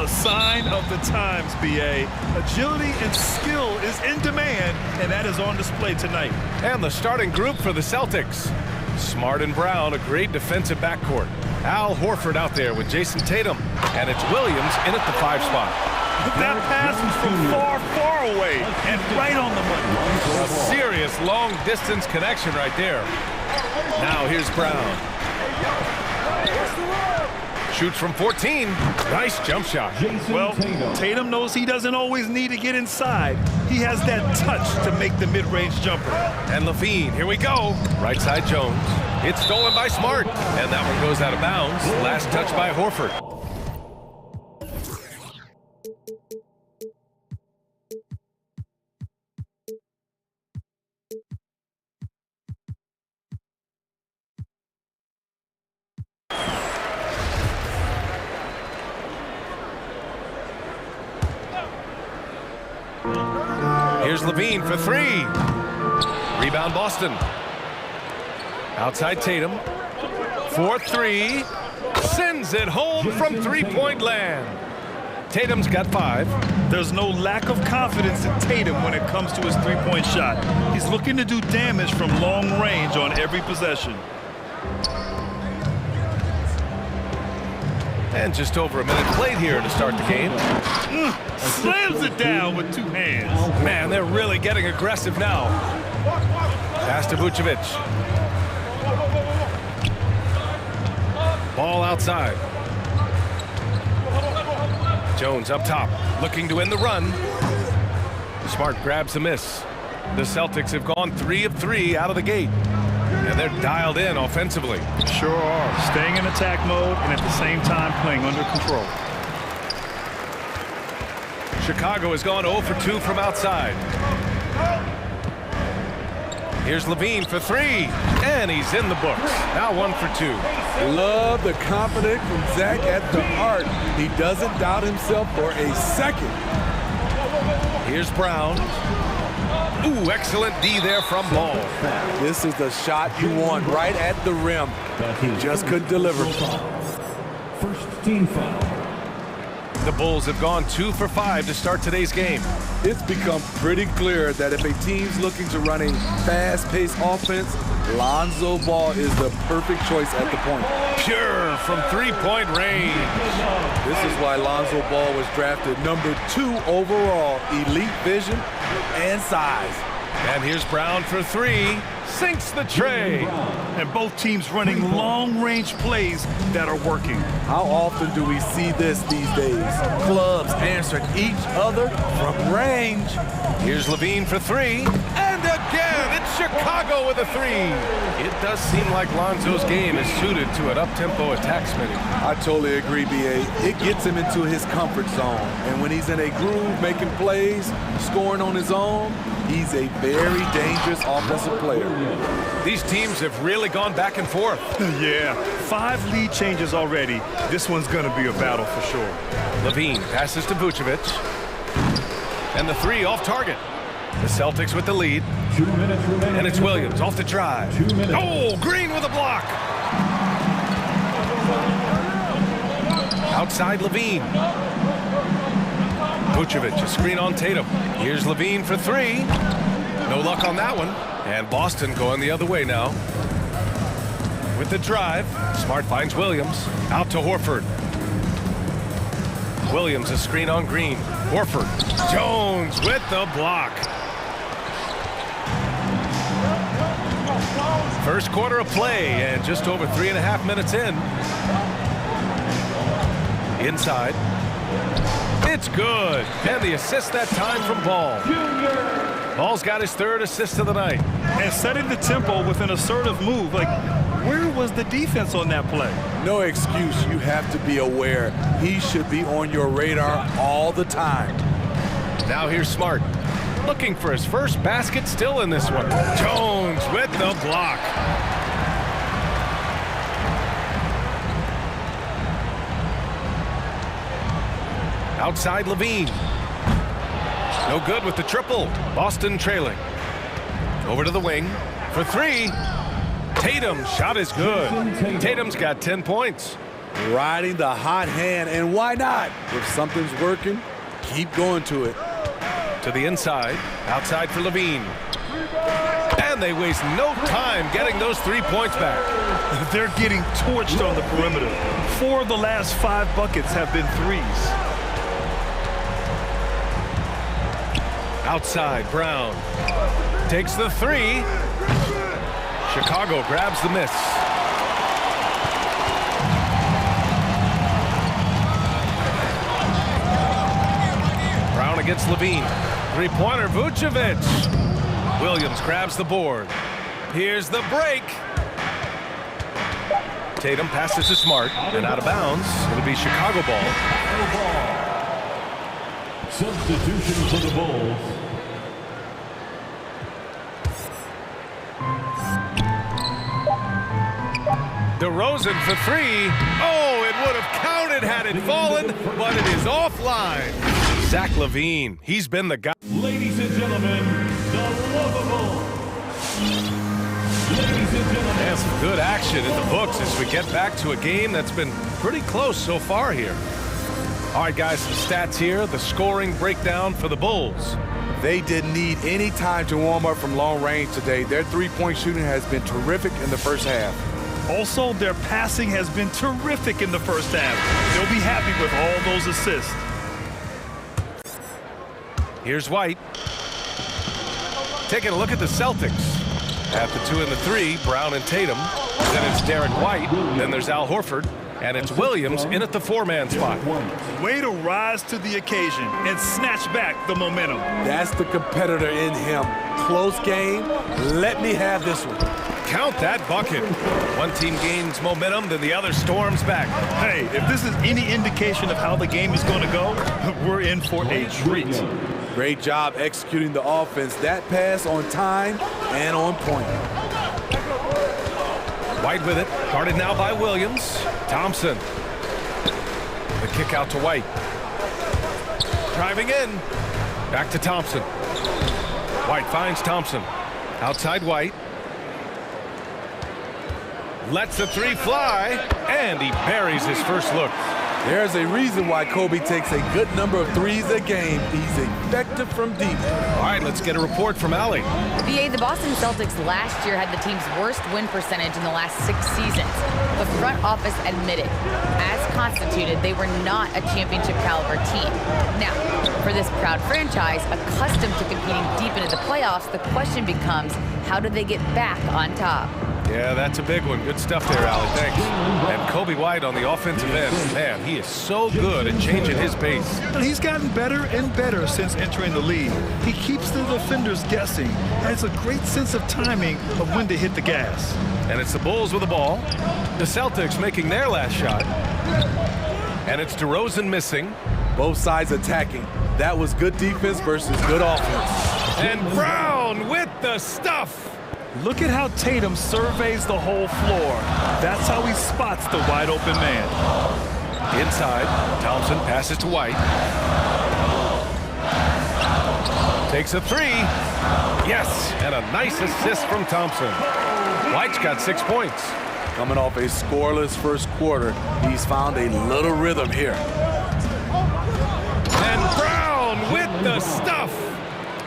A sign of the times, BA. Agility and skill is in demand, and that is on display tonight. And the starting group for the Celtics. Smart and Brown, a great defensive backcourt. Al Horford out there with Jason Tatum. And it's Williams in at the 5 spot. That pass was from far, far away and right on the money. A serious long-distance connection right there. Now here's Brown. Shoots from 14. Nice jump shot. Well, Tatum knows he doesn't always need to get inside. He has that touch to make the mid-range jumper. And Levine, here we go. Right side Jones. It's stolen by Smart. And that one goes out of bounds. Last touch by Horford. Here's Levine for 3. Rebound Boston. Outside Tatum. 4-3. Sends it home from three-point land. Tatum's got 5. There's no lack of confidence in Tatum when it comes to his three-point shot. He's looking to do damage from long range on every possession. And just over a minute played here to start the game. Slams it down with 2 hands. Man, they're really getting aggressive now. Pass to Vucevic. Ball outside. Jones up top, looking to end the run. Smart grabs a miss. The Celtics have gone 3 of 3 out of the gate. And they're dialed in offensively. Sure are. Staying in attack mode and at the same time playing under control. Chicago has gone 0 for 2 from outside. Here's Levine for 3. And he's in the books. Now 1 for 2. Love the confidence from Zach at the arc. He doesn't doubt himself for a second. Here's Brown. Ooh, excellent D there from Ball. This is the shot you want right at the rim. He just couldn't deliver. First team foul. The Bulls have gone 2 for 5 to start today's game. It's become pretty clear that if a team's looking to run a fast-paced offense, Lonzo Ball is the perfect choice at the point. Pure from three-point range. This is why Lonzo Ball was drafted number 2 overall. Elite vision and size. And here's Brown for 3. Sinks the tray. And both teams running long-range plays that are working. How often do we see this these days? Clubs answering each other from range. Here's Levine for 3. And again, it's Chicago with a 3. It does seem like Lonzo's game is suited to an up-tempo attack, Smitty. I totally agree, B.A. It gets him into his comfort zone. And when he's in a groove, making plays, scoring on his own, he's a very dangerous offensive player. These teams have really gone back and forth. Yeah, 5 lead changes already. This one's going to be a battle for sure. Levine passes to Vucevic. And the 3 off target. The Celtics with the lead. 2 minutes remaining. And it's Williams off the drive. 2 minutes. Oh, Green with a block. Outside Levine. Vucevic, a screen on Tatum. Here's Levine for 3. No luck on that one. And Boston going the other way now. With the drive, Smart finds Williams. Out to Horford. Williams, a screen on Green. Horford. Jones with the block. First quarter of play and just over 3.5 minutes in. Inside. It's good. And the assist that time from Ball. Ball's got his 3rd assist of the night. And setting the tempo with an assertive move. Like, where was the defense on that play? No excuse. You have to be aware. He should be on your radar all the time. Now here's Smart. Looking for his first basket, still in this one. Jones with the block. Outside Levine. No good with the triple. Boston trailing. Over to the wing for 3. Tatum's shot is good. Tatum's got 10 points. Riding the hot hand, and why not? If something's working, keep going to it. To the inside, outside for Levine. And they waste no time getting those 3 points back. They're getting torched on the perimeter. 4 of the last 5 buckets have been threes. Outside, Brown takes the 3. Chicago grabs the miss. Brown against Levine. Three-pointer, Vucevic. Williams grabs the board. Here's the break. Tatum passes to Smart, and out of bounds. It'll be Chicago ball. Substitution for the Bulls. DeRozan for 3. Oh, it would have counted had it fallen, but it is offline. Zach LaVine, he's been the guy. Ladies and gentlemen, the lovable. Ladies and gentlemen. And some good action in the books as we get back to a game that's been pretty close so far here. All right, guys, some stats here. The scoring breakdown for the Bulls. They didn't need any time to warm up from long range today. Their three-point shooting has been terrific in the first half. Also, their passing has been terrific in the first half. They'll be happy with all those assists. Here's White. Taking a look at the Celtics. At the 2 and the 3, Brown and Tatum. Then it's Derek White. Then there's Al Horford. And it's Williams in at the 4-man spot. Way to rise to the occasion and snatch back the momentum. That's the competitor in him. Close game. Let me have this one. Count that bucket. One team gains momentum, then the other storms back. Hey, if this is any indication of how the game is going to go, we're in for a treat. Great job executing the offense. That pass on time and on point. White with it, guarded now by Williams. Thompson. The kick out to White. Driving in. Back to Thompson. White finds Thompson. Outside White. Lets the 3 fly, and he buries his first look. There's a reason why Kobe takes a good number of threes a game. He's effective from deep. All right, let's get a report from Allie. BA, the Boston Celtics last year had the team's worst win percentage in the last 6 seasons. The front office admitted, as constituted, they were not a championship caliber team. Now, for this proud franchise, accustomed to competing deep into the playoffs, the question becomes, how do they get back on top? Yeah, that's a big one. Good stuff there, Allie. Thanks. And Kobe White on the offensive end. Man, he is so good at changing his pace. He's gotten better and better since entering the league. He keeps the defenders guessing, has a great sense of timing of when to hit the gas. And it's the Bulls with the ball. The Celtics making their last shot. And it's DeRozan missing. Both sides attacking. That was good defense versus good offense. And Brown with the stuff. Look at how Tatum surveys the whole floor. That's how he spots the wide open man. Inside, Thompson passes to White. Takes a 3. Yes, and a nice assist from Thompson. White's got 6 points. Coming off a scoreless first quarter, he's found a little rhythm here. And Brown with the stuff.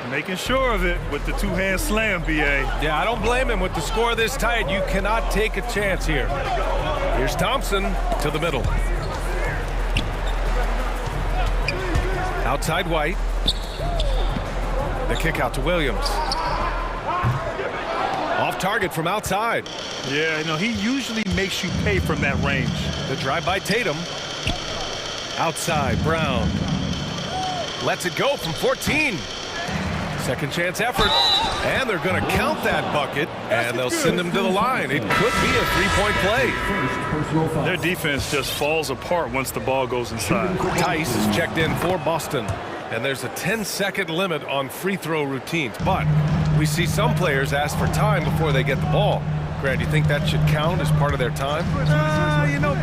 Making sure of it with the two-hand slam, BA. Yeah, I don't blame him with the score this tight. You cannot take a chance here. Here's Thompson to the middle. Outside White. The kick out to Williams. Off target from outside. Yeah, he usually makes you pay from that range. The drive by Tatum. Outside, Brown. Lets it go from 14. Second chance effort, and they're going to count that bucket, and they'll send him to the line. It could be a 3-point play. Their defense just falls apart once the ball goes inside. Tice is checked in for Boston, and there's a 10-second limit on free throw routines, but we see some players ask for time before they get the ball. Grant, do you think that should count as part of their time?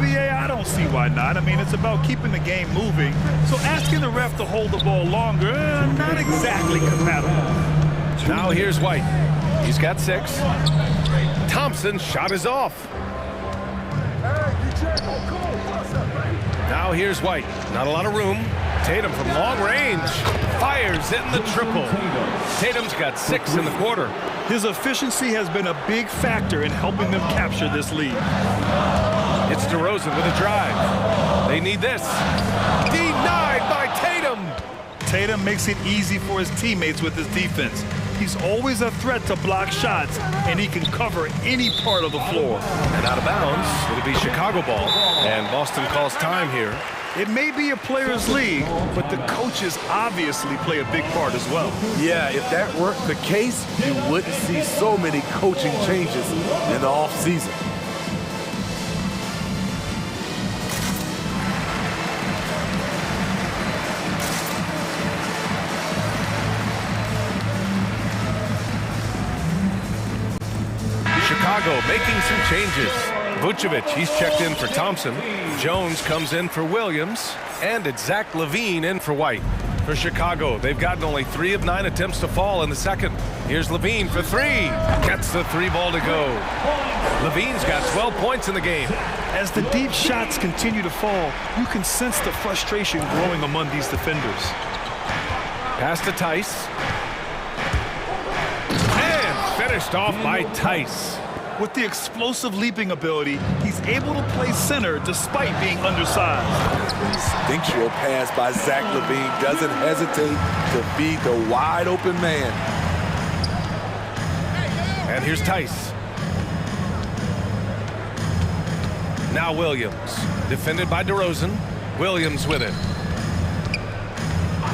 BA, I don't see why not. It's about keeping the game moving. So asking the ref to hold the ball longer, not exactly compatible. Now here's White. He's got 6. Thompson's shot is off. Now here's White. Not a lot of room. Tatum from long range. Fires in the triple. Tatum's got 6 in the quarter. His efficiency has been a big factor in helping them capture this lead. It's DeRozan with a drive. They need this. Denied by Tatum. Tatum makes it easy for his teammates with his defense. He's always a threat to block shots, and he can cover any part of the floor. And out of bounds, it'll be Chicago ball. And Boston calls time here. It may be a players' league, but the coaches obviously play a big part as well. Yeah, if that weren't the case, you wouldn't see so many coaching changes in the offseason. Chicago making some changes. Vucevic, he's checked in for Thompson. Jones comes in for Williams. And it's Zach LaVine in for White. For Chicago, they've gotten only 3 of 9 attempts to fall in the second. Here's LaVine for 3. Gets the 3 ball to go. LaVine's got 12 points in the game. As the deep shots continue to fall, you can sense the frustration growing among these defenders. Pass to Tice. And finished off by Tice. With the explosive leaping ability, he's able to play center despite being undersized. Instinctual pass by Zach LaVine doesn't hesitate to be the wide open man. And here's Tice. Now Williams, defended by DeRozan. Williams with it.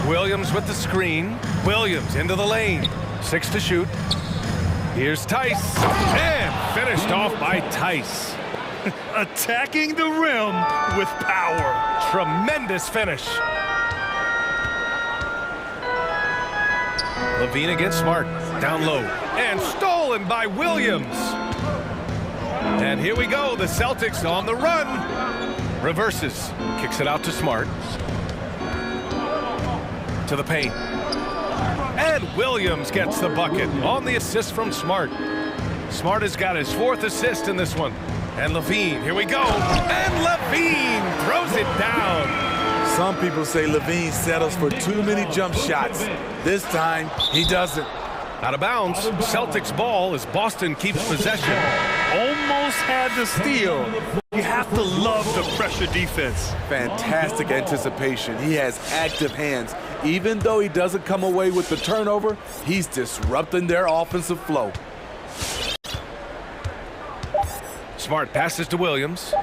Williams with the screen. Williams into the lane. 6 to shoot. Here's Tice, and finished off by Tice. Attacking the rim with power. Tremendous finish. LaVine against Smart, down low, and stolen by Williams. And here we go, the Celtics on the run. Reverses, kicks it out to Smart. To the paint. And Williams gets the bucket on the assist from Smart. Smart has got his 4th assist in this one. And LaVine, here we go. And LaVine throws it down. Some people say LaVine settles for too many jump shots. This time, he doesn't. Out of bounds, Celtics ball as Boston keeps possession. Almost had the steal. You have to love the pressure defense. Fantastic anticipation. He has active hands. Even though he doesn't come away with the turnover, he's disrupting their offensive flow. Smart passes to Williams. Oh,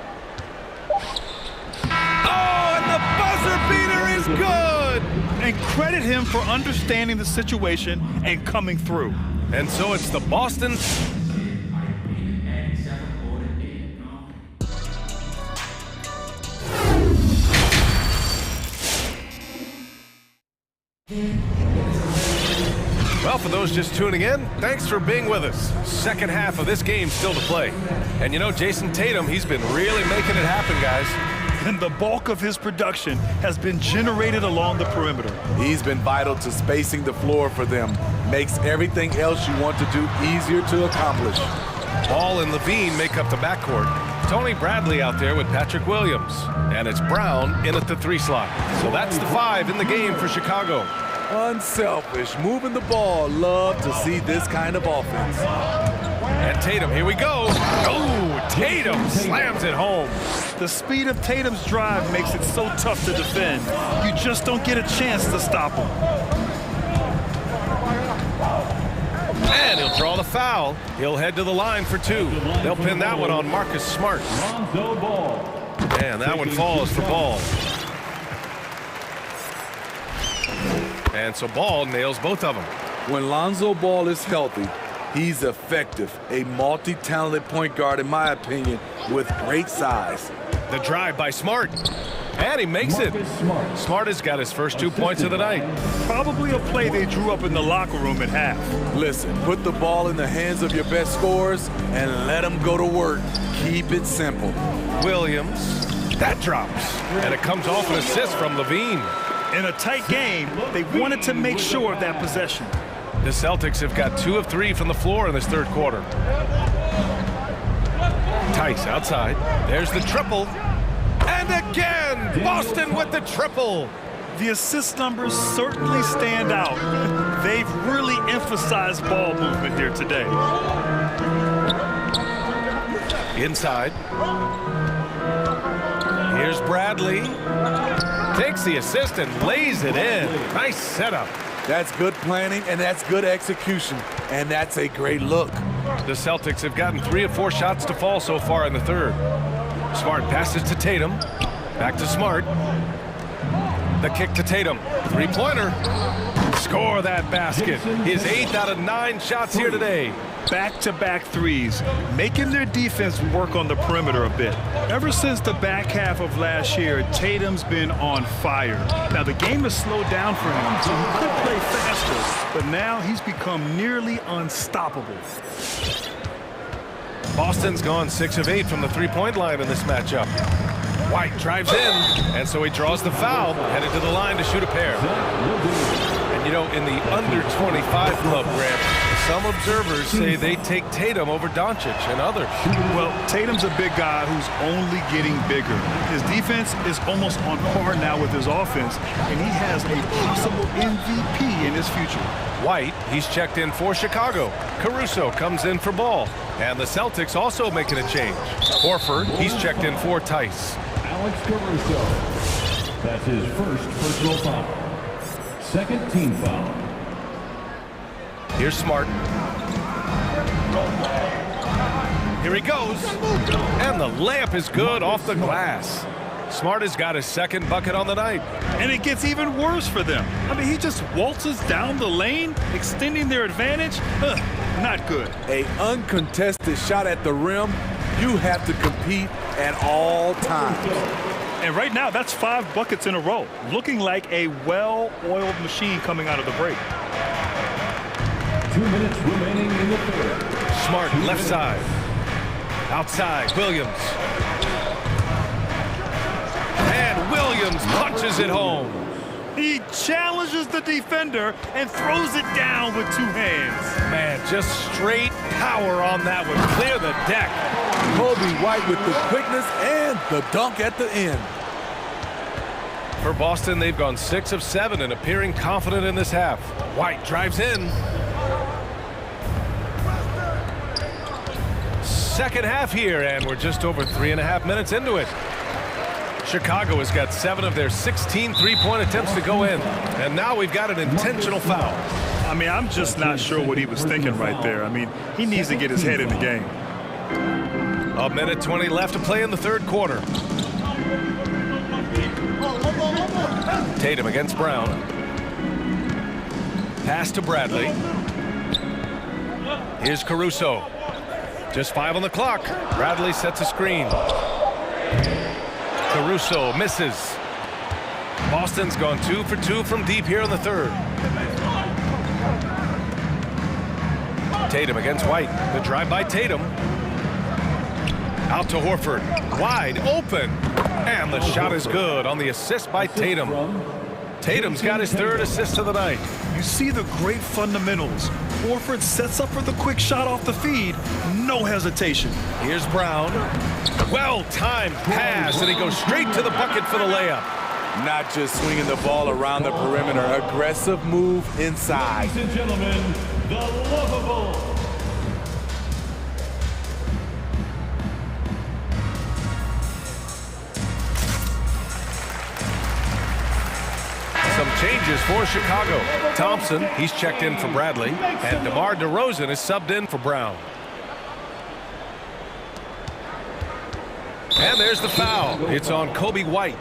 and the buzzer beater is good! And credit him for understanding the situation and coming through. And so it's the Boston... Well, for those just tuning in, thanks for being with us. Second half of this game still to play. And you know, Jason Tatum, he's been really making it happen, guys. And the bulk of his production has been generated along the perimeter. He's been vital to spacing the floor for them. Makes everything else you want to do easier to accomplish. Ball and LaVine make up the backcourt. Tony Bradley out there with Patrick Williams. And it's Brown in at the 3 slot. So that's the 5 in the game for Chicago. Unselfish, moving the ball. Love to see this kind of offense. And Tatum, here we go. Oh, Tatum slams it home. The speed of Tatum's drive makes it so tough to defend. You just don't get a chance to stop him. And he'll draw the foul. He'll head to the line for 2. They'll pin that one on Marcus Smart. And that one falls for Ball. And so Ball nails both of them. When Lonzo Ball is healthy, he's effective. A multi-talented point guard, in my opinion, with great size. The drive by Smart. And he makes it. Smart has got his first 2 points of the night. Probably a play they drew up in the locker room at half. Listen, put the ball in the hands of your best scorers and let them go to work. Keep it simple. Williams. That drops. And it comes off an assist from LaVine. In a tight game, they wanted to make sure of that possession. The Celtics have got 2 of 3 from the floor in this third quarter. Tice outside. There's the triple. And again, Boston with the triple. The assist numbers certainly stand out. They've really emphasized ball movement here today. Inside. Here's Bradley. Takes the assist and lays it in. Nice setup. That's good planning, and that's good execution. And that's a great look. The Celtics have gotten 3 of 4 shots to fall so far in the third. Smart passes to Tatum. Back to Smart. The kick to Tatum. Three-pointer. Score that basket. His 8th out of 9 shots here today. Back-to-back threes, making their defense work on the perimeter a bit. Ever since the back half of last year, Tatum's been on fire. Now, the game has slowed down for him, so he could play faster, but now he's become nearly unstoppable. Boston's gone 6 of 8 from the three-point line in this matchup. White drives in, and so he draws the foul, headed to the line to shoot a pair. And you know, in the under-25 club, Grant, some observers say they take Tatum over Doncic and others. Well, Tatum's a big guy who's only getting bigger. His defense is almost on par now with his offense, and he has a possible MVP in his future. White, he's checked in for Chicago. Caruso comes in for Ball. And the Celtics also making a change. Horford, he's checked in for Tice. Alex Caruso. That's his first personal foul. Second team foul. Here's Smart. Here he goes. And the layup is good off the glass. Smart has got his second bucket on the night. And it gets even worse for them. I mean, he just waltzes down the lane, extending their advantage. Not good. An uncontested shot at the rim, you have to compete at all times. And right now, that's 5 buckets in a row. Looking like a well-oiled machine coming out of the break. 2 minutes remaining in the third. Smart left side. Outside, Williams. And Williams punches it home. He challenges the defender and throws it down with 2 hands. Man, just straight power on that one. Clear the deck. Kobe White with the quickness and the dunk at the end. For Boston, they've gone 6 of 7 and appearing confident in this half. White drives in. Second half here, and we're just over 3.5 minutes into it. Chicago has got 7 of their 16 three-point attempts to go in. And now we've got an intentional foul. I mean, I'm just not sure what he was thinking right there. I mean, he needs to get his head in the game. 1:20 left to play in the third quarter. Tatum against Brown. Pass to Bradley. Here's Caruso. Just 5 on the clock. Bradley sets a screen. Caruso misses. Boston's gone 2 for 2 from deep here in the third. Tatum against White. The drive by Tatum. Out to Horford. Wide open. And the shot is good on the assist by Tatum. Tatum's got his 3rd assist of the night. You see the great fundamentals. Horford sets up for the quick shot off the feed. No hesitation. Here's Brown. Well-timed pass, and he goes straight to the bucket for the layup. Not just swinging the ball around the perimeter. Aggressive move inside. Ladies and gentlemen, the lovable. Some changes for Chicago. Thompson, he's checked in for Bradley, and DeMar DeRozan is subbed in for Brown. And there's the foul. It's on Kobe White.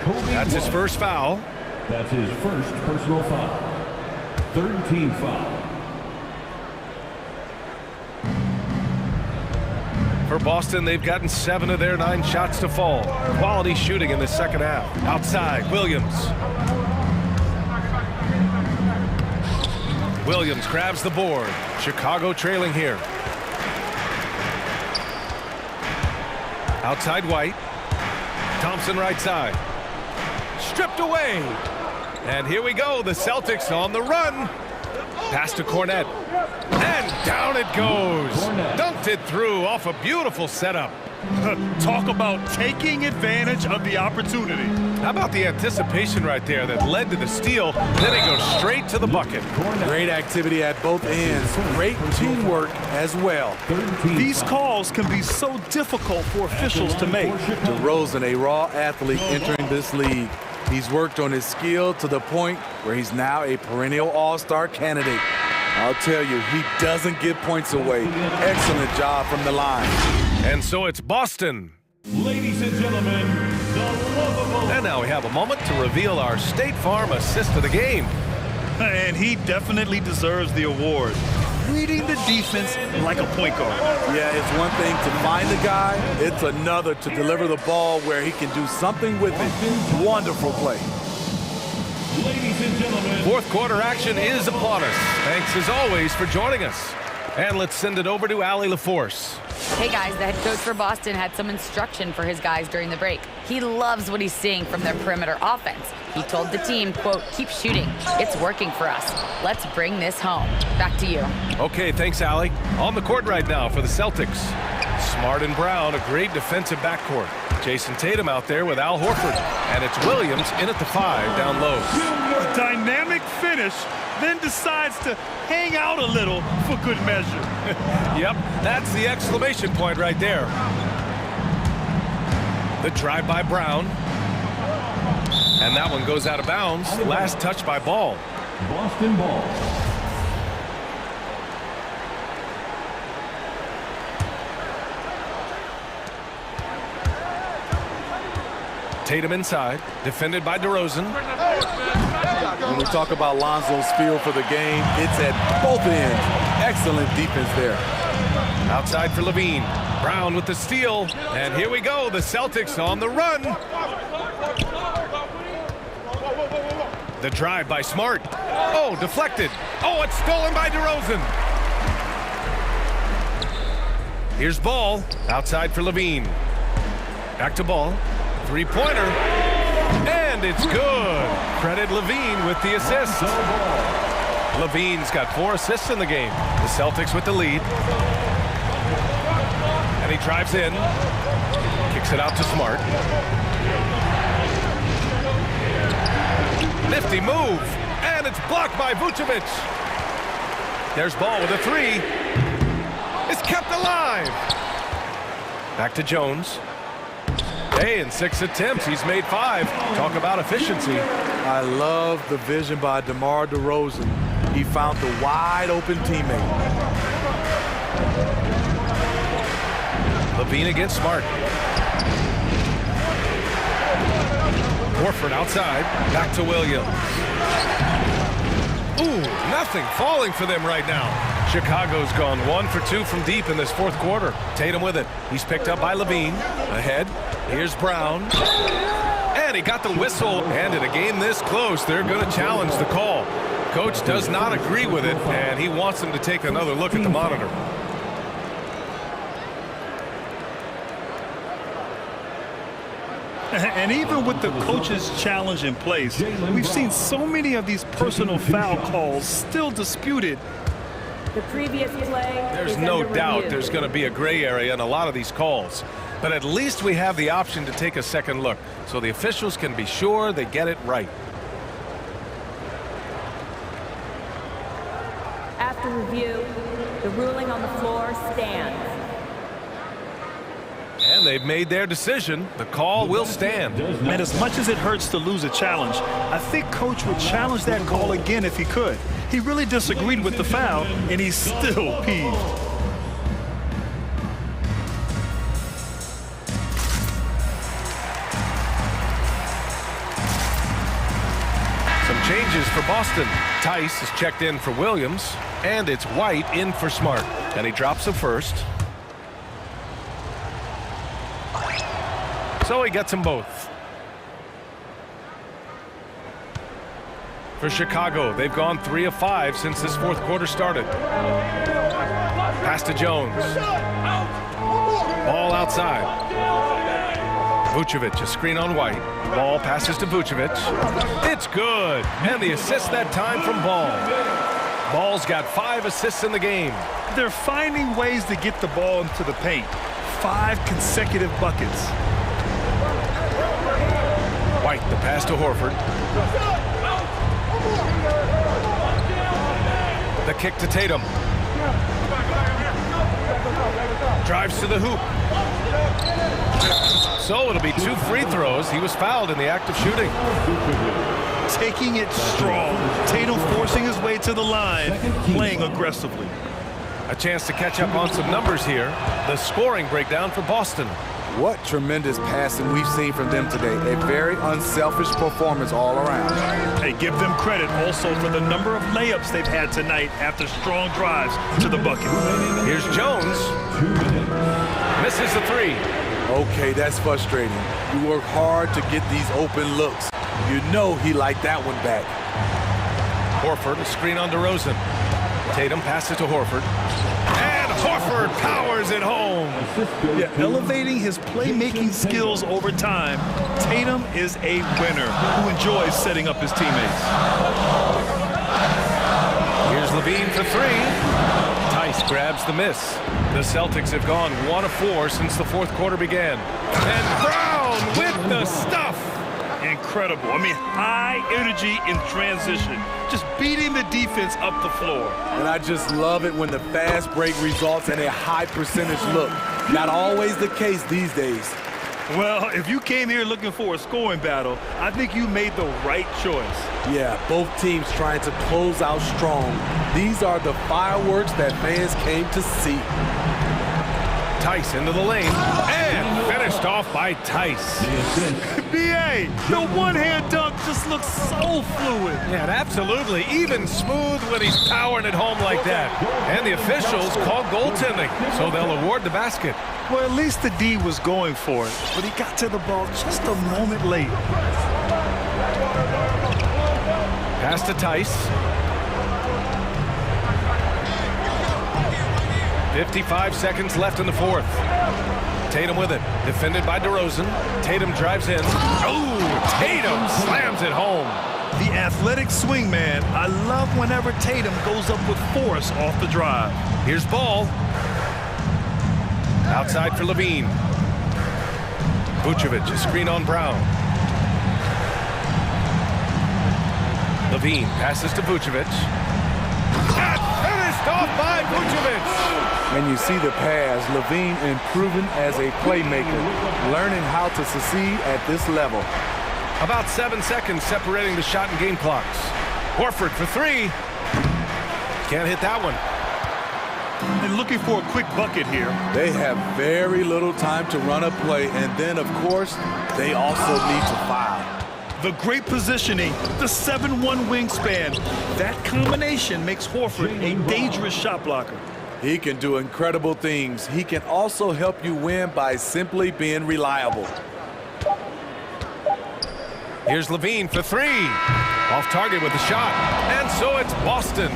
That's his first foul. That's his first personal foul. 3rd team foul. For Boston, they've gotten 7 of their 9 shots to fall. Quality shooting in the second half. Outside, Williams. Williams grabs the board. Chicago trailing here. Outside White. Thompson right side. Stripped away. And here we go. The Celtics on the run. Pass to Cornette. And down it goes. Dunked it through off a beautiful setup. Talk about taking advantage of the opportunity. How about the anticipation right there that led to the steal? Then he goes straight to the bucket. Great activity at both ends. Great teamwork as well. These calls can be so difficult for officials to make. DeRozan, a raw athlete entering this league. He's worked on his skill to the point where he's now a perennial all-star candidate. I'll tell you, he doesn't give points away. Excellent job from the line. And so it's Boston. Ladies and gentlemen, the lovable. And now we have a moment to reveal our State Farm assist of the game. And he definitely deserves the award. Reading the defense like a point guard. Yeah, it's one thing to find the guy. It's another to deliver the ball where he can do something with it. Wonderful play. Ladies and gentlemen. Fourth quarter action is upon us. Thanks as always for joining us. And let's send it over to Allie LaForce. Hey guys, the head coach for Boston had some instruction for his guys during the break. He loves what he's seeing from their perimeter offense. He told the team, quote, keep shooting. It's working for us. Let's bring this home. Back to you. Okay, thanks, Allie. On the court right now for the Celtics. Smart and Brown, a great defensive backcourt. Jason Tatum out there with Al Horford. And it's Williams in at the 5 down low. A dynamic finish, then decides to hang out a little for good measure. Yep, that's the exclamation point right there. The drive by Brown. And that one goes out of bounds. Last touch by Ball. Boston ball. Tatum inside, defended by DeRozan. When we talk about Lonzo's feel for the game, it's at both ends. Excellent defense there. Outside for Levine. Brown with the steal. And here we go, the Celtics on the run. The drive by Smart. Oh, deflected. Oh, it's stolen by DeRozan. Here's Ball. Outside for Levine. Back to Ball. Three-pointer. And it's good. Credit Levine with the assist. Levine's got 4 assists in the game. The Celtics with the lead. And he drives in. Kicks it out to Smart. Nifty move. And it's blocked by Vucevic. There's Ball with a 3. It's kept alive. Back to Jones. Hey, in 6 attempts, he's made 5. Talk about efficiency. I love the vision by DeMar DeRozan. He found the wide open teammate. Levine against Smart. Horford outside. Back to Williams. Ooh, nothing falling for them right now. Chicago's gone 1 for 2 from deep in this fourth quarter. Tatum with it. He's picked up by Levine. Ahead. Here's Brown. And he got the whistle. And in a game this close, they're going to challenge the call. Coach does not agree with it, and he wants them to take another look at the monitor. And even with the coach's challenge in place, we've seen so many of these personal foul calls still disputed. The previous play. There's no doubt there's going to be a gray area in a lot of these calls. But at least we have the option to take a second look, so the officials can be sure they get it right. After review, the ruling on the floor stands. And they've made their decision. The call will stand. And as much as it hurts to lose a challenge, I think Coach would challenge that call again if he could. He really disagreed with the foul, and he's still peeved. Some changes for Boston. Tice is checked in for Williams, and it's White in for Smart. And he drops the first. So he gets them both. For Chicago, they've gone 3 of 5 since this fourth quarter started. Pass to Jones. Ball outside. Vucevic, a screen on White. Ball passes to Vucevic. It's good. And the assist that time from Ball. Ball's got 5 assists in the game. They're finding ways to get the ball into the paint. 5 consecutive buckets. White, the pass to Horford. The kick to Tatum. Drives to the hoop. So it'll be 2 free throws. He was fouled in the act of shooting. Taking it strong. Tatum forcing his way to the line, playing aggressively. A chance to catch up on some numbers here. The scoring breakdown for Boston. What tremendous passing we've seen from them today. A very unselfish performance all around. Hey, give them credit also for the number of layups they've had tonight after strong drives to the bucket. Here's Jones. Misses the 3. Okay, that's frustrating. You work hard to get these open looks. You know he liked that one back. Horford, a screen on DeRozan. Tatum passes to Horford. And Horford powers it home. Yeah, elevating his playmaking skills over time, Tatum is a winner who enjoys setting up his teammates. Here's Levine for 3. Tice grabs the miss. The Celtics have gone 1 of 4 since the 4th quarter began. And Brown with the stuff. Incredible. I mean, high energy in transition. Just beating the defense up the floor. And I just love it when the fast break results in a high percentage look. Not always the case these days. Well, if you came here looking for a scoring battle, I think you made the right choice. Yeah, both teams trying to close out strong. These are the fireworks that fans came to see. Tice into the lane. And finished off by Tice. B.A., the one-hand dunk just looks so fluid. Yeah, absolutely. Even smooth when he's powering it home like that. And the officials call goaltending, so they'll award the basket. Well, at least the D was going for it, but he got to the ball just a moment late. Pass to Tice. 55 seconds left in the 4th. Tatum with it. Defended by DeRozan. Tatum drives in. Oh, Tatum slams it home. The athletic swingman. I love whenever Tatum goes up with force off the drive. Here's Ball. Outside for Levine. Vucevic, a screen on Brown. Levine passes to Vucevic. And finished off by Vucevic. And you see the pass, Levine improving as a playmaker, learning how to succeed at this level. About 7 seconds separating the shot and game clocks. Horford for 3. Can't hit that one. And looking for a quick bucket here. They have very little time to run a play, and then, of course, they also need to foul. The great positioning, the 7'1" wingspan. That combination makes Horford a dangerous shot blocker. He can do incredible things. He can also help you win by simply being reliable. Here's Levine for 3. Off target with the shot. And so it's Boston.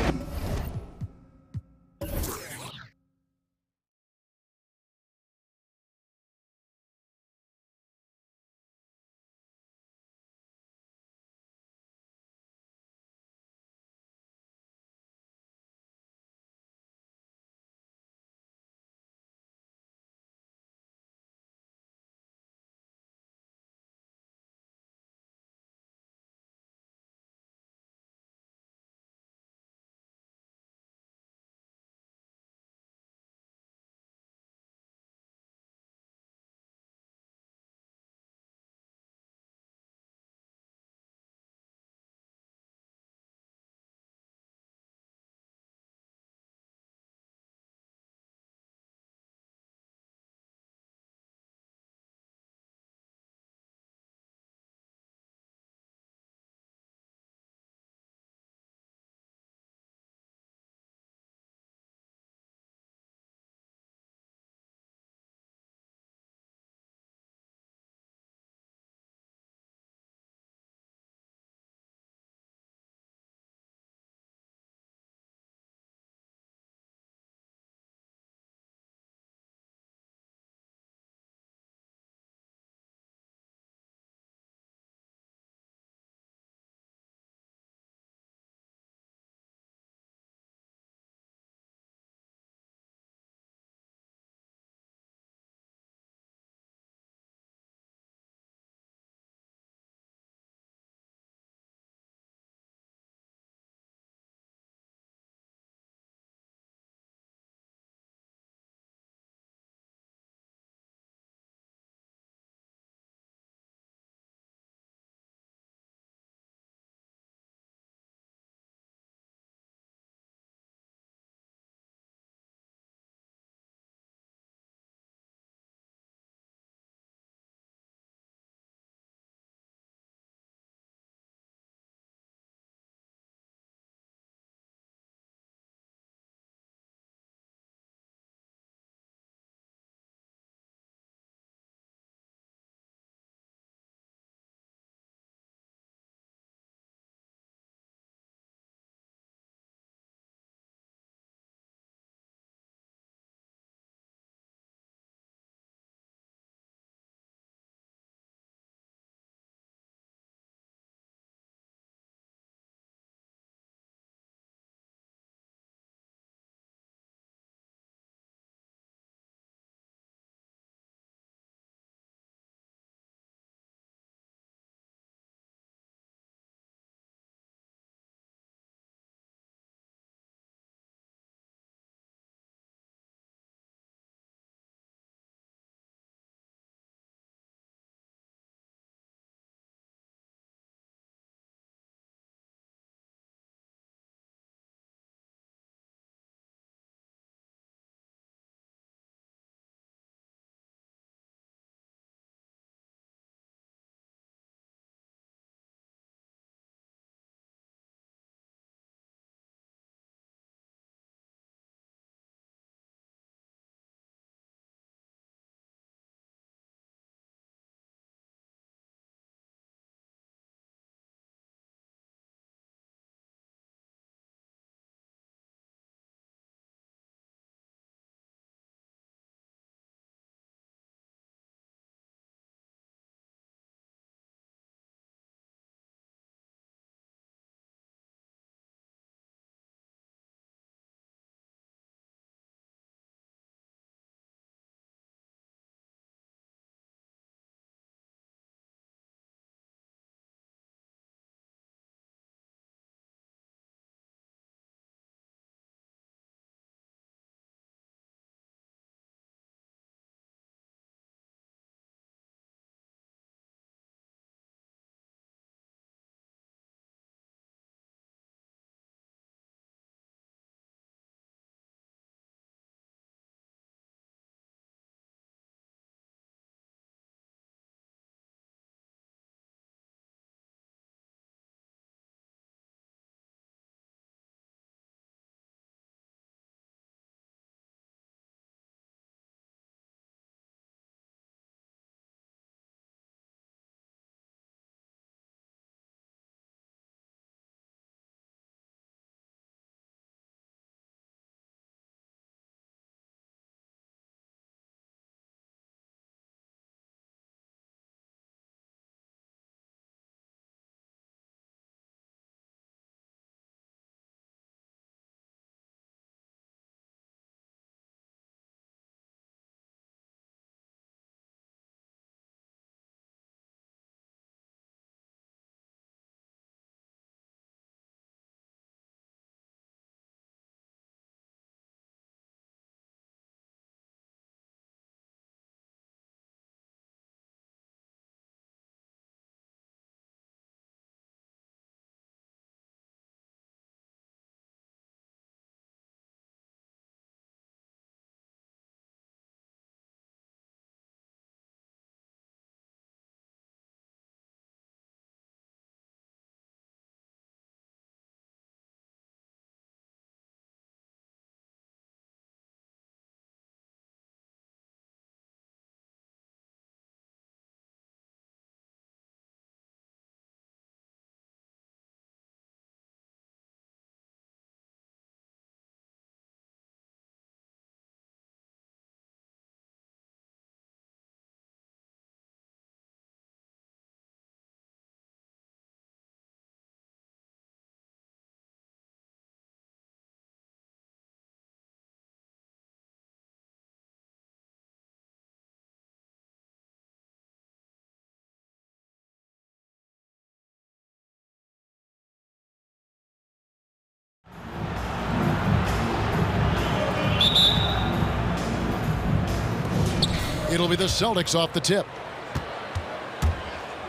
It'll be the Celtics off the tip.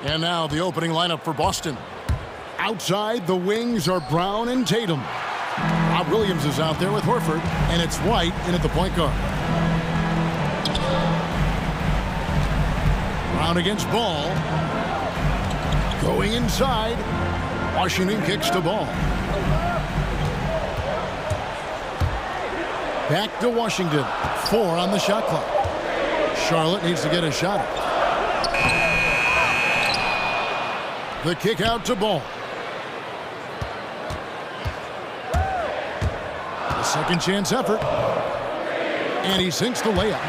And now the opening lineup for Boston. Outside, the wings are Brown and Tatum. Rob Williams is out there with Horford, and it's White in at the point guard. Brown against Ball. Going inside. Washington kicks to Ball. Back to Washington. 4 on the shot clock. Charlotte needs to get a shot. The kick out to Ball. A second chance effort. And he sinks the layup.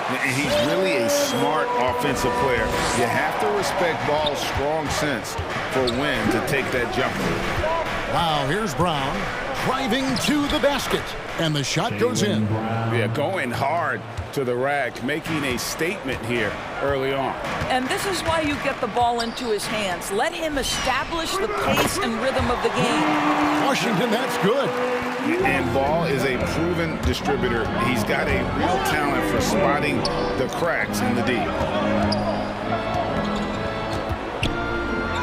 And he's really a smart offensive player. You have to respect Ball's strong sense for when to take that jumper. Wow, here's Brown driving to the basket. And the shot goes in. Yeah, going hard to the rack, making a statement here early on. And this is why you get the ball into his hands. Let him establish the pace and rhythm of the game. Washington, that's good. And Ball is a proven distributor. He's got a real talent for spotting the cracks in the D.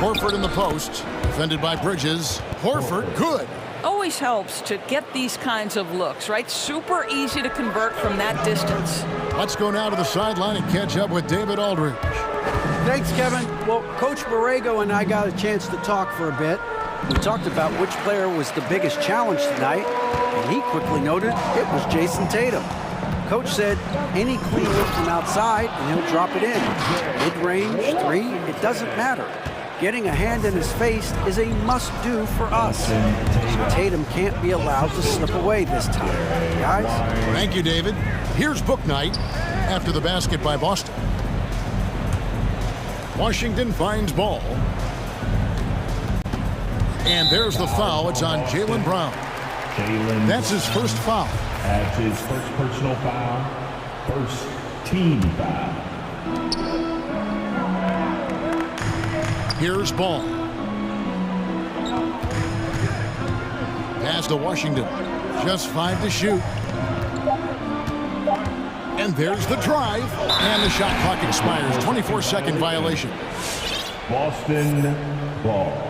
Horford in the post, defended by Bridges. Horford, good. Always helps to get these kinds of looks, right? Super easy to convert from that distance. Let's go now to the sideline and catch up with David Aldridge. Thanks, Kevin. Well, Coach Borrego and I got a chance to talk for a bit. We talked about which player was the biggest challenge tonight, and he quickly noted it was Jason Tatum. Coach said any clean look from outside and he'll drop it in. Mid-range, 3, it doesn't matter. Getting a hand in his face is a must-do for us. Tatum can't be allowed to slip away this time. Guys? Thank you, David. Here's book night after the basket by Boston. Washington finds Ball. And there's the foul. It's on Jaylen Brown. That's his first foul. That's his first personal foul. First team foul. Here's Ball. Pass to Washington. Just 5 to shoot. And there's the drive. And the shot clock expires. 24-second violation. Boston Ball.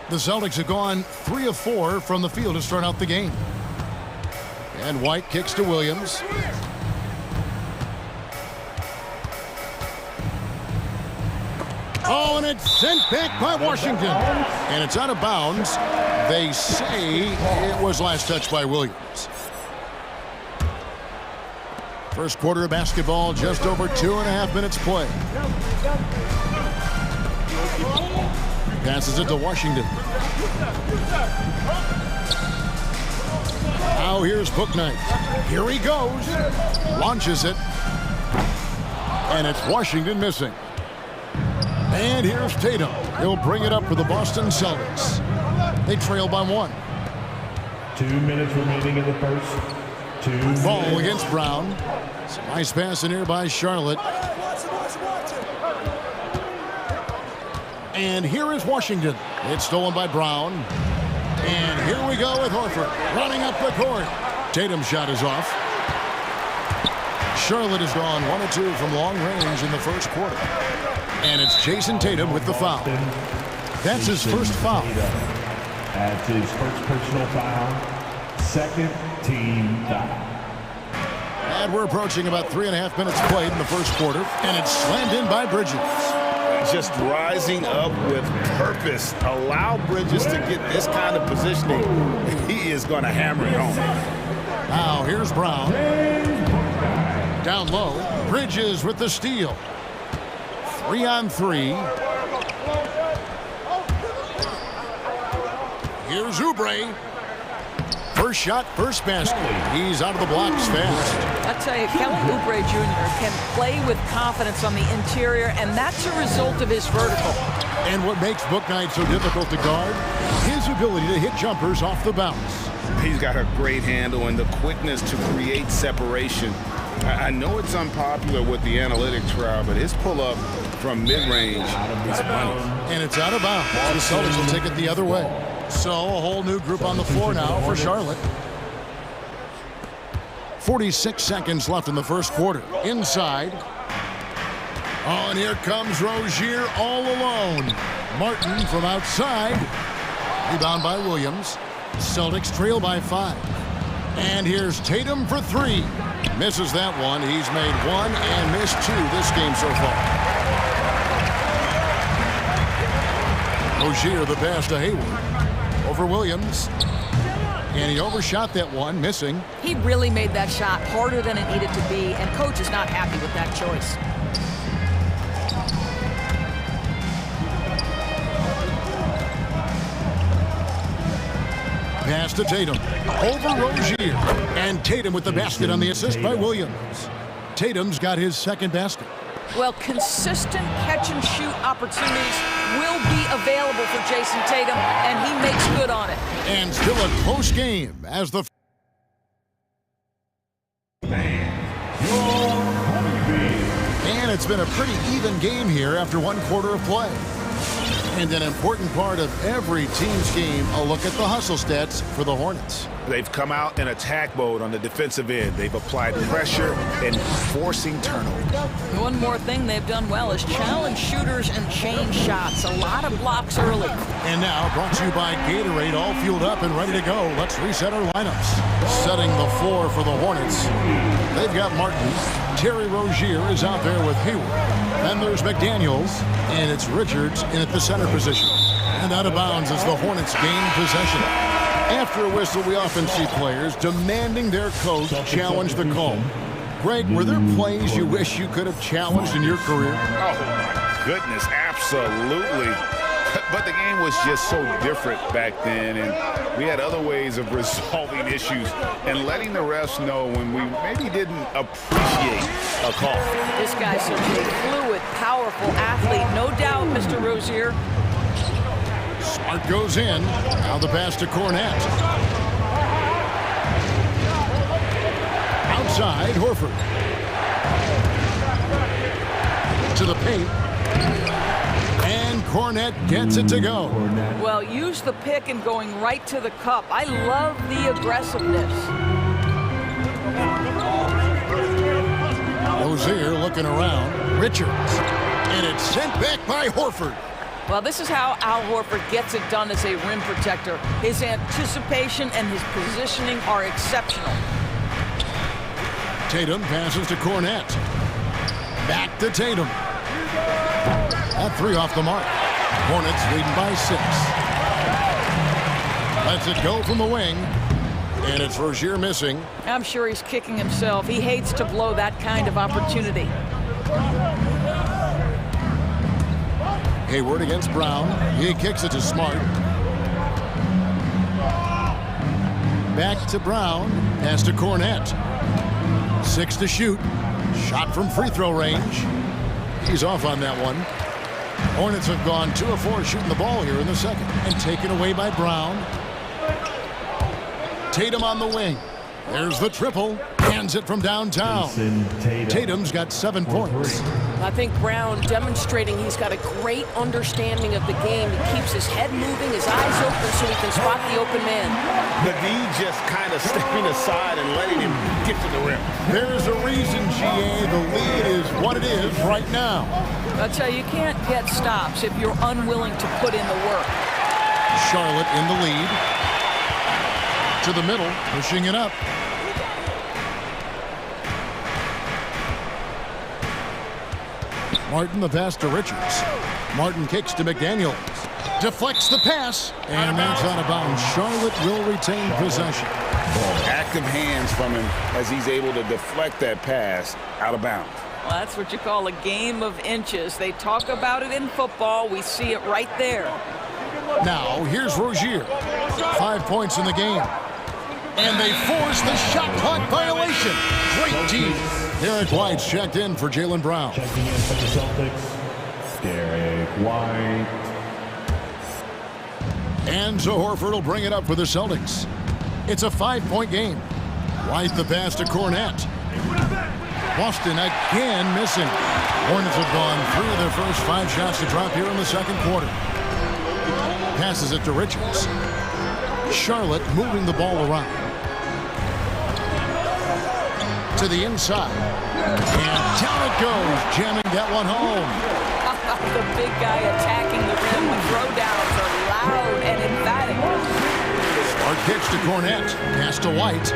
The Celtics have gone 3 of 4 from the field to start out the game. And White kicks to Williams. Oh, and it's sent back by Washington. And it's out of bounds. They say it was last touched by Williams. First quarter of basketball, just over 2.5 minutes play. Passes it to Washington. Now here's Book Night. Here he goes. Launches it. And it's Washington missing. And here's Tatum. He'll bring it up for the Boston Celtics. They trail by 1. 2 minutes remaining in the first. Ball against Brown. Some nice pass in here by Charlotte. And here is Washington. It's stolen by Brown. And here we go with Horford running up the court. Tatum's shot is off. Charlotte has gone 1 of 2 from long range in the first quarter. And it's Jason Tatum with the foul. That's his first foul. That's his first personal foul. Second team foul. And we're approaching about 3.5 minutes played in the first quarter. And it's slammed in by Bridges. Just rising up with purpose. Allow Bridges to get this kind of positioning. He is going to hammer it home. Now here's Brown. Down low. Bridges with the steal. 3 on 3. Here's Oubre. First shot, first basket. He's out of the blocks fast. I tell you, Kelly Oubre Jr. can play with confidence on the interior, and that's a result of his vertical. And what makes Book Night so difficult to guard? His ability to hit jumpers off the bounce. He's got a great handle and the quickness to create separation. I know it's unpopular with the analytics crowd, but his pull-up from mid-range is money. And it's out of bounds. The Celtics will take it the other way. So a whole new group on the floor now for Charlotte. 46 seconds left in the first quarter. Inside. Oh, and here comes Rozier all alone. Martin from outside. Rebound by Williams. Celtics trail by 5. And here's Tatum for 3. Misses that one. He's made 1 and missed 2 this game so far. Rozier the pass to Hayward. Over Williams. And he overshot that one, missing. He really made that shot harder than it needed to be, and coach is not happy with that choice. Pass to Tatum. Over Rozier. And Tatum with the basket on the assist by Williams. Tatum's got his second basket. Well, consistent catch-and-shoot opportunities will be available for Jason Tatum, and he makes good on it. And still a close game as the... And it's been a pretty even game here after 1 quarter of play. And an important part of every team's game, a look at the hustle stats for the Hornets. They've come out in attack mode on the defensive end. They've applied pressure and forcing turnovers. One more thing they've done well is challenge shooters and change shots. A lot of blocks early. And now, brought to you by Gatorade, all fueled up and ready to go. Let's reset our lineups. Setting the floor for the Hornets. They've got Martin. Terry Rozier is out there with Hayward. Then there's McDaniels, and it's Richards in at the center position. And out of bounds as the Hornets gain possession. After a whistle, we often see players demanding their coach challenge the call. Greg, were there plays you wish you could have challenged in your career? Oh, my goodness, absolutely. But the game was just so different back then, and we had other ways of resolving issues and letting the refs know when we maybe didn't appreciate a call. This guy's such a fluid, powerful athlete. No doubt, Mr. Rozier. Smart goes in. Now the pass to Cornette. Outside, Horford. To the paint. And Cornette gets it to go. Well, use the pick and going right to the cup. I love the aggressiveness. Rozier looking around. Richards. And it's sent back by Horford. Well, this is how Al Horford gets it done as a rim protector. His anticipation and his positioning are exceptional. Tatum passes to Cornette. Back to Tatum. That 3 off the mark. Hornets leading by 6. Lets it go from the wing. And it's Rozier missing. I'm sure he's kicking himself. He hates to blow that kind of opportunity. Hayward against Brown. He kicks it to Smart. Back to Brown. Pass to Cornette. 6 to shoot. Shot from free throw range. He's off on that one. Hornets have gone 2 of 4 shooting the ball here in the second. And taken away by Brown. Tatum on the wing. There's the triple. Hands it from downtown. Tatum's got 7 points. I think Brown demonstrating he's got a great understanding of the game. He keeps his head moving, his eyes open so he can spot the open man. McGee just kind of stepping aside and letting him get to the rim. There's a reason, GA, the lead is what it is right now. I'll tell you, you can't get stops if you're unwilling to put in the work. Charlotte in the lead. To the middle, pushing it up. Martin the pass to Richards. Martin kicks to McDaniels. Deflects the pass. And that's out of bounds. Charlotte will retain possession. Active hands from him as he's able to deflect that pass out of bounds. Well, that's what you call a game of inches. They talk about it in football. We see it right there. Now, here's Rozier. 5 points in the game. And they force the shot clock violation. Great team. Derek White's checked in for Jaylen Brown. Checking in for the Celtics, Derek White. And so Horford will bring it up for the Celtics. It's a 5-point game. White the pass to Cornette. Boston again missing. Hornets have gone 3 of their first 5 shots to drop here in the second quarter. Passes it to Richards. Charlotte moving the ball around. To the inside. And down it goes, jamming that one home. The big guy attacking the rim. The throwdowns are loud and emphatic. Smart pitch to Cornette. Pass to White.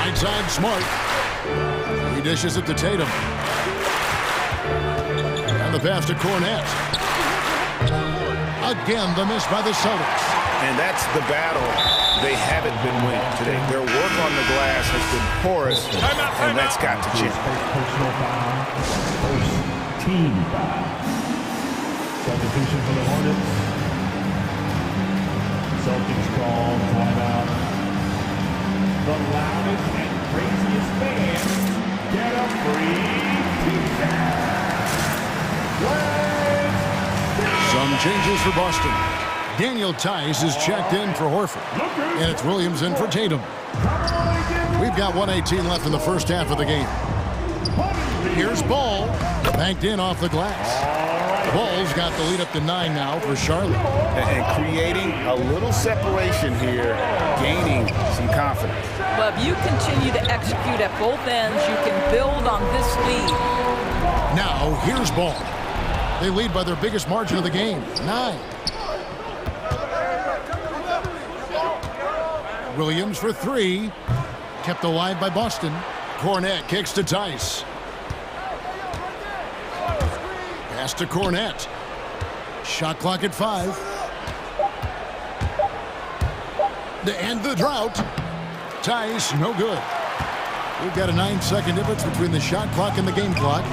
Right side, Smart. He dishes it to Tatum. And the pass to Cornette. Again, the miss by the Celtics. And that's the battle they haven't been winning today. Their work on the glass has been porous, and that's got to change. Personal foul. First team foul. Substitution for the Hornets. Celtics call timeout. The loudest and craziest fans get a free ticket. Some changes for Boston. Daniel Tice is checked in for Horford. And it's Williams in for Tatum. We've got 1:18 left in the first half of the game. Here's Ball. Banked in off the glass. Ball's got the lead up to 9 now for Charlotte. And creating a little separation here, gaining some confidence. But if you continue to execute at both ends, you can build on this lead. Now, here's Ball. They lead by their biggest margin of the game, 9. Williams for 3. Kept alive by Boston. Cornette kicks to Tice. Pass to Cornette. Shot clock at 5. To end the drought. Tice, no good. We've got a 9-second difference between the shot clock and the game clock.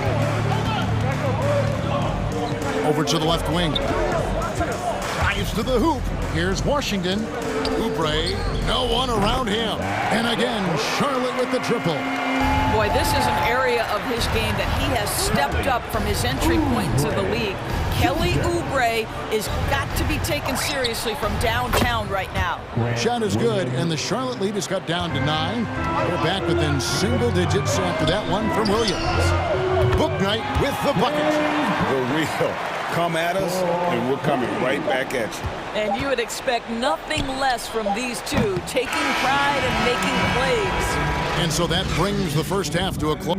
Over to the left wing. Drives to the hoop. Here's Washington. Oubre, no one around him. And again, Charlotte with the triple. Boy, this is an area of his game that he has stepped up from his entry point into the league. Kelly Oubre is got to be taken seriously from downtown right now. Shot is good, and the Charlotte lead has got down to 9. They're back within single digits after that one from Williams. Book night with the bucket. The real. Come at us, and we're coming right back at you. And you would expect nothing less from these two, taking pride and making plays. And so that brings the first half to a close.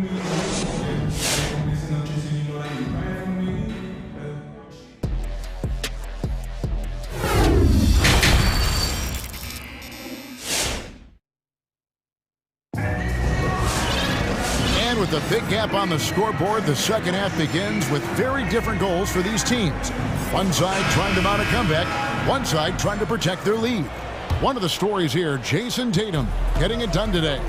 And with a big gap on the scoreboard, the second half begins with very different goals for these teams. One side trying to mount a comeback, one side trying to protect their lead. One of the stories here, Jason Tatum getting it done today.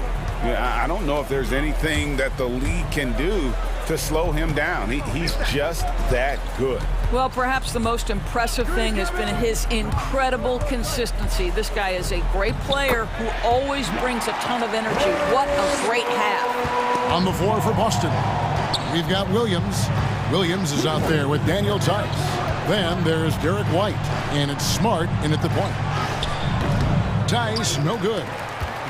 Yeah, I don't know if there's anything that the league can do to slow him down. He's just that good. Well, perhaps the most impressive thing has been his incredible consistency. This guy is a great player who always brings a ton of energy. What a great half. On the floor for Boston, we've got Williams. Williams is out there with Daniel Tice. Then there's Derek White, and it's Smart in at the point. Tice, no good.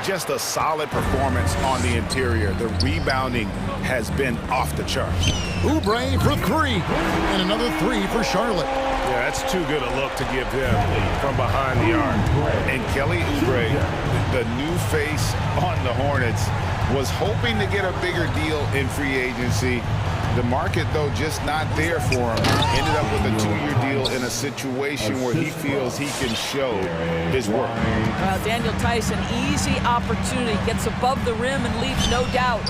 Just a solid performance on the interior. The rebounding has been off the charts. Oubre for 3, and another 3 for Charlotte. Yeah, that's too good a look to give him from behind the arc. And Kelly Oubre, the new face on the Hornets, was hoping to get a bigger deal in free agency. The market, though, just not there for him. Ended up with a 2-year deal in a situation where he feels he can show his work. Well, Daniel Tice, an easy opportunity, gets above the rim and leaves no doubt.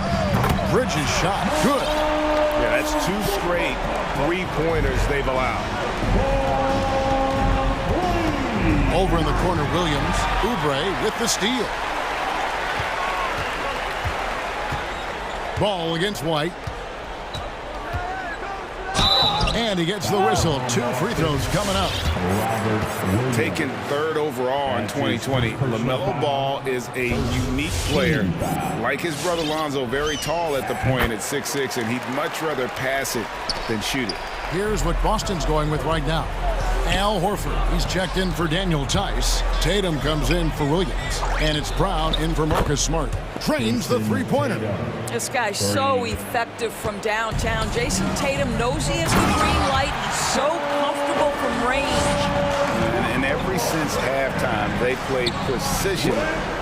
Bridges shot, good. Yeah, that's 2 straight 3-pointers they've allowed. Over in the corner, Williams. Oubre with the steal. Ball against White. And he gets the whistle. 2 free throws coming up. Taken 3rd overall in 2020, LaMelo Ball is a unique player. Like his brother Lonzo, very tall at the point at 6'6", and he'd much rather pass it than shoot it. Here's what Boston's going with right now. Al Horford, he's checked in for Daniel Tice. Tatum comes in for Williams. And it's Brown in for Marcus Smart. Trains the 3-pointer. This guy's so effective from downtown. Jason Tatum knows he has the green light. He's so comfortable from range. ever since halftime, they played precision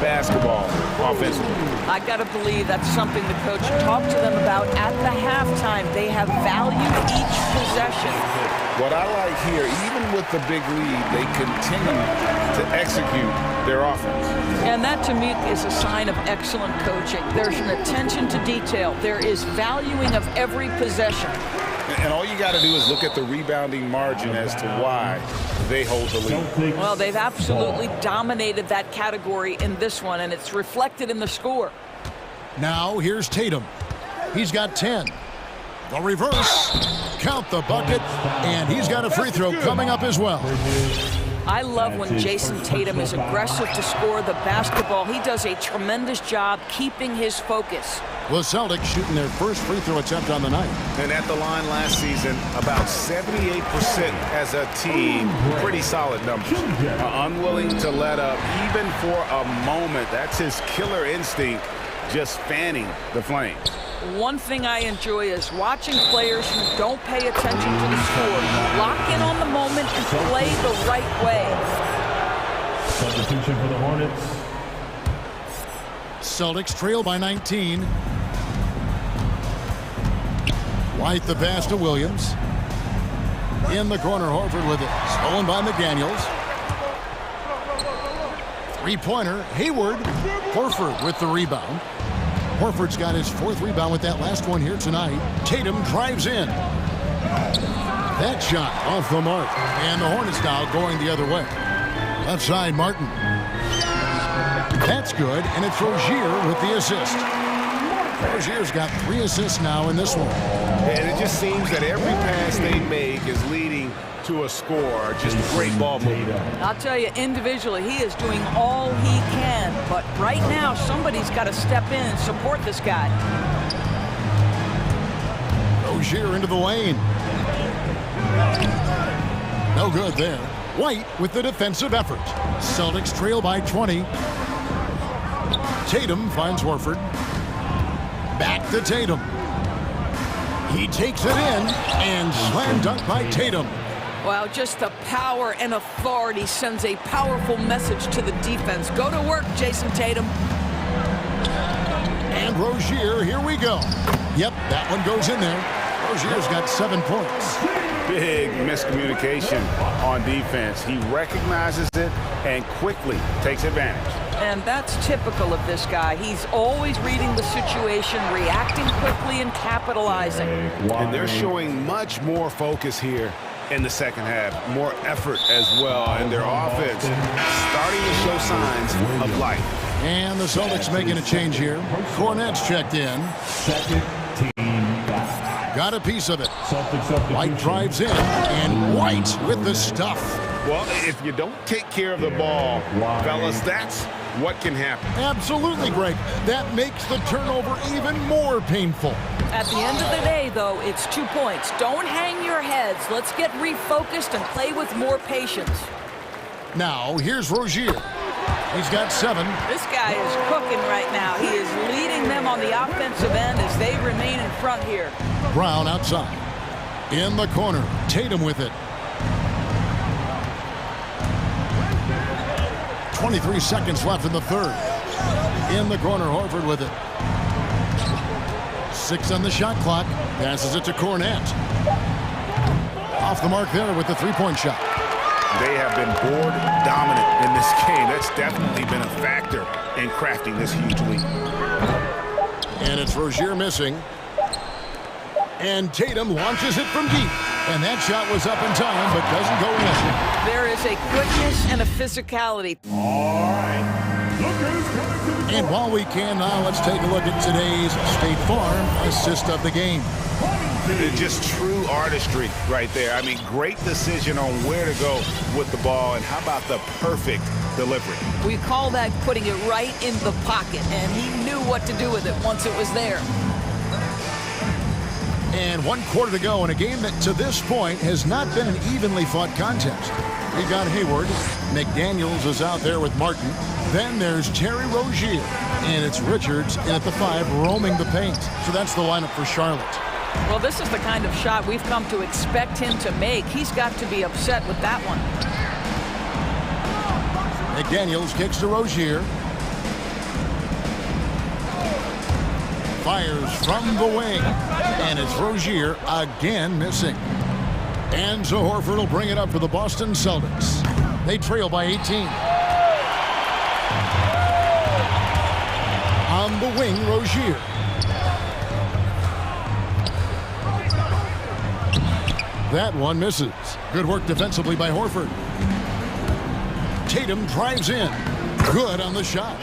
basketball offensively. I got to believe that's something the coach talked to them about at the halftime. They have valued each possession. What I like here, even with the big lead, they continue to execute their offense. And that, to me, is a sign of excellent coaching. There's an attention to detail. There is valuing of every possession. And all you got to do is look at the rebounding margin as to why they hold the lead. Well, they've absolutely dominated that category in this one, and it's reflected in the score. Now here's Tatum. He's got 10. The reverse. Count the bucket. And he's got a free throw coming up as well. I love when Jason Tatum is aggressive to score the basketball. He does a tremendous job keeping his focus. The Celtics shooting their first free throw attempt on the night. And at the line last season, about 78% as a team. Pretty solid numbers. Unwilling to let up even for a moment. That's his killer instinct, just fanning the flame. One thing I enjoy is watching players who don't pay attention to the score lock in on the moment and play the right way. Substitution for the Hornets. Celtics trail by 19. White the pass to Williams. In the corner, Horford with it. Stolen by McDaniels. Three-pointer, Hayward. Horford with the rebound. Horford's got his fourth rebound with that last one here tonight. Tatum drives in. That shot off the mark. And the Hornets now going the other way. Left side, Martin. That's good, and it's Rozier with the assist. Rozier's got 3 assists now in this one. And it just seems that every pass they make is leading to a score. Just great ball movement. I'll tell you, individually, he is doing all he can. But right now, somebody's got to step in and support this guy. Rozier into the lane. No good there. White with the defensive effort. Celtics trail by 20. Tatum finds Horford. Back to Tatum. He takes it in and slam dunk by Tatum. Wow, just the power and authority sends a powerful message to the defense. Go to work, Jason Tatum. And Rozier, here we go. Yep, that one goes in there. Rozier's got 7 points. Big miscommunication on defense. He recognizes it and quickly takes advantage. And that's typical of this guy. He's always reading the situation, reacting quickly, and capitalizing. And they're showing much more focus here in the second half. More effort as well. And their offense starting to show signs of life. And the Celtics making a change here. Cornette's checked in. Second team back. Got a piece of it. White drives in, and White with the stuff. Well, if you don't take care of the ball, fellas, that's what can happen. Absolutely, Greg. That makes the turnover even more painful. At the end of the day, though, it's 2 points. Don't hang your heads. Let's get refocused and play with more patience. Now, here's Rozier. He's got 7. This guy is cooking right now. He is leading them on the offensive end as they remain in front here. Brown outside. In the corner, Tatum with it. 23 seconds left in the third. In the corner, Horford with it. 6 on the shot clock. Passes it to Cornette. Off the mark there with the three-point shot. They have been board dominant in this game. That's definitely been a factor in crafting this huge lead. And it's Rozier missing. And Tatum launches it from deep. And that shot was up in time, but doesn't go in. There is a quickness and a physicality. All right. And while we can now, let's take a look at today's State Farm assist of the game. Just true artistry right there. I mean, great decision on where to go with the ball, and how about the perfect delivery? We call that putting it right in the pocket, and he knew what to do with it once it was there. And 1 quarter to go in a game that to this point has not been an evenly fought contest. We got Hayward. McDaniels is out there with Martin. Then there's Terry Rozier. And it's Richards in at the 5 roaming the paint. So that's the lineup for Charlotte. Well, this is the kind of shot we've come to expect him to make. He's got to be upset with that one. McDaniels kicks to Rozier. Fires from the wing. And it's Rozier again missing. And so Horford will bring it up for the Boston Celtics. They trail by 18. On the wing, Rozier. That one misses. Good work defensively by Horford. Tatum drives in. Good on the shot.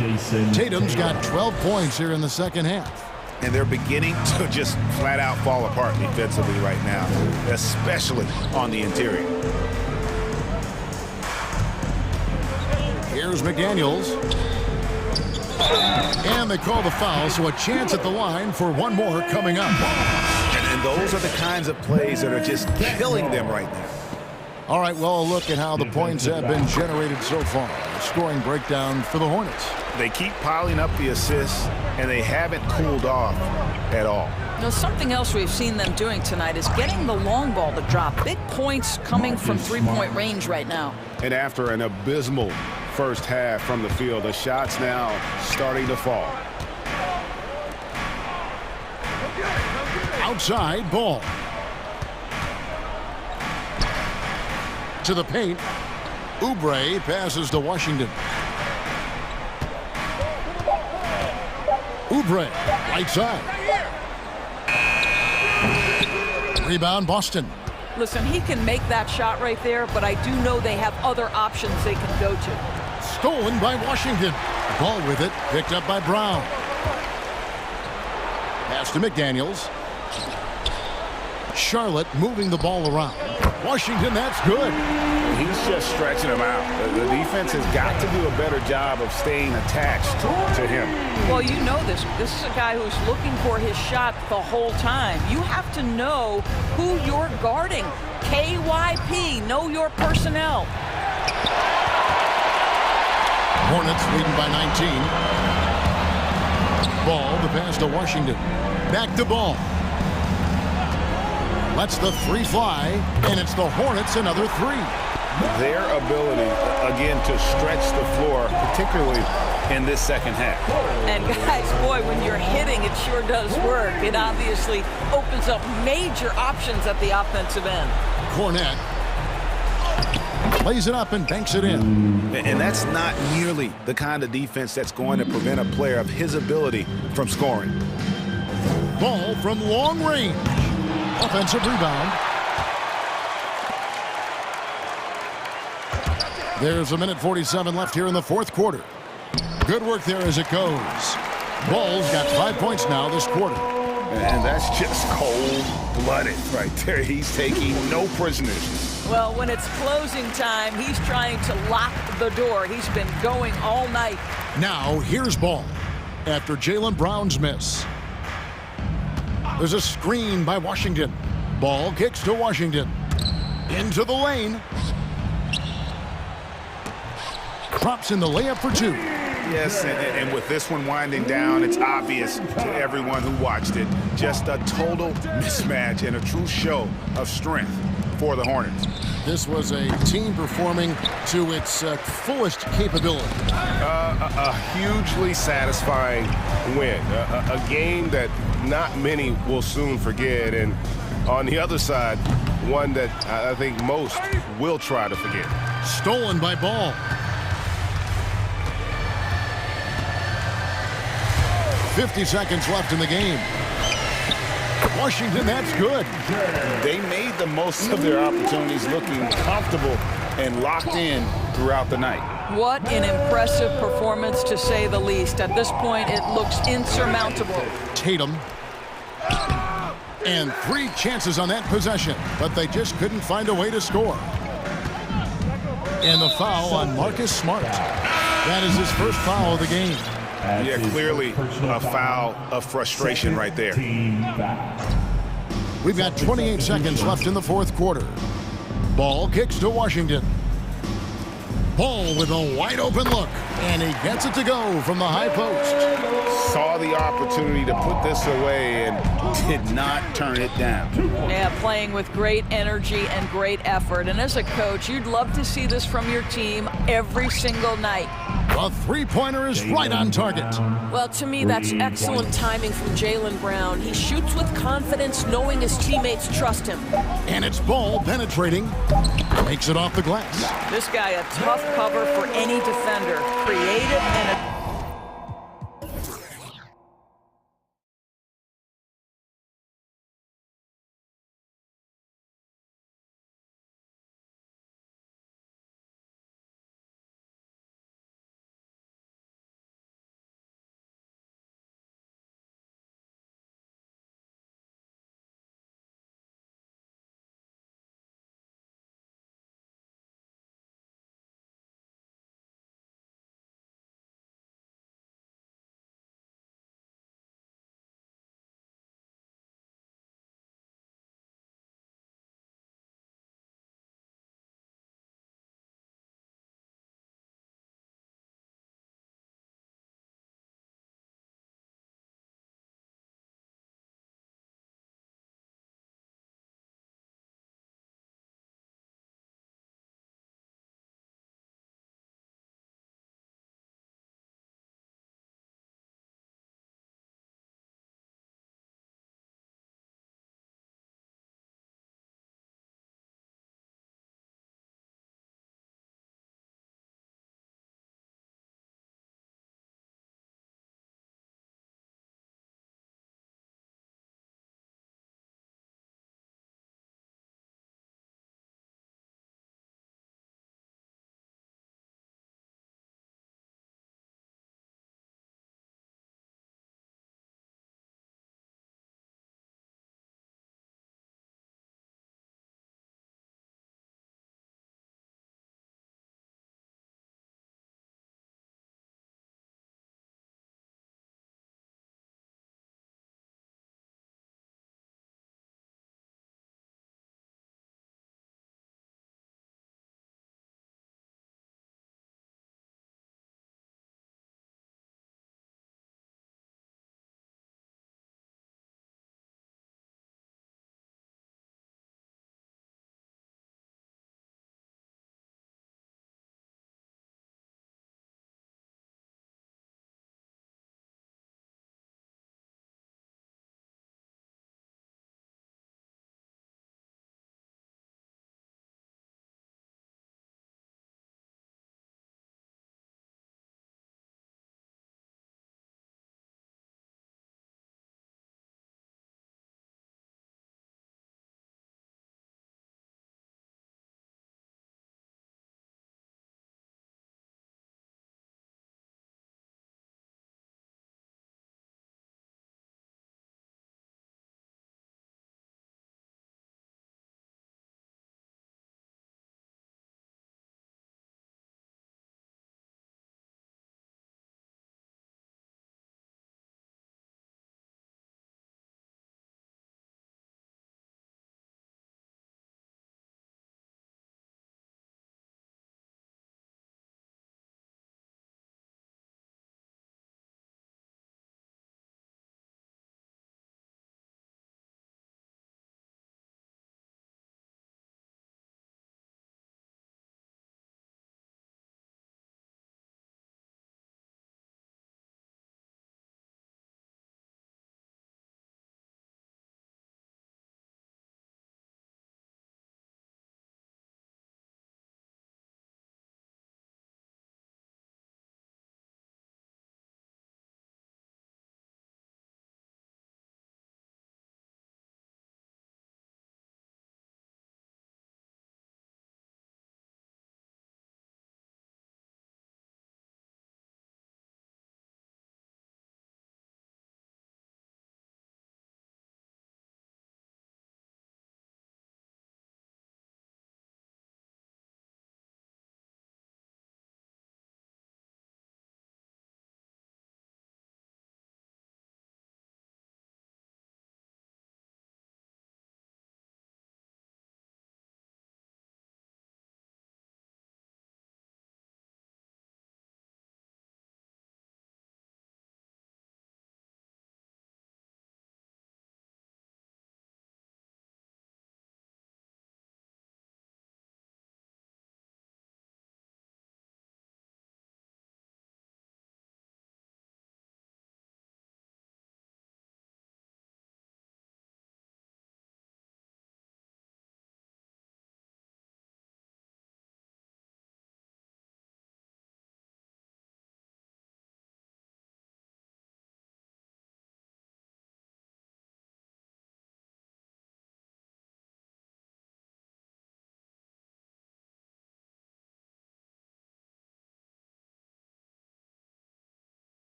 Tatum's got 12 points here in the second half. And they're beginning to just flat out fall apart defensively right now, especially on the interior. Here's McDaniels. And they call the foul, so a chance at the line for one more coming up. And those are the kinds of plays that are just killing them right now. All right, well, a look at how the points have been generated so far. Scoring breakdown for the Hornets. They keep piling up the assists, and they haven't cooled off at all. Now, something else we've seen them doing tonight is getting the long ball to drop. Big points coming from three-point range right now. And after an abysmal first half from the field, the shots now starting to fall. Outside ball. To the paint. Oubre passes to Washington. Oubre, right side. Rebound, Boston. Listen, he can make that shot right there, but I do know they have other options they can go to. Stolen by Washington. Ball with it, picked up by Brown. Pass to McDaniels. Charlotte moving the ball around. Washington, that's good. He's just stretching him out. The defense has got to do a better job of staying attached to him. Well, you know this. This is a guy who's looking for his shot the whole time. You have to know who you're guarding. KYP, know your personnel. Hornets leading by 19. Ball, the pass to Washington. Back to Ball. Lets the three fly, and it's the Hornets another three. Their ability, again, to stretch the floor, particularly in this second half. And guys, boy, when you're hitting, it sure does work. It obviously opens up major options at the offensive end. Cornette plays it up and banks it in. And that's not nearly the kind of defense that's going to prevent a player of his ability from scoring. Ball from long range. Offensive rebound. There's 1:47 left here in the fourth quarter. Good work there as it goes. Ball's got 5 points now this quarter. And that's just cold-blooded right there. He's taking no prisoners. Well, when it's closing time, he's trying to lock the door. He's been going all night. Now, here's Ball after Jaylen Brown's miss. There's a screen by Washington. Ball kicks to Washington. Into the lane. Drops in the layup for two. Yes, and with this one winding down, it's obvious to everyone who watched it. Just a total mismatch and a true show of strength for the Hornets. This was a team performing to its fullest capability. A hugely satisfying win. A game that not many will soon forget. And on the other side, one that I think most will try to forget. Stolen by Ball. 50 seconds left in the game. Washington, that's good. They made the most of their opportunities, looking comfortable and locked in throughout the night. What an impressive performance, to say the least. At this point, it looks insurmountable. Tatum. And 3 chances on that possession, but they just couldn't find a way to score. And the foul on Marcus Smart. That is his first foul of the game. Yeah, clearly a foul of frustration right there. We've got 28 seconds left in the fourth quarter. Ball kicks to Washington. Ball with a wide open look. And he gets it to go from the high post. Saw the opportunity to put this away and did not turn it down. Yeah, playing with great energy and great effort. And as a coach, you'd love to see this from your team every single night. The three-pointer is right on target. Well, to me, that's excellent timing from Jaylen Brown. He shoots with confidence, knowing his teammates trust him. And it's ball penetrating. Makes it off the glass. This guy, a tough cover for any defender. Creative and a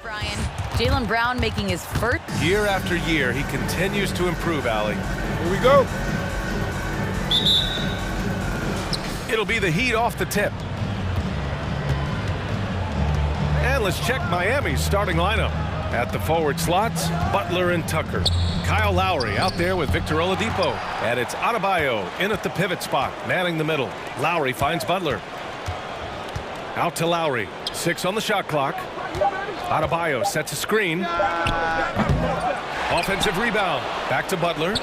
Brian. Jaylen Brown making his first. Year after year, he continues to improve, Allie. Here we go. It'll be the Heat off the tip. And let's check Miami's starting lineup. At the forward slots, Butler and Tucker. Kyle Lowry out there with Victor Oladipo. And it's Adebayo in at the pivot spot, manning the middle. Lowry finds Butler. Out to Lowry. 6 on the shot clock. Adebayo sets a screen. Offensive rebound. Back to Butler.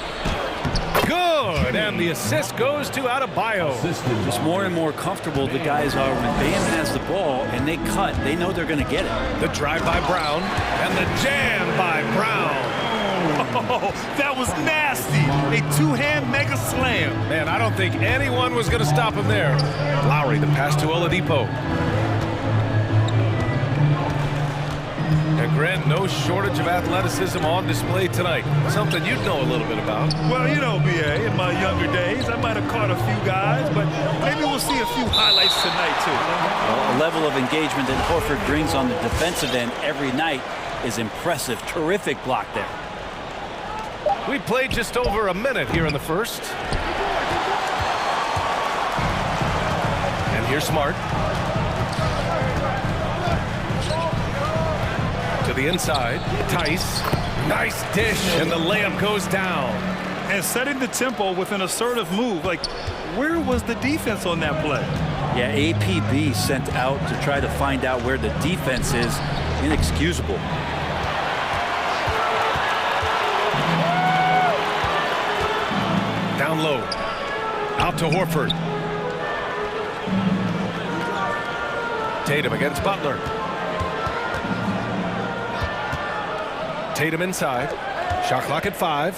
Good, and the assist goes to Adebayo. Just more and more comfortable the guys are when Bam has the ball and they cut. They know they're going to get it. The drive by Brown and the jam by Brown. Oh, that was nasty. A two-hand mega slam. Man, I don't think anyone was going to stop him there. Lowry, the pass to Oladipo. And Grant, no shortage of athleticism on display tonight. Something you'd know a little bit about. Well, you know, BA, in my younger days, I might have caught a few guys, but maybe we'll see a few highlights tonight, too. Well, a level of engagement that Horford brings on the defensive end every night is impressive. Terrific block there. We played just over a minute here in the first. And here's Smart. To the inside, Tice, nice dish, and the layup goes down. And setting the tempo with an assertive move, like, where was the defense on that play? Yeah, APB sent out to try to find out where the defense is. Inexcusable. Down low, out to Horford. Tatum against Butler. Tatum inside. Shot clock at 5.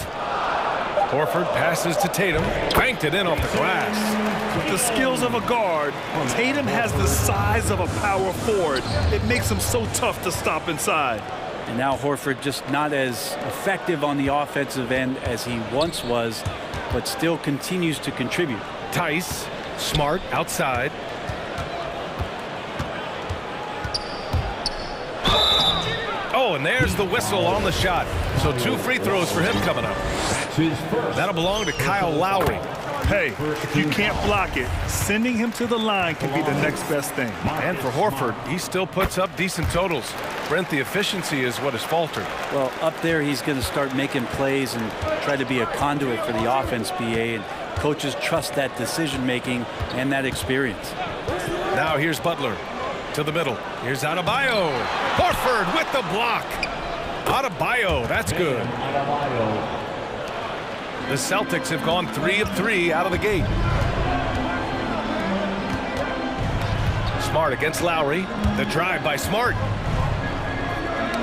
Horford passes to Tatum. Banked it in off the glass. With the skills of a guard, Tatum has the size of a power forward. It makes him so tough to stop inside. And now Horford just not as effective on the offensive end as he once was, but still continues to contribute. Tice, Smart outside. Oh, and there's the whistle on the shot. So 2 free throws for him coming up. That'll belong to Kyle Lowry. Hey, if you can't block it, sending him to the line can be the next best thing. And for Horford, he still puts up decent totals. Brent, the efficiency is what has faltered. Well, up there, he's going to start making plays and try to be a conduit for the offense, BA, and coaches trust that decision-making and that experience. Now here's Butler to the middle. Here's Adebayo. Horford with the block. Adebayo, that's good. The Celtics have gone 3 of 3 out of the gate. Smart against Lowry. The drive by Smart.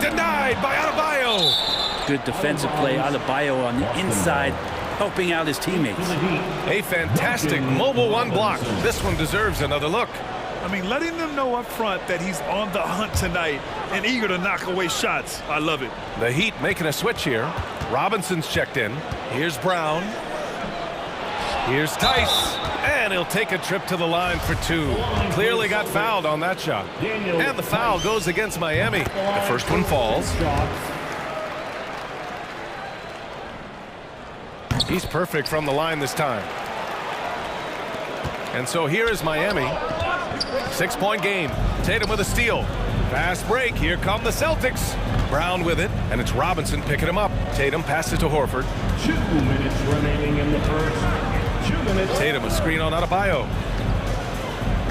Denied by Adebayo. Good defensive play. Adebayo on the inside, helping out his teammates. A fantastic mobile 1 block. This one deserves another look. I mean, letting them know up front that he's on the hunt tonight and eager to knock away shots. I love it. The Heat making a switch here. Robinson's checked in. Here's Brown. Here's Tice. And he'll take a trip to the line for 2. Clearly got fouled on that shot. And the foul goes against Miami. The first one falls. He's perfect from the line this time. And so here is Miami. 6-point game. Tatum with a steal. Fast break. Here come the Celtics. Brown with it, and it's Robinson picking him up. Tatum passes to Horford. 2 minutes remaining in the first. 2 minutes. Tatum a screen on Adebayo.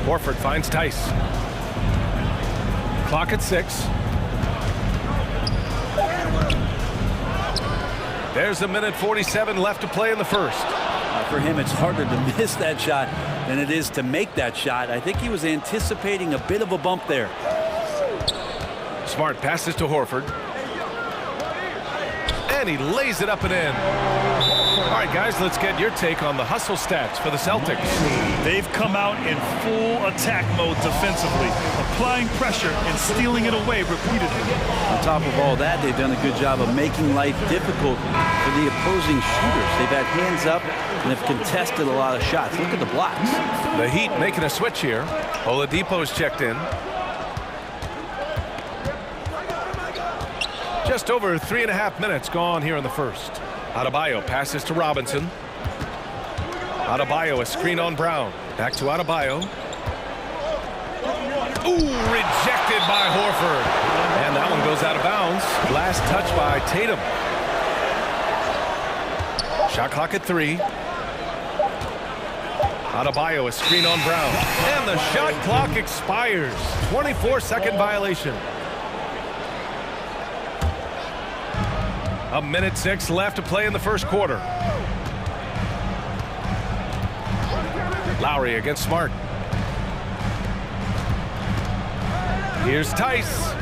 Horford finds Tice. Clock at 6. There's a minute 47 left to play in the first. For him, it's harder to miss that shot than it is to make that shot. I think he was anticipating a bit of a bump there. Smart passes to Horford. And he lays it up and in. All right, guys, let's get your take on the hustle stats for the Celtics. They've come out in full attack mode defensively, applying pressure and stealing it away repeatedly. On top of all that, they've done a good job of making life difficult for the opposing shooters. They've had hands up and have contested a lot of shots. Look at the blocks. The Heat making a switch here. Oladipo's checked in. Just over 3.5 minutes gone here in the first. Adebayo passes to Robinson. Adebayo, a screen on Brown. Back to Adebayo. Ooh, rejected by Horford. And that one goes out of bounds. Last touch by Tatum. Shot clock at 3. Adebayo, a screen on Brown. And the shot clock expires. 24-second violation. 1:06 left to play in the first quarter. Lowry against Smart. Here's Tice.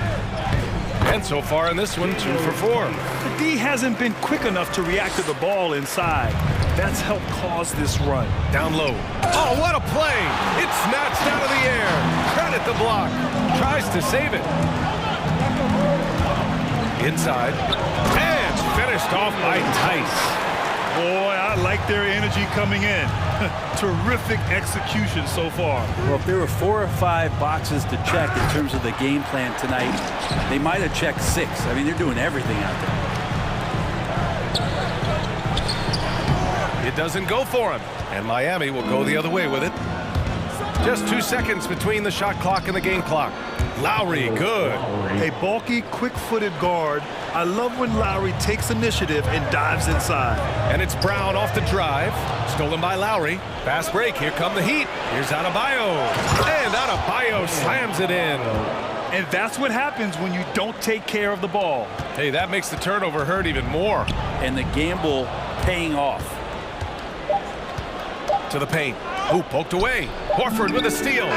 And so far in this one, 2 for 4. The D hasn't been quick enough to react to the ball inside. That's helped cause this run. Down low. Oh, what a play! It's snatched out of the air. Credit the block. Tries to save it. Inside. And finished off by Tice. Boy, I like their energy coming in. Terrific execution so far. Well, if there were 4 or 5 boxes to check in terms of the game plan tonight, they might have checked 6. I mean, they're doing everything out there. It doesn't go for him, and Miami will go the other way with it. Just 2 seconds between the shot clock and the game clock. Lowry, good. A bulky, quick-footed guard. I love when Lowry takes initiative and dives inside. And it's Brown off the drive. Stolen by Lowry. Fast break. Here come the Heat. Here's Adebayo. And Adebayo slams it in. And that's what happens when you don't take care of the ball. Hey, that makes the turnover hurt even more. And the gamble paying off. To the paint. Ooh, poked away. Horford with a steal.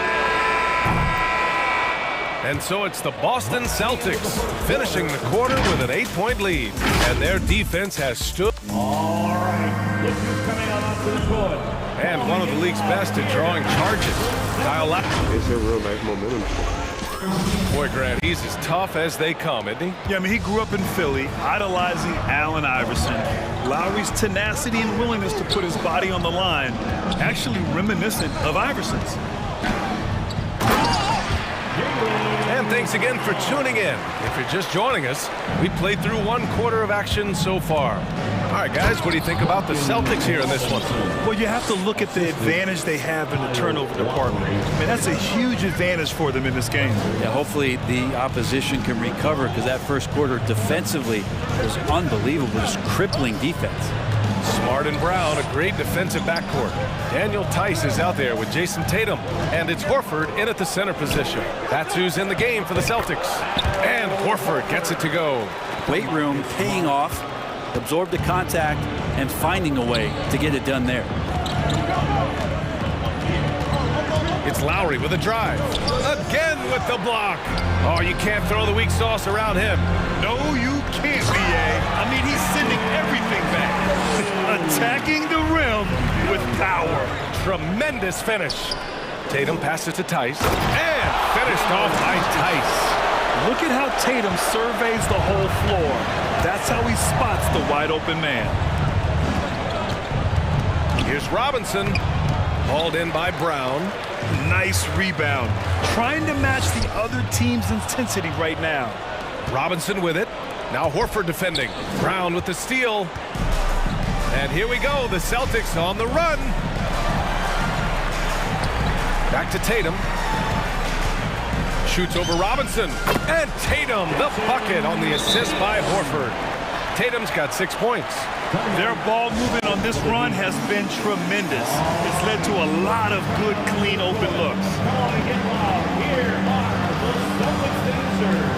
And so it's the Boston Celtics finishing the quarter with an 8-point lead. And their defense has stood. All right, look who's coming out onto the court. And one of the league's best at drawing charges. Kyle Lowry. It's a real nice momentum. Boy, Grant, he's as tough as they come, isn't he? Yeah, I mean, he grew up in Philly, idolizing Allen Iverson. Lowry's tenacity and willingness to put his body on the line, actually reminiscent of Iverson's. And thanks again for tuning in. If you're just joining us, we played through 1 quarter of action so far. All right, guys, what do you think about the Celtics here in this one? Well, you have to look at the advantage they have in the turnover department. I mean, that's a huge advantage for them in this game. Yeah, hopefully the opposition can recover because that first quarter defensively was unbelievable. Just crippling defense. Smart and Brown, a great defensive backcourt. Daniel Tice is out there with Jason Tatum. And it's Horford in at the center position. That's who's in the game for the Celtics. And Horford gets it to go. Weight room paying off, absorb the contact, and finding a way to get it done there. It's Lowry with a drive. Again with the block. Oh, you can't throw the weak sauce around him. No, you can't, B.A. I mean, he's sending everything back. Attacking the rim with power. Tremendous finish. Tatum passes to Tice. And finished off by Tice. Look at how Tatum surveys the whole floor. That's how he spots the wide open man. Here's Robinson. Hauled in by Brown. Nice rebound. Trying to match the other team's intensity right now. Robinson with it. Now Horford defending. Brown with the steal. And here we go. The Celtics on the run. Back to Tatum. Shoots over Robinson. And Tatum, the bucket on the assist by Horford. Tatum's got 6 points. Their ball movement on this run has been tremendous. It's led to a lot of good, clean, open looks. Here are the Celtics dancers.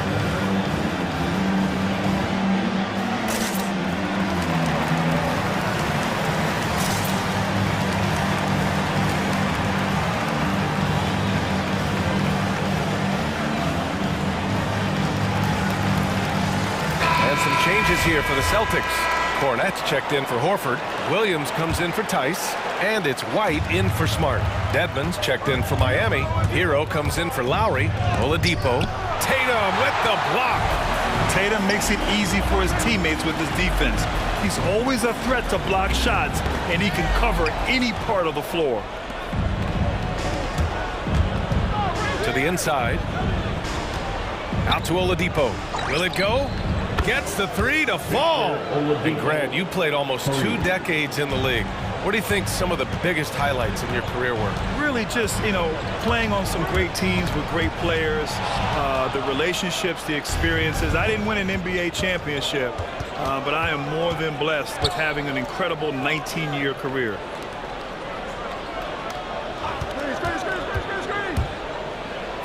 Some changes here for the Celtics. Cornette's checked in for Horford. Williams comes in for Tice. And it's White in for Smart. Dedmon's checked in for Miami. Hero comes in for Lowry. Oladipo. Tatum with the block. Tatum makes it easy for his teammates with his defense. He's always a threat to block shots, and he can cover any part of the floor. To the inside. Out to Oladipo. Will it go? gets the three to fall. And Grant, you played almost 2 decades in the league. What do you think some of the biggest highlights in your career were? Really just, playing on some great teams with great players, the relationships, the experiences. I didn't win an NBA championship, but I am more than blessed with having an incredible 19-year career.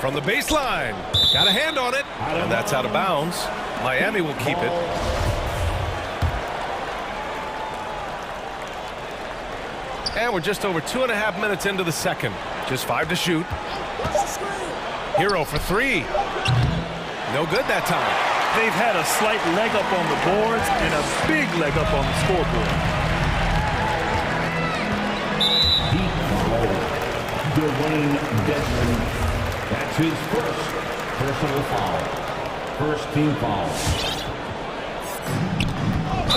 From the baseline, got a hand on it, and that's out of bounds. Miami will keep it. And we're just over 2.5 minutes into the second. Just 5 to shoot. Hero for 3. No good that time. They've had a slight leg up on the boards and a big leg up on the scoreboard. That's his first personal foul. First team foul.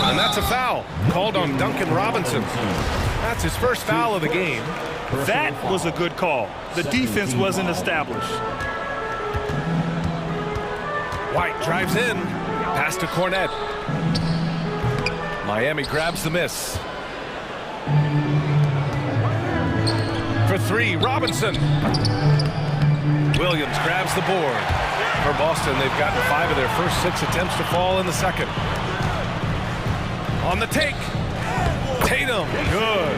And that's a foul called on Duncan Robinson. That's his first foul of the game. That was a good call. The defense wasn't established. White drives in. Pass to Cornette. Miami grabs the miss. For 3, Robinson. Williams grabs the board. For Boston, they've gotten 5 of their first 6 attempts to fall in the second. On the take. Tatum, good.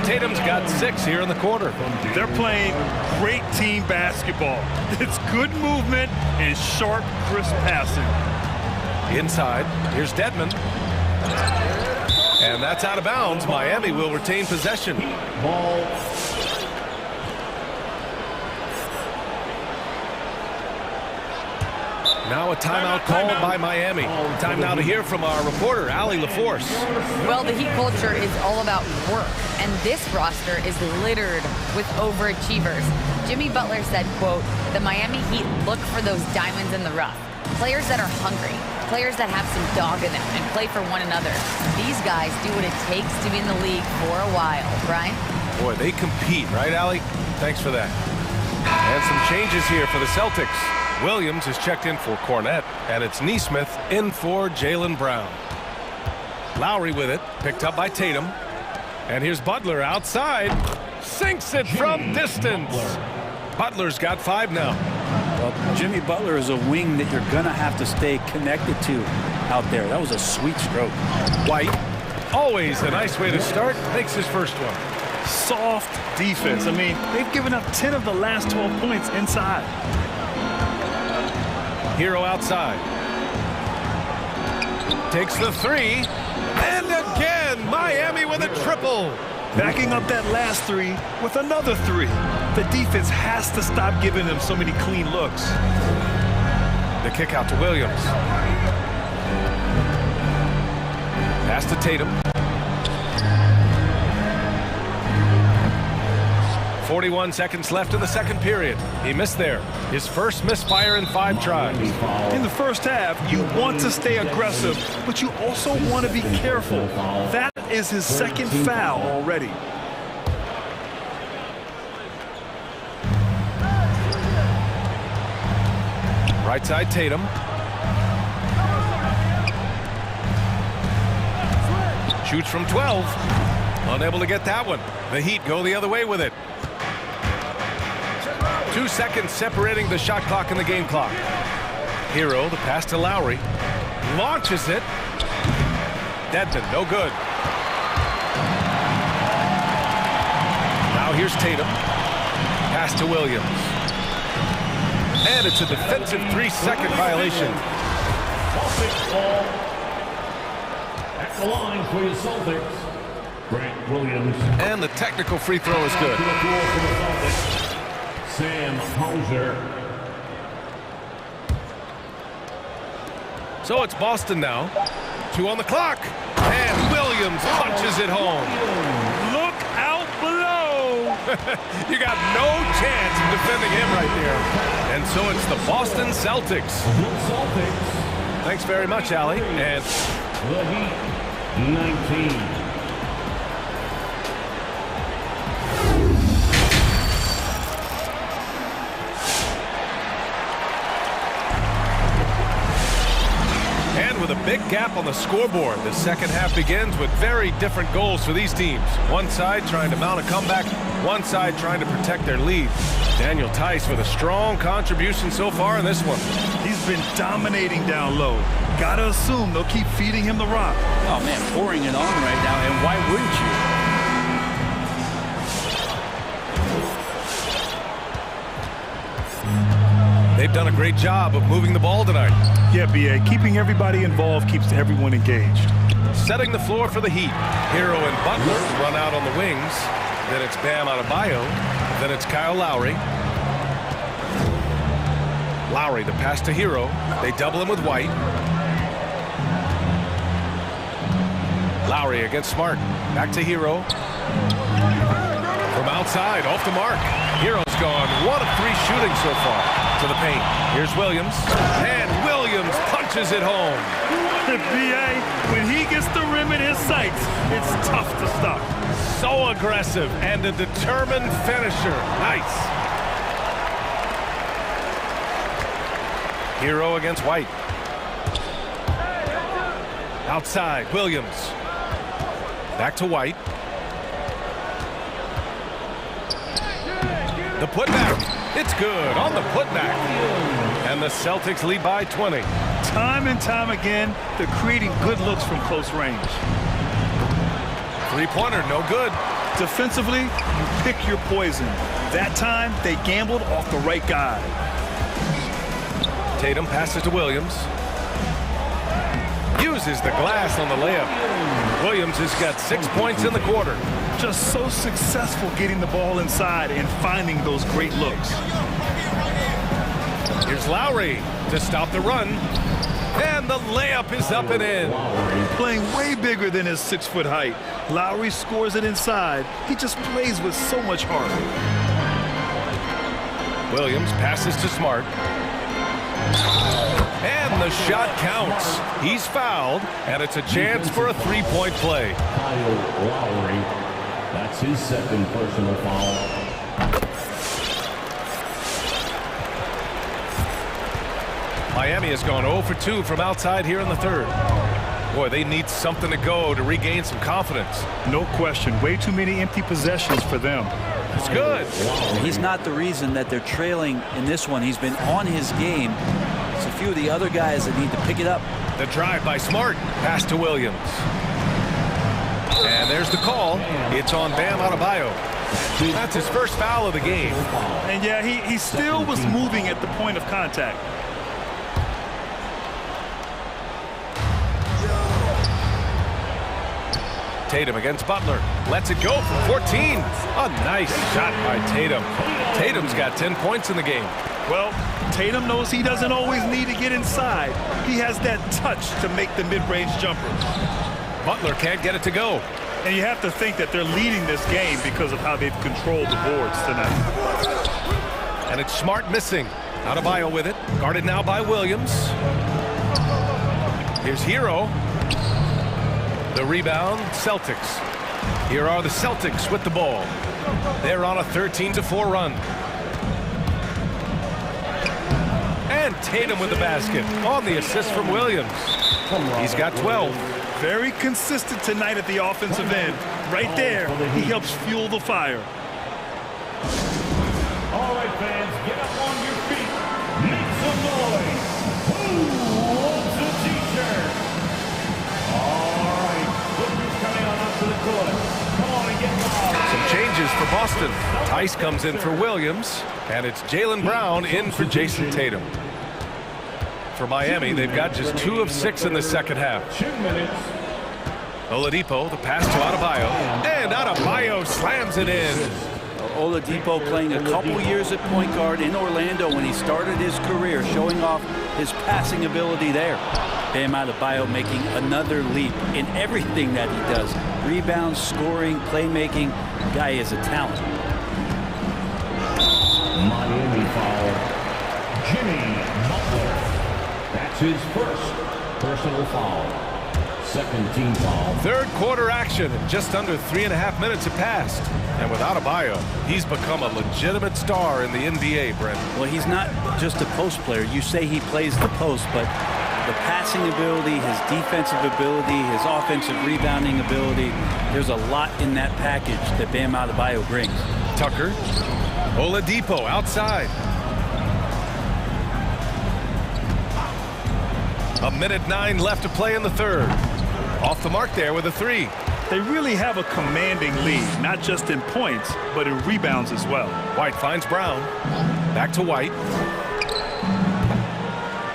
Tatum's got 6 here in the quarter. They're playing great team basketball. It's good movement and sharp, crisp passing. Inside, here's Dedmon. And that's out of bounds. Miami will retain possession. Ball. Now a timeout called by Miami. Time now to hear from our reporter, Allie LaForce. Well, the Heat culture is all about work, and this roster is littered with overachievers. Jimmy Butler said, quote, "The Miami Heat look for those diamonds in the rough. Players that are hungry, players that have some dog in them and play for one another. These guys do what it takes to be in the league for a while." Brian? Boy, they compete, right, Allie? Thanks for that. And some changes here for the Celtics. Williams is checked in for Cornette, and it's Nesmith in for Jaylen Brown. Lowry with it, picked up by Tatum. And here's Butler outside. Sinks it from distance. Butler's got 5 now. Well, Jimmy Butler is a wing that you're going to have to stay connected to out there. That was a sweet stroke. White, always a nice way to start, makes his first one. Soft defense. I mean, they've given up 10 of the last 12 points inside. Hero outside. Takes the 3. And again, Miami with a triple. Backing up that last 3 with another 3. The defense has to stop giving them so many clean looks. The kick out to Williams. Pass to Tatum. 41 seconds left in the second period. He missed there. His first misfire in 5 tries. In the first half, you want to stay aggressive, but you also want to be careful. That is his second foul already. Right side, Tatum. Shoots from 12. Unable to get that one. The Heat go the other way with it. 2 seconds separating the shot clock and the game clock. Hero, the pass to Lowry. Launches it. Dedmon, no good. Now here's Tatum. Pass to Williams. And it's a defensive 3-second violation. Celtics ball. At the line for your Celtics, Grant Williams. And the technical free throw is good. Sam Hauser. So it's Boston now. 2 on the clock. And Williams punches it home. Look out below. You got no chance of defending him right there. And so it's the Boston Celtics. Thanks very much, Allie. And the Heat, 19. with a gap on the scoreboard. The second half begins with very different goals for these teams. One side trying to mount a comeback, one side trying to protect their lead. Daniel Tice with a strong contribution so far in this one. He's been dominating down low. Gotta assume they'll keep feeding him the rock. Oh, man, pouring it on right now, and why wouldn't you? They've done a great job of moving the ball tonight. Yeah, B.A., keeping everybody involved keeps everyone engaged. Setting the floor for the Heat. Hero and Butler run out on the wings. Then it's Bam Adebayo. Then it's Kyle Lowry. Lowry, the pass to Hero. They double him with White. Lowry against Smart. Back to Hero. From outside, off the mark. Hero's gone 1 of 3 shooting so far. To the paint. Here's Williams. And Williams punches it home. B.A., when he gets the rim in his sights, it's tough to stop. So aggressive and a determined finisher. Nice. Hero against White. Outside, Williams. Back to White. The putback. It's good on the putback. And the Celtics lead by 20. Time and time again, they're creating good looks from close range. Three-pointer, no good. Defensively, you pick your poison. That time, they gambled off the right guy. Tatum passes to Williams. Uses the glass on the layup. Williams has got 6 points in the quarter. Just so successful getting the ball inside and finding those great looks. Here's Lowry to stop the run. And the layup is up and in. Playing way bigger than his 6-foot height. Lowry scores it inside. He just plays with so much heart. Williams passes to Smart. And the shot counts. He's fouled, and it's a chance for a three-point play. Kyle Lowry. That's his second personal foul. Miami has gone 0 for 2 from outside here in the third. Boy, they need something to go to regain some confidence. No question. Way too many empty possessions for them. It's good. He's not the reason that they're trailing in this one. He's been on his game. It's a few of the other guys that need to pick it up. The drive by Smart. Pass to Williams. And there's the call. It's on Bam Adebayo. That's his first foul of the game. And yeah, he still was moving at the point of contact. Tatum against Butler. Lets it go from 14. A nice shot by Tatum. Tatum's got 10 points in the game. Well, Tatum knows he doesn't always need to get inside. He has that touch to make the mid-range jumper. Butler can't get it to go. And you have to think that they're leading this game because of how they've controlled the boards tonight. And it's Smart missing. Adebayo with it. Guarded now by Williams. Here's Hero. The rebound, Celtics. Here are the Celtics with the ball. They're on a 13-4 run. And Tatum with the basket on the assist from Williams. He's got 12. Very consistent tonight at the offensive end. Right there, he helps fuel the fire. All right, fans, get up on your feet. Make some noise. Who wants a t-shirt? All right, look who's coming on up to the court. Come on and get loud. Some changes for Boston. Tice comes in for Williams, and it's Jaylen Brown in for Jason Tatum. For Miami, they've got just 2 of 6 in the second half. 2 minutes. Oladipo, the pass to Adebayo, and Adebayo slams it in. Oladipo playing a couple years at point guard in Orlando when he started his career, showing off his passing ability there. Bam Adebayo making another leap in everything that he does. Rebounds, scoring, playmaking. The guy is a talent. Miami foul. Jimmy Butler. That's his first personal foul. Second team foul. Third quarter action. Just under 3.5 minutes have passed. And with Adebayo, he's become a legitimate star in the NBA, Brent. Well, he's not just a post player. You say he plays the post, but The passing ability, his defensive ability, his offensive rebounding ability. There's a lot in that package that Bam Adebayo brings. Tucker. Oladipo outside. A minute 9 left to play in the third. Off the mark there with a 3. They really have a commanding lead, not just in points, but in rebounds as well. White finds Brown. Back to White.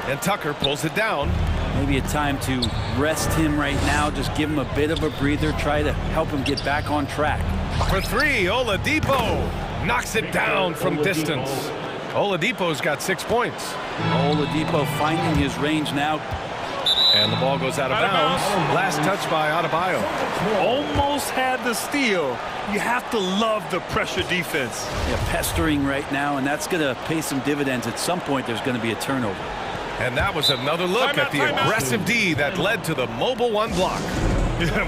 And Tucker pulls it down. Maybe a time to rest him right now, just give him a bit of a breather, try to help him get back on track. For 3, Oladipo knocks it down from distance. Oladipo's got 6 points. Oladipo finding his range now. And the ball goes out of bounds. Last touch by Adebayo. Almost had the steal. You have to love the pressure defense. Yeah, pestering right now, and that's going to pay some dividends. At some point, there's going to be a turnover. And that was another look at the aggressive D that led to the mobile 1 block.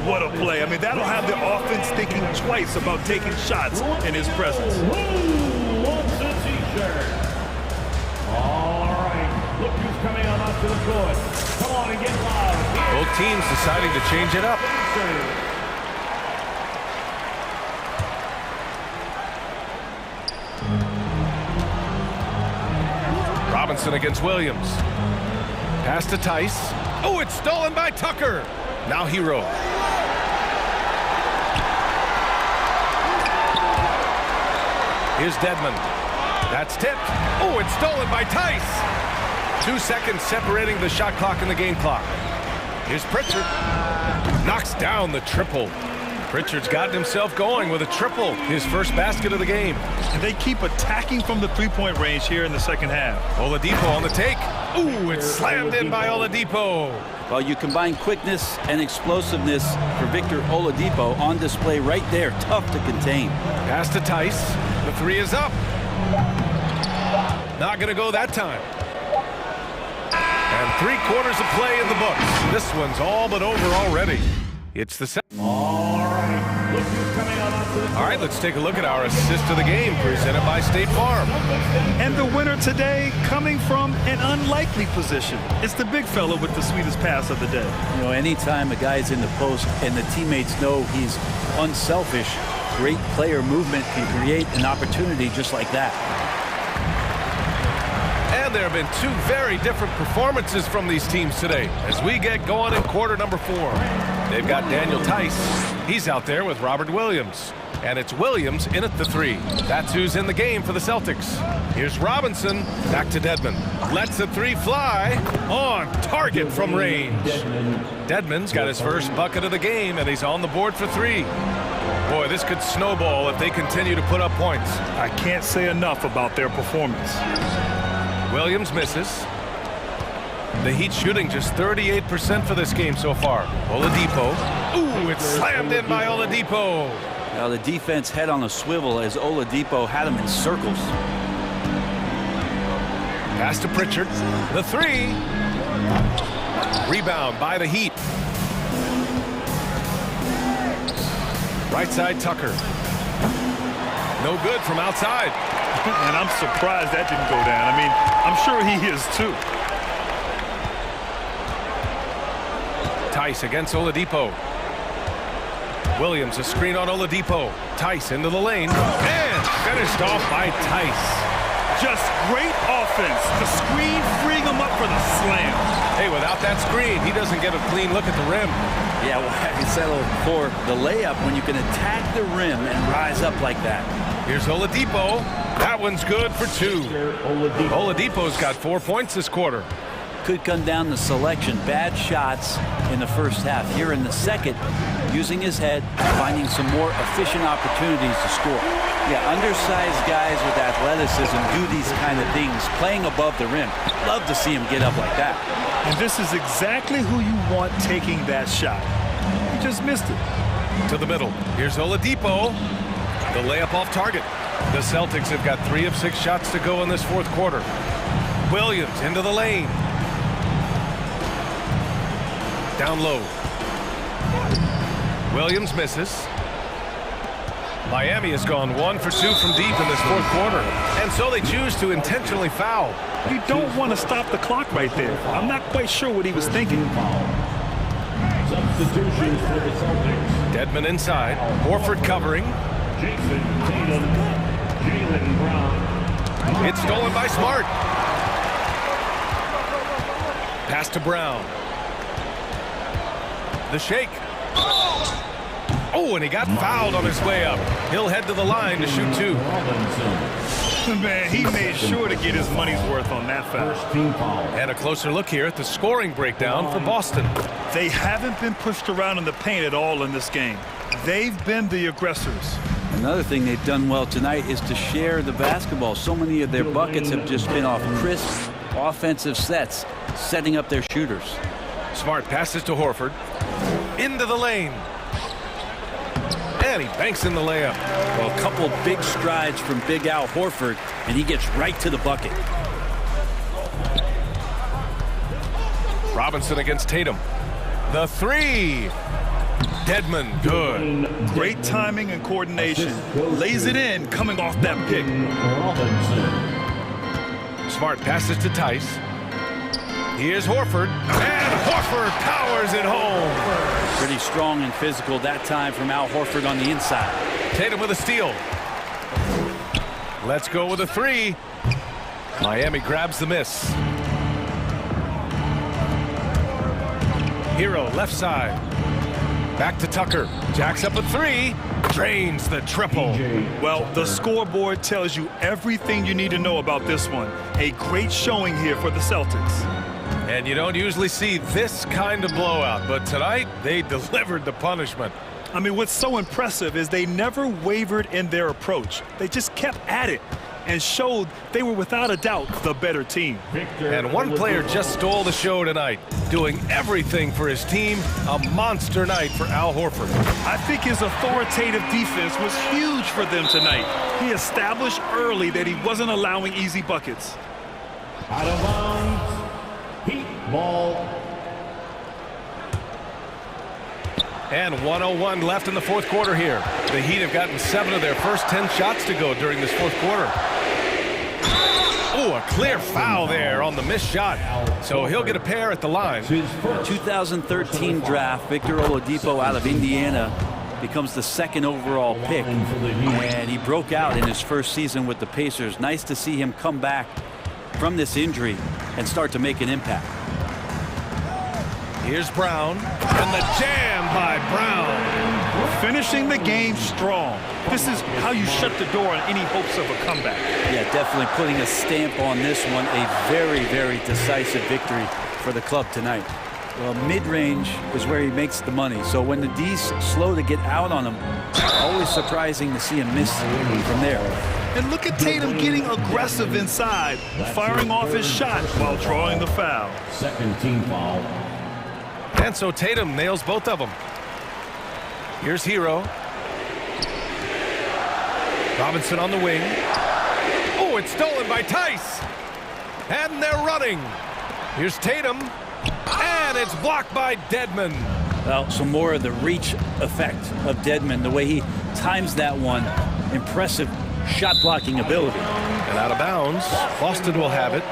What a play. I mean, that'll have the offense thinking twice about taking shots in his presence. Who wants a t-shirt? All right, look who's coming on up to the court. Come on and get loud. Both teams deciding to change it up. Robinson against Williams. Pass to Tice. Oh, it's stolen by Tucker. Now Hero. Here's Dedmon. That's tipped. Oh, it's stolen by Tice. 2 seconds separating the shot clock and the game clock. Here's Pritchard. Knocks down the triple. Pritchard's gotten himself going with a triple, his first basket of the game. And they keep attacking from the three-point range here in the second half. Oladipo on the take. Ooh, it's slammed in by Oladipo. Well, you combine quickness and explosiveness for Victor Oladipo on display right there. Tough to contain. Pass to Tice. The 3 is up. Not going to go that time. And 3/4 of play in the books. This one's all but over already. It's the second. All right, let's take a look at our assist of the game presented by State Farm. And the winner today coming from an unlikely position. It's the big fella with the sweetest pass of the day. You know, anytime a guy's in the post and the teammates know he's unselfish, great player movement can create an opportunity just like that. And there have been 2 very different performances from these teams today as we get going in quarter number 4. They've got Daniel Tice. He's out there with Robert Williams. And it's Williams in at the 3. That's who's in the game for the Celtics. Here's Robinson. Back to Dedmon. Lets the 3 fly. On target from range. Dedmon's got his first bucket of the game, and he's on the board for 3. Boy, this could snowball if they continue to put up points. I can't say enough about their performance. Williams misses. The Heat shooting just 38% for this game so far. Oladipo. Ooh, it's slammed in by Oladipo. Now the defense head on a swivel as Oladipo had him in circles. Pass to Pritchard. The 3. Rebound by the Heat. Right side Tucker. No good from outside. And I'm surprised that didn't go down. I mean, I'm sure he is too. Tice against Oladipo. Williams a screen on Oladipo. Tice into the lane. And finished off by Tice. Just great offense. The screen freeing him up for the slam. Hey, without that screen, he doesn't get a clean look at the rim. Yeah, well, I settle for the layup when you can attack the rim and rise up like that. Here's Oladipo. That one's good for 2. Oladipo's got 4 points this quarter. Could come down to selection. Bad shots in the first half. Here in the second, using his head, finding some more efficient opportunities to score. Yeah, undersized guys with athleticism do these kind of things, playing above the rim. Love to see him get up like that. And this is exactly who you want taking that shot. He just missed it. To the middle. Here's Oladipo. The layup off target. The Celtics have got 3 of 6 shots to go in this 4th quarter. Williams into the lane. Down low. Williams misses. Miami has gone 1 for 2 from deep in this 4th quarter. And so they choose to intentionally foul. You don't want to stop the clock right there. I'm not quite sure what he was thinking. Substitutions for the Celtics. Dedmon inside. Horford covering. Jason Tatum, Jaylen Brown. It's stolen by Smart. Pass to Brown. The shake. Oh, and he got fouled on his way up. He'll head to the line to shoot two. Man, he made sure to get his money's worth on that foul. And a closer look here at the scoring breakdown for Boston. They haven't been pushed around in the paint at all in this game. They've been the aggressors. Another thing they've done well tonight is to share the basketball. So many of their buckets have just been off crisp offensive sets, setting up their shooters. Smart passes to Horford. Into the lane. And he banks in the layup. Well, a couple big strides from Big Al Horford, and he gets right to the bucket. Robinson against Tatum. The three. Dedmon, good. Great timing and coordination. Lays it in coming off that pick. Smart passes to Tice. Here's Horford. And Horford powers it home. Pretty strong and physical that time from Al Horford on the inside. Tatum with a steal. Let's go with a three. Miami grabs the miss. Hero left side. Back to Tucker. Jacks up a three. Drains the triple. Well, the scoreboard tells you everything you need to know about this one. A great showing here for the Celtics. And you don't usually see this kind of blowout, but tonight they delivered the punishment. I mean, what's so impressive is they never wavered in their approach. They just kept at it and showed they were without a doubt the better team. And one player just stole the show tonight, doing everything for his team. A monster night for Al Horford. I think his authoritative defense was huge for them tonight. He established early that he wasn't allowing easy buckets. Out of bounds. Heat ball. And 1:01 left in the fourth quarter here. The Heat have gotten 7 of their first 10 shots to go during this fourth quarter. Oh, a clear foul there on the missed shot. So he'll get a pair at the line. 2013 draft, Victor Oladipo out of Indiana becomes the second overall pick. And he broke out in his first season with the Pacers. Nice to see him come back from this injury and start to make an impact. Here's Brown, and the jam by Brown. Finishing the game strong. This is how you shut the door on any hopes of a comeback. Yeah, definitely putting a stamp on this one. A very, very decisive victory for the club tonight. Well, mid-range is where he makes the money. So when the D's slow to get out on him, always surprising to see him miss from there. And look at Tatum getting aggressive inside, firing off his shot while drawing the foul. Second team foul. And so Tatum nails both of them. Here's Hero. Robinson on the wing. Oh, it's stolen by Tice. And they're running. Here's Tatum. And it's blocked by Dedmon. Well, some more of the reach effect of Dedmon, the way he times that one. Impressive shot blocking ability. And out of bounds, Boston will have it.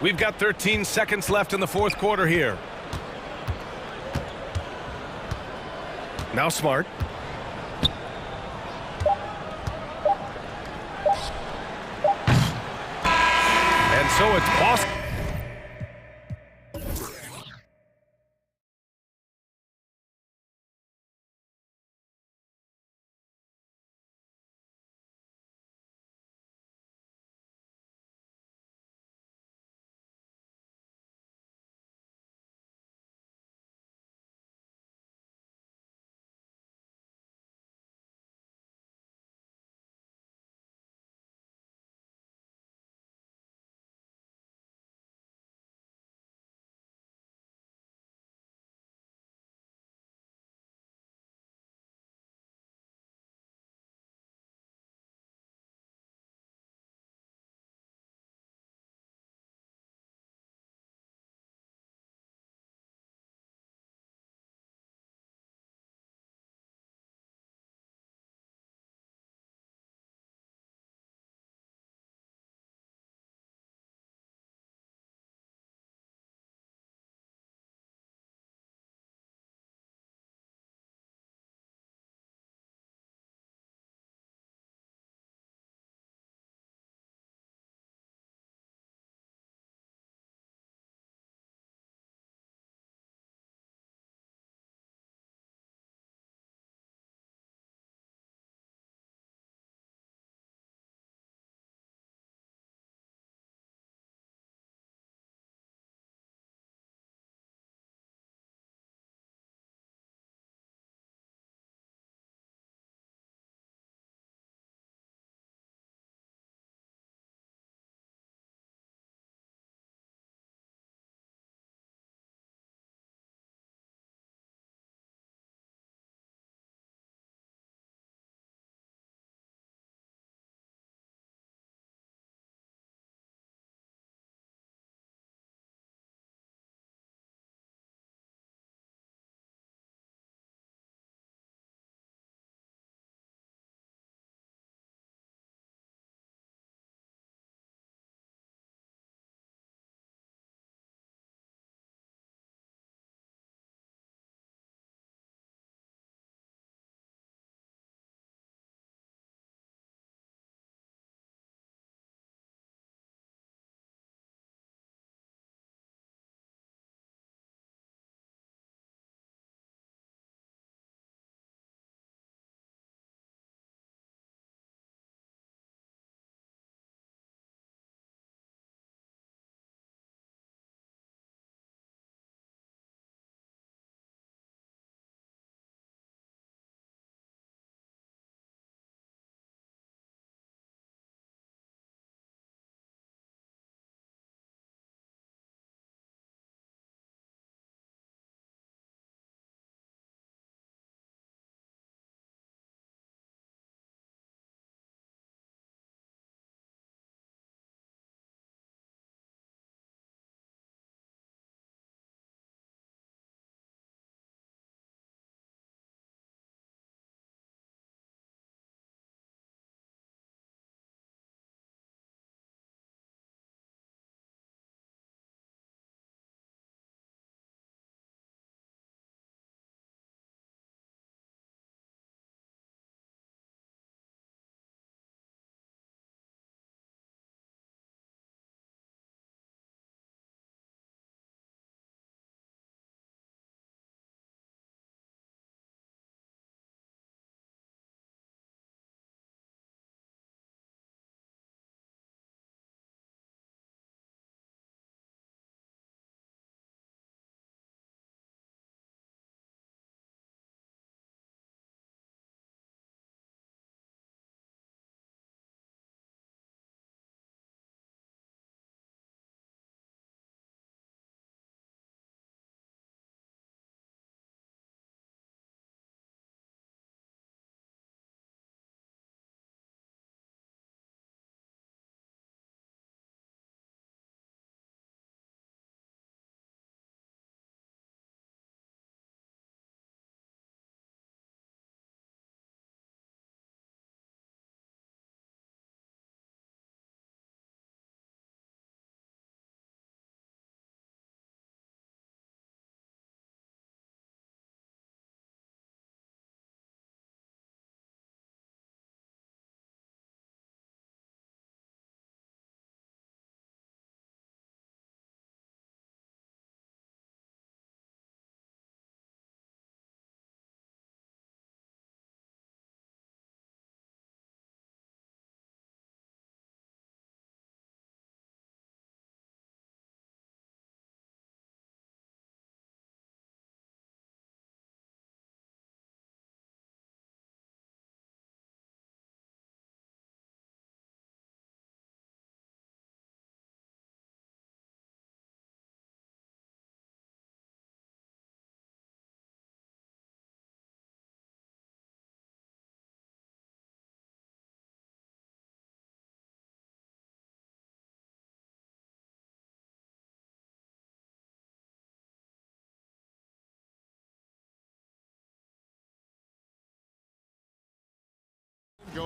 We've got 13 seconds left in the fourth quarter here. Now Smart. And so it's Boston.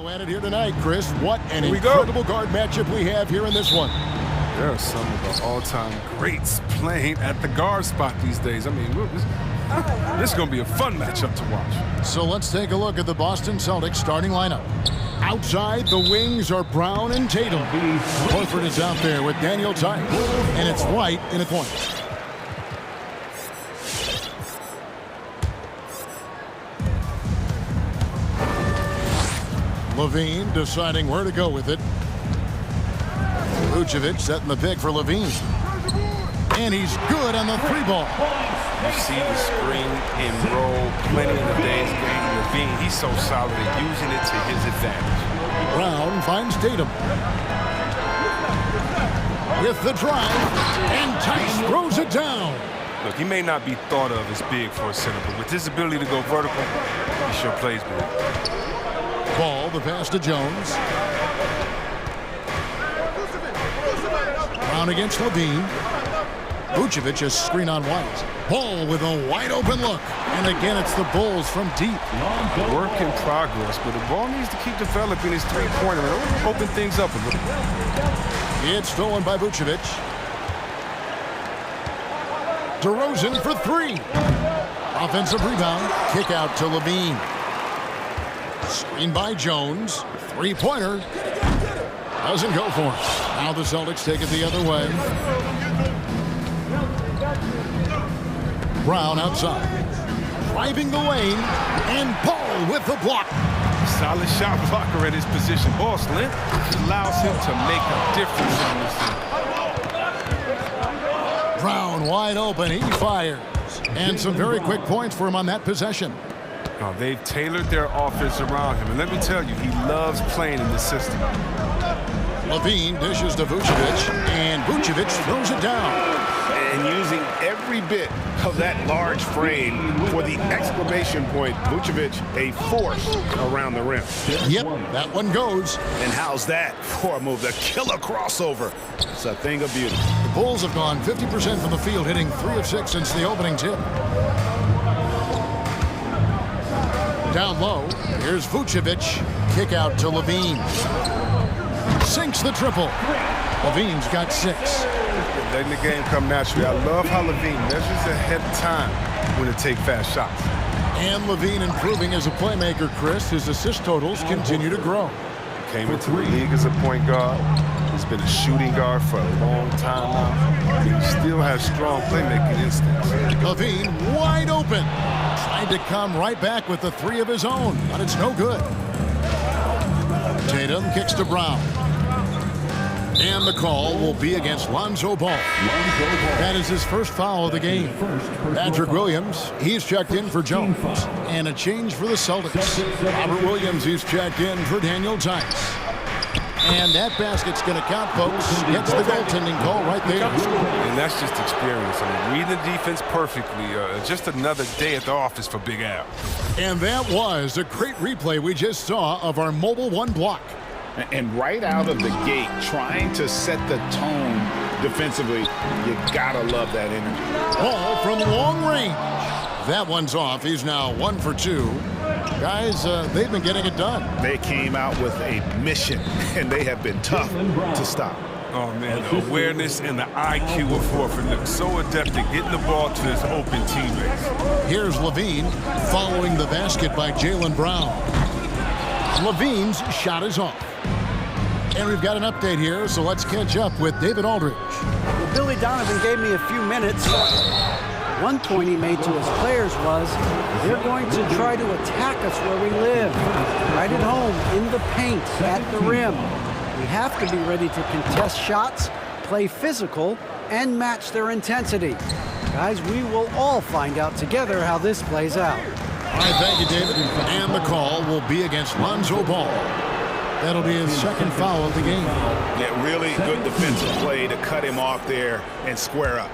go at it here tonight, Chris. What an incredible guard matchup we have here in this one. There are some of the all-time greats playing at the guard spot these days. I mean, this is going to be a fun matchup to watch. So let's take a look at the Boston Celtics starting lineup. Outside, the wings are Brown and Tatum. Horford is out there with Daniel Tice, and it's White in a corner. Levine deciding where to go with it. Vucevic setting the pick for Levine. And he's good on the three ball. You see the screen and roll plenty in the day's game. Levine, he's so solid at using it to his advantage. Brown finds Tatum. With the drive, and Tice throws it down. Look, he may not be thought of as big for a center, but with his ability to go vertical, he sure plays big. Ball, the pass to Jones. Brown against Levine. Vucevic a screen on White. Ball with a wide open look. And again, it's the Bulls from deep. Work in progress, but the ball needs to keep developing his three-pointer and open things up a little. It's stolen by Vucevic. DeRozan for three. Offensive rebound. Kick out to Levine. Screen by Jones. Three-pointer. Doesn't go for it. Now the Celtics take it the other way. Brown outside. Driving the lane. And Paul with the block. Solid shot blocker at his position. Ball's length allows him to make a difference on this team. Brown wide open. He fires. And some very quick points for him on that possession. Oh, they've tailored their offense around him. And let me tell you, he loves playing in this system. Levine dishes to Vucevic. And Vucevic throws it down. And using every bit of that large frame for the exclamation point, Vucevic a force around the rim. Yep, that one goes. And how's that for a move? The killer crossover. It's a thing of beauty. The Bulls have gone 50% from the field, hitting 3 of 6 since the opening tip. Down low, here's Vucevic. Kick out to Levine. Sinks the triple. Levine's got 6. Letting the game come naturally. I love how Levine measures ahead of time when to take fast shots. And Levine improving as a playmaker, Chris. His assist totals continue to grow. Came into the league as a point guard. He's been a shooting guard for a long time now. He still has strong playmaking instincts. Levine wide open. Tried to come right back with the 3 of his own, but it's no good. Tatum kicks to Brown. And the call will be against Lonzo Ball. That is his first foul of the game. Patrick Williams, he's checked in for Jones. And a change for the Celtics. Robert Williams, he's checked in for Daniel Tice. And that basket's going to count, folks. Gets the goaltending call right there. And that's just experience. I mean, reading the defense perfectly. Just another day at the office for Big Al. And that was a great replay we just saw of our Mobile One block. And right out of the gate, trying to set the tone defensively, you gotta love that energy. Ball from long range. That one's off. He's now 1 for 2. Guys, they've been getting it done. They came out with a mission, and they have been tough to stop. Oh, man, the awareness and the IQ of Horford look so adept at getting the ball to his open teammates. Here's Levine following the basket by Jaylen Brown. Levine's shot is off. And we've got an update here, so let's catch up with David Aldridge. Well, Billy Donovan gave me a few minutes. One point he made to his players was, they're going to try to attack us where we live, right at home, in the paint, at the rim. We have to be ready to contest shots, play physical, and match their intensity. Guys, we will all find out together how this plays out. All right, thank you, David. And the call will be against Lonzo Ball. That'll be his second foul of the game. Yeah, really good defensive play to cut him off there and square up.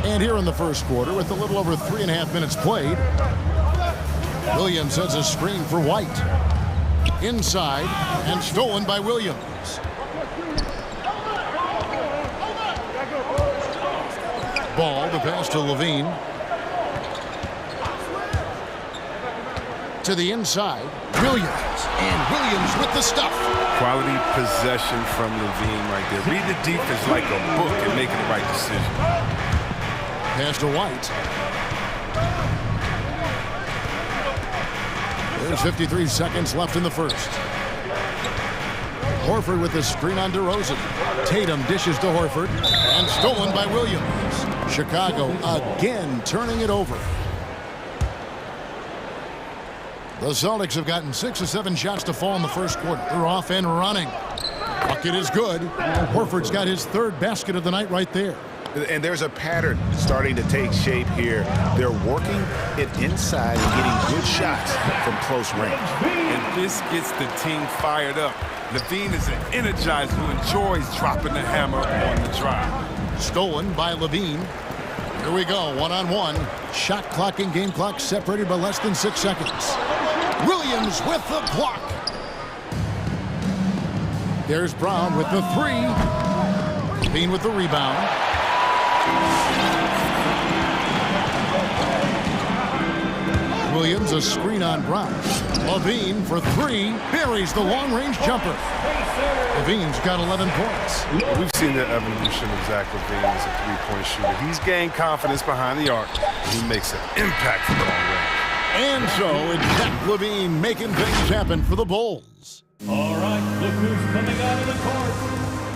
And here in the first quarter, with a little over 3.5 minutes played, Williams sets a screen for White. Inside, and stolen by Williams. Ball, the pass to Levine. To the inside, Williams. And Williams with the stuff. Quality possession from Levine right there. Read the defense like a book and making the right decision. Pass to White. There's 53 seconds left in the first. Horford with the screen on DeRozan. Tatum dishes to Horford. And stolen by Williams. Chicago again turning it over. The Celtics have gotten 6 or 7 shots to fall in the first quarter. They're off and running. Bucket is good. Horford's got his 3rd basket of the night right there. And there's a pattern starting to take shape here. They're working it inside and getting good shots from close range. And this gets the team fired up. Levine is an energizer who enjoys dropping the hammer on the drive. Stolen by Levine. Here we go, one-on-one. Shot clock and game clock separated by less than 6 seconds. Williams with the block. There's Brown with the 3. Levine with the rebound. Williams a screen on Brown. Levine for 3. Buries the long-range jumper. Levine's got 11 points. We've seen the evolution of Zach Levine as a three-point shooter. He's gained confidence behind the arc. He makes an impact from long range. And so it's Zach Levine making things happen for the Bulls. All right, look who's coming out of the court.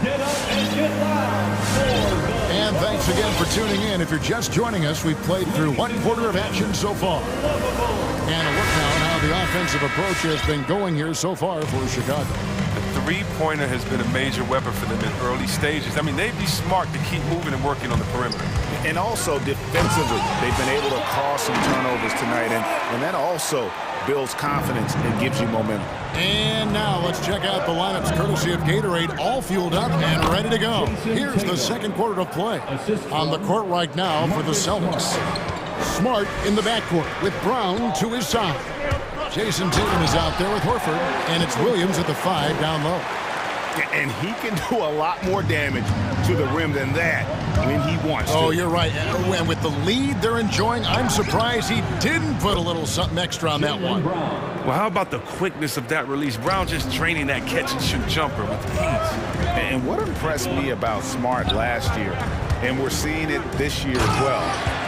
Get up and get loud for the... And thanks again for tuning in. If you're just joining us, we've played through 1 quarter of action so far. And a look now at how the offensive approach has been going here so far for Chicago. The three-pointer has been a major weapon for them in early stages. I mean, they'd be smart to keep moving and working on the perimeter. And also defensively, they've been able to cause some turnovers tonight, and that also builds confidence and gives you momentum. And now let's check out the lineups courtesy of Gatorade, all fueled up and ready to go. Here's the second quarter of play. On the court right now for the Celtics. Smart in the backcourt with Brown to his side. Jason Tatum is out there with Horford, and it's Williams at the 5 down low. And he can do a lot more damage to the rim than that when he wants to. Oh, you're right. And with the lead they're enjoying, I'm surprised he didn't put a little something extra on that one. Well, how about the quickness of that release? Brown just draining that catch-and-shoot jumper with ease. And what impressed me about Smart last year, and we're seeing it this year as well,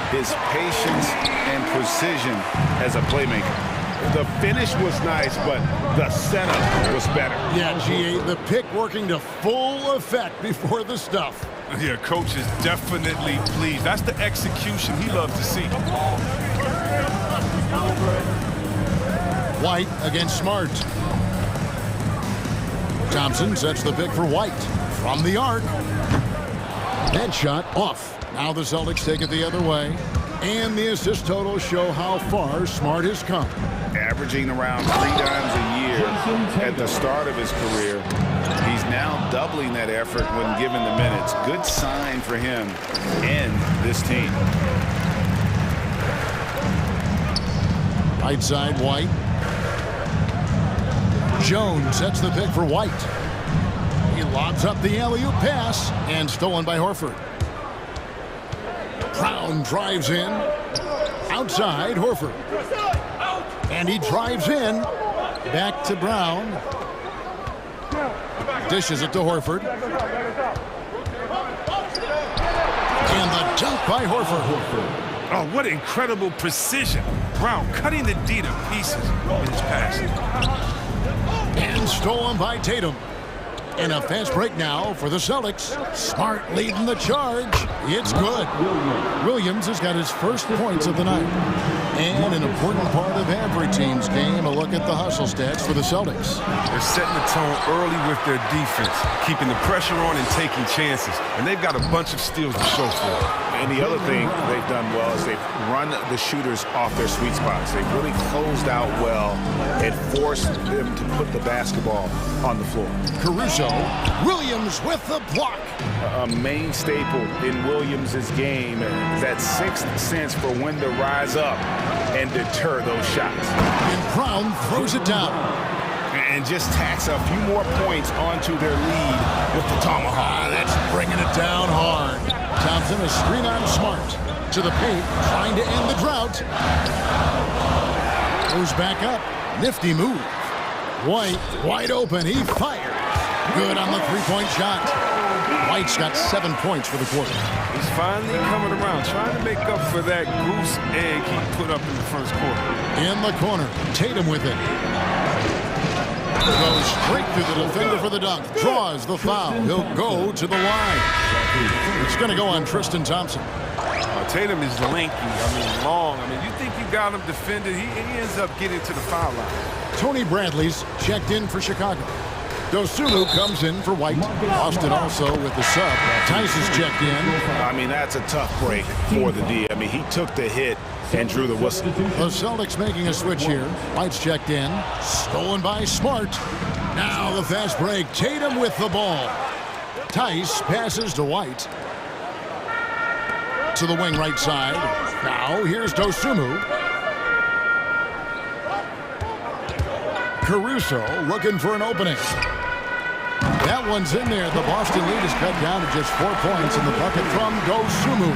his patience and precision as a playmaker. The finish was nice, but the setup was better. Yeah, GA, the pick working to full effect before the stuff. Yeah, coach is definitely pleased. That's the execution he loves to see. White against Smart. Thompson sets the pick for White. From the arc. Headshot off. Now the Celtics take it the other way. And the assist totals show how far Smart has come. Averaging around 3 times a year at the start of his career. He's now doubling that effort when given the minutes. Good sign for him and this team. Right side, White. Jones sets the pick for White. He lobs up the alley-oop pass and stolen by Horford. Brown drives in. Outside, Horford. And he drives in. Back to Brown. Dishes it to Horford. And the dunk by Horford. Oh, what incredible precision. Brown cutting the D to pieces in his passing. And stolen by Tatum. And a fast break now for the Celtics. Smart leading the charge. It's good. Williams has got his first points of the night. And an important part of every team's game, a look at the hustle stats for the Celtics. They're setting the tone early with their defense, keeping the pressure on and taking chances. And they've got a bunch of steals to show for it. And the other thing they've done well is they've run the shooters off their sweet spots. They've really closed out well and forced them to put the basketball on the floor. Caruso, Williams with the block. A main staple in Williams' game, that sixth sense for when to rise up and deter those shots. And Brown throws it down. And just tacks a few more points onto their lead with the tomahawk. That's bringing it down hard. Thompson, a screen on Smart. To the paint, trying to end the drought. Goes back up. Nifty move. White, wide open. He fires. Good on the three-point shot. White's got 7 points for the quarter. He's finally coming around, trying to make up for that goose egg he put up in the first quarter. In the corner, Tatum with it. Goes straight through the defender for the dunk. Draws the foul. He'll go to the line. It's going to go on Tristan Thompson. Tatum is lanky, long. You think you got him defended, he ends up getting to the foul line. Tony Bradley's checked in for Chicago. Dosunmu comes in for White. Boston also with the sub. Tice is checked in. That's a tough break for the D. He took the hit and drew the whistle. The Celtics making a switch here. White's checked in. Stolen by Smart. Now the fast break. Tatum with the ball. Tice passes to White. To the wing right side. Now here's Dosunmu. Caruso looking for an opening. That one's in there. The Boston lead is cut down to just 4 points in the bucket from Dosunmu.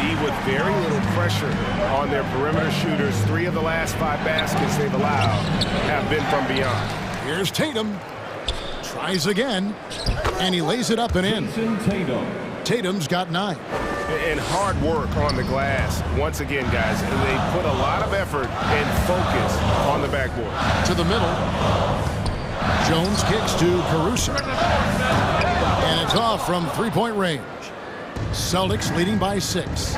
D with very little pressure on their perimeter shooters. 3 of the last 5 baskets they've allowed have been from beyond. Here's Tatum. Tries again. And he lays it up and in. Tatum's got 9. And hard work on the glass. Once again, guys, they put a lot of effort and focus on the backboard. To the middle. Jones kicks to Caruso. And it's off from three-point range. Celtics leading by 6.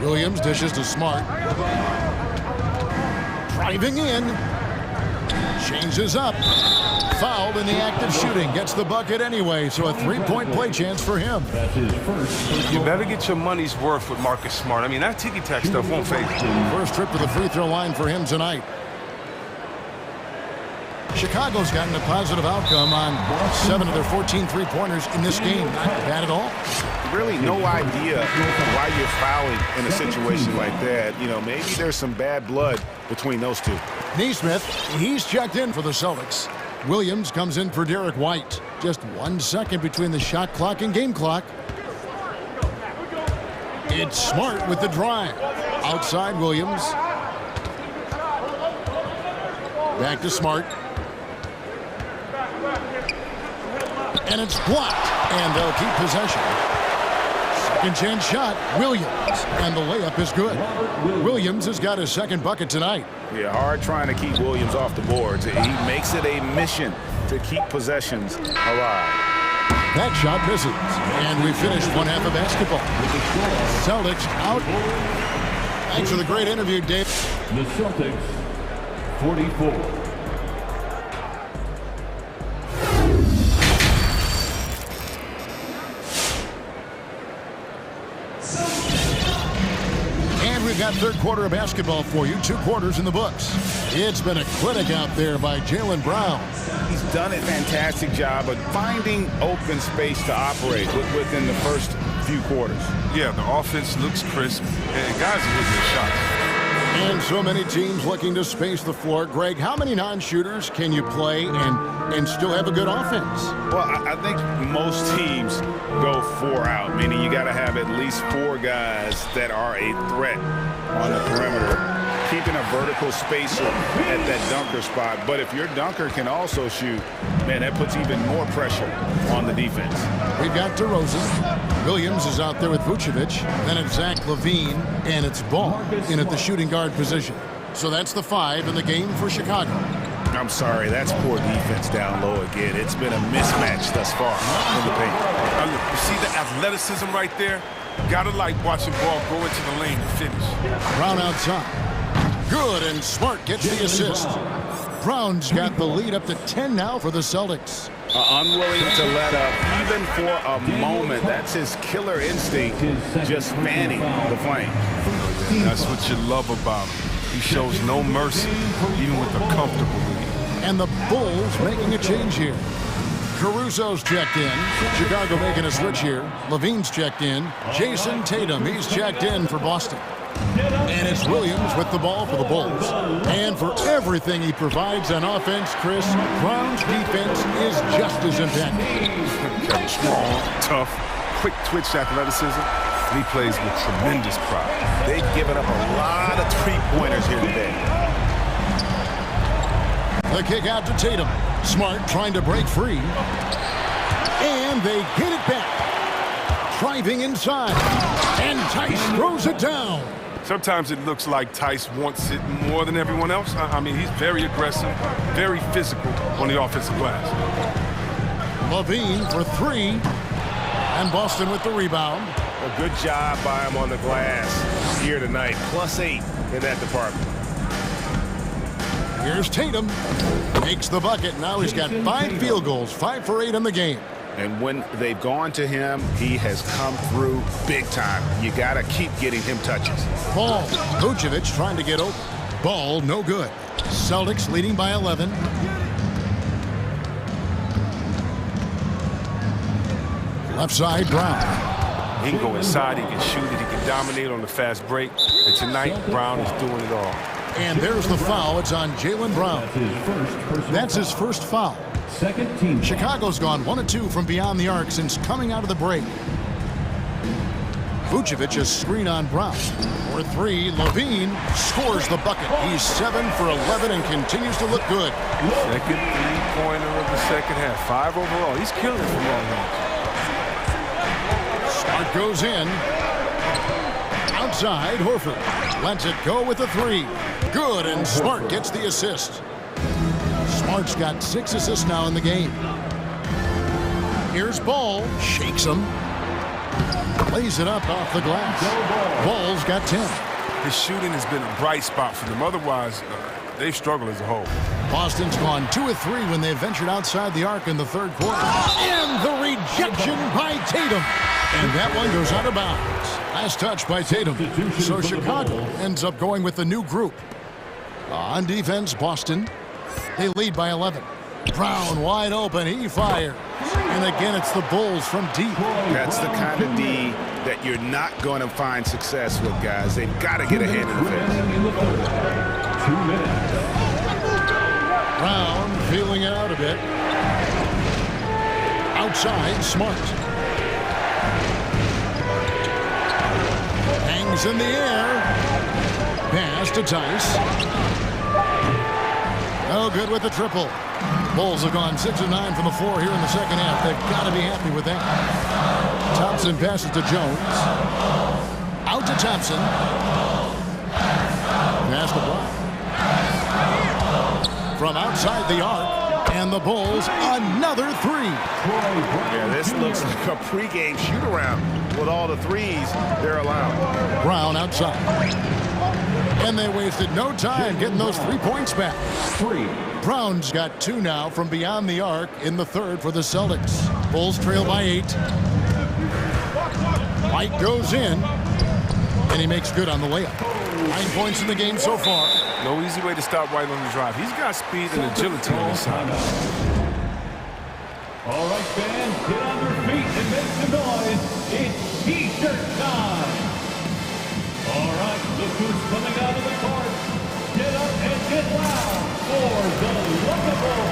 Williams dishes to Smart. Driving in. Changes up. Fouled in the act of shooting. Gets the bucket anyway, so a 3-point play chance for him. You better get your money's worth with Marcus Smart. That ticky-tack stuff won't fade. First trip to the free throw line for him tonight. Chicago's gotten a positive outcome on 7 of their 14 three-pointers in this game. Not bad at all. Really no idea why you're fouling in a situation like that. Maybe there's some bad blood between those two. Neesmith, he's checked in for the Celtics. Williams comes in for Derek White. Just 1 second between the shot clock and game clock. It's Smart with the drive. Outside Williams. Back to Smart. And it's blocked. And they'll keep possession. Second chance shot, Williams. And the layup is good. Williams has got his second bucket tonight. Yeah, hard trying to keep Williams off the boards. He makes it a mission to keep possessions alive. That shot misses. And we finished one half of basketball. Celtics out. Thanks for the great interview, Dave. The Celtics, 44. We've got third quarter of basketball for you. 2 quarters in the books. It's been a clinic out there by Jaylen Brown. He's done a fantastic job of finding open space to operate within the first few quarters. Yeah, the offense looks crisp, and guys are hitting their shots. And so many teams looking to space the floor. Greg, how many non-shooters can you play and still have a good offense? Well, I think most teams go 4 out, meaning you got to have at least 4 guys that are a threat on the perimeter, keeping a vertical spacer at that dunker spot. But if your dunker can also shoot, man, that puts even more pressure on the defense. We've got DeRozan. Williams is out there with Vucevic. Then it's Zach LaVine, and it's Ball in at the shooting guard position. So that's the 5 in the game for Chicago. I'm sorry, that's poor defense down low again. It's been a mismatch thus far in the paint. You see the athleticism right there? Gotta like watching Ball go into the lane and finish. Brown outside. Good, and Smart gets the assist. Brown's got the lead up to 10 now for the Celtics. Unwilling to let up even for a moment. That's his killer instinct, just fanning the flame. That's what you love about him. He shows no mercy, even with a comfortable lead. And the Bulls making a change here. Caruso's checked in. Chicago making a switch here. LaVine's checked in. Jason Tatum, he's checked in for Boston. And it's Williams with the ball for the Bulls. And for everything he provides on offense, Chris, Brown's defense is just as impactful. Strong, tough, quick twitch athleticism. and he plays with tremendous pride. They've given up a lot of three-pointers here today. The kick out to Tatum. Smart trying to break free. And they get it back. Driving inside. And Tice throws it down. Sometimes it looks like Tice wants it more than everyone else. I mean, he's very aggressive, very physical on the offensive glass. Levine for three. And Boston with the rebound. A good job by him on the glass here tonight. +8 in that department. Here's Tatum. Makes the bucket. Now he's got 5 field goals, 5 for 8 in the game. And when they've gone to him, he has come through big time. You got to keep getting him touches. Ball. Vucevic trying to get open. Ball, no good. Celtics leading by 11. Left side, Brown. He can go inside, he can shoot it, he can dominate on the fast break. And tonight, Brown is doing it all. And there's the foul. It's on Jaylen Brown. That's his first foul. Second team. Chicago's gone 1 of 2 from beyond the arc since coming out of the break. Vucevic a screen on Brown. For 3, Levine scores the bucket. He's 7 for 11 and continues to look good. Second three-pointer of the second half. 5 overall. He's killing it from long range. Smart goes in. Outside, Horford lets it go with the 3. Good, and Smart gets the assist. Smart's got 6 assists now in the game. Here's Ball, shakes him. Lays it up off the glass. Ball's got 10. His shooting has been a bright spot for them. Otherwise, they've struggled as a whole. Boston's gone 2 of 3 when they ventured outside the arc in the third quarter. And the rejection by Tatum. And that one goes out of bounds. Last touch by Tatum. So Chicago ends up going with the new group. On defense, Boston. They lead by 11. Brown wide open. He fires. And again, it's the Bulls from deep. That's the kind of D that you're not going to find success with, guys. They've got to get ahead of the fence. 2 minutes. Brown feeling it out a bit. Outside, Smart. Hangs in the air. Pass to Tice. No good with the triple. Bulls have gone 6 of 9 from the floor here in the second half. They've got to be happy with that. Thompson passes to Jones. Out to Thompson. Pass to Brown. From outside the arc. And the Bulls, another 3. Yeah, this looks like a pregame shoot-around with all the threes they're allowing. Brown outside. And they wasted no time getting those 3 points back. 3. Brown's got 2 now from beyond the arc in the third for the Celtics. Bulls trail by 8. White goes in. And he makes good on the layup. 9 points in the game so far. No easy way to stop White on the drive. He's got speed and agility on his side. All right, fans, get on your feet and make some noise. It's T-shirt time. All right, look who's coming out of the court. Get up and get loud for the Lookable.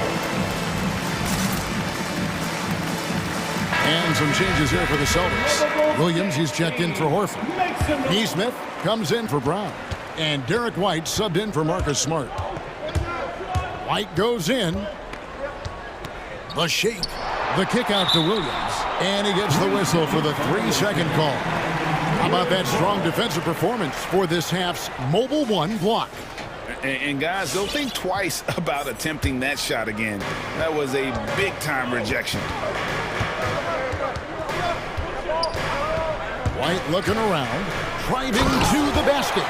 And some changes here for the Celtics. Williams, he's checked in for Horford. Neesmith comes in for Brown. And Derek White subbed in for Marcus Smart. White goes in. The shake. The kick out to Williams. And he gets the whistle for the 3-second call. How about that strong defensive performance for this half's Mobile 1 block? And guys, don't think twice about attempting that shot again. That was a big-time rejection. White looking around, driving to the basket.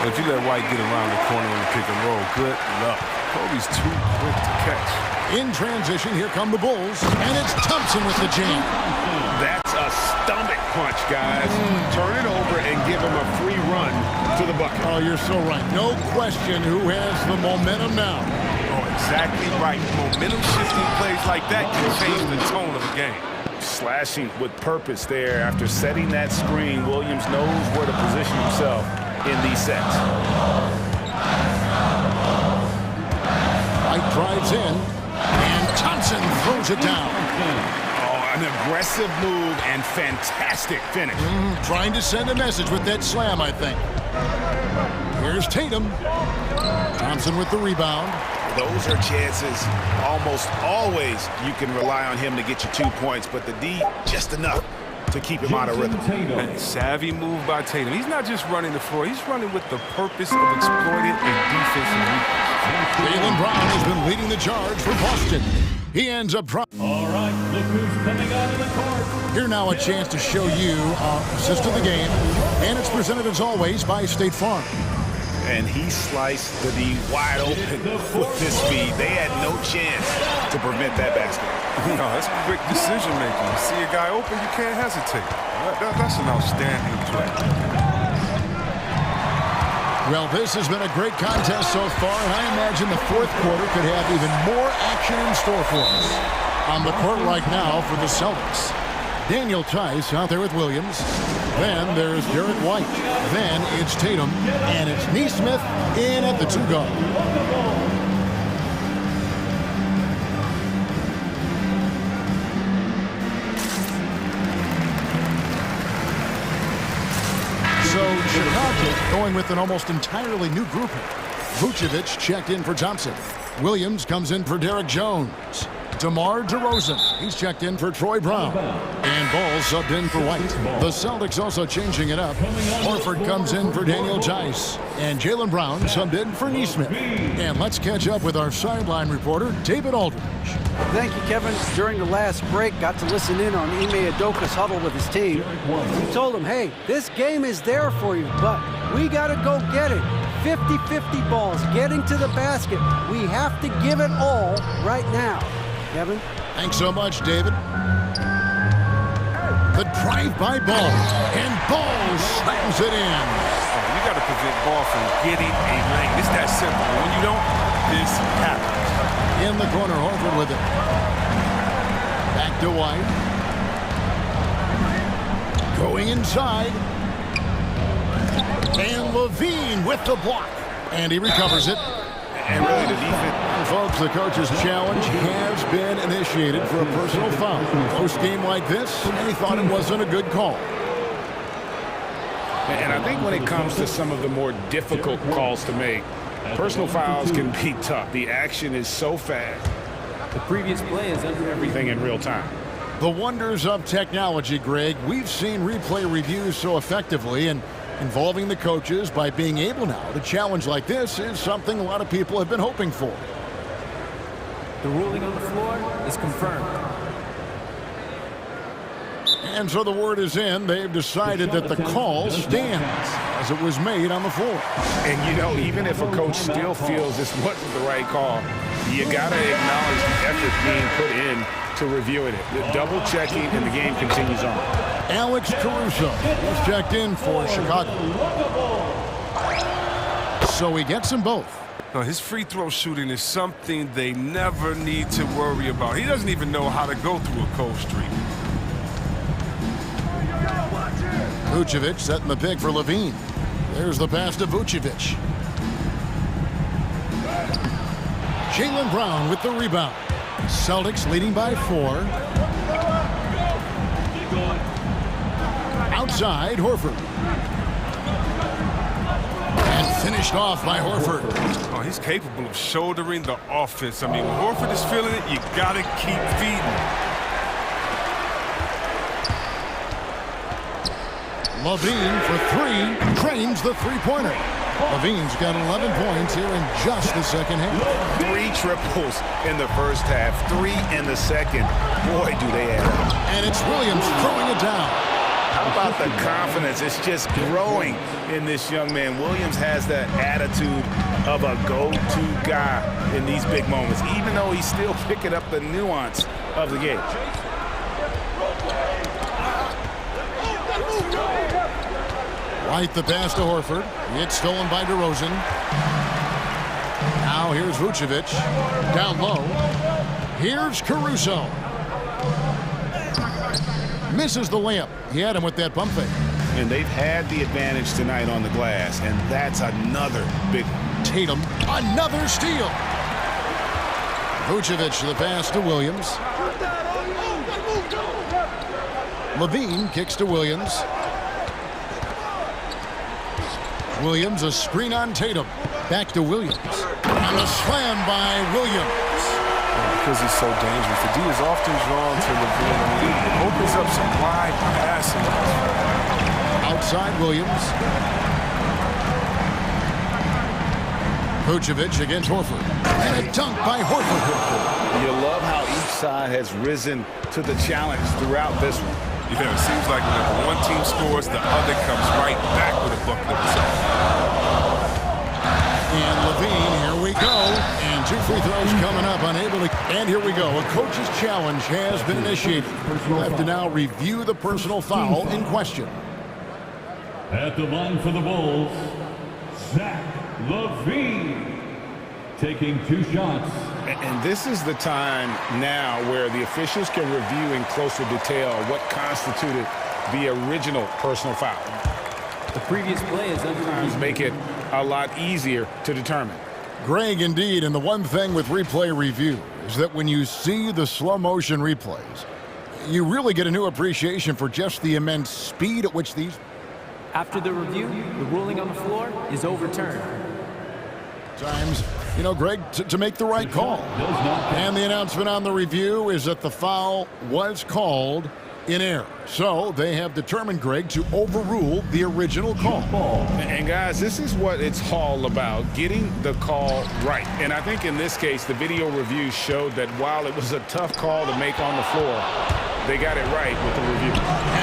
If you let White get around the corner and pick and roll, good luck. Kobe's too quick to catch. In transition, here come the Bulls, and it's Thompson with the jam. That's a stomach punch, guys. Turn it over and give him a free run to the bucket. Oh, you're so right. No question who has the momentum now. Oh, exactly right. Momentum shifting plays like that can change the tone of the game. Slashing with purpose there. After setting that screen, Williams knows where to position himself in these sets. White drives in, and Thompson throws it down. Oh, An aggressive move and fantastic finish. Trying to send a message with that slam, I think. Here's Tatum. Thompson with the rebound. Those are chances. Almost always you can rely on him to get you 2 points, but the D, just enough to keep him out of rhythm. A savvy move by Tatum. He's not just running the floor. He's running with the purpose of exploiting a defensive weakness. Jaylen Brown has been leading the charge for Boston. He ends up All right, look who's coming out of the court. Here now a chance to show you our assist of the game, and it's presented as always by State Farm. And he sliced the D wide open with his speed. They had no chance to prevent that basket. No, that's quick decision making. You see a guy open, you can't hesitate. That's an outstanding play. Well, this has been a great contest so far, and I imagine the fourth quarter could have even more action in store for us. On the court right now for the Celtics, Daniel Tice out there with Williams. Then there's Derek White. Then it's Tatum, and it's Neesmith in at the 2 guard. So Chicago going with an almost entirely new grouping. Vucevic checked in for Thompson. Williams comes in for Derek Jones. DeMar DeRozan, he's checked in for Troy Brown. And Ball subbed in for White. The Celtics also changing it up. Horford comes in for Daniel Tice. And Jaylen Brown subbed in for Neesmith. And let's catch up with our sideline reporter, David Aldridge. Thank you, Kevin. During the last break, got to listen in on Ime Udoka's huddle with his team. He told him, hey, this game is there for you, but we got to go get it. 50-50 balls, getting to the basket. We have to give it all right now. Kevin? Thanks so much, David. The drive by Ball, and Ball slams it in. Oh, you got to prevent Ball from getting a lane. It's that simple. When you don't, this happens. In the corner, Horford with it. Back to White. Going inside. And Levine with the block. And he recovers it. And really the defense. Folks, the coach's challenge has been initiated for a personal foul. Post-game like this, he thought it wasn't a good call. And I think when it comes to some of the more difficult calls to make, personal fouls can be tough. The action is so fast. The previous play is under everything in real time. The wonders of technology, Greg. We've seen replay reviews so effectively, and involving the coaches by being able now to challenge like this is something a lot of people have been hoping for. The ruling on the floor is confirmed. And so the word is in. They've decided that the call stands as it was made on the floor. And, you know, even if a coach still feels this wasn't the right call, you got to acknowledge the effort being put in to reviewing it. The double checking, and the game continues on. Alex Caruso is checked in for Chicago. So he gets them both. No, his free throw shooting is something they never need to worry about. He doesn't even know how to go through a cold streak. Vucevic setting the pick for Levine. There's the pass to Vucevic. Jaylen Brown with the rebound. Celtics leading by 4. Outside, Horford. And finished off by Horford. Oh, he's capable of shouldering the offense. I mean, when Horford is feeling it, you got to keep feeding. Levine for 3, drains the three-pointer. Levine's got 11 points here in just the second half. 3 triples in the first half, 3 in the second. Boy, do they add up. And it's Williams throwing it down. How about the confidence? It's just growing in this young man. Williams has that attitude of a go-to guy in these big moments, even though he's still picking up the nuance of the game. White the pass to Horford. It's stolen by DeRozan. Now here's Vucevic. Down low. Here's Caruso. Misses the layup. He had him with that pump fake. And they've had the advantage tonight on the glass, and that's another big one. Tatum, another steal. Vucevic the pass to Williams. Levine kicks to Williams. Williams, a screen on Tatum. Back to Williams. And a slam by Williams. Because he's so dangerous, the D is often drawn to Levine. It opens up some wide passing. Outside Williams. Vucevic against Horford. And a dunk by Horford. You love how each side has risen to the challenge throughout this one. Yeah, it seems like whenever one team scores, the other comes right back with a bucket of itself. And Levine, here we go. And 2 free throws coming up, unable to... And here we go. A coach's challenge has been initiated. We'll have to now review the personal foul in question. At the line for the Bulls, Zach LaVine taking 2 shots. And this is the time now where the officials can review in closer detail what constituted the original personal foul. The previous play is untimed. Make it a lot easier to determine. Greg, indeed, and the one thing with replay review is that when you see the slow motion replays, you really get a new appreciation for just the immense speed at which these... After the review, the ruling on the floor is overturned. Times, you know, Greg, to make the right call. And the announcement on the review is that the foul was called in error. So they have determined, Greg, to overrule the original call. And guys, this is what it's all about, getting the call right. And I think in this case, the video review showed that while it was a tough call to make on the floor, they got it right with the review.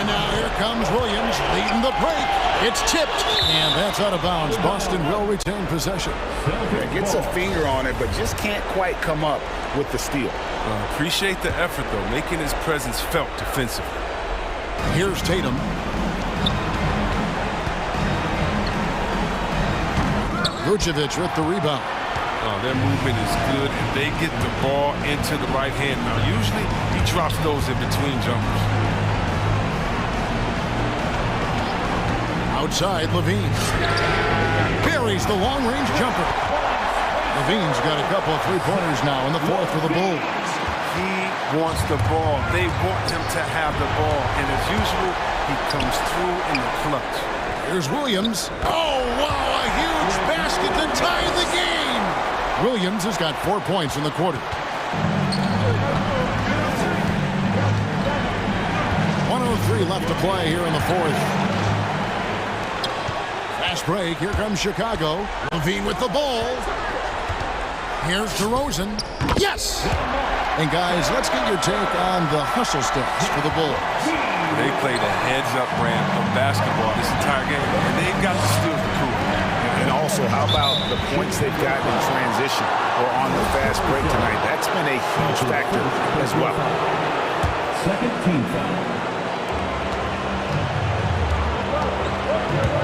And now here comes Williams leading the break. It's tipped, and that's out of bounds. Boston will retain possession. Yeah, gets a finger on it, but just can't quite come up with the steal. Appreciate the effort, though, making his presence felt defensively. Here's Tatum. Vucevic with the rebound. Their movement is good, and they get the ball into the right hand. Now, usually, he drops those in between jumpers. Outside, Levine. Buries the long-range jumper. Levine's got a couple of three-pointers now in the fourth for the Bulls. He wants the ball. They want him to have the ball, and as usual, he comes through in the clutch. Here's Williams. Oh, wow, a huge basket to tie the game. Williams has got 4 points in the quarter. 1:03 left to play here in the fourth. Fast break. Here comes Chicago. Levine with the ball. Here's DeRozan. Yes! And guys, let's get your take on the hustle stats for the Bulls. They played a heads-up brand of basketball this entire game, and they've got the steals to prove it. And also, how about the points they've gotten in transition or on the fast break tonight? That's been a huge factor as well. Second team foul.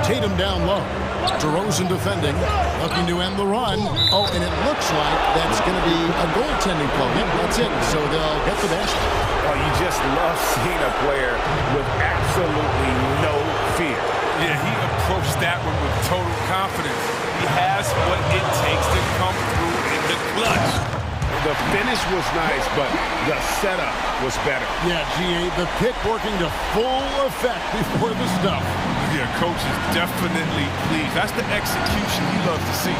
Tatum down low. DeRozan defending, looking to end the run. Oh, and it looks like that's going to be a goaltending call. Yep, that's it. So they'll get the basket. Oh, you just love seeing a player with absolutely no fear. Yeah, he approached that one with total confidence. He has what it takes to come through in the clutch. The finish was nice, but the setup was better. Yeah, GA, the pick working to full effect before the stuff. Yeah, coach is definitely pleased. That's the execution he loves to see.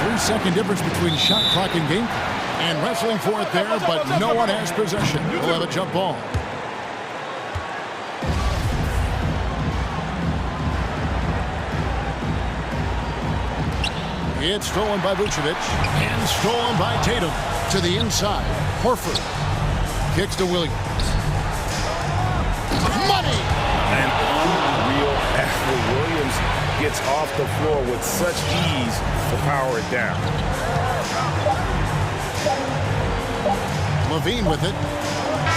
3-second difference between shot clock and game clock. And wrestling for it there, but no one has possession. We'll have a jump ball. It's stolen by Vucevic and stolen by Tatum to the inside. Horford kicks to Williams. Money! An unreal athlete. Williams gets off the floor with such ease to power it down. Levine with it.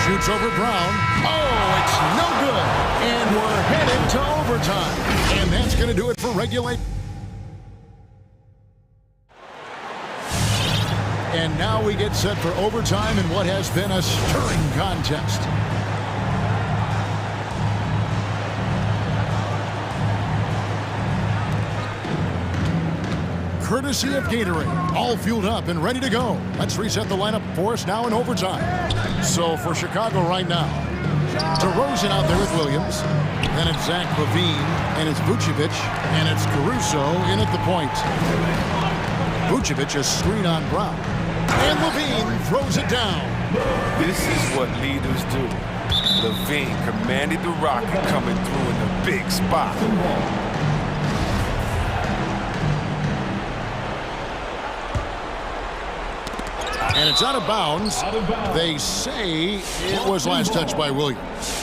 Shoots over Brown. Oh, it's no good. And we're headed to overtime. And that's going to do it for regulation. And now we get set for overtime in what has been a stirring contest. Courtesy of Gatorade, all fueled up and ready to go. Let's reset the lineup for us now in overtime. So for Chicago right now, DeRozan out there with Williams. Then it's Zach LaVine, and it's Vucevic, and it's Caruso in at the point. Vucevic a screen on Brown. And LaVine throws it down. This is what leaders do. LaVine commanded the rocket coming through in the big spot. And it's out of bounds. They say it was last touched by Williams.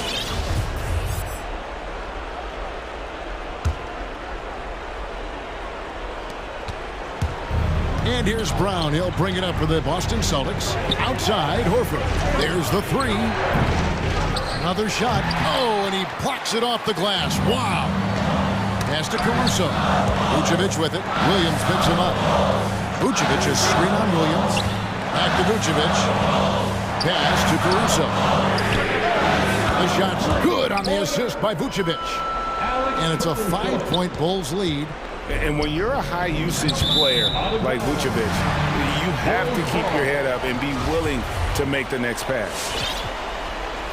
And here's Brown. He'll bring it up for the Boston Celtics. Outside, Horford. There's the three. Another shot. Oh, and he blocks it off the glass. Wow. Pass to Caruso. Vucevic with it. Williams picks him up. Vucevic is screen on Williams. Back to Vucevic. Pass to Caruso. The shot's good on the assist by Vucevic. And it's a 5-point Bulls lead. And when you're a high-usage player like Vucevic, you have to keep your head up and be willing to make the next pass.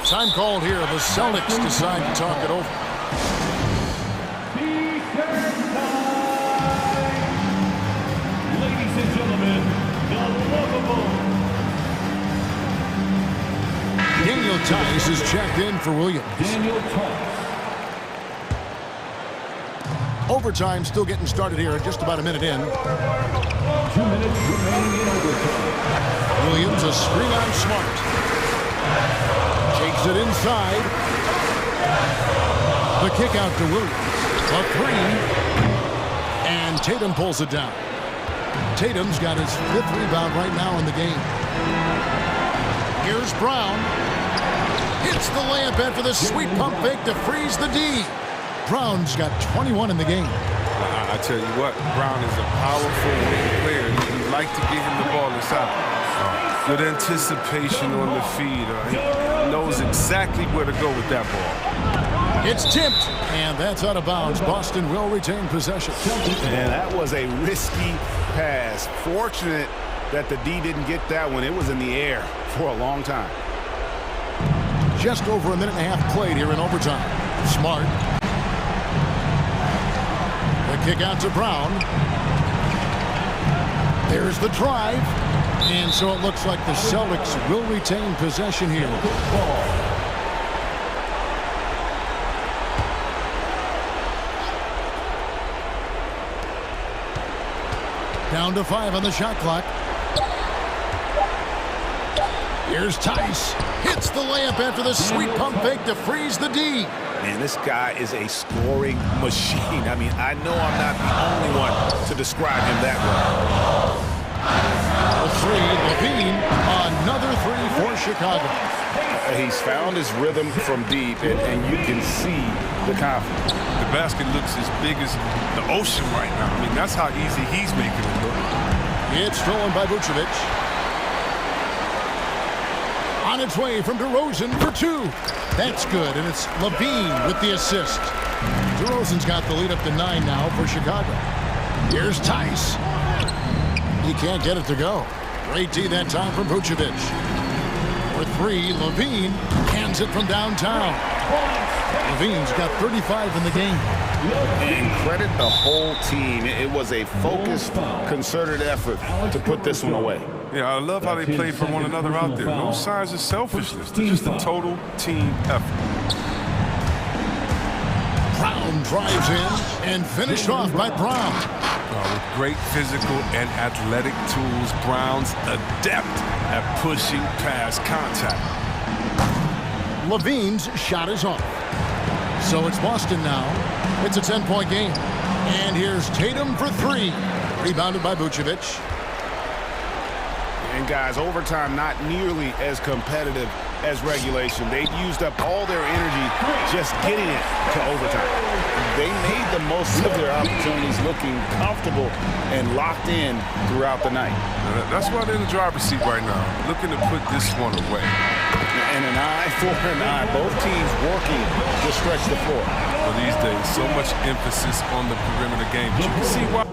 Time called here. The Celtics decide to talk it over. Ladies and gentlemen, the lovable Daniel Tice is checked in for Williams. Daniel Tice. Overtime still getting started here, just about a minute in. 2 minutes remaining in overtime. Williams a screen on Smart. Takes it inside. The kick out to Williams. A three. And Tatum pulls it down. Tatum's got his 5th rebound right now in the game. Here's Brown. Hits the layup in for the sweet pump fake to freeze the D. Brown's got 21 in the game. I tell you what, Brown is a powerful wing player. You like to get him the ball inside. Good anticipation on the feed. He knows exactly where to go with that ball. It's tipped, and that's out of bounds. Boston will retain possession. And that was a risky pass. Fortunate that the D didn't get that one. It was in the air for a long time. Just over a minute and a half played here in overtime. Smart. The kick out to Brown. There's the drive. And so it looks like the Celtics will retain possession here. Down to 5 on the shot clock. Here's Tice. Hits the layup after the sweet pump fake to freeze the D. Man, this guy is a scoring machine. I mean, I know I'm not the only one to describe him that way. A three, LaVine. Another three for Chicago. He's found his rhythm from deep, and you can see the confidence. The basket looks as big as the ocean right now. I mean, that's how easy he's making it look. It's stolen by Vucevic. On its way from DeRozan for 2. That's good, and it's LaVine with the assist. DeRozan's got the lead up to 9 now for Chicago. Here's Tice. He can't get it to go. Great D that time from Vucevic. For 3, LaVine hands it from downtown. LaVine's got 35 in the game. And credit the whole team. It was a focused, concerted effort to put this one away. Yeah, I love how they played for one another out there. No signs of selfishness. Just a total team effort. Brown drives in and finished off by Brown. With great physical and athletic tools, Brown's adept at pushing past contact. LaVine's shot is off. So it's Boston now. It's a 10-point game. And here's Tatum for 3. Rebounded by Vucevic. And guys, overtime not nearly as competitive as regulation. They've used up all their energy just getting it to overtime. They made the most of their opportunities, looking comfortable and locked in throughout the night. That's why they're in the driver's seat right now, looking to put this one away. And an eye for an eye. Both teams working to stretch the floor. Well, these days, so much emphasis on the perimeter game. But you can see why.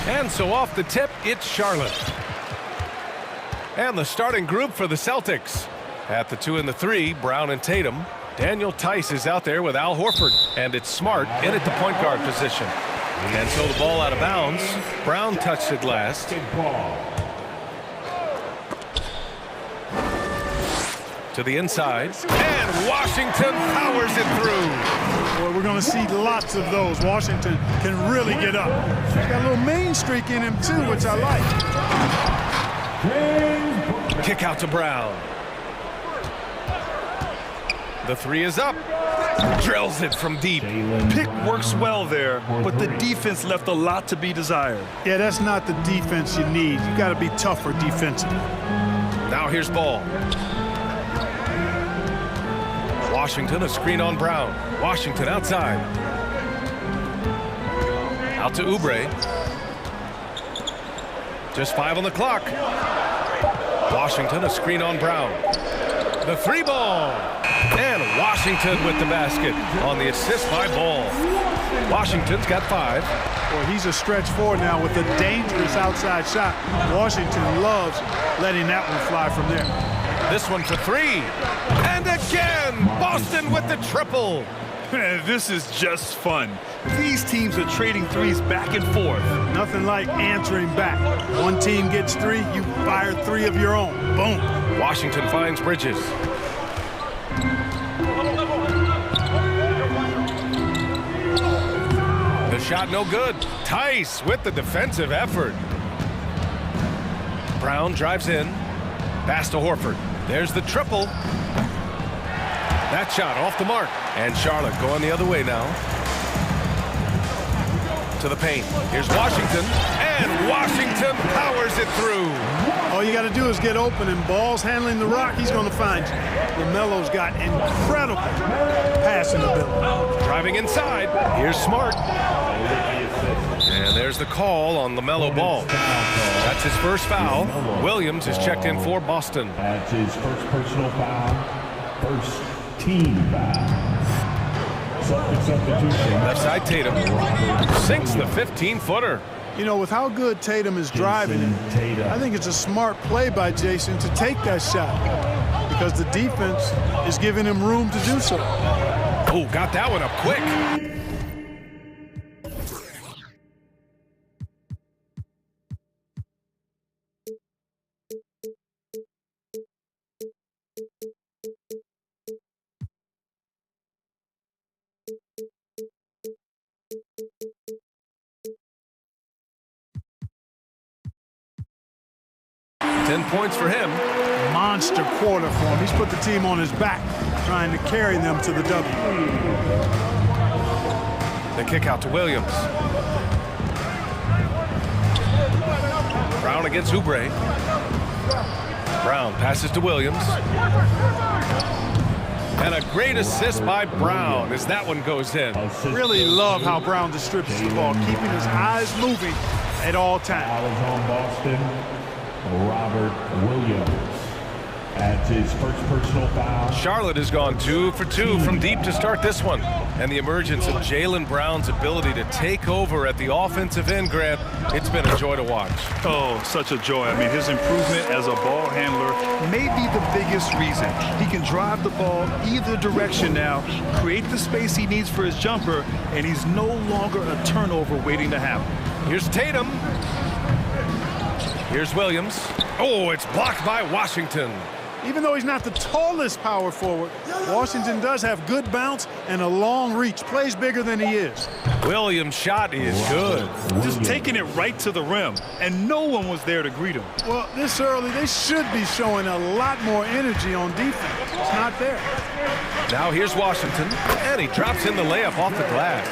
And so off the tip, it's Charlotte. And the starting group for the Celtics. At the 2 and the 3, Brown and Tatum. Daniel Tice is out there with Al Horford. And it's Smart in at the point guard position. And so the ball out of bounds. Brown touched it last. To the inside. And Washington powers it through. Boy, we're going to see lots of those. Washington can really get up. He's got a little main streak in him, too, which I like. Kick out to Brown. The 3 is up. Drills it from deep. Pick works well there, but the defense left a lot to be desired. Yeah, that's not the defense you need. You got to be tougher defensively. Now here's Ball. Washington, a screen on Brown. Washington outside. Out to Oubre. Just 5 on the clock. Washington, a screen on Brown. The 3 ball. And Washington with the basket on the assist by Ball. Washington's got 5. Well, he's a stretch forward now with a dangerous outside shot. Washington loves letting that one fly from there. This one for 3. And again, Boston with the triple. Man, this is just fun. These teams are trading threes back and forth. Nothing like answering back. One team gets 3, you fire 3 of your own. Boom. Washington finds Bridges. The shot no good. Tice with the defensive effort. Brown drives in. Pass to Horford. There's the triple. That shot off the mark. And Charlotte going the other way now. To the paint. Here's Washington. And Washington powers it through. All you got to do is get open, and Ball's handling the rock. He's going to find you. LaMelo's got incredible passing ability. Driving inside. Here's Smart. And there's the call on LaMelo Ball. That's his first foul. Williams is checked in for Boston. That's his first personal foul. First team foul. Substitution. Left side Tatum sinks the 15-footer. You know, with how good Tatum is driving it, I think it's a smart play by Jason to take that shot because the defense is giving him room to do so. Oh, got that one up quick. 10 points for him. Monster quarter for him. He's put the team on his back, trying to carry them to the W. The kick out to Williams. Brown against Oubre. Brown passes to Williams. And a great assist by Brown as that one goes in. Really love how Brown distributes the ball, keeping his eyes moving at all times. On Boston, Robert Williams. That's his first personal foul. Charlotte has gone 2 for 2 from deep to start this one. And the emergence of Jaylen Brown's ability to take over at the offensive end, Grant, it's been a joy to watch. Oh, such a joy. I mean, his improvement as a ball handler may be the biggest reason. He can drive the ball either direction now, create the space he needs for his jumper, and he's no longer a turnover waiting to happen. Here's Tatum. Here's Williams. Oh, it's blocked by Washington. Even though he's not the tallest power forward, Washington does have good bounce and a long reach. Plays bigger than he is. Williams' shot is good. Just taking it right to the rim, and no one was there to greet him. Well, this early, they should be showing a lot more energy on defense. It's not there. Now here's Washington, and he drops in the layup off the glass.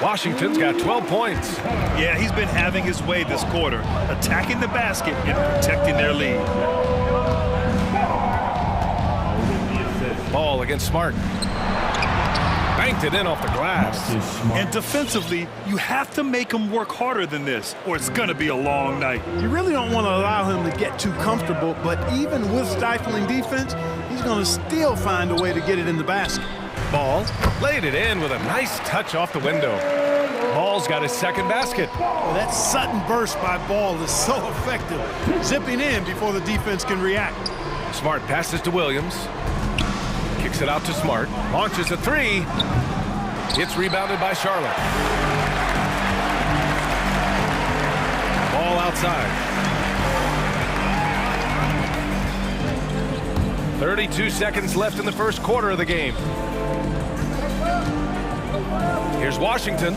Washington's got 12 points. Yeah, he's been having his way this quarter, attacking the basket and protecting their lead. Ball against Smart. Banked it in off the glass. And defensively, you have to make him work harder than this, or it's going to be a long night. You really don't want to allow him to get too comfortable, but even with stifling defense, he's going to still find a way to get it in the basket. Ball laid it in with a nice touch off the window. Ball's got his second basket. Oh, that sudden burst by Ball is so effective. Zipping in before the defense can react. Smart passes to Williams. Kicks it out to Smart. Launches a three. It's rebounded by Charlotte. Ball outside. 32 seconds left in the first quarter of the game. Here's Washington.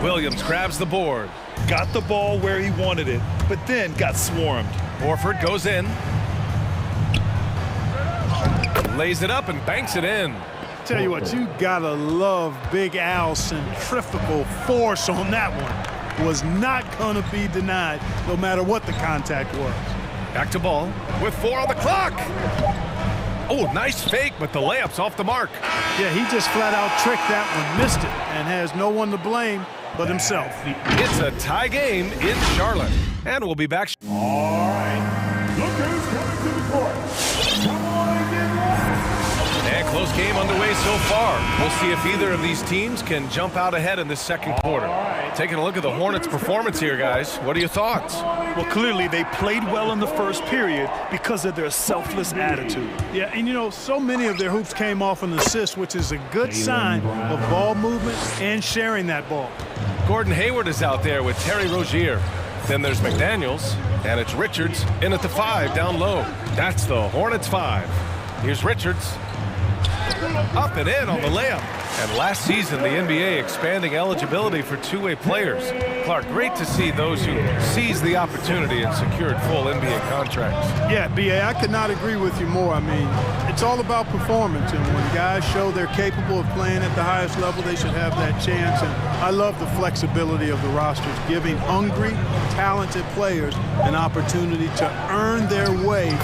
Williams grabs the board. Got the ball where he wanted it, but then got swarmed. Horford goes in. Lays it up and banks it in. Tell you what, you gotta love Big Al's centrifugal force on that one. Was not gonna be denied, no matter what the contact was. Back to Ball with 4 on the clock. Oh, nice fake, but the layup's off the mark. Yeah, he just flat out tricked that one, missed it, and has no one to blame but himself. It's a tie game in Charlotte, and we'll be back. All right, look who's coming to the court. Come on and get ready. And close game underway so far. We'll see if either of these teams can jump out ahead in this second quarter. Taking a look at the Hornets' performance here, guys. What are your thoughts? Well, clearly they played well in the first period because of their selfless attitude. Yeah, and you know, so many of their hoops came off an assist, which is a good sign of ball movement and sharing that ball. Gordon Hayward is out there with Terry Rozier. Then there's McDaniels, and it's Richards in at the 5 down low. That's the Hornets 5. Here's Richards. Up and in on the layup. And last season, the NBA expanding eligibility for two-way players. Clark, great to see those who seized the opportunity and secured full NBA contracts. Yeah, B.A., I could not agree with you more. I mean, it's all about performance, and when guys show they're capable of playing at the highest level, they should have that chance. And I love the flexibility of the rosters, giving hungry, talented players an opportunity to earn their way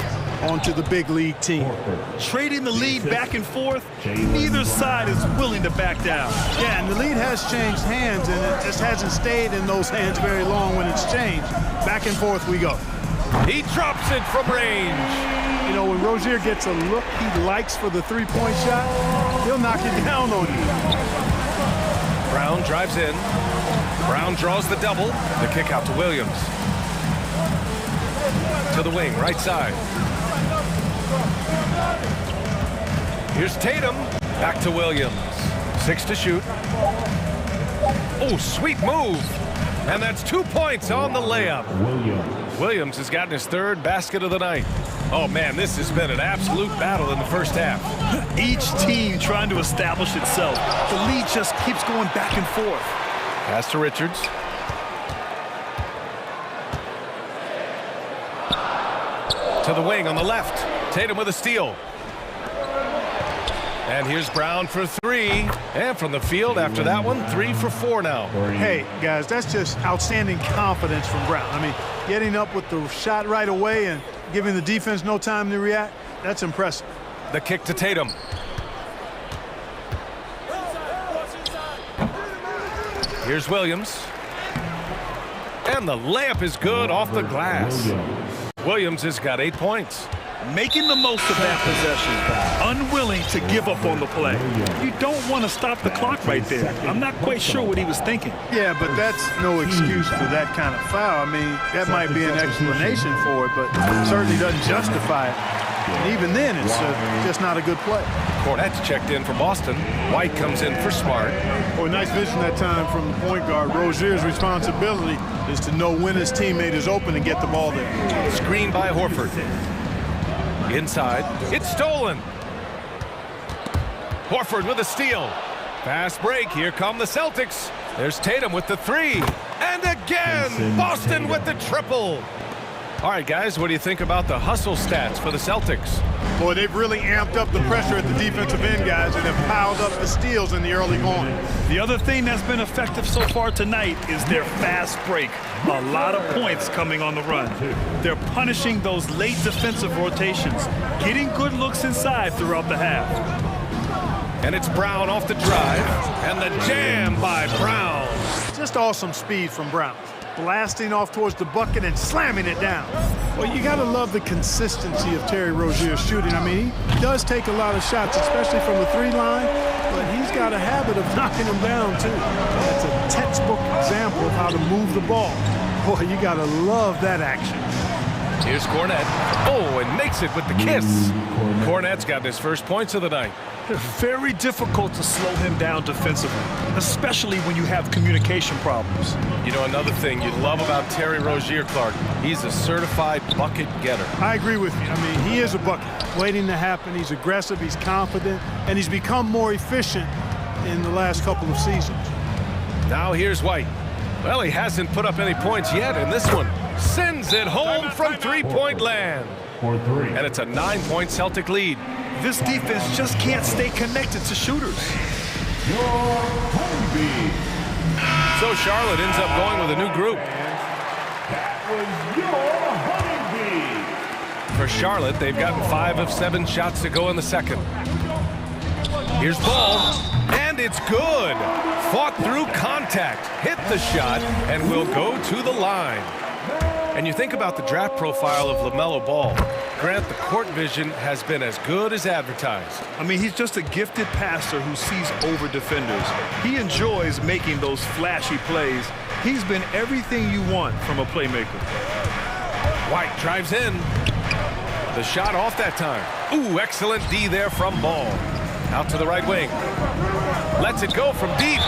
onto the big league team. Trading the lead back and forth, neither side is willing to back down. Yeah, and the lead has changed hands, and it just hasn't stayed in those hands very long when it's changed. Back and forth we go. He drops it from range. You know, when Rozier gets a look he likes for the three-point shot, he'll knock it down on you. Brown drives in. Brown draws the double. The kick out to Williams. To the wing, right side. Here's Tatum. Back to Williams. 6 to shoot. Oh, sweet move. And that's 2 points on the layup. Williams has gotten his third basket of the night. Oh, man, this has been an absolute battle in the first half. Each team trying to establish itself. The lead just keeps going back and forth. Pass to Richards. To the wing on the left. Tatum with a steal. And here's Brown for 3. And from the field after that one, 3 for 4 now. Hey, guys, that's just outstanding confidence from Brown. I mean, getting up with the shot right away and giving the defense no time to react, that's impressive. The kick to Tatum. Here's Williams. And the layup is good off the glass. Williams has got 8 points. Making the most of that possession. Unwilling to give up on the play. You don't want to stop the clock right there. I'm not quite sure what he was thinking. Yeah, but that's no excuse for that kind of foul. I mean, that might be an explanation for it, but it certainly doesn't justify it. And even then, it's just not a good play. Cornette's checked in for Boston. White comes in for Smart. Boy, nice vision that time from the point guard. Rozier's responsibility is to know when his teammate is open and get the ball there. Screen by Horford. Inside, it's stolen. Horford with a steal. Fast break, here come the Celtics. There's Tatum with the 3. And again, Boston with the triple. All right, guys, what do you think about the hustle stats for the Celtics? Boy, they've really amped up the pressure at the defensive end, guys, and have piled up the steals in the early going. The other thing that's been effective so far tonight is their fast break. A lot of points coming on the run. They're punishing those late defensive rotations, getting good looks inside throughout the half. And it's Brown off the drive, and the jam by Brown. Just awesome speed from Brown. Blasting off towards the bucket and slamming it down. Well, you got to love the consistency of Terry Rozier's shooting. I mean, he does take a lot of shots, especially from the 3 line, but he's he's got a habit of knocking them down, too. It's a textbook example of how to move the ball. Boy, you got to love that action. Here's Cornette. Oh, and makes it with the kiss. Cornette's got his first points of the night. Very difficult to slow him down defensively, especially when you have communication problems. You know, another thing you love about Terry Rozier, Clark, he's a certified bucket getter. I agree with you. I mean, he is a bucket waiting to happen. He's aggressive, he's confident, and he's become more efficient in the last couple of seasons. Now here's White. Well, he hasn't put up any points yet in this one. Sends it home from three-point land. And it's a 9-point Celtic lead. This defense just can't stay connected to shooters. So Charlotte ends up going with a new group. For Charlotte, they've gotten 5 of 7 shots to go in the second. Here's Ball, and it's good. Fought through contact, hit the shot, and will go to the line. And you think about the draft profile of LaMelo Ball. Grant, the court vision has been as good as advertised. I mean, he's just a gifted passer who sees over defenders. He enjoys making those flashy plays. He's been everything you want from a playmaker. White drives in. The shot off that time. Ooh, excellent D there from Ball. Out to the right wing. Lets it go from deep.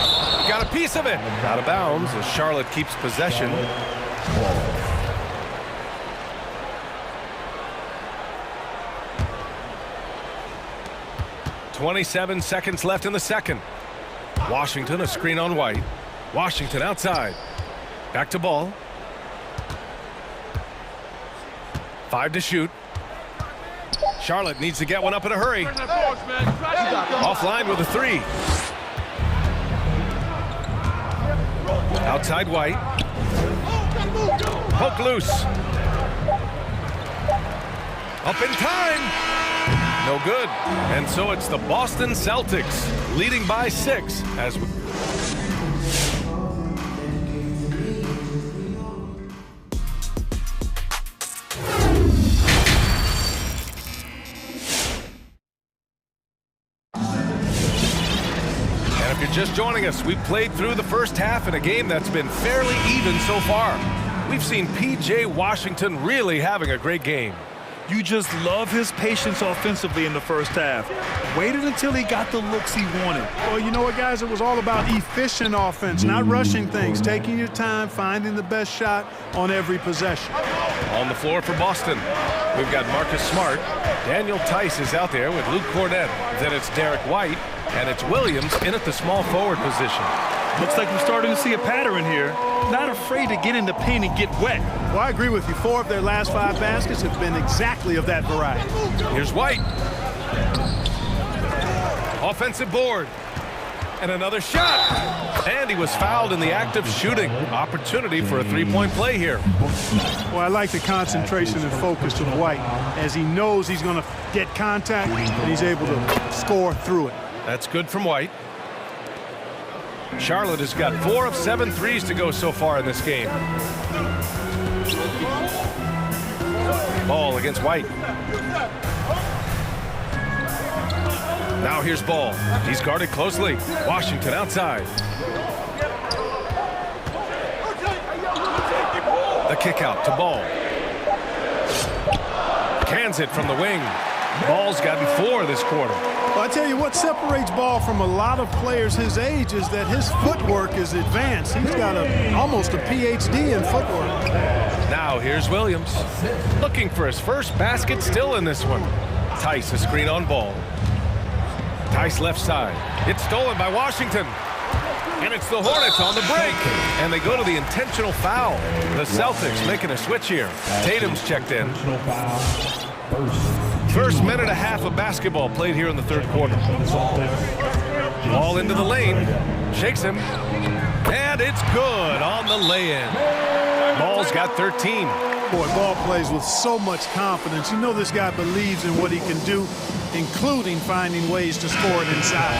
Got a piece of it. Out of bounds as Charlotte keeps possession. 27 seconds left in the second. Washington, a screen on White. Washington outside. Back to Ball. 5 to shoot. Charlotte needs to get one up in a hurry. Offline with a 3. Outside White. Poke loose. Up in time. No good. And so it's the Boston Celtics leading by 6 as we... Just joining us, we've played through the first half in a game that's been fairly even so far. We've seen P.J. Washington really having a great game. You just love his patience offensively in the first half. Waited until he got the looks he wanted. Well, you know what, guys? It was all about efficient offense, not rushing things, taking your time, finding the best shot on every possession. On the floor for Boston, we've got Marcus Smart. Daniel Tice is out there with Luke Cornette. Then it's Derek White, and it's Williams in at the small forward position. Looks like we're starting to see a pattern here. Not afraid to get in the paint and get wet. Well, I agree with you. 4 of their last 5 baskets have been exactly of that variety. Here's White. Offensive board. And another shot. And he was fouled in the act of shooting. Opportunity for a 3-point play here. Well, I like the concentration and focus of White as he knows he's going to get contact and he's able to score through it. That's good from White. Charlotte has got 4 of 7 threes to go so far in this game. Ball against White. Now here's Ball. He's guarded closely. Washington outside. The kick out to Ball. Cans it from the wing. Ball's gotten 4 this quarter. Well, I tell you what separates Ball from a lot of players his age is that his footwork is advanced. He's got almost a PhD in footwork. Now here's Williams. Looking for his first basket still in this one. Tice a screen on Ball. Tice left side. It's stolen by Washington. And it's the Hornets on the break. And they go to the intentional foul. The Celtics making a switch here. Tatum's checked in. First minute and a half of basketball played here in the third quarter. Ball into the lane. Shakes him. And it's good on the lay-in. Ball's got 13. Boy, Ball plays with so much confidence. You know this guy believes in what he can do, including finding ways to score it inside.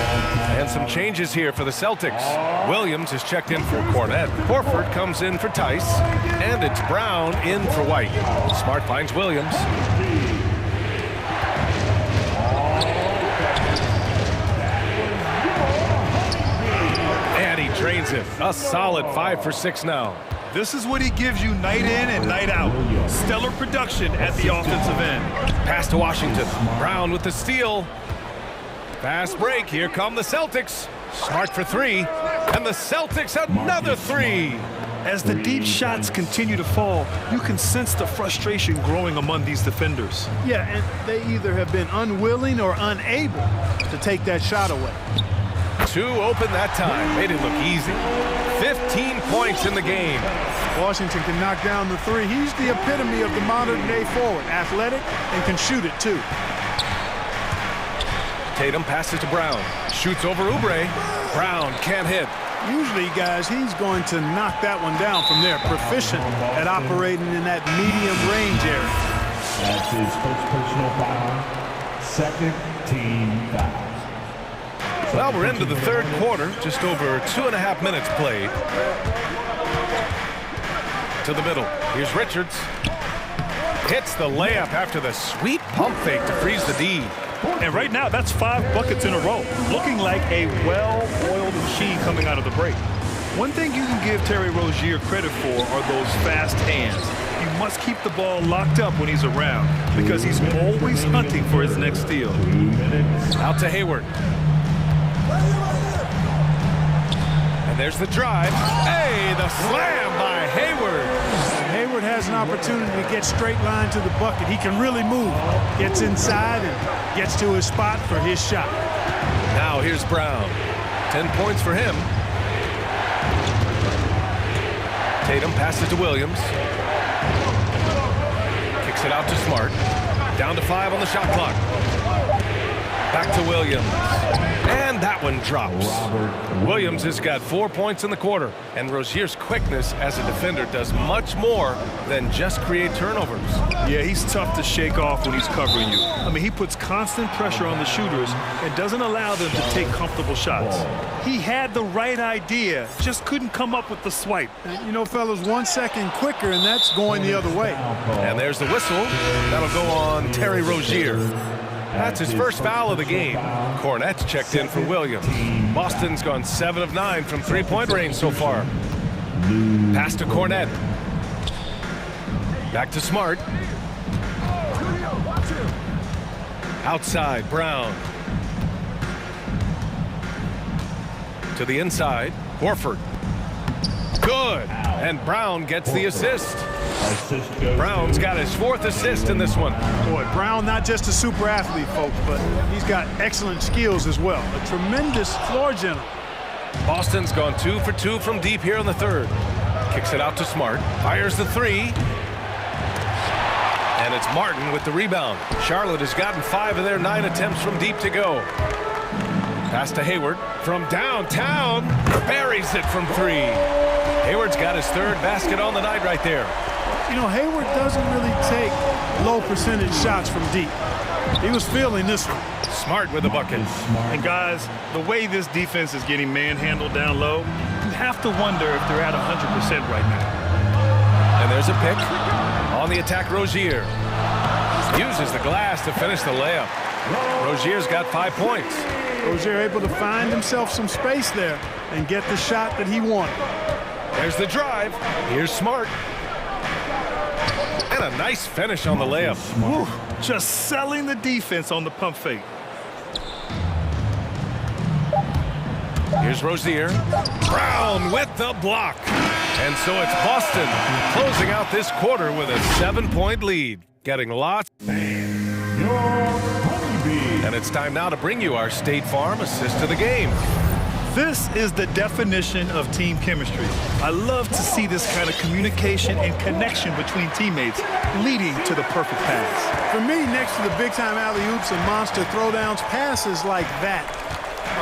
And some changes here for the Celtics. Williams is checked in for Cornette. Horford comes in for Tice. And it's Brown in for White. Smart finds Williams. finds it. A solid 5 for 6 now. This is what he gives you night in and night out. Stellar production at the offensive end. Pass to Washington. Brown with the steal. Fast break. Here come the Celtics. Smart for 3. And the Celtics another 3. As the deep shots continue to fall, you can sense the frustration growing among these defenders. Yeah, and they either have been unwilling or unable to take that shot away. 2 open that time. Made it look easy. 15 points in the game. Washington can knock down the 3. He's the epitome of the modern-day forward. Athletic and can shoot it, too. Tatum passes to Brown. Shoots over Oubre. Brown can't hit. Usually, guys, he's going to knock that one down from there. Proficient at operating in that medium range area. That's his first personal foul. Second team foul. Well, we're into the third quarter. Just over 2.5 minutes played. To the middle. Here's Richards. Hits the layup after the sweet pump fake to freeze the D. And right now, that's 5 buckets in a row, looking like a well-oiled machine coming out of the break. One thing you can give Terry Rozier credit for are those fast hands. You must keep the ball locked up when he's around because he's always hunting for his next steal. Out to Hayward. And there's the drive. Hey, the slam by Hayward. Hayward has an opportunity to get straight line to the bucket. He can really move. Gets inside and gets to his spot for his shot. Now here's Brown. 10 points for him. Tatum passes to Williams. Kicks it out to Smart. Down to 5 on the shot clock. Back to Williams. And that one drops. Williams has got 4 points in the quarter. And Rozier's quickness as a defender does much more than just create turnovers. Yeah, he's tough to shake off when he's covering you. I mean, he puts constant pressure on the shooters and doesn't allow them to take comfortable shots. He had the right idea, just couldn't come up with the swipe. And, you know, fellas, 1 second quicker, and that's going the other way. And there's the whistle. That'll go on Terry Rozier. That's his first foul of the game. Cornett's checked in for Williams. Boston's gone 7 of 9 from three-point range so far. Pass to Cornett. Back to Smart. Outside, Brown. To the inside, Horford. Good. And Brown gets the assist. Brown's got his 4th assist in this one. Boy, Brown not just a super athlete, folks, but he's got excellent skills as well. A tremendous floor general. Boston's gone 2 for 2 from deep here in the third. Kicks it out to Smart. Fires the 3. And it's Martin with the rebound. Charlotte has gotten 5 of their 9 attempts from deep to go. Pass to Hayward from downtown. Buries it from 3. Hayward's got his 3rd basket on the night right there. You know, Hayward doesn't really take low percentage shots from deep. He was feeling this one. Smart with the bucket. And guys, the way this defense is getting manhandled down low, you have to wonder if they're at 100% right now. And there's a pick. On the attack, Rozier. Uses the glass to finish the layup. Rozier's got 5 points. Rozier able to find himself some space there and get the shot that he wanted. There's the drive. Here's Smart. And a nice finish on the layup. Whew, just selling the defense on the pump fake. Here's Rozier. Brown with the block. And so it's Boston closing out this quarter with a 7-point lead. Getting lots. And it's time now to bring you our State Farm assist of the game. This is the definition of team chemistry. I love to see this kind of communication and connection between teammates leading to the perfect pass. For me, next to the big-time alley-oops and monster throwdowns, passes like that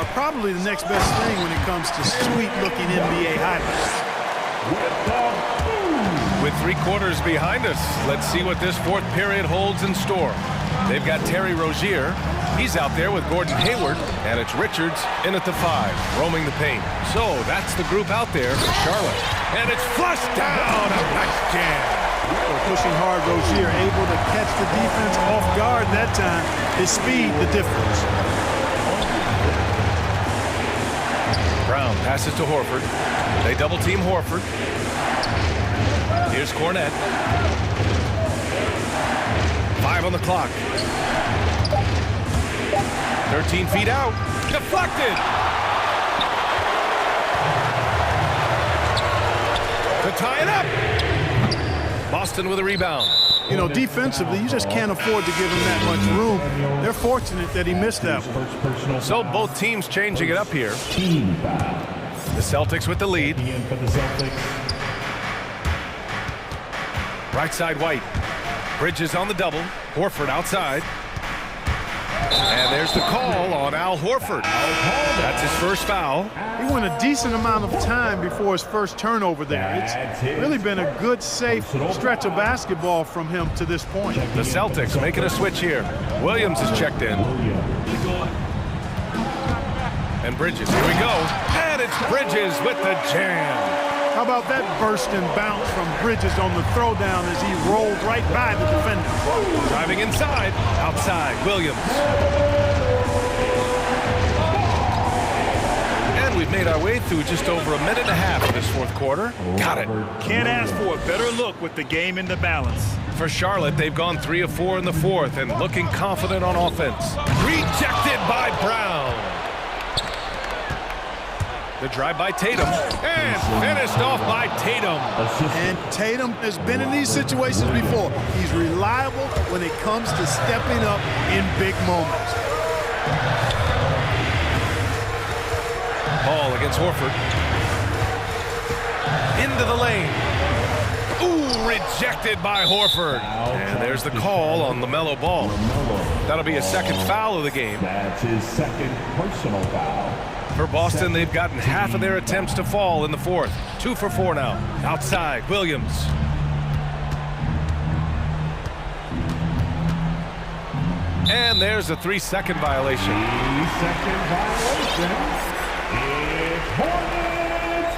are probably the next best thing when it comes to sweet-looking NBA highlights. With 3 quarters behind us, let's see what this 4th period holds in store. They've got Terry Rozier. He's out there with Gordon Hayward, and it's Richards in at the 5, roaming the paint. So that's the group out there for Charlotte. And it's flushed down, a nice jam. Pushing hard, Rozier able to catch the defense off guard that time. His speed, the difference. Brown passes to Horford. They double team Horford. Here's Cornette. 5 on the clock. 13 feet out. Deflected. To tie it up. Boston with a rebound. You know, defensively, you just can't afford to give him that much room. They're fortunate that he missed that one. So both teams changing it up here. The Celtics with the lead. Right side White. Bridges on the double. Horford outside. And there's the call on Al Horford. That's his first foul. He went a decent amount of time before his first turnover there. It's really been a good, safe stretch of basketball from him to this point. The Celtics making a switch here. Williams is checked in. And Bridges, here we go. And it's Bridges with the jam. How about that burst and bounce from Bridges on the throwdown as he rolled right by the defender? Driving inside, outside, Williams. And we've made our way through just over a minute and a half of this fourth quarter. Got it. Can't ask for a better look with the game in the balance. For Charlotte, they've gone 3 of 4 in the fourth and looking confident on offense. Rejected by Brown. The drive by Tatum, and finished off by Tatum. And Tatum has been in these situations before. He's reliable when it comes to stepping up in big moments. Ball against Horford. Into the lane. Ooh, rejected by Horford. And there's the call on LaMelo Ball. That'll be a second foul of the game. That's his second personal foul. For Boston, they've gotten half of their attempts to fall in the fourth. 2 for 4 now. Outside, Williams. And there's a 3-second violation. 3-second violation. It's Hornets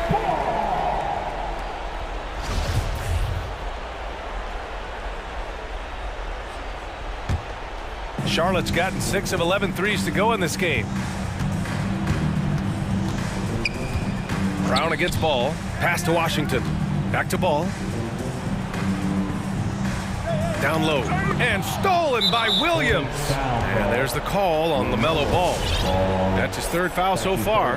ball. Charlotte's gotten 6 of 11 threes to go in this game. Brown against Ball. Pass to Washington. Back to Ball. Down low. And stolen by Williams. And there's the call on LaMelo Ball. That's his third foul so far.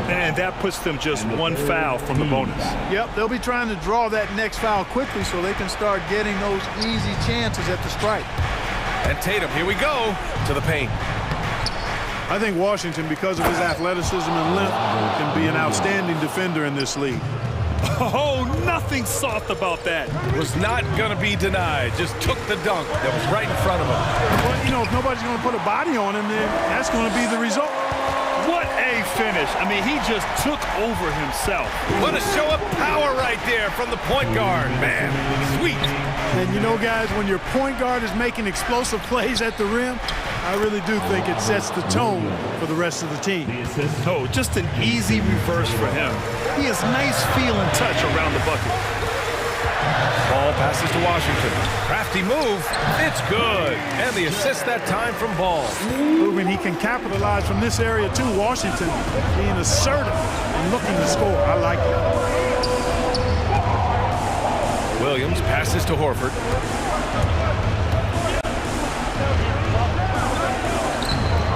And that puts them just 1 foul from the bonus. Yep, they'll be trying to draw that next foul quickly so they can start getting those easy chances at the strike. And Tatum, here we go, to the paint. I think Washington, because of his athleticism and length, can be an outstanding defender in this league. Oh, nothing soft about that. Was not going to be denied. Just took the dunk that was right in front of him. Well, you know, if nobody's going to put a body on him, then that's going to be the result. What a finish. I mean, he just took over himself. What a show of power right there from the point guard, man. Sweet. And you know, guys, when your point guard is making explosive plays at the rim, I really do think it sets the tone for the rest of the team. Oh, just an easy reverse for him. He has nice feel and touch around the bucket. Ball passes to Washington. Crafty move. It's good. And the assist that time from Ball. Moving, he can capitalize from this area too. Washington being assertive and looking to score. I like it. Williams passes to Horford.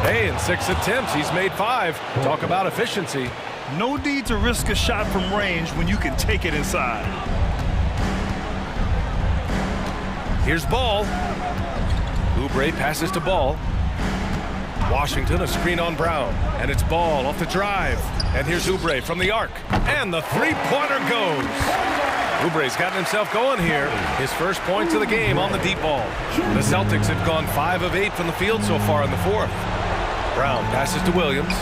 Hey, in 6 attempts, he's made 5. Talk about efficiency. No need to risk a shot from range when you can take it inside. Here's Ball. Oubre passes to Ball. Washington, a screen on Brown. And it's Ball off the drive. And here's Oubre from the arc. And the three-pointer goes. Oubre's gotten himself going here. His first points of the game on the deep ball. The Celtics have gone 5 of 8 from the field so far in the fourth. Brown passes to Williams.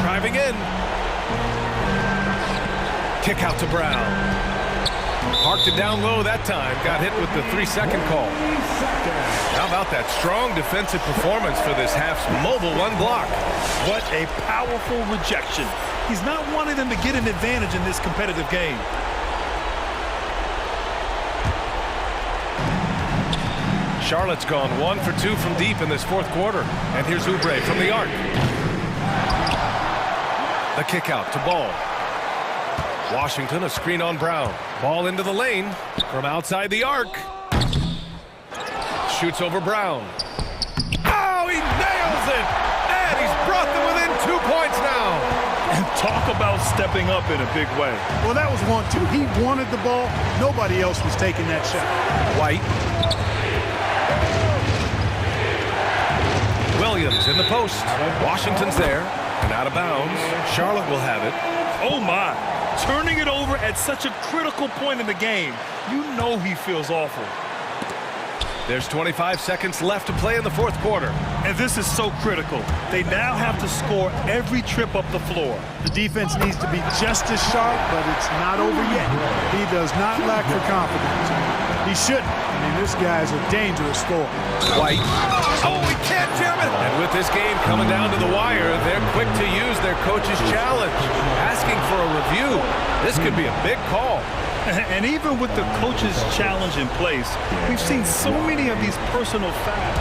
Driving in. Kick out to Brown. Parked it down low that time. Got hit with the 3-second call. How about that strong defensive performance for this half's mobile 1 block? What a powerful rejection. He's not wanting them to get an advantage in this competitive game. Charlotte's gone 1 for 2 from deep in this fourth quarter. And here's Oubre from the arc. The kick out to Ball. Washington, a screen on Brown. Ball into the lane from outside the arc. Shoots over Brown. Oh, he nails it! And he's brought them within 2 points now. And talk about stepping up in a big way. Well, that was 1-2. He wanted the ball. Nobody else was taking that shot. White. Williams in the post. Washington's there and out of bounds. Charlotte will have it. Oh my, turning it over at such a critical point in the game. You know he feels awful. There's 25 seconds left to play in the fourth quarter. And this is so critical. They now have to score every trip up the floor. The defense needs to be just as sharp, but it's not over yet. He does not lack for confidence. He shouldn't. I mean, this guy's a dangerous scorer. White. Oh, he can't jam it! And with this game coming down to the wire, they're quick to use their coach's challenge. Asking for a review. This could be a big call. And even with the coach's challenge in place, we've seen so many of these personal fouls.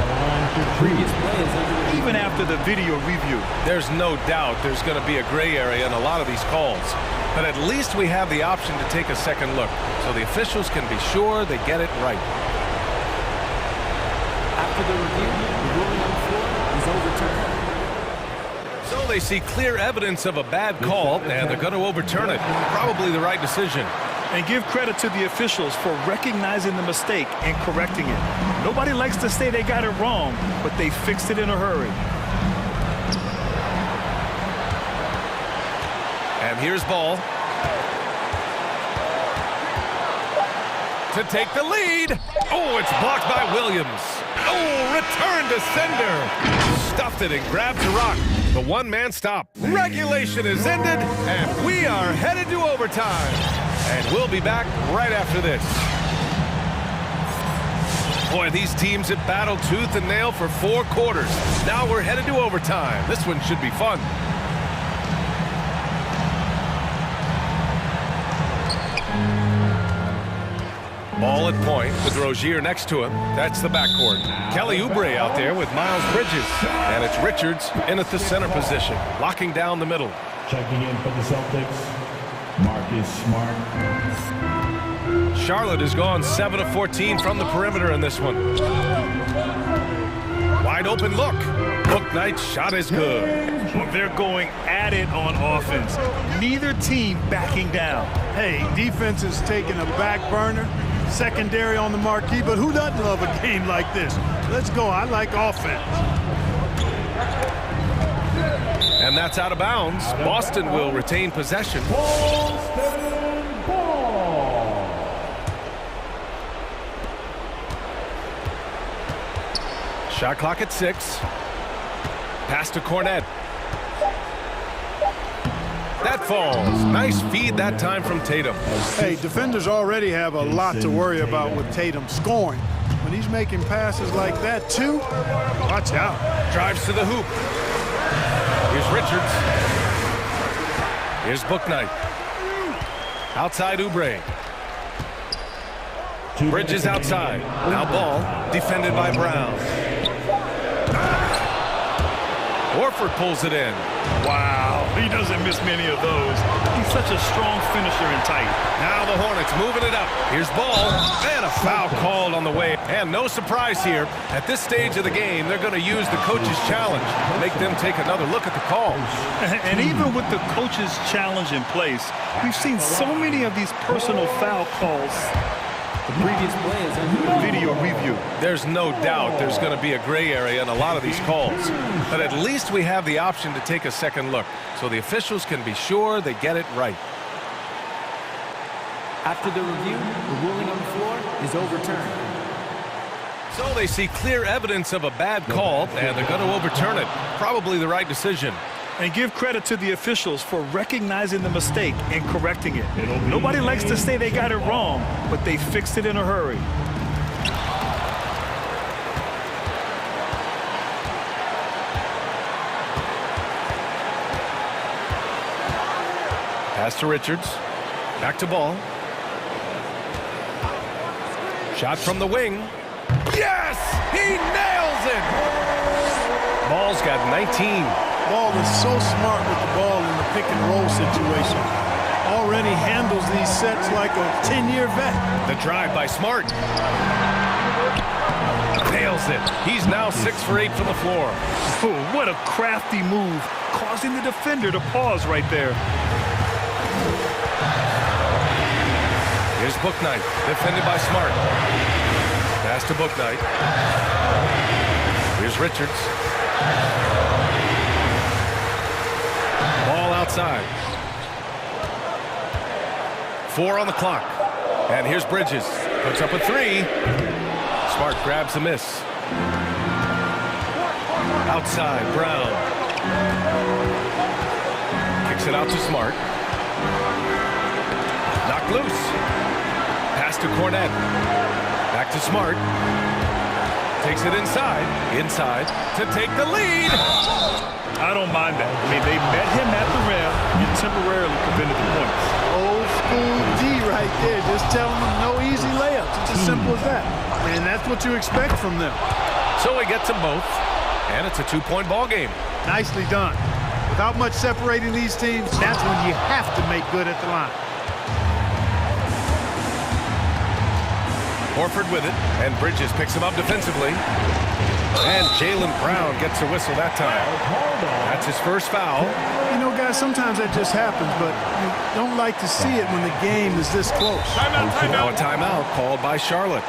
Even after the video review. There's no doubt there's going to be a gray area in a lot of these calls. But at least we have the option to take a second look, so the officials can be sure they get it right. After the review, the ruling on the floor is overturned. So they see clear evidence of a bad call, and they're going to overturn it. Probably the right decision. And give credit to the officials for recognizing the mistake and correcting it. Nobody likes to say they got it wrong, but they fixed it in a hurry. And here's ball. To take the lead. Oh, it's blocked by Williams. Oh, return to sender. Stuffed it and grabs the rock. The one-man stop. Regulation is ended, and we are headed to overtime. And we'll be back right after this. Boy, these teams have battled tooth and nail for 4 quarters. Now we're headed to overtime. This one should be fun. Ball at point with Rozier next to him. That's the backcourt. Kelly Oubre out there with Miles Bridges. And it's Richards in at the center position, locking down the middle. Checking in for the Celtics, Marcus Smart. Charlotte has gone 7 of 14 from the perimeter in this one. Wide open look. Bouknight's shot is good. Well, they're going at it on offense. Neither team backing down. Hey, defense is taking a back burner. Secondary on the marquee, but who doesn't love a game like this? Let's go. I like offense. And that's out of bounds. Boston will retain possession. Shot clock at 6. Pass to Cornette. That falls. Nice feed that time from Tatum. Hey, defenders already have a lot to worry about with Tatum scoring. When he's making passes like that, too, watch out. Drives to the hoop. Here's Richards. Here's Bouknight. Outside Oubre. Bridges outside. Now ball defended by Brown. Horford pulls it in. Wow, he doesn't miss many of those. He's such a strong finisher and tight. Now the Hornets moving it up. Here's ball, and a foul called on the way. And no surprise here. At this stage of the game, they're going to use the coach's challenge to make them take another look at the call. And even with the coach's challenge in place, we've seen so many of these personal foul calls. The previous play is under video review. There's no doubt there's going to be a gray area in a lot of these calls. But at least we have the option to take a second look, so the officials can be sure they get it right. After the review, the ruling on the floor is overturned. So they see clear evidence of a bad call, and they're going to overturn it. Probably the right decision. And give credit to the officials for recognizing the mistake and correcting it. Nobody likes to say they got it wrong, but they fixed it in a hurry. Pass to Richards. Back to ball. Shot from the wing. Yes! He nails it! Ball's got 19. Ball is so smart with the ball in the pick and roll situation. and he handles these sets like a 10-year vet. The drive by Smart. Nails it. He's now 6 for 8 from the floor. Oh, what a crafty move, causing the defender to pause right there. Here's Booknight, defended by Smart. Pass to Booknight. Here's Richards. Ball outside. 4 on the clock. And here's Bridges. Puts up a 3. Smart grabs the miss. Outside, Brown. Kicks it out to Smart. Knocked loose. Pass to Cornette. Back to Smart. Takes it inside. Inside to take the lead. I don't mind that. I mean, they met him at the rim and temporarily prevented the points. Old school D right there, just telling them no easy layups. It's as simple as that. And that's what you expect from them. So he gets them both, and it's a 2-point ball game. Nicely done. Without much separating these teams, that's when you have to make good at the line. Horford with it, and Bridges picks him up defensively. And Jaylen Brown gets a whistle that time. That's his first foul. You know, guys, sometimes that just happens, but you don't like to see it when the game is this close. Now a timeout called by Charlotte.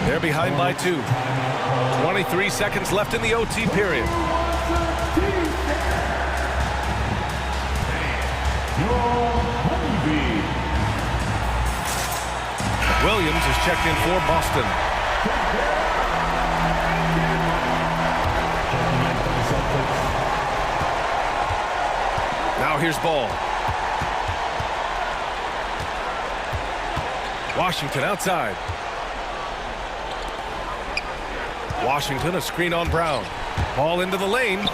They're behind by 2. 23 seconds left in the OT period. Williams is checked in for Boston. Now here's Ball. Washington outside. Washington, a screen on Brown. Ball into the lane.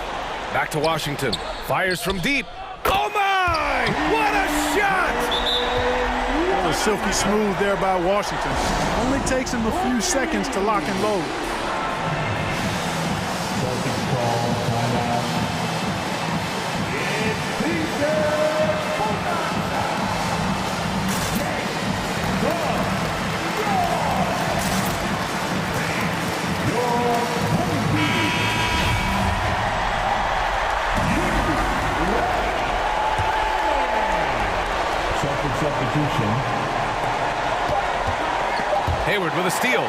Back to Washington. Fires from deep. Oh my! What a shot! That was silky smooth there by Washington. Only takes him a few seconds to lock and load. Substitution. Hayward with a steal.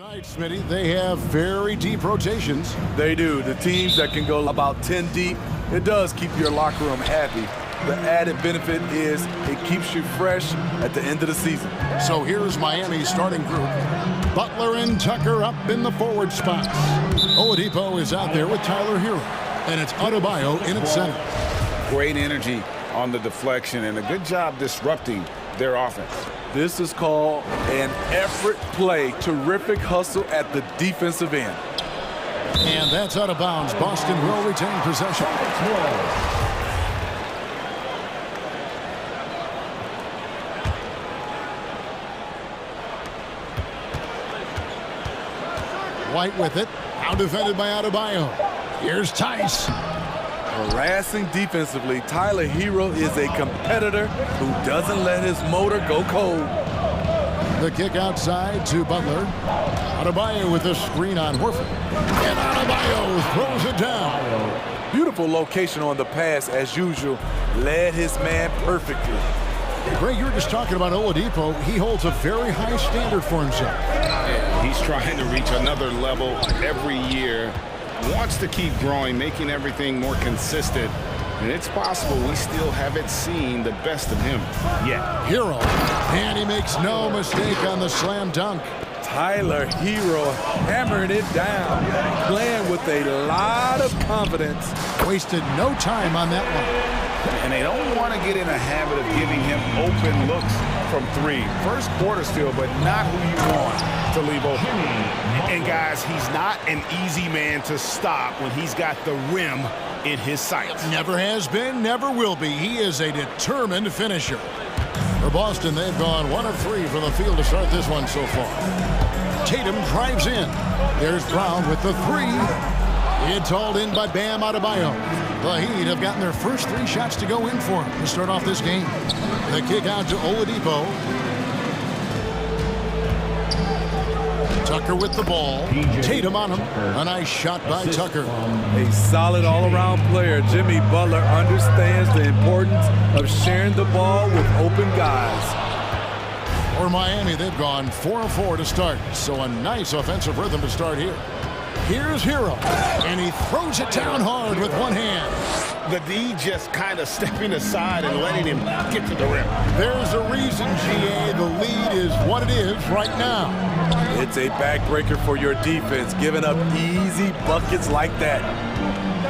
Tonight, Smitty, they have very deep rotations. They do. The teams that can go about 10 deep, it does keep your locker room happy. The added benefit is it keeps you fresh at the end of the season. So here's Miami's starting group. Butler and Tucker up in the forward spots. Oladipo is out there with Tyler Hero. And it's Adebayo in its center. Great energy on the deflection and a good job disrupting their offense. This is called an effort play. Terrific hustle at the defensive end. And that's out of bounds. Boston will retain possession. White with it. Now defended by Adebayo. Here's Tice. Harassing defensively, Tyler Hero is a competitor who doesn't let his motor go cold. The kick outside to Butler. Adebayo with the screen on Horford. And Adebayo throws it down. Beautiful location on the pass as usual. Led his man perfectly. Greg, you were just talking about Oladipo. He holds a very high standard for himself. Yeah, he's trying to reach another level every year. Wants to keep growing, making everything more consistent. And it's possible we still haven't seen the best of him yet. Hero. And he makes no mistake on the slam dunk. Tyler Hero hammering it down. Playing with a lot of confidence. Wasted no time on that one. And they don't want to get in a habit of giving him open looks from three. First quarter still, but not who you want to leave open. And guys, he's not an easy man to stop when he's got the rim in his sights. Never has been, never will be. He is a determined finisher. For Boston, they've gone 1 of 3 from the field to start this one so far. Tatum drives in. There's Brown with the 3. It's hauled in by Bam Adebayo. The Heat have gotten their first 3 shots to go in for him to start off this game. The kick out to Oladipo. Tucker with the ball. Tatum on him. A nice shot by Tucker. A solid all-around player. Jimmy Butler understands the importance of sharing the ball with open guys. For Miami, they've gone 4 of 4 to start. So a nice offensive rhythm to start here. Here's Hero, and he throws it down hard with one hand. The D just kind of stepping aside and letting him get to the rim. There's a reason, GA, the lead is what it is right now. It's a backbreaker for your defense, giving up easy buckets like that.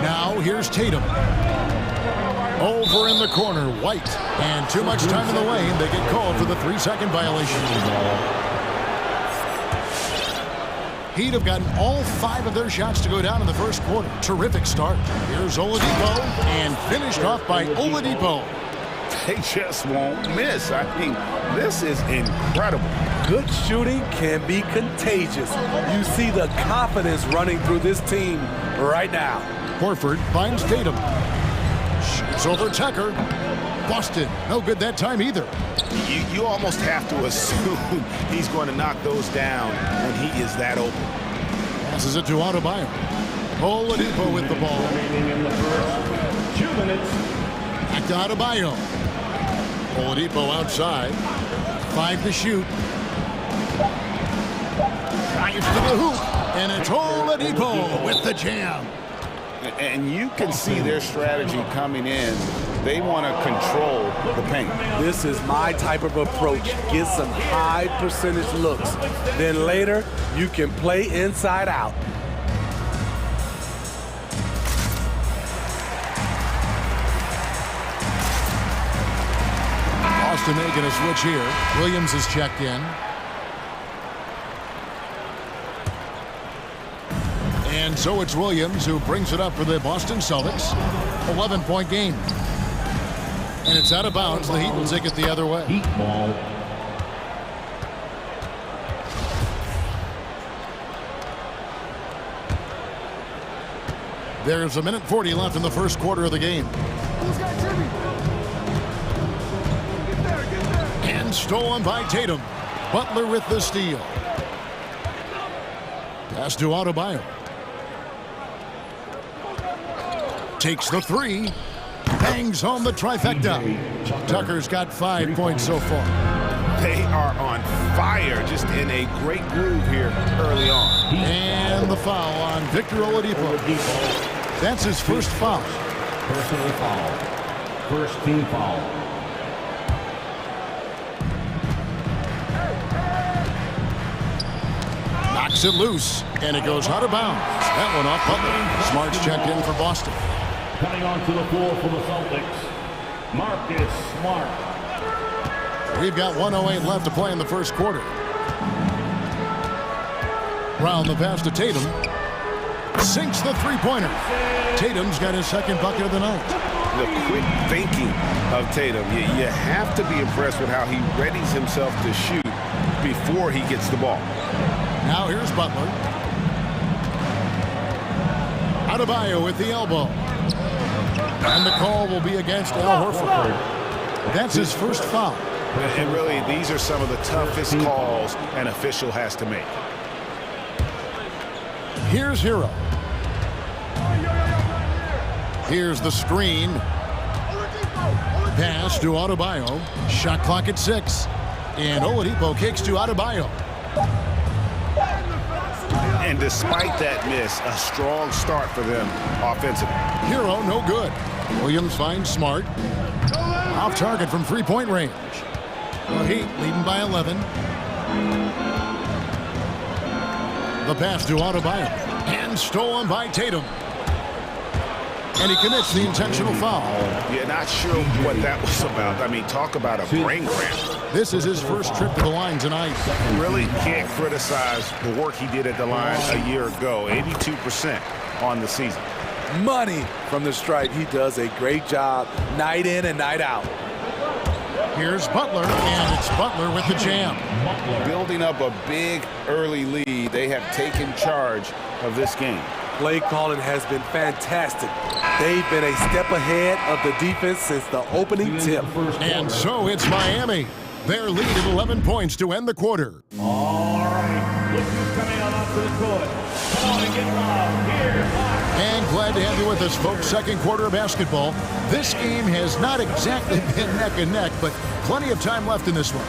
Now here's Tatum. Over in the corner, White. And too much time in the lane. They get called for the 3-second violation. Heat have gotten all 5 of their shots to go down in the first quarter. Terrific start. Here's Oladipo, and finished off by Oladipo. They just won't miss. I mean, this is incredible. Good shooting can be contagious. You see the confidence running through this team right now. Horford finds Tatum. Shoots over Tucker. Boston, no good that time either. You almost have to assume he's going to knock those down when he is that open. Passes it to Adebayo. Oladipo with the ball. Back to Adebayo. Oladipo outside. 5 to shoot. Drives to the hoop. And it's Oladipo with the jam. And you can see their strategy coming in. They want to control the paint. This is my type of approach. Get some high percentage looks. Then later, you can play inside out. Boston making a switch here. Williams is checked in. And so it's Williams who brings it up for the Boston Celtics. 11-point game. And it's out of bounds. The Heat will take it the other way. Heat ball. There's 1:40 left in the first quarter of the game. And stolen by Tatum. Butler with the steal. Pass to Adebayo. Takes the 3. Bangs home the trifecta. Tucker's got 5 points so far. They are on fire, just in a great groove here early on. And the foul on Victor Oladipo. That's his first foul. Personal foul. First team foul. Knocks it loose, and it goes out of bounds. That one off Butler. Smart's checked in for Boston. Coming onto the floor for the Celtics, Marcus Smart. We've got 1:08 left to play in the first quarter. Round the pass to Tatum. Sinks the three-pointer. Tatum's got his second bucket of the night. The quick thinking of Tatum. You have to be impressed with how he readies himself to shoot before he gets the ball. Now here's Butler. Adebayo with the elbow. And the call will be against Al Horford. That's his first foul. And really, these are some of the toughest calls an official has to make. Here's Hero. Here's the screen. Pass to Adebayo. Shot clock at 6. And Oladipo kicks to Adebayo. And despite that miss, a strong start for them offensively. Hero, no good. Williams finds Smart. Off target from three-point range. The Heat leading by 11. The pass to Adebayo. And stolen by Tatum. And he commits the intentional foul. Yeah, not sure what that was about. I mean, talk about a brain cramp. This is his first trip to the line tonight. Really can't criticize the work he did at the line a year ago. 82% on the season. Money from the stripe. He does a great job night in and night out. Here's Butler, and it's Butler with the jam. Building up a big early lead, they have taken charge of this game. Play calling has been fantastic. They've been a step ahead of the defense since the opening tip. And so it's Miami. Their lead at 11 points to end the quarter. All right, look who's coming on up to the court. Come on and get loud. Here, and glad to have you with us, folks. Second quarter of basketball. This game has not exactly been neck and neck, but plenty of time left in this one.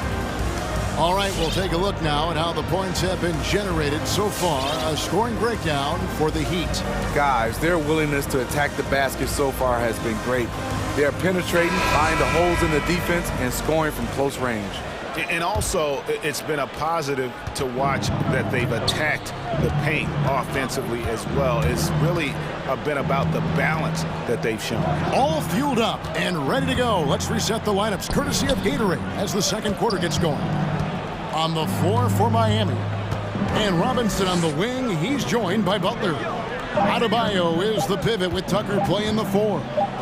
All right, we'll take a look now at how the points have been generated so far. A scoring breakdown for the Heat. Guys, their willingness to attack the basket so far has been great. They're penetrating, finding the holes in the defense, and scoring from close range. And also, it's been a positive to watch that they've attacked the paint offensively as well. It's really been about the balance that they've shown. All fueled up and ready to go. Let's reset the lineups, courtesy of Gatorade, as the second quarter gets going. On the floor for Miami. And Robinson on the wing. He's joined by Butler. Adebayo is the pivot with Tucker playing the 4.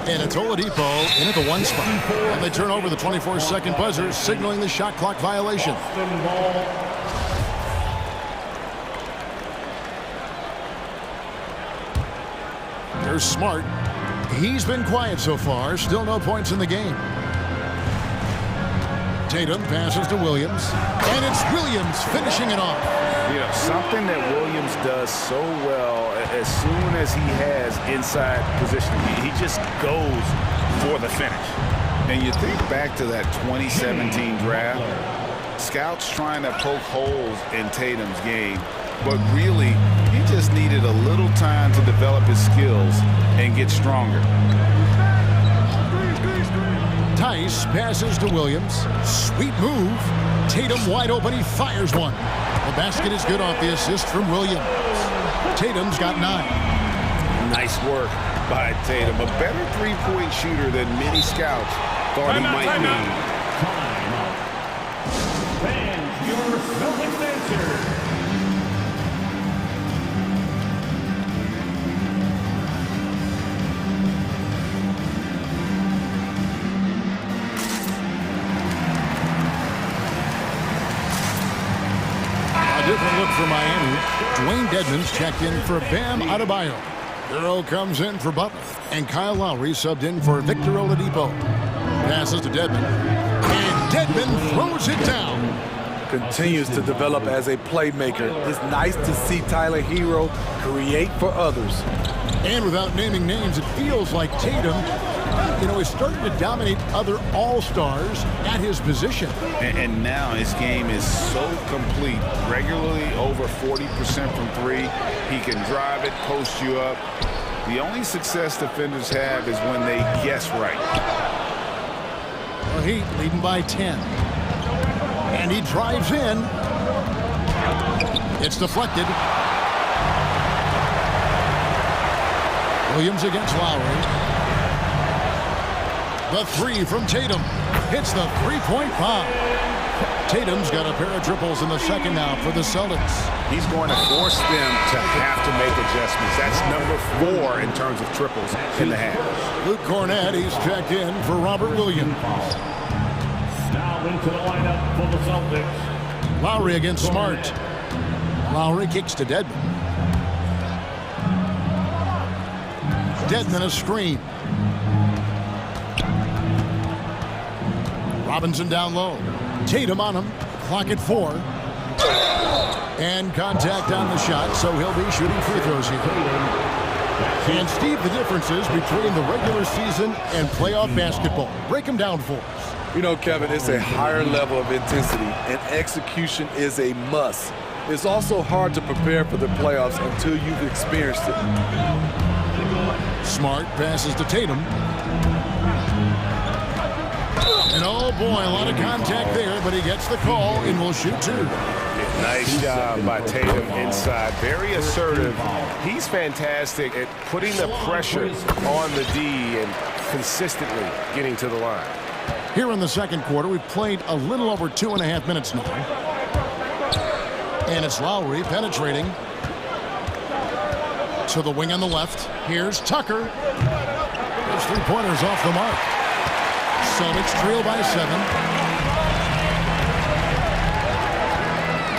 And it's Oladipo in at the 1 spot. And they turn over the 24-second buzzer, signaling the shot clock violation. There's Smart. He's been quiet so far. Still no points in the game. Tatum passes to Williams. And it's Williams finishing it off. You know, something that Williams does so well, as soon as he has inside position, he just goes for the finish. And you think back to that 2017 draft, scouts trying to poke holes in Tatum's game, but really, he just needed a little time to develop his skills and get stronger. Tice passes to Williams. Sweet move. Tatum wide open. He fires one. The basket is good off the assist from Williams. Tatum's got 9. Nice work by Tatum. A better three-point shooter than many scouts thought he might be. Fans, your Celtics answer. Different look for Miami. Dwayne Dedmon's checked in for Bam Adebayo. Hero comes in for Butler. And Kyle Lowry subbed in for Victor Oladipo. Passes to Dedmon. And Dedmon throws it down. Continues to develop as a playmaker. It's nice to see Tyler Hero create for others. And without naming names, it feels like Tatum You know, he's starting to dominate other all-stars at his position. And now his game is so complete. Regularly over 40% from three. He can drive it, post you up. The only success defenders have is when they guess right. The Heat leading by 10. And he drives in. It's deflected. Williams against Lowry. The three from Tatum. Hits the three-point bomb. Tatum's got a pair of triples in the second now for the Celtics. He's going to force them to have to make adjustments. That's number 4 in terms of triples in the half. Luke Cornett, he's checked in for Robert Williams. Now into the lineup for the Celtics. Lowry against Smart. Lowry kicks to Dedmon. Dedmon a screen. Robinson down low. Tatum on him. Clock at 4. And contact on the shot, so he'll be shooting free throws here. And Steve, the differences between the regular season and playoff basketball. Break them down for us. You know, Kevin, it's a higher level of intensity, and execution is a must. It's also hard to prepare for the playoffs until you've experienced it. Smart passes to Tatum. And oh boy, a lot of contact there, but he gets the call and will shoot 2. Nice job by Tatum inside. Very assertive. He's fantastic at putting the pressure on the D and consistently getting to the line. Here in the second quarter, we've played a little over 2.5 minutes now. And it's Lowry penetrating to the wing on the left. Here's Tucker. His three-pointers off the mark. Celtics trail by 7.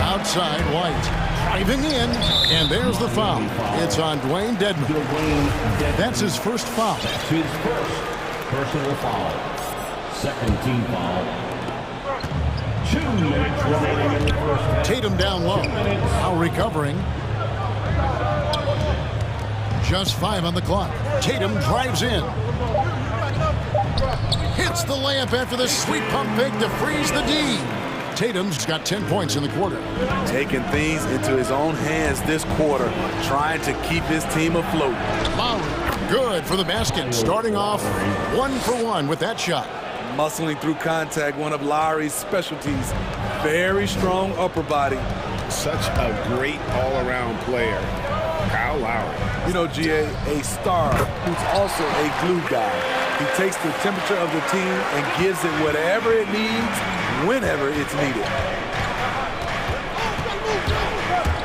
Outside, White driving in, and there's the foul. It's on Dwayne Dedmon. That's his first foul. That's his first personal foul. Second team foul. 2 minutes remaining in the first half. Tatum down low. Now recovering. Just 5 on the clock. Tatum drives in. Hits the layup after the sweet pump fake to freeze the D. Tatum's got 10 points in the quarter. Taking things into his own hands this quarter, trying to keep his team afloat. Lowry, good for the basket. Starting off 1 for 1 with that shot. Muscling through contact, one of Lowry's specialties. Very strong upper body. Such a great all-around player. Kyle Lowry. You know, GA, a star who's also a glue guy. He takes the temperature of the team and gives it whatever it needs, whenever it's needed.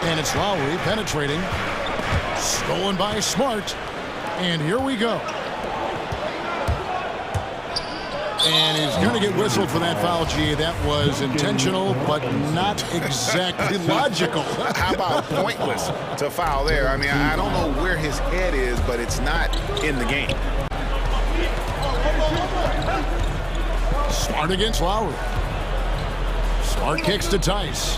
And it's Lowry penetrating. Stolen by Smart. And here we go. And he's going to get whistled for that foul, G. That was intentional, but not exactly logical. How about pointless to foul there? I mean, I don't know where his head is, but it's not in the game. Smart against Lowry. Smart kicks to Tice.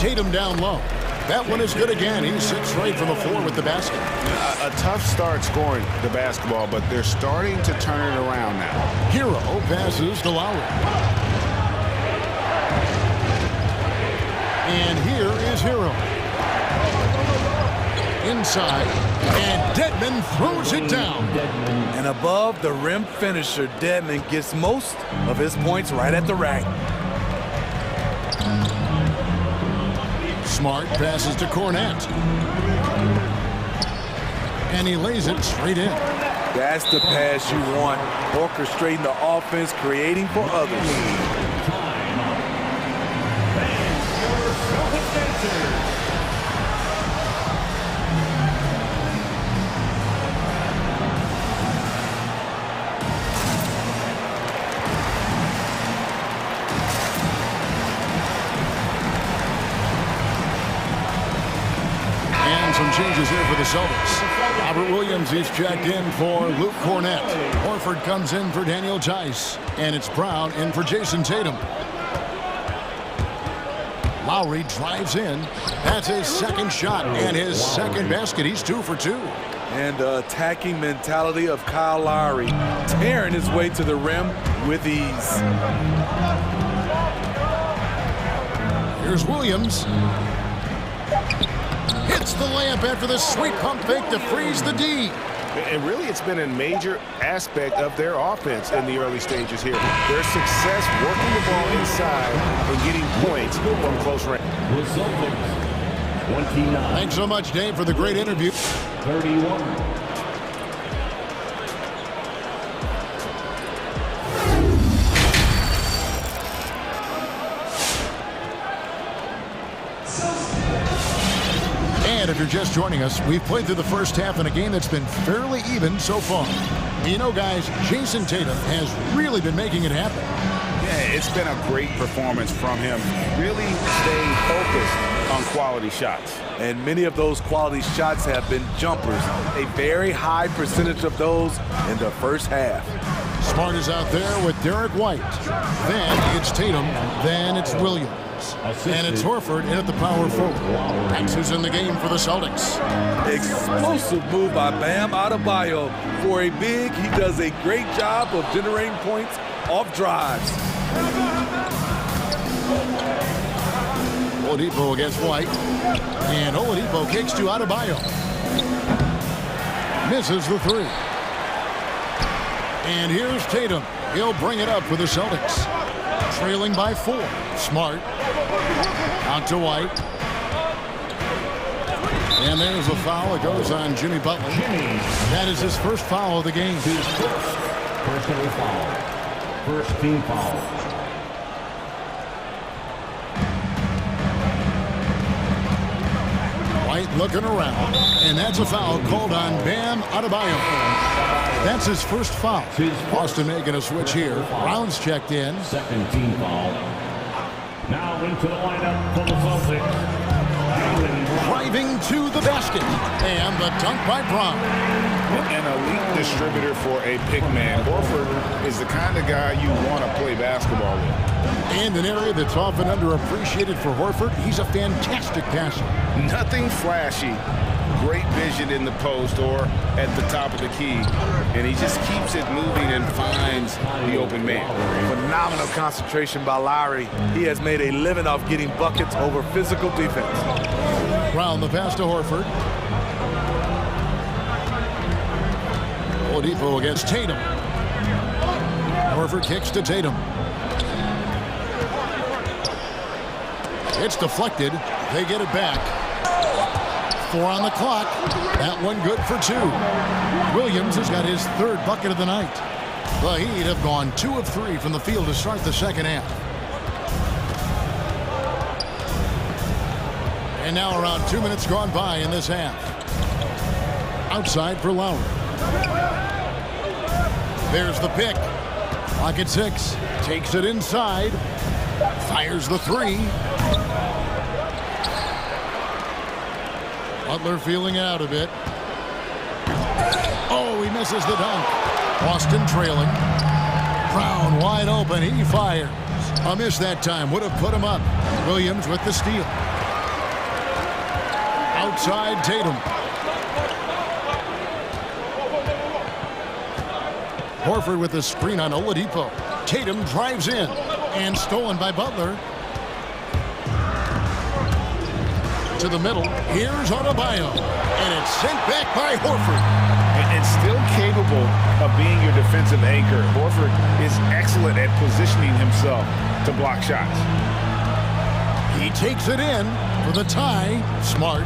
Tatum down low. That one is good again. He sits straight from the floor with the basket. A tough start scoring the basketball, but they're starting to turn it around now. Hero passes to Lowry. And here is Hero. Inside. And Dedmon throws it down. And above the rim finisher, Dedmon gets most of his points right at the rack. Smart passes to Cornett. And he lays it straight in. That's the pass you want. Orchestrating the offense, creating for others. Some changes here for the Celtics. Robert Williams is checked in for Luke Cornett. Horford comes in for Daniel Tice. And it's Brown in for Jason Tatum. Lowry drives in. That's his second shot and his second basket. He's 2 for 2. And the attacking mentality of Kyle Lowry, tearing his way to the rim with ease. Here's Williams. Hits the layup after the sweet pump fake to freeze the D. And really, it's been a major aspect of their offense in the early stages here. Their success working the ball inside and getting points from close range. 29. Thanks so much, Dave, for the great interview. 31. And if you're just joining us, we've played through the first half in a game that's been fairly even so far. You know, guys, Jason Tatum has really been making it happen. Yeah, it's been a great performance from him. Really staying focused on quality shots. And many of those quality shots have been jumpers. A very high percentage of those in the first half. Smart is out there with Derek White. Then it's Tatum. Then it's Williams. And it's Horford in at the power forward. That's who's in the game for the Celtics. Explosive move by Bam Adebayo. For a big, he does a great job of generating points off drives. Oladipo against White. And Oladipo kicks to Adebayo. Misses the three. And here's Tatum. He'll bring it up for the Celtics. Trailing by 4. Smart. Out to White. And there's a foul. It goes on Jimmy Butler. That is his first foul of the game. His first personal foul. First team foul. White looking around. And that's a foul called on Bam Adebayo. That's his first foul. Boston making a switch here. Brown's checked in. Second team foul. Now into the lineup for the Celtics. Driving to the basket. And the dunk by Brown. An elite distributor for a pick man. Horford is the kind of guy you want to play basketball with. And an area that's often underappreciated for Horford, he's a fantastic passer. Nothing flashy. Great vision in the post or at the top of the key. And he just keeps it moving and finds the open man. Phenomenal concentration by Lowry. He has made a living off getting buckets over physical defense. Brown the pass to Horford. Oladipo against Tatum. Horford kicks to Tatum. It's deflected. They get it back. 4 on the clock. That one good for 2. Williams has got his third bucket of the night. The Heat have gone 2 of 3 from the field to start the second half. And now around 2 minutes gone by in this half. Outside for Lowry. There's the pick. Clock at 6. Takes it inside. Fires the 3. Butler feeling out a bit. Oh, he misses the dunk. Boston trailing. Brown wide open. He fires. A miss that time. Would have put him up. Williams with the steal. Outside Tatum. Horford with the screen on Oladipo. Tatum drives in. And stolen by Butler. To the middle. Here's Adebayo. And it's sent back by Horford. And still capable of being your defensive anchor. Horford is excellent at positioning himself to block shots. He takes it in for the tie. Smart.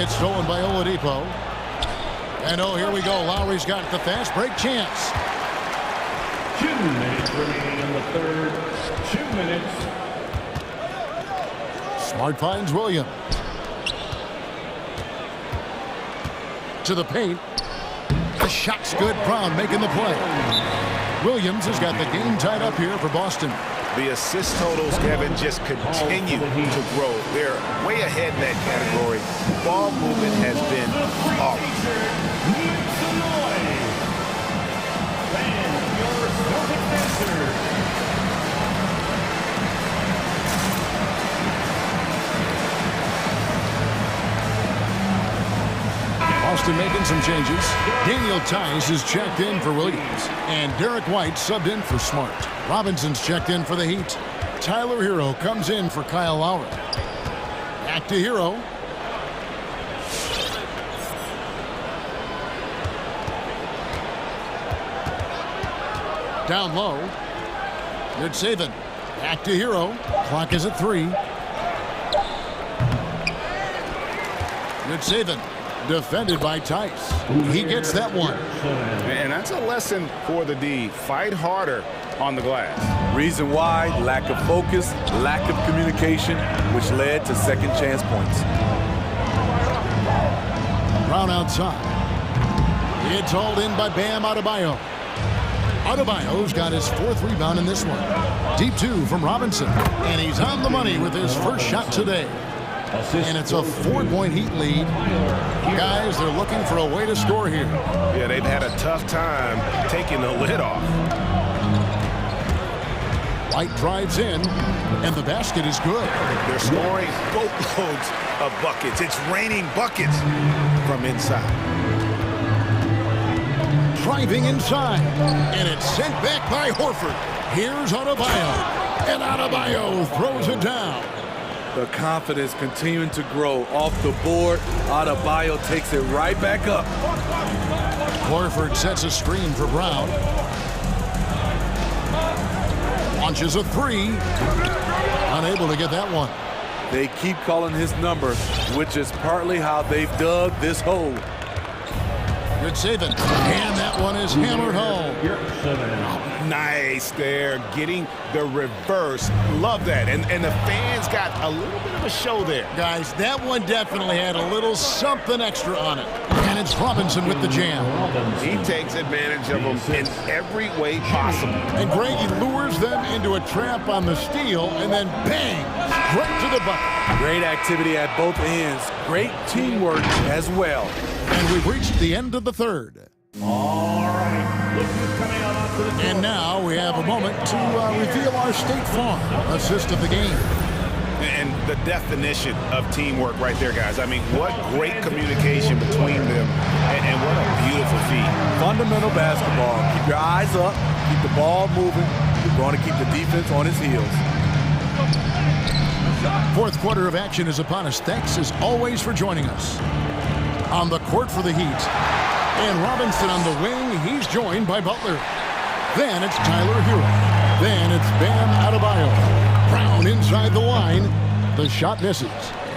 It's stolen by Oladipo. And oh, here we go. Lowry's got the fast break chance. 2 minutes remaining in the third. 2 minutes. Smart finds Williams. To the paint. The shot's good. Brown making the play. Williams has got the game tied up here for Boston. The assist totals, Kevin, just continue to grow. They're way ahead in that category. Ball movement has been Boston making some changes. Daniel Tice is checked in for Williams. And Derek White subbed in for Smart. Robinson's checked in for the Heat. Tyler Hero comes in for Kyle Lowry. Back to Hero. Down low. Good saving. Back to Hero. Clock is at 3. Good saving. Defended by Tice. He gets that one. And that's a lesson for the D. Fight harder on the glass. Reason why, lack of focus, lack of communication, which led to second chance points. Brown outside. It's hauled in by Bam Adebayo. Adebayo's got his 4th rebound in this one. Deep 2 from Robinson. And he's on the money with his first shot today. And it's a 4-point Heat lead. Guys, they're looking for a way to score here. Yeah, they've had a tough time taking the lid off. White drives in, and the basket is good. They're scoring boatloads of buckets. It's raining buckets from inside. Driving inside, and it's sent back by Horford. Here's Adebayo, and Adebayo throws it down. The confidence continuing to grow off the board. Adebayo takes it right back up. Horford sets a screen for Brown. Launches a 3. Unable to get that one. They keep calling his number, which is partly how they've dug this hole. Good saving. And that one is hammered home. Nice there, getting the reverse. Love that. And the fans got a little bit of a show there. Guys, that one definitely had a little something extra on it. And it's Robinson with the jam. He takes advantage of them in every way possible. And Greg, he lures them into a trap on the steal, and then bang, right to the bucket. Great activity at both ends. Great teamwork as well. And we've reached the end of the 3rd. All right. Look who's coming on to the court. And now we have a moment to reveal our State Farm assist of the game. And the definition of teamwork right there, guys. I mean, what great communication between them, and what a beautiful feat. Fundamental basketball. Keep your eyes up, keep the ball moving. You're going to keep the defense on its heels. 4th quarter of action is upon us. Thanks, as always, for joining us. On the court for the Heat. And Robinson on the wing. He's joined by Butler. Then it's Tyler Hero. Then it's Bam Adebayo. Brown inside the line. The shot misses.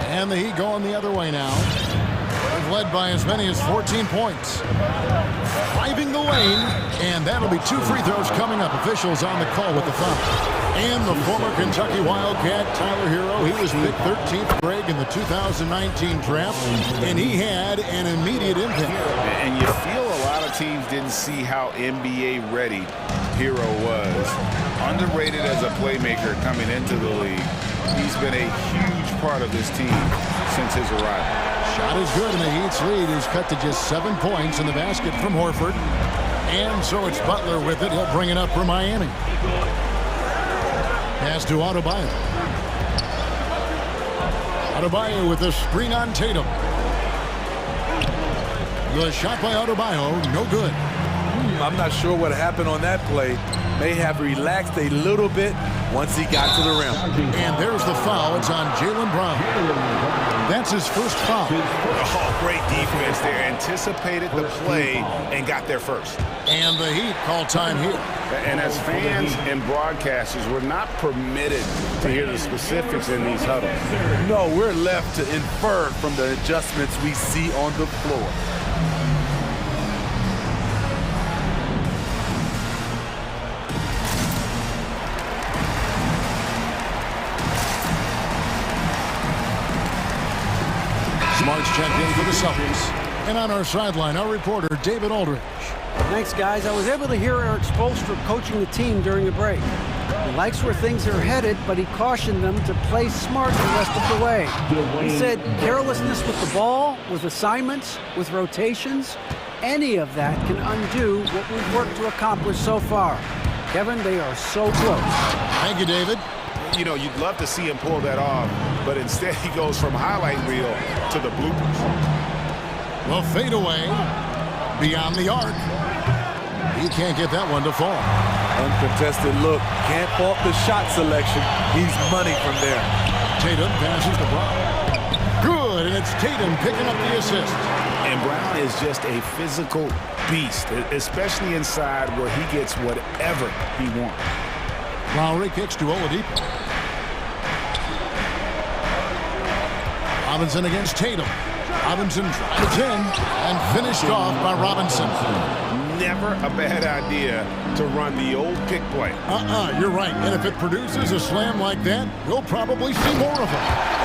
And the Heat going the other way now. They've led by as many as 14 points. Driving the lane. And that'll be 2 free throws coming up. Officials on the call with the foul. And the former Kentucky Wildcat, Tyler Hero, he was picked 13th, Greg, in the 2019 draft, and he had an immediate impact. And you feel a lot of teams didn't see how NBA ready Hero was. Underrated as a playmaker coming into the league. He's been a huge part of this team since his arrival. Shot is good, and the Heat's lead is cut to just 7 points in the basket from Horford. And so it's Butler with it. He'll bring it up for Miami. Pass to Adebayo. Adebayo with a screen on Tatum. The shot by Adebayo, no good. I'm not sure what happened on that play. May have relaxed a little bit once he got to the rim. And there's the foul. It's on Jaylen Brown. That's his first foul. Oh, great defense there. Anticipated the play and got there first. And the Heat call time here. And as fans and broadcasters, we're not permitted to hear the specifics in these huddles. No, we're left to infer from the adjustments we see on the floor. Smart's checked in for the Celtics. And on our sideline, our reporter, David Aldridge. Thanks, guys. I was able to hear Eric Spoelstra coaching the team during the break. He likes where things are headed, but he cautioned them to play smart the rest of the way. He said carelessness with the ball, with assignments, with rotations, any of that can undo what we've worked to accomplish so far. Kevin, they are so close. Thank you, David. You know, you'd love to see him pull that off, but instead he goes from highlight reel to the bloopers. The fadeaway beyond the arc. He can't get that one to fall. Uncontested look. Can't fault the shot selection. He's money from there. Tatum passes to Brown. Good, and it's Tatum picking up the assist. And Brown is just a physical beast, especially inside where he gets whatever he wants. Lowry kicks to Oladipo. Robinson against Tatum. Robinson drives in and finished off by Robinson. Never a bad idea to run the old pick play. You're right. And if it produces a slam like that, you'll probably see more of it.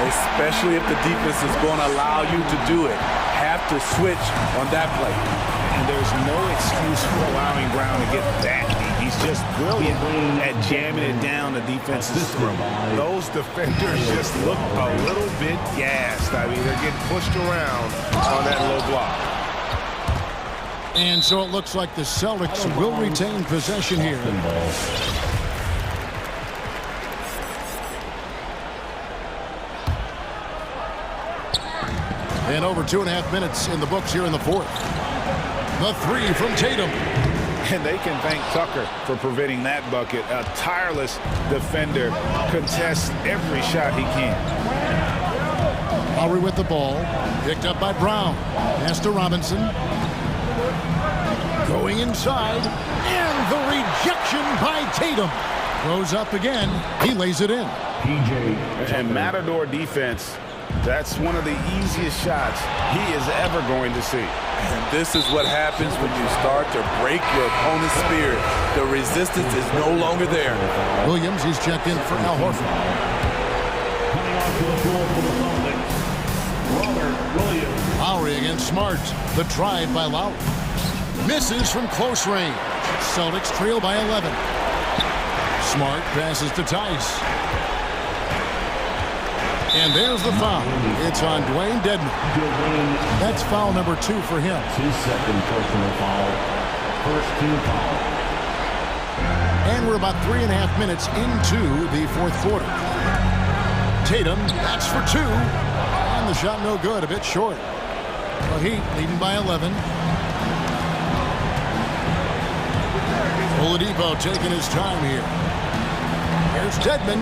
Especially if the defense is going to allow you to do it. Have to switch on that play. And there's no excuse for allowing Brown to get that deep. He's just brilliant at jamming it down the defense's throat. Those defenders just look a little bit gassed. I mean, they're getting pushed around on that low block. And so it looks like the Celtics will retain possession here. And over 2.5 minutes in the books here in the fourth. The three from Tatum. And they can thank Tucker for preventing that bucket. A tireless defender contests every shot he can. Lowry with the ball. Picked up by Brown. Pass to Robinson. Going inside. And the rejection by Tatum. Throws up again. He lays it in. And Matador defense, that's one of the easiest shots he is ever going to see. And this is what happens when you start to break your opponent's spirit. The resistance is no longer there. Williams, he's checked in for Al Horford. Lowry against Smart. The drive by Lowry. Misses from close range. Celtics trail by 11. Smart passes to Tice. And there's the foul. It's on Dwayne Dedman. That's foul number 2 for him. His second personal foul. First team foul. And we're about 3.5 minutes into the fourth quarter. Tatum, that's for 2. And the shot no good, a bit short. The Heat leading by 11. Oladipo taking his time here. Here's Dedman.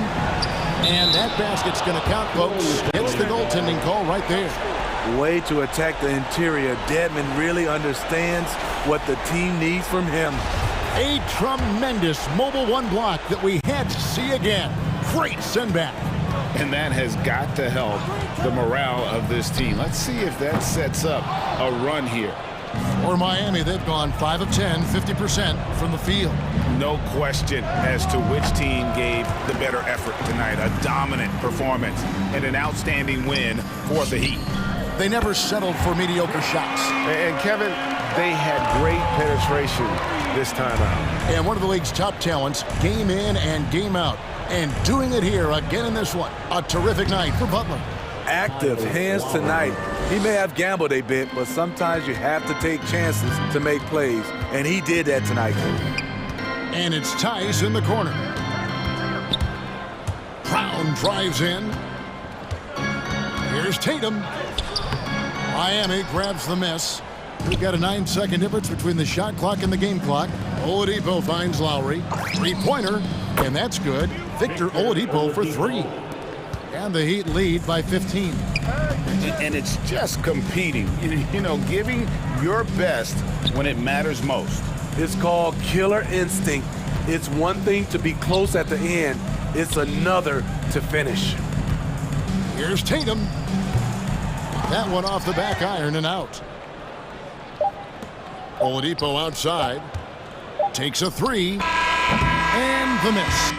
And that basket's going to count, folks. It's the goaltending call right there. Way to attack the interior. Dedman really understands what the team needs from him. A tremendous mobile one block that we had to see again. Great send back. And that has got to help the morale of this team. Let's see if that sets up a run here. For Miami, they've gone 5 of 10, 50% from the field. No question as to which team gave the better effort tonight. A dominant performance and an outstanding win for the Heat. They never settled for mediocre shots. And Kevin, they had great penetration this time out. And one of the league's top talents, game in and game out. And doing it here again in this one. A terrific night for Butler. Active hands tonight. He may have gambled a bit, but sometimes you have to take chances to make plays. And he did that tonight. And it's Tice in the corner. Brown drives in. Here's Tatum. Miami grabs the miss. We've got a 9-second difference between the shot clock and the game clock. Oladipo finds Lowry. Three-pointer, and that's good. Victor Oladipo for 3. And the Heat lead by 15. And it's just competing, you know, giving your best when it matters most. It's called killer instinct. It's one thing to be close at the end. It's another to finish. Here's Tatum. That one off the back iron and out. Oladipo outside. Takes a 3. And the miss.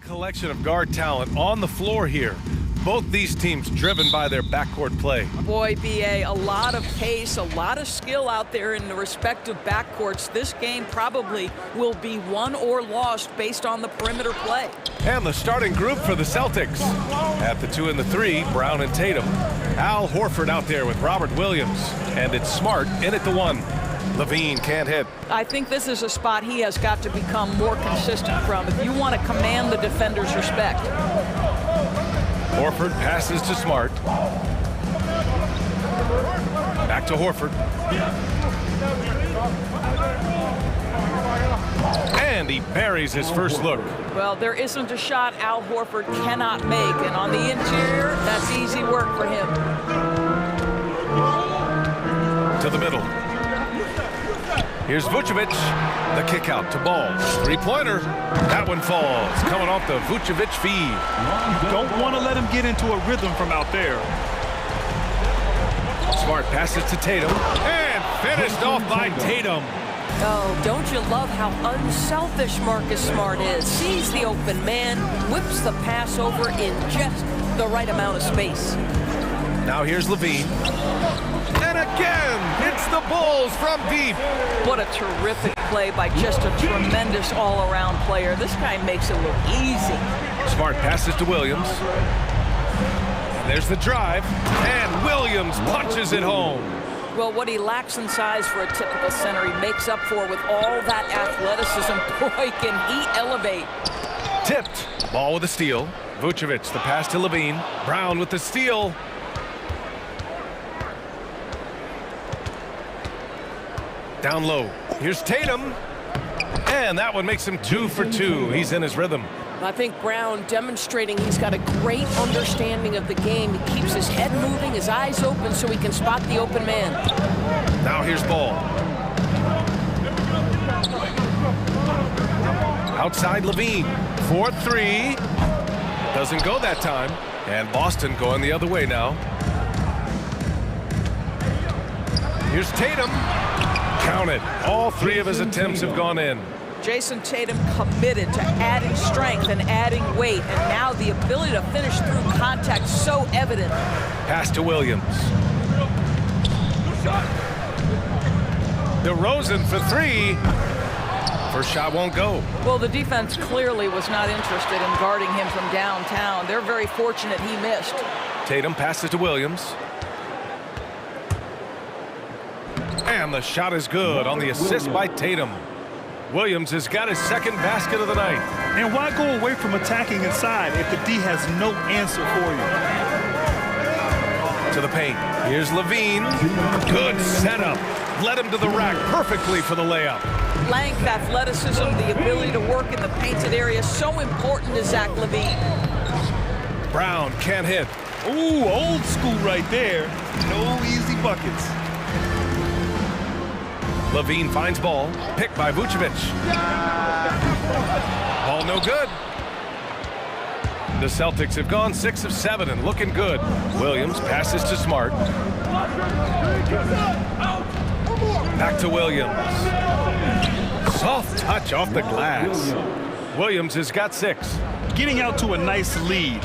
collection of guard talent on the floor here. Both these teams driven by their backcourt play. Boy, BA, a lot of pace, a lot of skill out there in the respective backcourts. This game probably will be won or lost based on the perimeter play. And the starting group for the Celtics. At the 2 and the 3, Brown and Tatum. Al Horford out there with Robert Williams. And it's Smart in at the 1. Levine can't hit. I think this is a spot he has got to become more consistent from if you want to command the defender's respect. Horford passes to Smart. Back to Horford. And he buries his first look. Well, there isn't a shot Al Horford cannot make, and on the interior, that's easy work for him. To the middle. Here's Vucevic. The kick out to Ball. Three-pointer. That one falls. Coming off the Vucevic feed. You don't want to let him get into a rhythm from out there. Smart passes to Tatum. And finished off by Tatum. Oh, don't you love how unselfish Marcus Smart is? Sees the open man, whips the pass over in just the right amount of space. Now here's Levine. And again, hits the Bulls from deep. What a terrific play by just a tremendous all-around player. This guy makes it look easy. Smart passes to Williams. There's the drive, and Williams punches it home. Well, what he lacks in size for a typical center, he makes up for with all that athleticism. Boy, can he elevate. Tipped. Ball with a steal. Vucevic, the pass to Levine. Brown with the steal. Down low. Here's Tatum. And that one makes him 2 for 2. He's in his rhythm. I think Brown demonstrating he's got a great understanding of the game. He keeps his head moving, his eyes open so he can spot the open man. Now here's Ball. Outside Levine. 4-3. Doesn't go that time. And Boston going the other way now. Here's Tatum. Count it. All 3 of his attempts have gone in. Jason Tatum committed to adding strength and adding weight, and now the ability to finish through contact so evident. Pass to Williams. DeRozan for 3. First shot won't go. Well, the defense clearly was not interested in guarding him from downtown. They're very fortunate he missed. Tatum passes to Williams. And the shot is good on the assist by Tatum. Williams has got his second basket of the night. And why go away from attacking inside if the D has no answer for you? To the paint. Here's Levine. Good setup. Led him to the rack perfectly for the layup. Length, athleticism, the ability to work in the painted area, so important to Zach LaVine. Brown can't hit. Ooh, old school right there. No easy buckets. Levine finds Ball. Picked by Vucevic. Ball no good. The Celtics have gone 6 of 7 and looking good. Williams passes to Smart. Back to Williams. Soft touch off the glass. Williams has got 6. Getting out to a nice lead.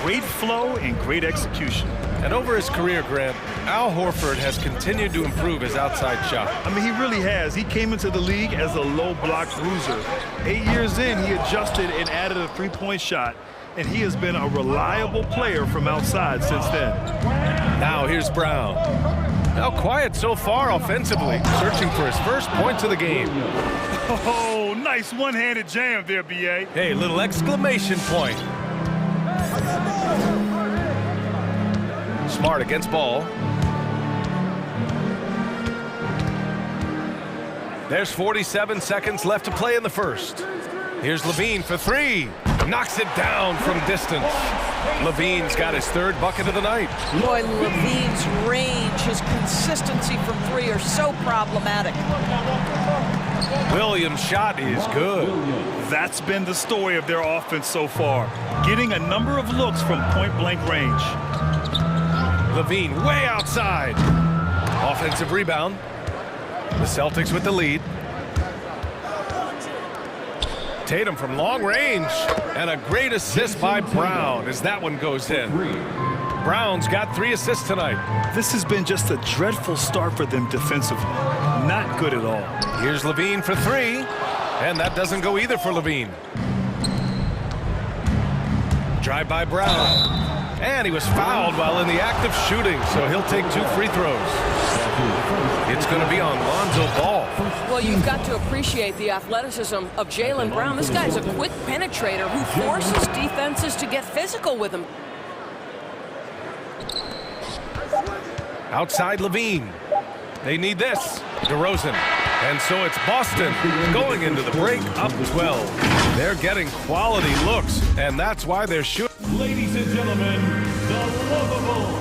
Great flow and great execution. And over his career, Grant, Al Horford has continued to improve his outside shot. I mean, he really has. He came into the league as a low block bruiser. 8 years in, he adjusted and added a three-point shot, and he has been a reliable player from outside since then. Now here's Brown. Now quiet so far offensively, searching for his first points of the game. Oh, nice one-handed jam there, B.A. Hey, little exclamation point. Smart against Ball. There's 47 seconds left to play in the first. Here's Levine for 3. Knocks it down from distance. Levine's got his 3rd bucket of the night. Boy, Levine's range, his consistency from 3 are so problematic. Williams' shot is good. That's been the story of their offense so far. Getting a number of looks from point-blank range. Levine way outside. Offensive rebound. The Celtics with the lead. Tatum from long range. And a great assist by Brown as that one goes in. Brown's got 3 assists tonight. This has been just a dreadful start for them defensively. Not good at all. Here's Levine for 3. And that doesn't go either for Levine. Drive by Brown. And he was fouled while in the act of shooting, so he'll take 2 free throws. It's going to be on Lonzo Ball. Well, you've got to appreciate the athleticism of Jaylen Brown. This guy's a quick penetrator who forces defenses to get physical with him. Outside Levine. They need this. DeRozan. And so it's Boston going into the break up 12. They're getting quality looks, and that's why they're shooting. Ladies and gentlemen, the lovable.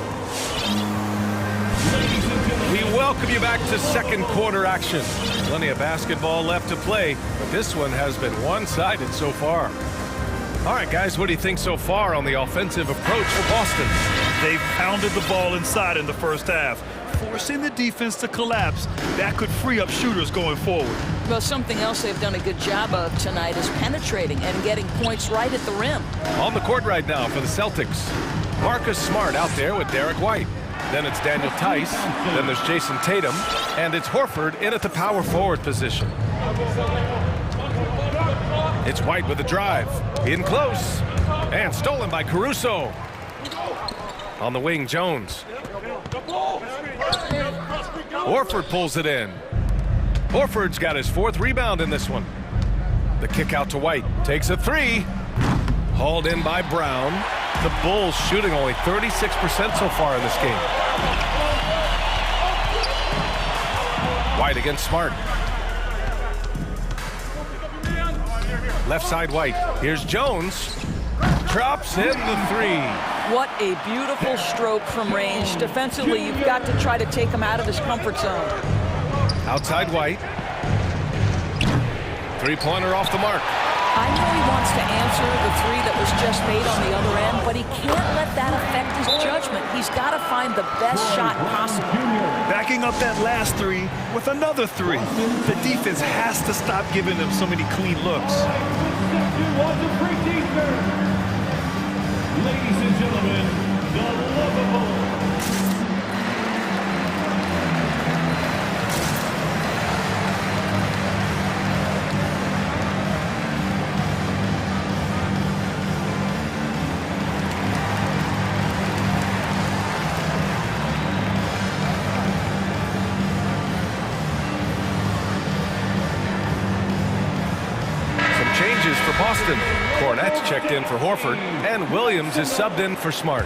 We welcome you back to second quarter action. Plenty of basketball left to play, but this one has been one-sided so far. All right, guys, what do you think so far on the offensive approach for Boston? They've pounded the ball inside in the first half, forcing the defense to collapse. That could free up shooters going forward. Well, something else they've done a good job of tonight is penetrating and getting points right at the rim. On the court right now for the Celtics. Marcus Smart out there with Derek White. Then it's Daniel Tice. Then there's Jason Tatum. And it's Horford in at the power forward position. It's White with a drive. In close. And stolen by Caruso. On the wing, Jones. Horford pulls it in. Horford's got his 4th rebound in this one. The kick out to White. Takes a 3. Hauled in by Brown. The Bulls shooting only 36% so far in this game. White against Smart. Left side White. Here's Jones. Drops in the 3. What a beautiful stroke from range. Defensively, you've got to try to take him out of his comfort zone. Outside White. 3-pointer off the mark. I know he wants to answer the 3 that was just made on the other end, but he can't let that affect his judgment. He's got to find the best shot possible. Backing up that last 3 with another 3. The defense has to stop giving them so many clean looks. Ladies and gentlemen, the lovable. Changes for Boston. Cornette's checked in for Horford, and Williams is subbed in for Smart.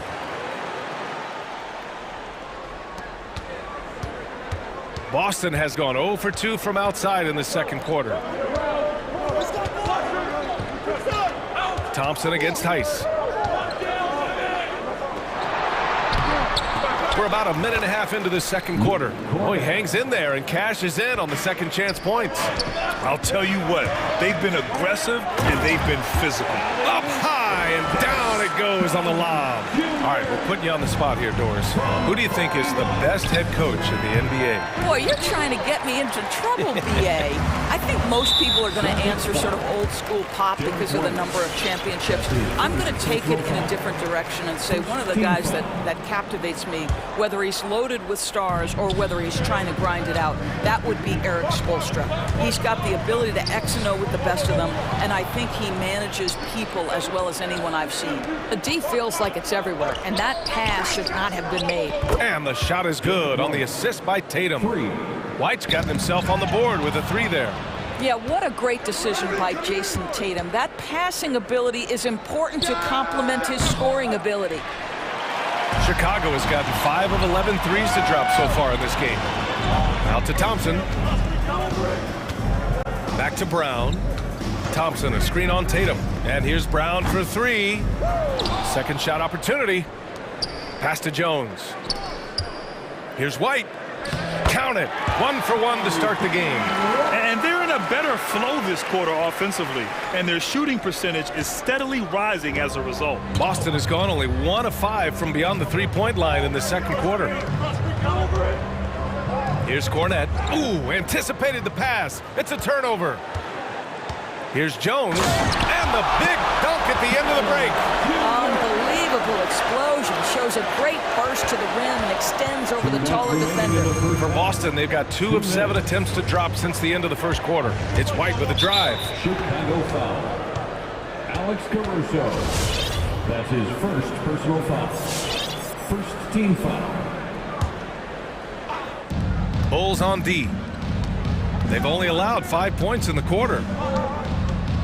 Boston has gone 0 for 2 from outside in the second quarter. Thompson against Tice. We're about a minute and a half into the second quarter. Oh, he hangs in there and cashes in on the second chance points. I'll tell you what, they've been aggressive and they've been physical. Up high and down it goes on the lob. All right, we're putting you on the spot here, Doris. Who do you think is the best head coach in the NBA? Boy, you're trying to get me into trouble, BA. I think most people are going to answer sort of old school Pop because of the number of championships. I'm going to take it in a different direction and say one of the guys that captivates me, whether he's loaded with stars or whether he's trying to grind it out, that would be Eric Spoelstra. He's got the ability to X and O with the best of them, and I think he manages people as well as anyone I've seen. The D feels like it's everywhere, and that pass should not have been made. And the shot is good on the assist by Tatum. White's gotten himself on the board with a 3 there. Yeah, what a great decision by Jason Tatum. That passing ability is important to complement his scoring ability. Chicago has gotten 5 of 11 threes to drop so far in this game. Out to Thompson. Back to Brown. Thompson, a screen on Tatum. And here's Brown for 3. Second shot opportunity. Pass to Jones. Here's White. Count it. 1 for 1 to start the game. And they're in a better flow this quarter offensively, and their shooting percentage is steadily rising as a result. Boston has gone only 1 of 5 from beyond the 3-point line in the second quarter. Here's Cornette. Ooh, anticipated the pass. It's a turnover. Here's Jones, and the big dunk at the end of the break. Unbelievable explosion. Shows a great burst to the rim and extends over the taller defender. For Boston, they've got 2 of 7 attempts to drop since the end of the first quarter. It's White with a drive. Chicago foul. Alex Caruso. That's his first personal foul. First team foul. Bulls on D. They've only allowed 5 points in the quarter.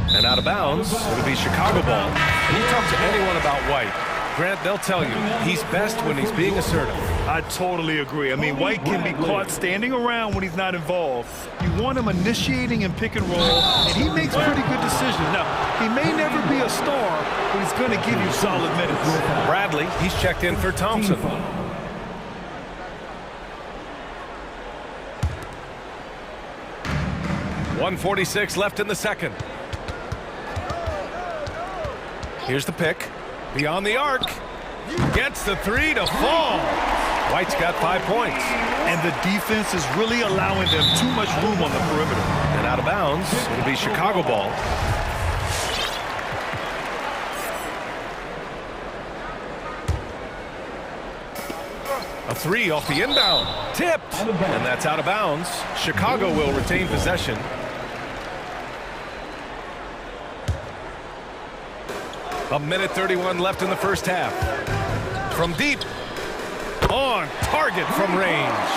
And out of bounds, it'll be Chicago ball. And you talk to anyone about White, Grant, they'll tell you he's best when he's being assertive. I totally agree. I mean, White can be caught standing around when he's not involved. You want him initiating and pick and roll, and he makes pretty good decisions. Now, he may never be a star, but he's going to give you solid minutes. Bradley, he's checked in for Thompson. 1:46 left in the second. Here's the pick. Beyond the arc. Gets the 3 to fall. White's got 5 points. And the defense is really allowing them too much room on the perimeter. And out of bounds, it'll be Chicago ball. A 3 off the inbound. Tipped. And that's out of bounds. Chicago will retain possession. A minute 31 left in the first half. From deep. On target from range.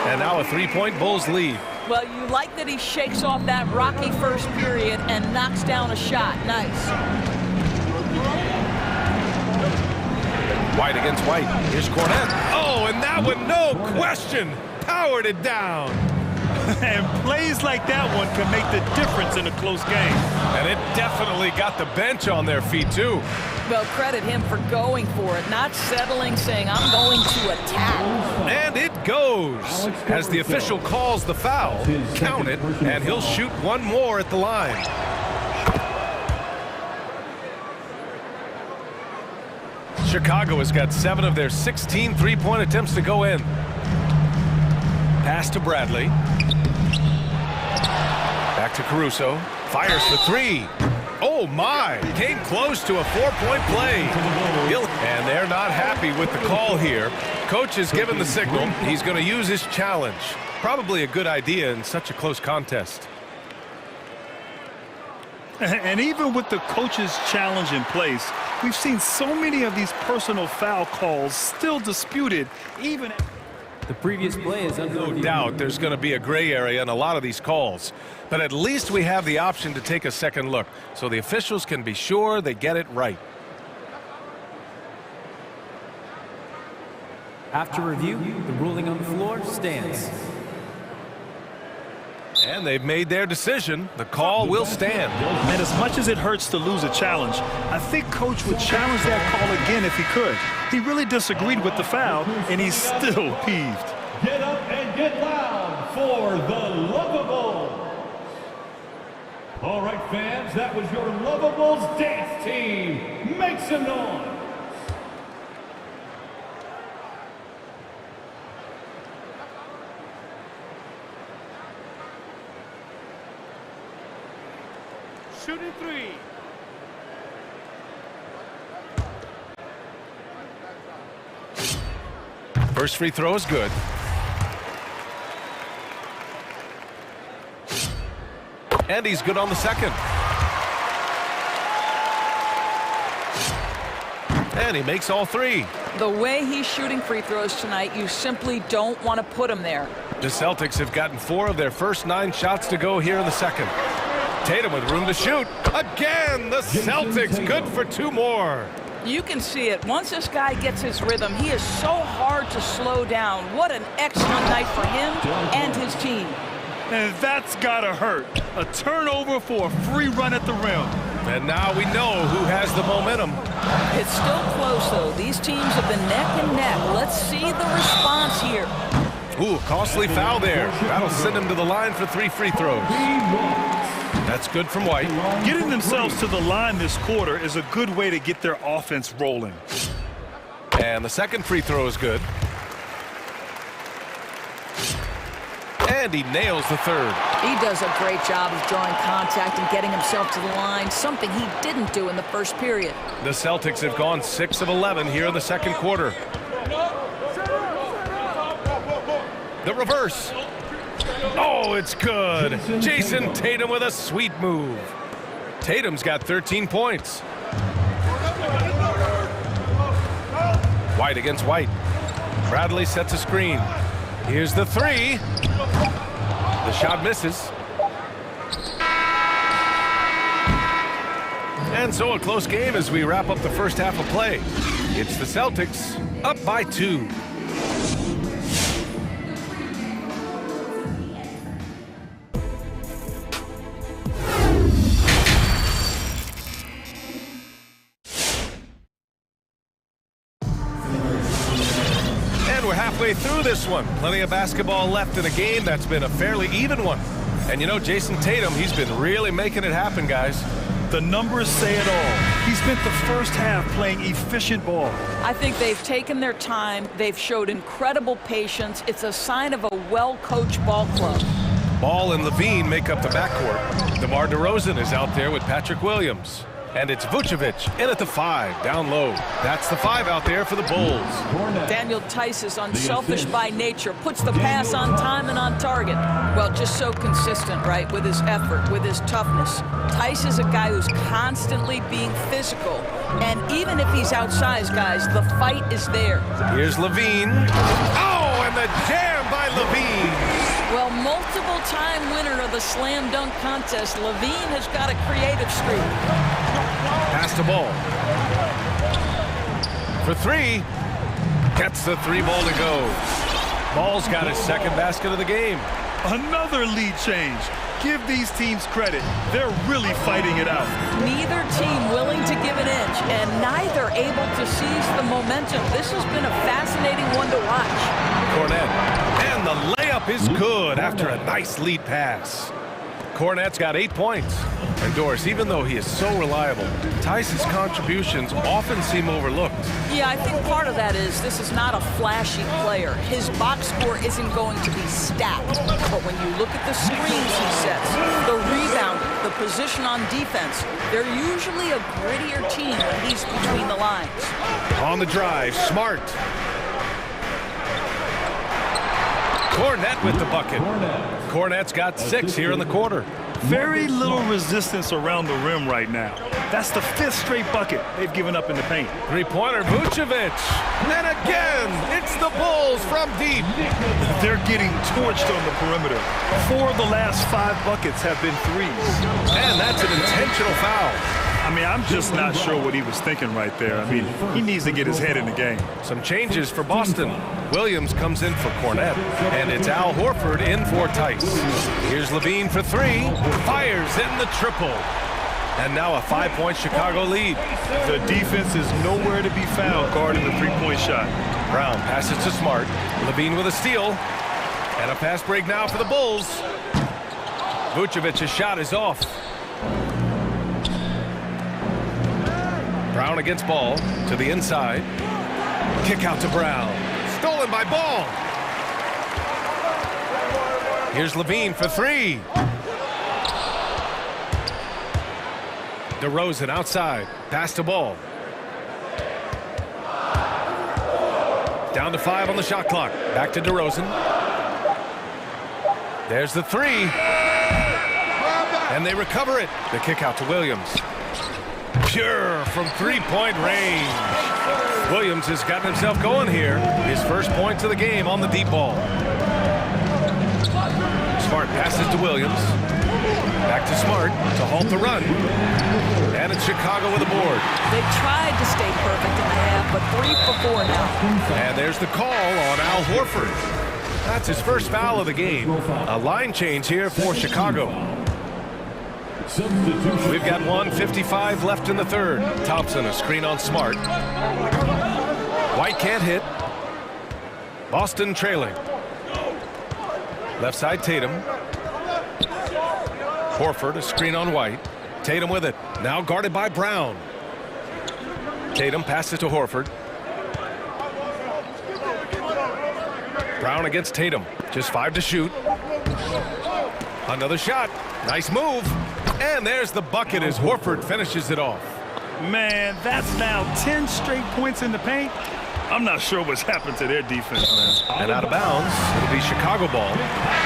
And now a 3-point Bulls lead. Well, you like that he shakes off that rocky first period and knocks down a shot. Nice. White against White. Here's Cornette. Oh, and that one, no question, powered it down. And plays like that one can make the difference in a close game. And it definitely got the bench on their feet, too. Well, credit him for going for it, not settling, saying, I'm going to attack. And it goes. As the official calls the foul, count it, and he'll shoot one more at the line. Chicago has got 7 of their 16 three-point attempts to go in. Pass to Bradley. Back to Caruso. Fires for 3. Oh, my. Came close to a 4-point play. And they're not happy with the call here. Coach has given the signal. He's going to use his challenge. Probably a good idea in such a close contest. And even with the coach's challenge in place, we've seen so many of these personal foul calls still disputed, even... The previous play is under no doubt there's going to be a gray area in a lot of these calls. But at least we have the option to take a second look, so the officials can be sure they get it right. After review, the ruling on the floor stands. And they've made their decision. The call will stand. And as much as it hurts to lose a challenge, I think Coach would challenge that call again if he could. He really disagreed with the foul, and he's still peeved. Get up and get loud for the Lovables. All right, fans, that was your Lovables dance team. Make some noise. Shooting 3. First free throw is good. And he's good on the second. And he makes all 3. The way he's shooting free throws tonight, you simply don't want to put him there. The Celtics have gotten 4 of their first 9 shots to go here in the second. Tatum with room to shoot. Again, the Celtics good for 2 more. You can see it. Once this guy gets his rhythm, he is so hard to slow down. What an excellent night for him and his team. And that's gotta hurt. A turnover for a free run at the rim. And now we know who has the momentum. It's still close, though. These teams have been neck and neck. Let's see the response here. Ooh, costly foul there. That'll send him to the line for 3 free throws. That's good from White. Getting themselves to the line this quarter is a good way to get their offense rolling. And the second free throw is good. And he nails the third. He does a great job of drawing contact and getting himself to the line, something he didn't do in the first period. The Celtics have gone 6 of 11 here in the second quarter. The reverse. Oh, it's good. Jason Tatum with a sweet move. Tatum's got 13 points. White against White. Bradley sets a screen. Here's the three. The shot misses. And so a close game as we wrap up the first half of play. It's the Celtics up by 2. We're halfway through this one. Plenty of basketball left in a game that's been a fairly even one. And you know, Jason Tatum, he's been really making it happen, guys. The numbers say it all. He spent the first half playing efficient ball. I think they've taken their time. They've showed incredible patience. It's a sign of a well-coached ball club. Ball and Levine make up the backcourt. DeMar DeRozan is out there with Patrick Williams. And it's Vucevic in at the 5, down low. That's the 5 out there for the Bulls. Daniel Tice is unselfish by nature, puts the pass on time and on target. Well, just so consistent, right, with his effort, with his toughness. Tice is a guy who's constantly being physical. And even if he's outsized, guys, the fight is there. Here's Levine. Oh, and the jam by Levine. Well, multiple-time winner of the slam dunk contest, Levine has got a creative streak. Pass the ball. For 3. Gets the 3 ball to go. Ball's got his second basket of the game. Another lead change. Give these teams credit. They're really fighting it out. Neither team willing to give an inch, and neither able to seize the momentum. This has been a fascinating one to watch. Cornet. And the layup is good after a nice lead pass. Cornet's got 8 points. And Doris, even though he is so reliable, Tice's contributions often seem overlooked. Yeah, I think part of that is this is not a flashy player. His box score isn't going to be stacked. But when you look at the screens he sets, the rebound, the position on defense, they're usually a grittier team when he's between the lines. On the drive, Smart. Cornet with the bucket. Cornet's got 6 here in the quarter. Very little resistance around the rim right now. That's the 5th straight bucket they've given up in the paint. Three-pointer, Vucevic. And again, it's the Bulls from deep. They're getting torched on the perimeter. 4 of the last 5 buckets have been threes. And that's an intentional foul. I mean, I'm just not sure what he was thinking right there. I mean, he needs to get his head in the game. Some changes for Boston. Williams comes in for Cornet, and it's Al Horford in for Tice. Here's Levine for 3, fires in the triple. And now a 5-point Chicago lead. The defense is nowhere to be found guarding the 3-point shot. Brown passes to Smart. Levine with a steal. And a fast break now for the Bulls. Vucevic's shot is off. Brown against Ball to the inside. Kick out to Brown. Stolen by Ball. Here's Levine for 3. DeRozan outside. Pass to Ball. Down to 5 on the shot clock. Back to DeRozan. There's the 3. And they recover it. The kick out to Williams. Pure from 3-point range. Williams has gotten himself going here. His first points of the game on the deep ball. Smart passes to Williams. Back to Smart to halt the run. And it's Chicago with a board. They tried to stay perfect in the half, but 3 for 4 now. And there's the call on Al Horford. That's his first foul of the game. A line change here for Chicago. We've got 1:55 left in the third. Thompson, a screen on Smart. White can't hit. Boston trailing. Left side, Tatum. Horford, a screen on White. Tatum with it. Now guarded by Brown. Tatum passes to Horford. Brown against Tatum. Just 5 to shoot. Another shot. Nice move. And there's the bucket as Horford finishes it off. Man, that's now 10 straight points in the paint. I'm not sure what's happened to their defense, man. And out of bounds, it'll be Chicago ball.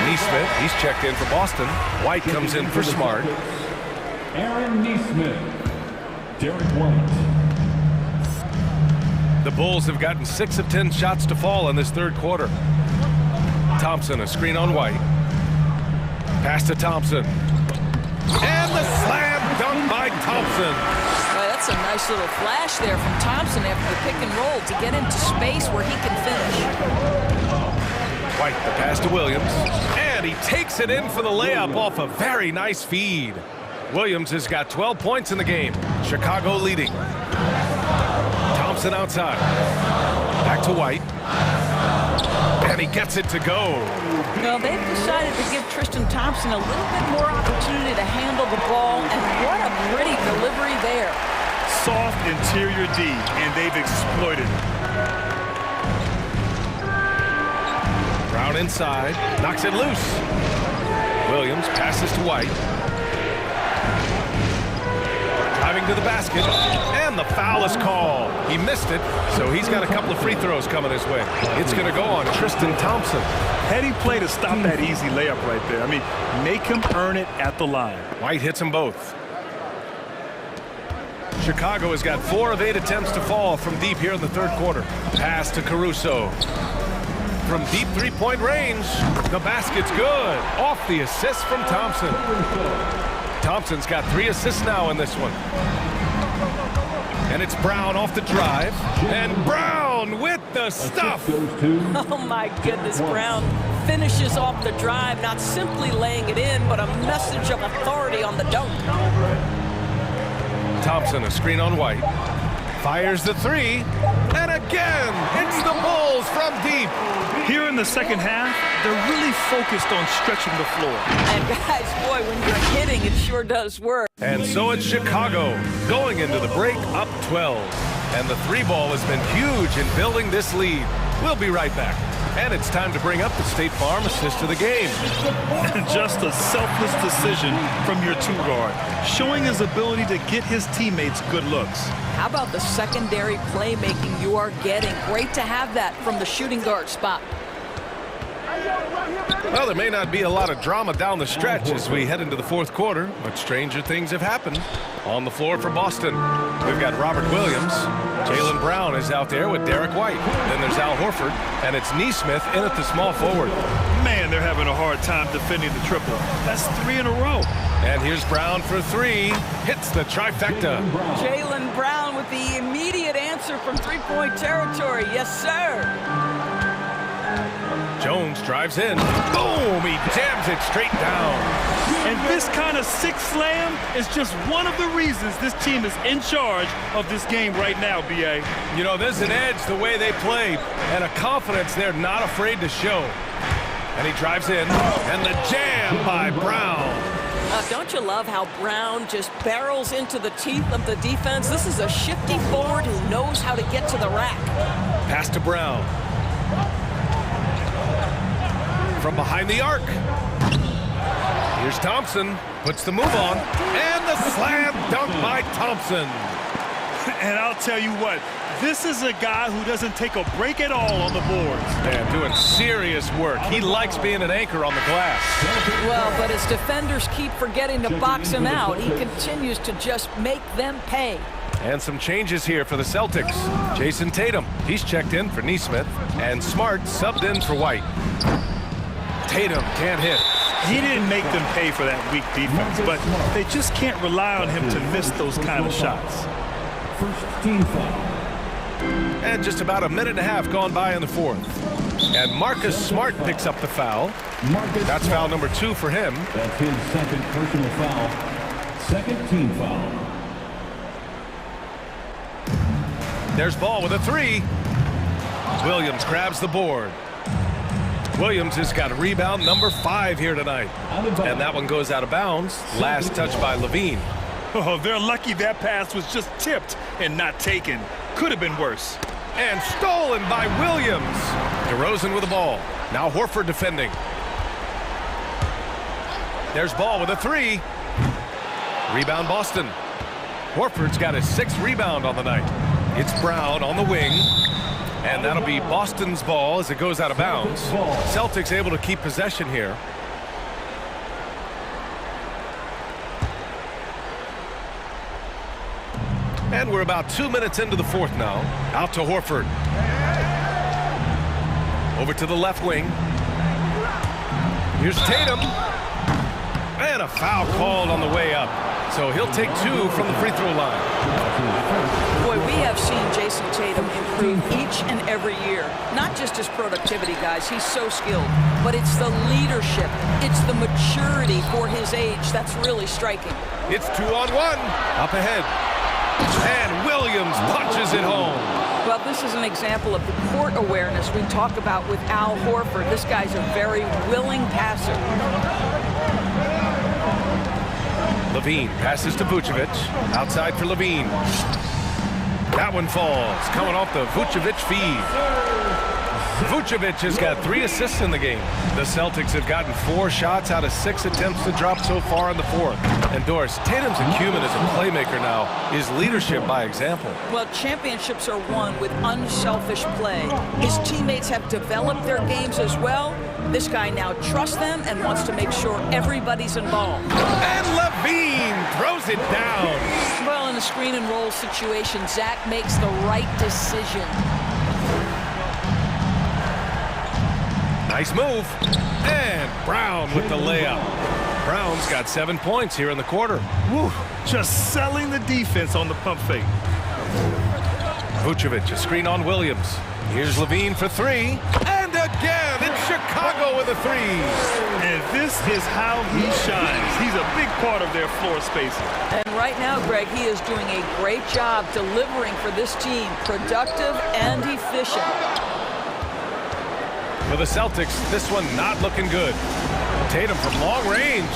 Neesmith, he's checked in for Boston. White comes in for Smart. Aaron Neesmith, Derek White. The Bulls have gotten 6 of 10 shots to fall in this third quarter. Thompson, a screen on White. Pass to Thompson. And the slam dunk by Thompson. Boy, that's a nice little flash there from Thompson after the pick and roll to get into space where he can finish. White, the pass to Williams. And he takes it in for the layup off a very nice feed. Williams has got 12 points in the game. Chicago leading. Thompson outside. Back to White. And he gets it to go. Well, they've decided to give Tristan Thompson a little bit more opportunity to handle the ball, and what a pretty delivery there. Soft interior D, and they've exploited it. Brown inside, knocks it loose. Williams passes to White. Driving to the basket, and the foul is called. He missed it, so he's got a couple of free throws coming his way. It's going to go on Tristan Thompson. Heady play to stop that easy layup right there. I mean, make him earn it at the line. White hits them both. Chicago has got 4 of 8 attempts to fall from deep here in the third quarter. Pass to Caruso. From deep three-point range, the basket's good. Off the assist from Thompson. Thompson's got 3 assists now in this one. And it's Brown off the drive. And Brown with the stuff. Oh my goodness, Brown finishes off the drive, not simply laying it in, but a message of authority on the dunk. Thompson, a screen on White. Fires the 3. And again, it's the Bulls from deep. Here in the second half, they're really focused on stretching the floor. And guys, boy, when you're hitting, it sure does work. And so it's Chicago going into the break up 12. And the 3-ball has been huge in building this lead. We'll be right back. And it's time to bring up the State Farm assist of the game. Just a selfless decision from your 2-guard, showing his ability to get his teammates good looks. How about the secondary playmaking you are getting? Great to have that from the shooting guard spot. Well, there may not be a lot of drama down the stretch as we head into the fourth quarter, but stranger things have happened. On the floor for Boston, we've got Robert Williams. Jaylen Brown is out there with Derek White. Then there's Al Horford, and it's Neesmith in at the small forward. Man, they're having a hard time defending the triple. That's 3 in a row. And here's Brown for 3. Hits the trifecta. Jaylen Brown with the immediate answer from three-point territory. Yes, sir. Jones drives in. Boom! He jams it straight down. And this kind of sick slam is just one of the reasons this team is in charge of this game right now, B.A. You know, there's an edge the way they play and a confidence they're not afraid to show. And he drives in. And the jam by Brown. Don't you love how Brown just barrels into the teeth of the defense? This is a shifty forward who knows how to get to the rack. Pass to Brown. From behind the arc. Here's Thompson. Puts the move on. And the slam dunk by Thompson. And I'll tell you what, this is a guy who doesn't take a break at all on the boards. Man, doing serious work. He likes being an anchor on the glass. Well, but as defenders keep forgetting to box him out, he continues to just make them pay. And some changes here for the Celtics. Jason Tatum, he's checked in for Neesmith. And Smart subbed in for White. Tatum can't hit. He didn't make them pay for that weak defense, but they just can't rely on him to miss those kind of shots. First team foul. And just about a minute and a half gone by in the fourth. And Marcus Smart picks up the foul. That's foul number 2 for him. That's his second personal foul. Second team foul. There's Ball with a 3. Williams grabs the board. Williams has got rebound number 5 here tonight. And that one goes out of bounds. Last touch by Levine. Oh, they're lucky that pass was just tipped and not taken. Could have been worse. And stolen by Williams. DeRozan with the ball. Now Horford defending. There's Ball with a three. Rebound Boston. Horford's got his 6th rebound on the night. It's Brown on the wing. And that'll be Boston's ball as it goes out of bounds. Celtics able to keep possession here. And we're about 2 minutes into the fourth now. Out to Horford. Over to the left wing. Here's Tatum. And a foul called on the way up. So he'll take 2 from the free throw line. Boy, we have seen Jason Tatum improve each and every year. Not just his productivity, guys. He's so skilled. But it's the leadership. It's the maturity for his age that's really striking. It's 2-on-1. Up ahead. And Williams punches it home. Well, this is an example of the court awareness we talk about with Al Horford. This guy's a very willing passer. Levine passes to Vucevic. Outside for Levine. That one falls. Coming off the Vucevic feed. Vucevic has got 3 assists in the game. The Celtics have gotten 4 shots out of 6 attempts to drop so far in the fourth. And Doris, Tatum's acumen as a playmaker now is leadership by example. Well, championships are won with unselfish play. His teammates have developed their games as well. This guy now trusts them and wants to make sure everybody's involved. And Levine throws it down. Well, in a screen and roll situation, Zach makes the right decision. Nice move. And Brown with the layup. Brown's got 7 points here in the quarter. Woo, just selling the defense on the pump fake. Vucevic, a screen on Williams. Here's Levine for 3. And again, it's Chicago with a 3. And this is how he shines. He's a big part of their floor spacing. And right now, Greg, he is doing a great job delivering for this team. Productive and efficient. For the Celtics, this one not looking good. Tatum from long range.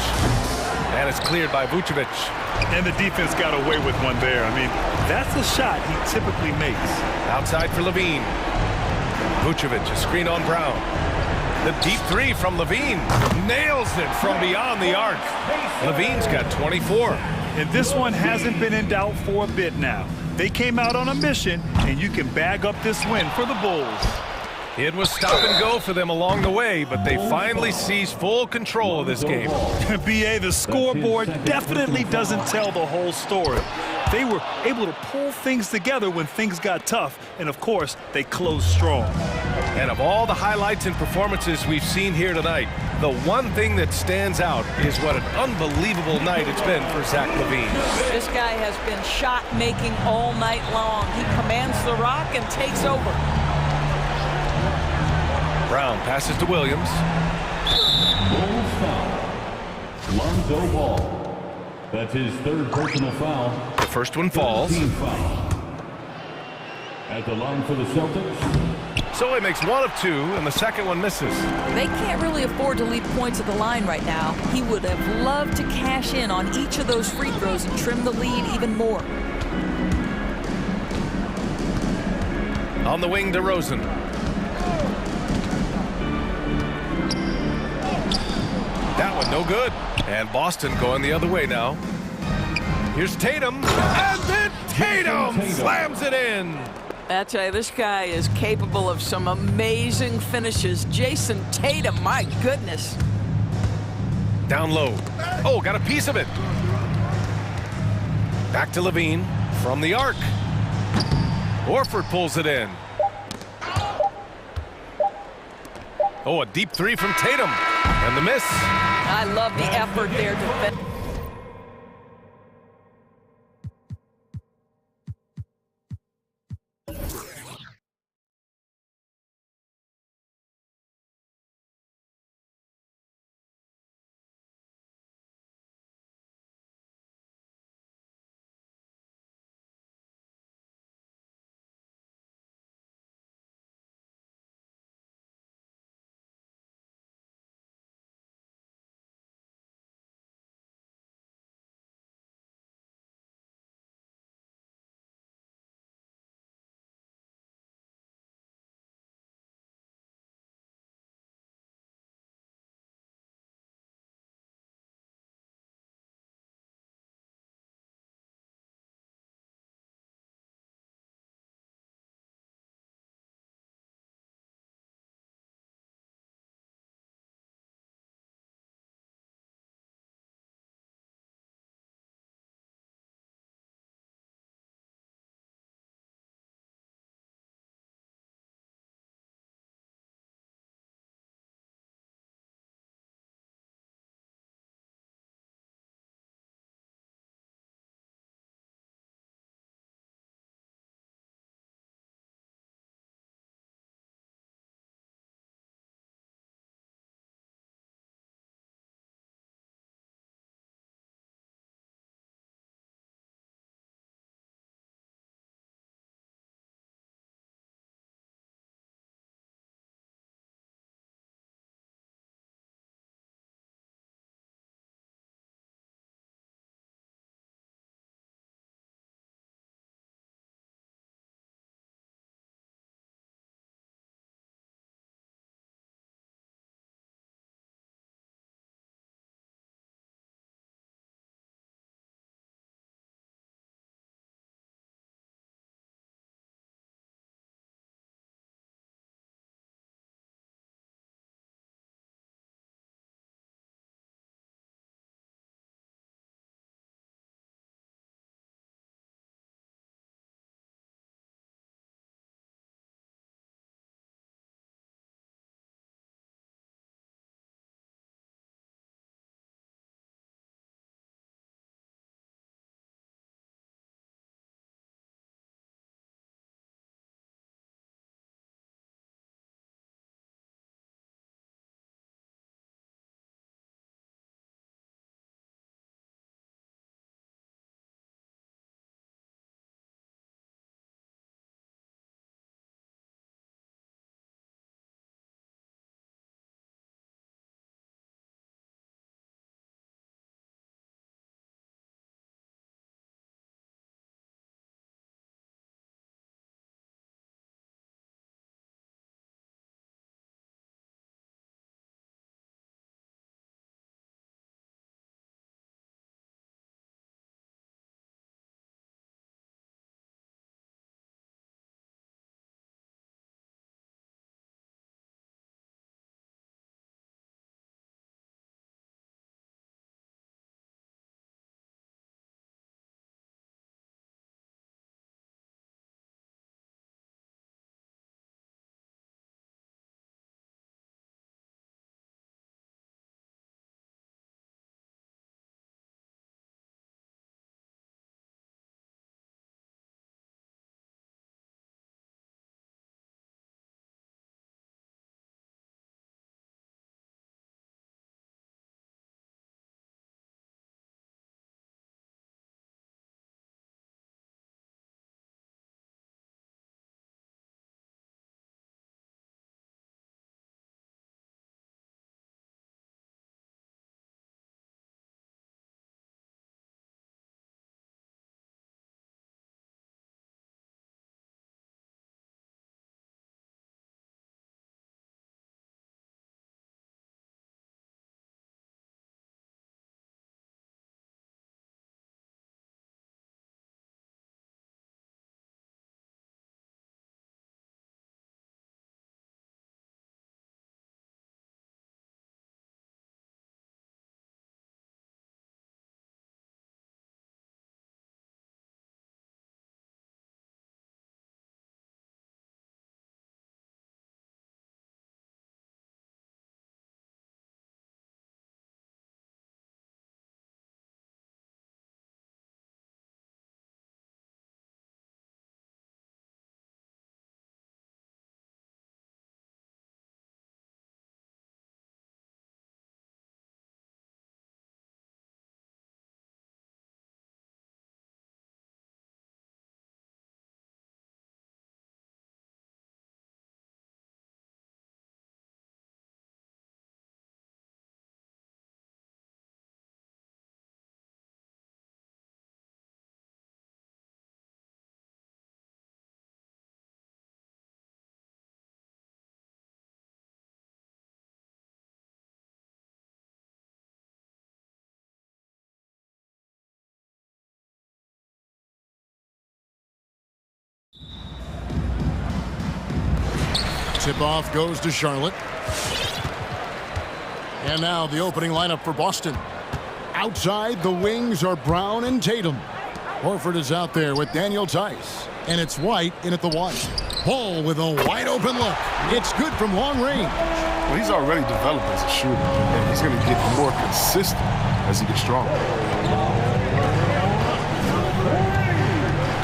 And it's cleared by Vucevic. And the defense got away with one there. I mean, that's a shot he typically makes. Outside for Levine. Vucevic, a screen on Brown. The deep 3 from Levine. Nails it from beyond the arc. Levine's got 24. And this one hasn't been in doubt for a bit now. They came out on a mission, and you can bag up this win for the Bulls. It was stop and go for them along the way, but they finally seized full control of this game. BA, the scoreboard definitely doesn't tell the whole story. They were able to pull things together when things got tough, and of course, they closed strong. And of all the highlights and performances we've seen here tonight, the one thing that stands out is what an unbelievable night it's been for Zach LaVine. This guy has been shot-making all night long. He commands the rock and takes over. Brown passes to Williams. Bulls foul. Lonzo Ball. That's his 3rd personal foul. The first one falls. Team foul. At the line for the Celtics. So he makes 1 of 2, and the second one misses. They can't really afford to leave points at the line right now. He would have loved to cash in on each of those free throws and trim the lead even more. On the wing, DeRozan. That one no good. And Boston going the other way now. Here's Tatum. And then Tatum slams it in. I tell you, this guy is capable of some amazing finishes. Jason Tatum, my goodness. Down low. Oh, got a piece of it. Back to Levine from the arc. Horford pulls it in. Oh, a deep 3 from Tatum. And the miss. I love the effort there defensively. Tip-off goes to Charlotte. And now the opening lineup for Boston. Outside, the wings are Brown and Tatum. Horford is out there with Daniel Tice. And it's White in at the 1. Ball with a wide-open look. It's good from long range. Well, he's already developed as a shooter, and he's going to get more consistent as he gets stronger.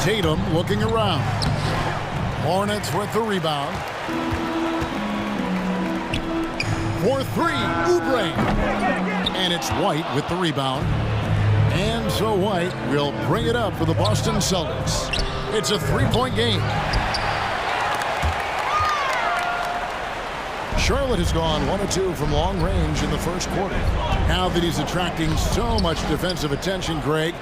Tatum looking around. Hornets with the rebound. For 3, Oubre. And it's White with the rebound. And so White will bring it up for the Boston Celtics. It's a 3-point game. Charlotte has gone 1 of 2 from long range in the first quarter. Now that he's attracting so much defensive attention, Greg,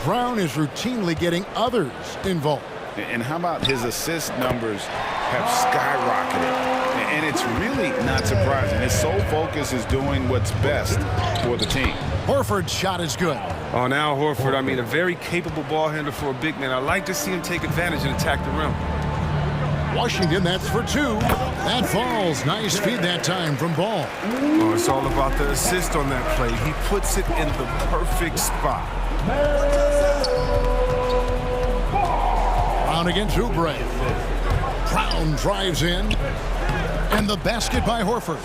Brown is routinely getting others involved. And how about his assist numbers have skyrocketed? And it's really not surprising. His sole focus is doing what's best for the team. Horford's shot is good. Oh, now Horford, I mean, a very capable ball handler for a big man. I like to see him take advantage and attack the rim. Washington, that's for 2. That falls. Nice feed that time from Ball. Oh, it's all about the assist on that play. He puts it in the perfect spot. Brown against Oubre. Brown drives in. And the basket by Horford.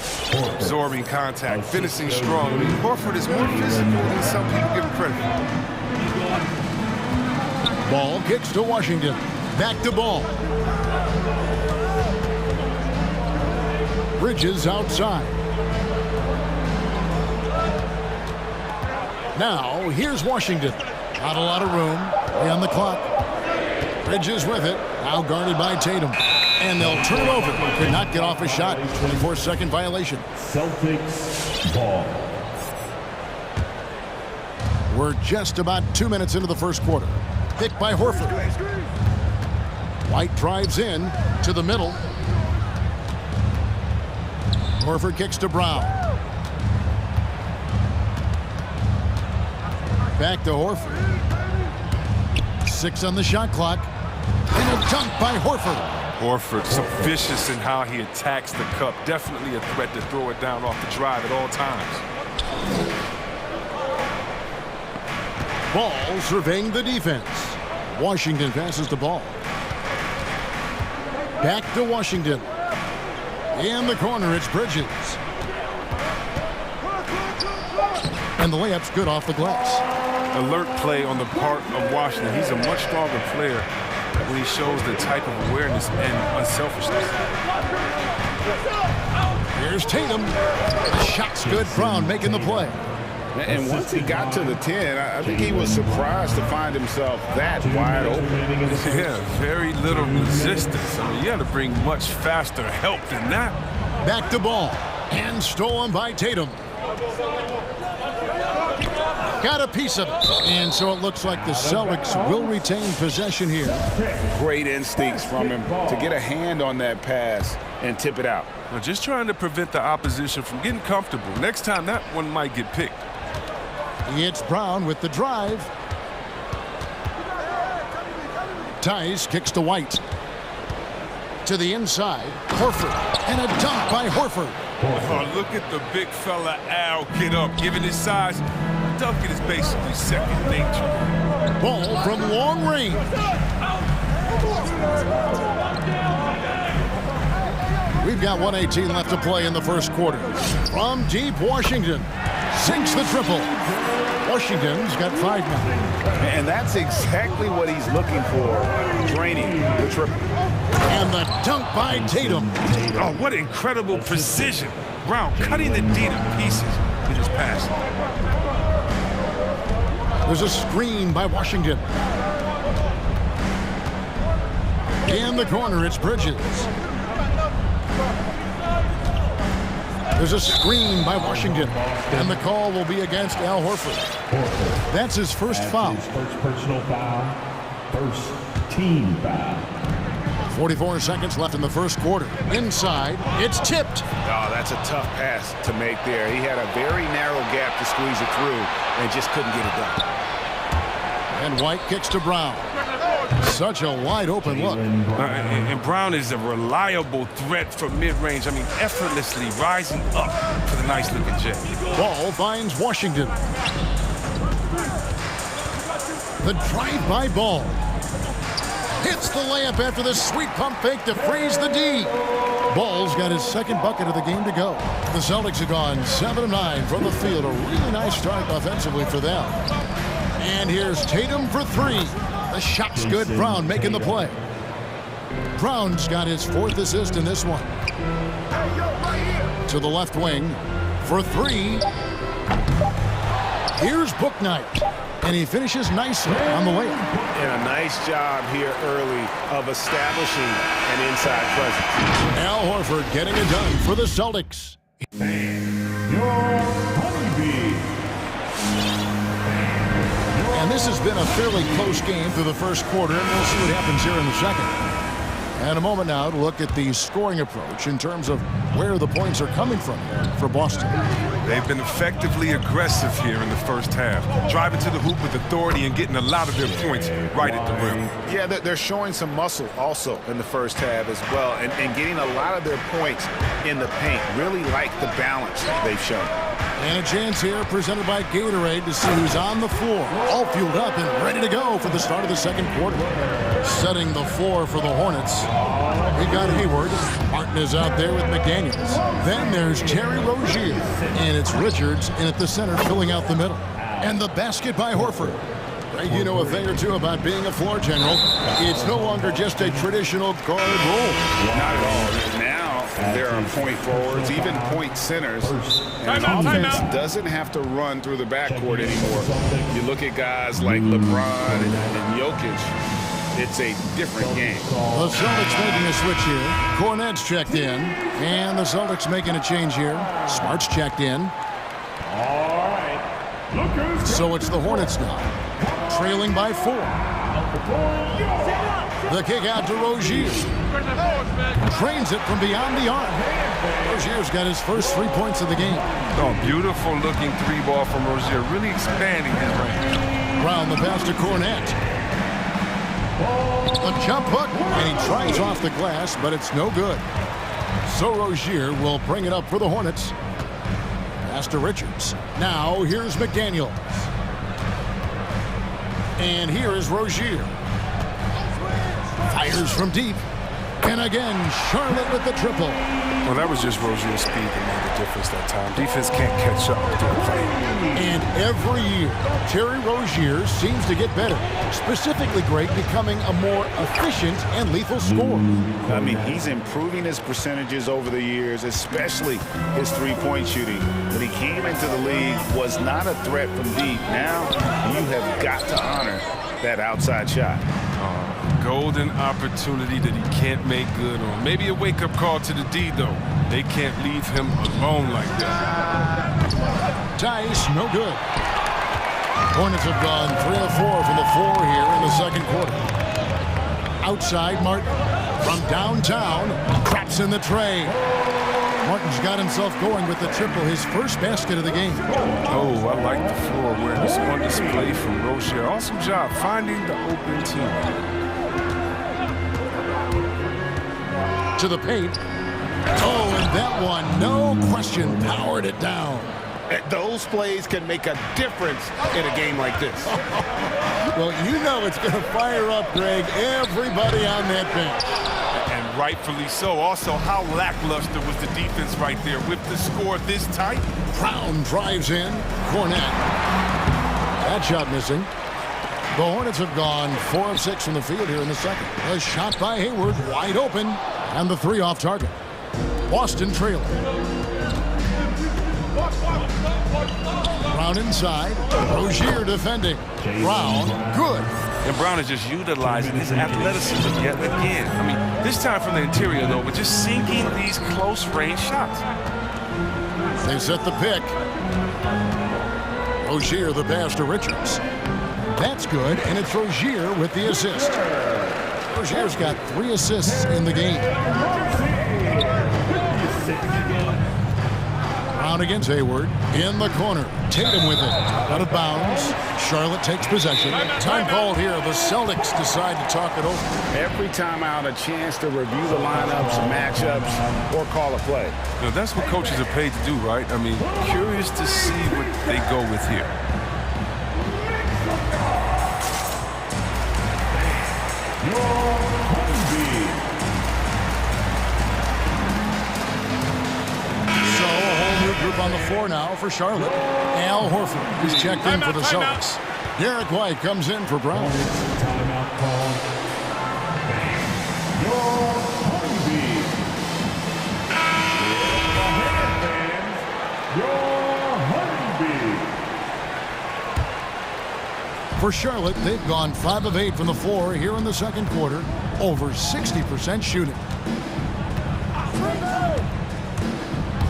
Absorbing contact, finishing strong. I mean, Horford is more physical than some people give him credit for. Ball kicks to Washington. Back to Ball. Bridges outside. Now, here's Washington. Not a lot of room. On the clock. Bridges with it. Now guarded by Tatum. And they'll turn it over. Could not get off a shot. 24-second violation. Celtics ball. We're just about 2 minutes into the first quarter. Picked by Horford. White drives in to the middle. Horford kicks to Brown. Back to Horford. 6 on the shot clock. And a dunk by Horford. Horford, so vicious in how he attacks the cup. Definitely a threat to throw it down off the drive at all times. Ball surveying the defense. Washington passes the ball. Back to Washington. In the corner, it's Bridges. And the layup's good off the glass. Alert play on the part of Washington. He's a much stronger player when he shows the type of awareness and unselfishness. Here's Tatum. The shot's good. Brown making the play. And once he got to the 10, I think he was surprised to find himself that wide open. Yeah, very little resistance. I mean, you got to bring much faster help than that. Back to Ball. And stolen by Tatum. Got a piece of it. And so it looks like the Celtics will retain possession here. Great instincts from him to get a hand on that pass and tip it out. Well, just trying to prevent the opposition from getting comfortable. Next time, that one might get picked. It's Brown with the drive. Tice kicks to White. To the inside. Horford. And a dunk by Horford. Oh, look at the big fella Al get up. Given his size, dunking is basically second nature. Ball from long range. We've got 1:18 left to play in the first quarter. From deep, Washington sinks the triple. Washington's got 5 now. And that's exactly what he's looking for, draining the triple. And the dunk by Tatum. Oh, what incredible precision. Brown cutting the D to pieces with his pass. There's a screen by Washington. In the corner, it's Bridges. There's a screen by Washington. And the call will be against Al Horford. That's his first foul. First personal foul. First team foul. 44 seconds left in the first quarter. Inside, it's tipped. Oh, that's a tough pass to make there. He had a very narrow gap to squeeze it through and just couldn't get it done. And White kicks to Brown. Such a wide open look. And Brown is a reliable threat from mid-range. I mean, effortlessly rising up for the nice-looking J. Ball finds Washington. The drive-by ball. Hits the layup after the sweet pump fake to freeze the D. Ball's got his second bucket of the game to go. The Celtics have gone 7-9 from the field. A really nice start offensively for them. And here's Tatum for three. The shot's good. Brown making the play. Brown's got his fourth assist in this one. To the left wing for three. Here's Booknight. And he finishes nicely on the layup. And a nice job here early of establishing an inside presence. Al Horford getting it done for the Celtics. And this has been a fairly close game through the first quarter, and we'll see what happens here in the second. And a moment now to look at the scoring approach in terms of where the points are coming from here for Boston. They've been effectively aggressive here in the first half, driving to the hoop with authority and getting a lot of their points right at the rim. Yeah, they're showing some muscle also in the first half as well, and getting a lot of their points in the paint. Really like the balance they've shown. And a chance here presented by Gatorade to see who's on the floor, all fueled up and ready to go for the start of the second quarter. Setting the floor for the Hornets. We got Hayward. Martin is out there with McDaniels. Then there's Terry Rozier. And it's Richards in at the center filling out the middle. And the basket by Horford. You know a thing or two about being a floor general. It's no longer just a traditional guard role. Not at all. Now there are point forwards, even point centers. And offense doesn't have to run through the backcourt anymore. You look at guys like LeBron and Jokic. It's a different game. The Celtics making a switch here. Cornette's checked in. And the Celtics making a change here. Smart's checked in. So it's the Hornets now. Trailing by 4. The kick out to Rozier. Trains it from beyond the arc. Rozier's got his first 3 points of the game. Oh, beautiful looking three ball from Rozier, really expanding his range. Brown the pass to Cornette. A jump hook, and he tries off the glass, but it's no good. So Rozier will bring it up for the Hornets. Pass to Richards. Now here's McDaniels. And here is Rozier. Fires from deep. And again, Charlotte with the triple. Well, that was just Rozier's speed that made the difference that time. Defense can't catch up to the play. And every year, Terry Rozier seems to get better. Specifically great, becoming a more efficient and lethal scorer. I mean, he's improving his percentages over the years, especially his three-point shooting. When he came into the league, was not a threat from deep. Now, you have got to honor that outside shot. Golden opportunity that he can't make good on. Maybe a wake-up call to the D, though. They can't leave him alone like that. Tice, no good. Hornets have gone 3 of 4 from the floor here in the second quarter. Outside, Martin from downtown, traps in the tray. Martin's got himself going with the triple, his first basket of the game. Oh, I like the floor awareness on display from Rozier. Awesome job finding the open team. To the paint. Oh, and that one, no question, powered it down. Those plays can make a difference in a game like this. Well, you know it's going to fire up, Greg, everybody on that bench. And rightfully so. Also, how lackluster was the defense right there with the score this tight? Brown drives in. Cornette. That shot missing. The Hornets have gone 4 of 6 from the field here in the second. A shot by Hayward, wide open, and the 3 off target. Boston trailing. Brown inside. Rozier defending. Brown, good. And Brown is just utilizing his athleticism yet again. I mean, this time from the interior, though, but just sinking these close-range shots. They set the pick. Rozier the pass to Richards. That's good, and it's Rozier with the assist. Rozier's got 3 assists in the game. Brown against Hayward. In the corner. Tatum with it. Out of bounds. Charlotte takes possession. Time called here. The Celtics decide to talk it over. Every time out, a chance to review the lineups, matchups, or call a play. You know, that's what coaches are paid to do, right? I mean, curious to see what they go with here. So a whole new group on the floor now for Charlotte. Al Horford is checked in for the Celtics. Derek White comes in for Brown. For Charlotte, they've gone 5 of 8 from the floor here in the second quarter, over 60% shooting.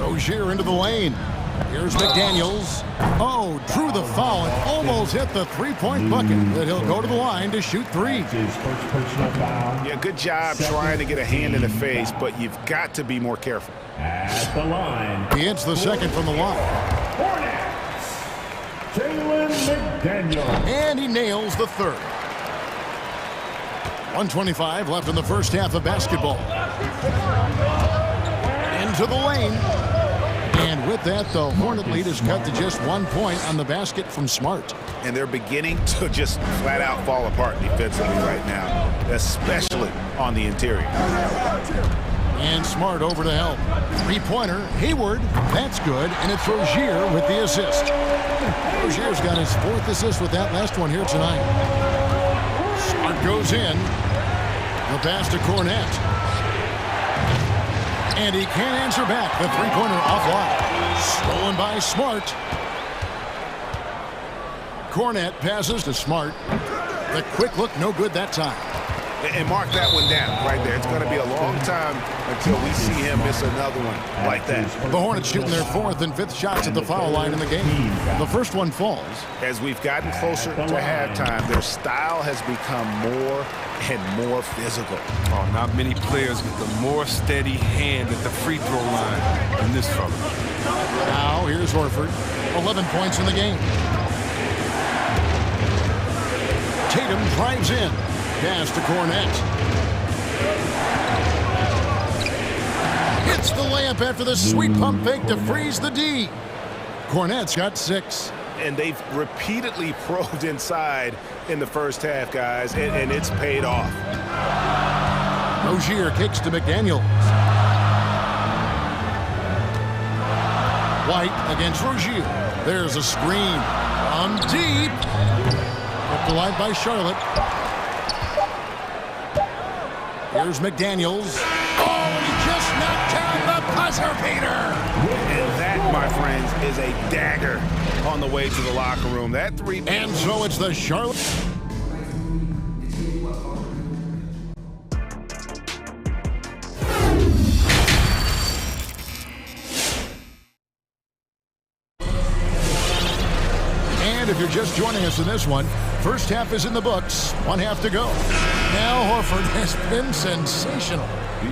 Rozier into the lane. Here's McDaniels. Oh, drew the foul and almost hit the three-point bucket, but he'll go to the line to shoot 3. Yeah, good job trying to get a hand in the face, but you've got to be more careful. At the line. He hits the second from the line. And he nails the third. 1:25 left in the first half of basketball. Into the lane. And with that, the Hornet lead is cut to just 1 point on the basket from Smart. And they're beginning to just flat out fall apart defensively right now, especially on the interior. And Smart over to help. Three-pointer, Hayward, that's good, and it's Rozier with the assist. Rozier's got his 4th assist with that last one here tonight. Smart goes in. The pass to Cornette. And he can't answer back. The three-pointer offline. Stolen by Smart. Cornette passes to Smart. The quick look, no good that time. And mark that one down right there. It's going to be a long time until we see him miss another one like that. The Hornets shooting their 4th and 5th shots at the foul line in the game. The first one falls. As we've gotten closer to halftime, their style has become more and more physical. Oh, not many players with a more steady hand at the free throw line than this fella. Now here's Horford. 11 points in the game. Tatum drives in. Pass to Cornette. Hits the layup after the sweet pump fake to freeze the D. Cornette's got 6. And they've repeatedly probed inside in the first half, guys, and it's paid off. Rozier kicks to McDaniels. White against Rozier. There's a screen. From deep. Up the line by Charlotte. Here's McDaniels. Oh, and he just knocked down the buzzer beater. And that, my friends, is a dagger on the way to the locker room. That three. And so it's the Charlotte. And if you're just joining us in this one, first half is in the books. 1 half to go. Now Horford has been sensational.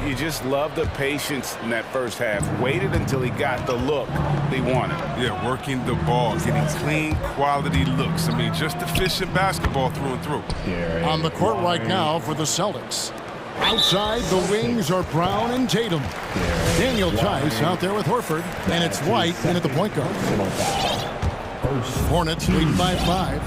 You just love the patience in that first half. Waited until he got the look they wanted. Yeah, working the ball, getting clean, quality looks. I mean, just efficient basketball through and through. On the court right now for the Celtics. Outside, the wings are Brown and Tatum. Daniel Tice out there with Horford, and it's White in at the point guard. Hornets lead by 5.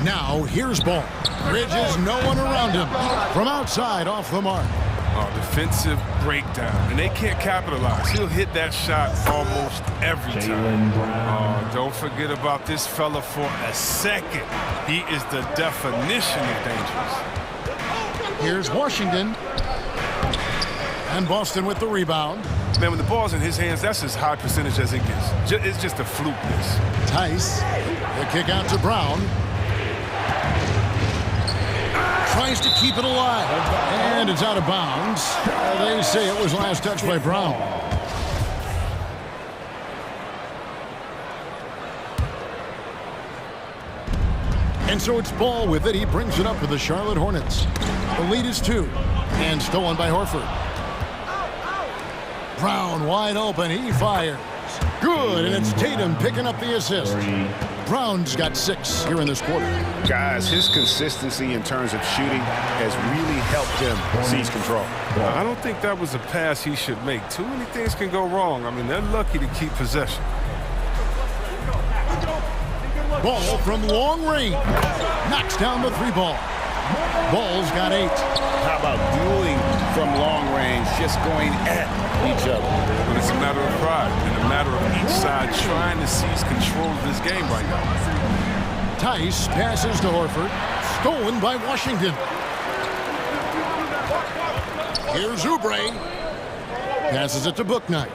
Now, here's Ball. Bridges, no one around him. From outside, off the mark. Oh, defensive breakdown. And they can't capitalize. He'll hit that shot almost every time. Oh, don't forget about this fella for a second. He is the definition of dangerous. Here's Washington. And Boston with the rebound. Man, when the ball's in his hands, that's as high percentage as it gets. It's just a fluke miss. Tice. The kick out to Brown. Tries to keep it alive. And it's out of bounds. They say it was last touched by Brown. And so it's Ball with it. He brings it up for the Charlotte Hornets. The lead is 2. And stolen by Horford. Brown wide open. He fires. Good, and it's Tatum picking up the assist. Brown's got 6 here in this quarter. Guys, his consistency in terms of shooting has really helped him seize control. I don't think that was a pass he should make. Too many things can go wrong. I mean, they're lucky to keep possession. Ball from long range. Knocks down the 3 ball. Ball's got 8. How about dueling from long range, just going at each other? But it's a matter of pride and a matter of each side trying to seize control of this game right now. Tice passes to Horford. Stolen by Washington. Here's Oubre. Passes it to Bouknight.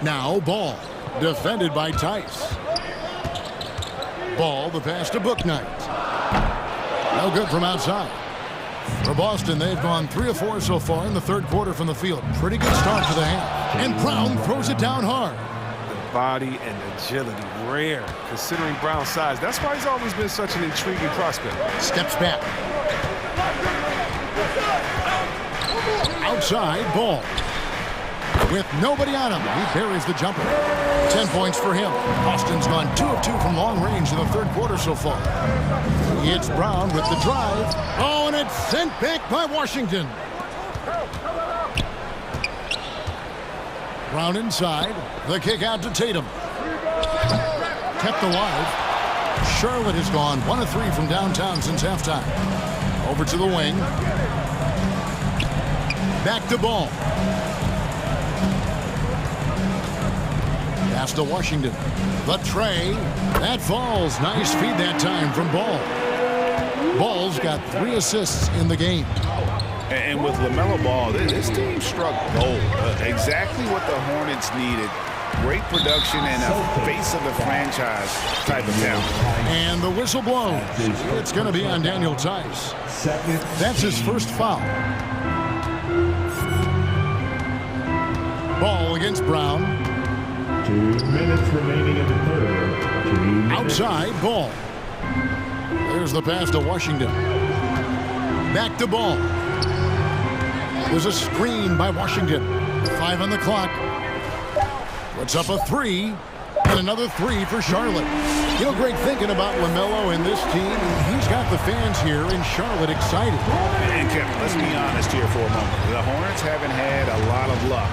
Now Ball. Defended by Tice. Ball, the pass to Bouknight. No good from outside. For Boston, they've gone 3 of 4 so far in the third quarter from the field. Pretty good start to the half. And Brown throws it down hard. The body and agility, rare, considering Brown's size. That's why he's always been such an intriguing prospect. Steps back. Outside, Ball. With nobody on him, he buries the jumper. 10 points for him. Boston's gone 2 of 2 from long range in the third quarter so far. It's Brown with the drive. Oh, and it's sent back by Washington. Brown inside. The kick out to Tatum. Kept alive. Charlotte has gone 1 of 3 from downtown since halftime. Over to the wing. Back to Ball. Pass to Washington. The tray. That falls. Nice feed that time from Ball. Ball's got 3 assists in the game. And with LaMelo Ball, this team struck gold. Exactly what the Hornets needed. Great production and a face of the franchise type of talent. And the whistle blows. It's going to be on Daniel Tice. That's his first foul. Ball against Brown. 2 minutes remaining in the third. Outside, Ball. There's the pass to Washington. Back to Ball. There's a screen by Washington. 5 on the clock. Puts up a 3. And another 3 for Charlotte. You know, great thinking about LaMelo and this team. He's got the fans here in Charlotte excited. And Kevin, let's be honest here for a moment. The Hornets haven't had a lot of luck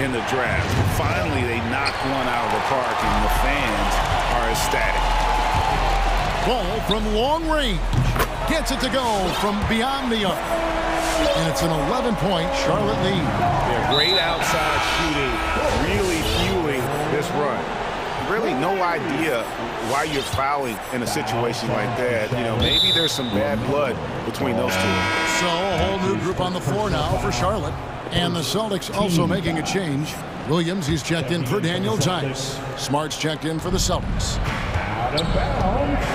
in the draft. Finally, they knocked one out of the park, and the fans are ecstatic. Ball from long range. Gets it to go from beyond the arc. And it's an 11-point Charlotte lead. They're great outside shooting, really fueling this run. Really no idea why you're fouling in a situation like that. You know, maybe there's some bad blood between those two. So a whole new group on the floor now for Charlotte. And the Celtics also making a change. Williams, he's checked in for Daniel Tice. Smart's checked in for the Celtics. Out of bounds,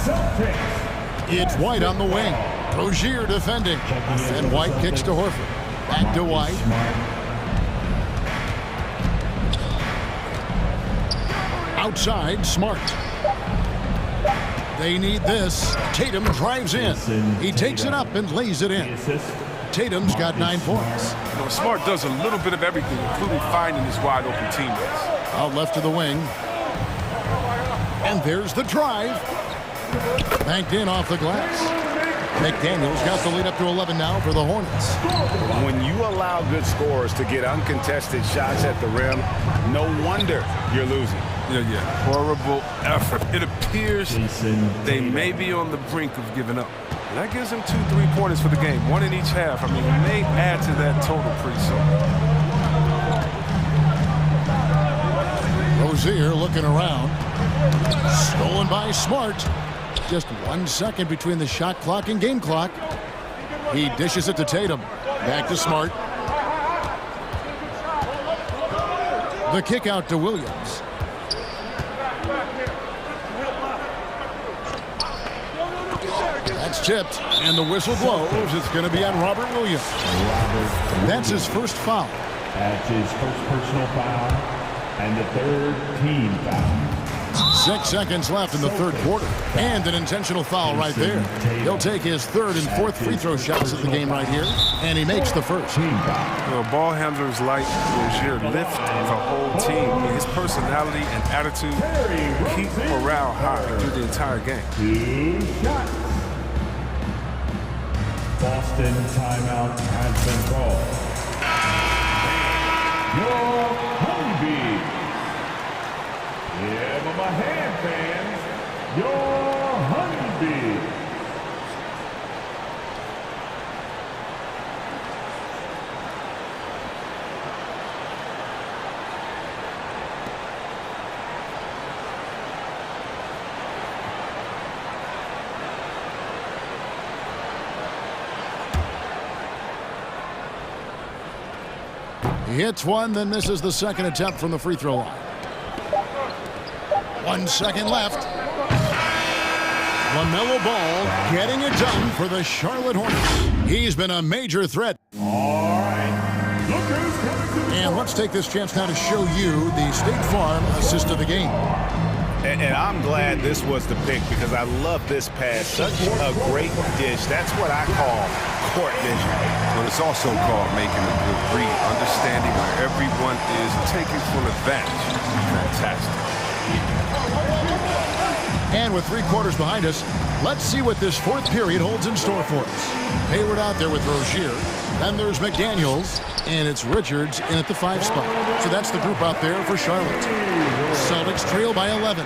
Celtics. It's White on the wing. Rozier defending. And White kicks to Horford. Back to White. Outside, Smart. They need this. Tatum drives in. He takes it up and lays it in. Tatum's got 9 points. You know, Smart does a little bit of everything, including finding his wide open teammates. Out left to the wing. And there's the drive. Banked in off the glass. McDaniel's got the lead up to 11 now for the Hornets. When you allow good scorers to get uncontested shots at the rim, no wonder you're losing. Yeah. Horrible effort. It appears they may be on the brink of giving up. And that gives them 2 3-pointers for the game, 1 in each half. I mean, it may add to that total pretty soon. Rozier looking around. Stolen by Smart. Just 1 second between the shot clock and game clock. He dishes it to Tatum. Back to Smart. The kick out to Williams. That's tipped, and the whistle blows. It's going to be on Robert Williams. That's his first foul. That's his first personal foul, and the 3rd team foul. 6 seconds left in the third quarter. And an intentional foul right there. He'll take his third and fourth free throw shots of the game right here. And he makes the first. Ball handlers like Rozier lift the whole team. His personality and attitude keep morale high through the entire game. Boston timeout has been called. You're hungry. Yeah, but my hand fans, you're hungry. He hits one, then misses the second attempt from the free throw line. 1 second left. LaMelo Ball getting it done for the Charlotte Hornets. He's been a major threat. All right. Look who's coming to the And let's take this chance now to show you the State Farm assist of the game. And I'm glad this was the pick because I love this pass. Such a great dish. That's what I call court vision. But it's also called making a good read, understanding where everyone is, taking full advantage. Fantastic. And with 3 quarters behind us, let's see what this fourth period holds in store for us. Hayward out there with Rozier. Then there's McDaniels, and it's Richards in at the 5 spot. So that's the group out there for Charlotte. Celtics trail by 11.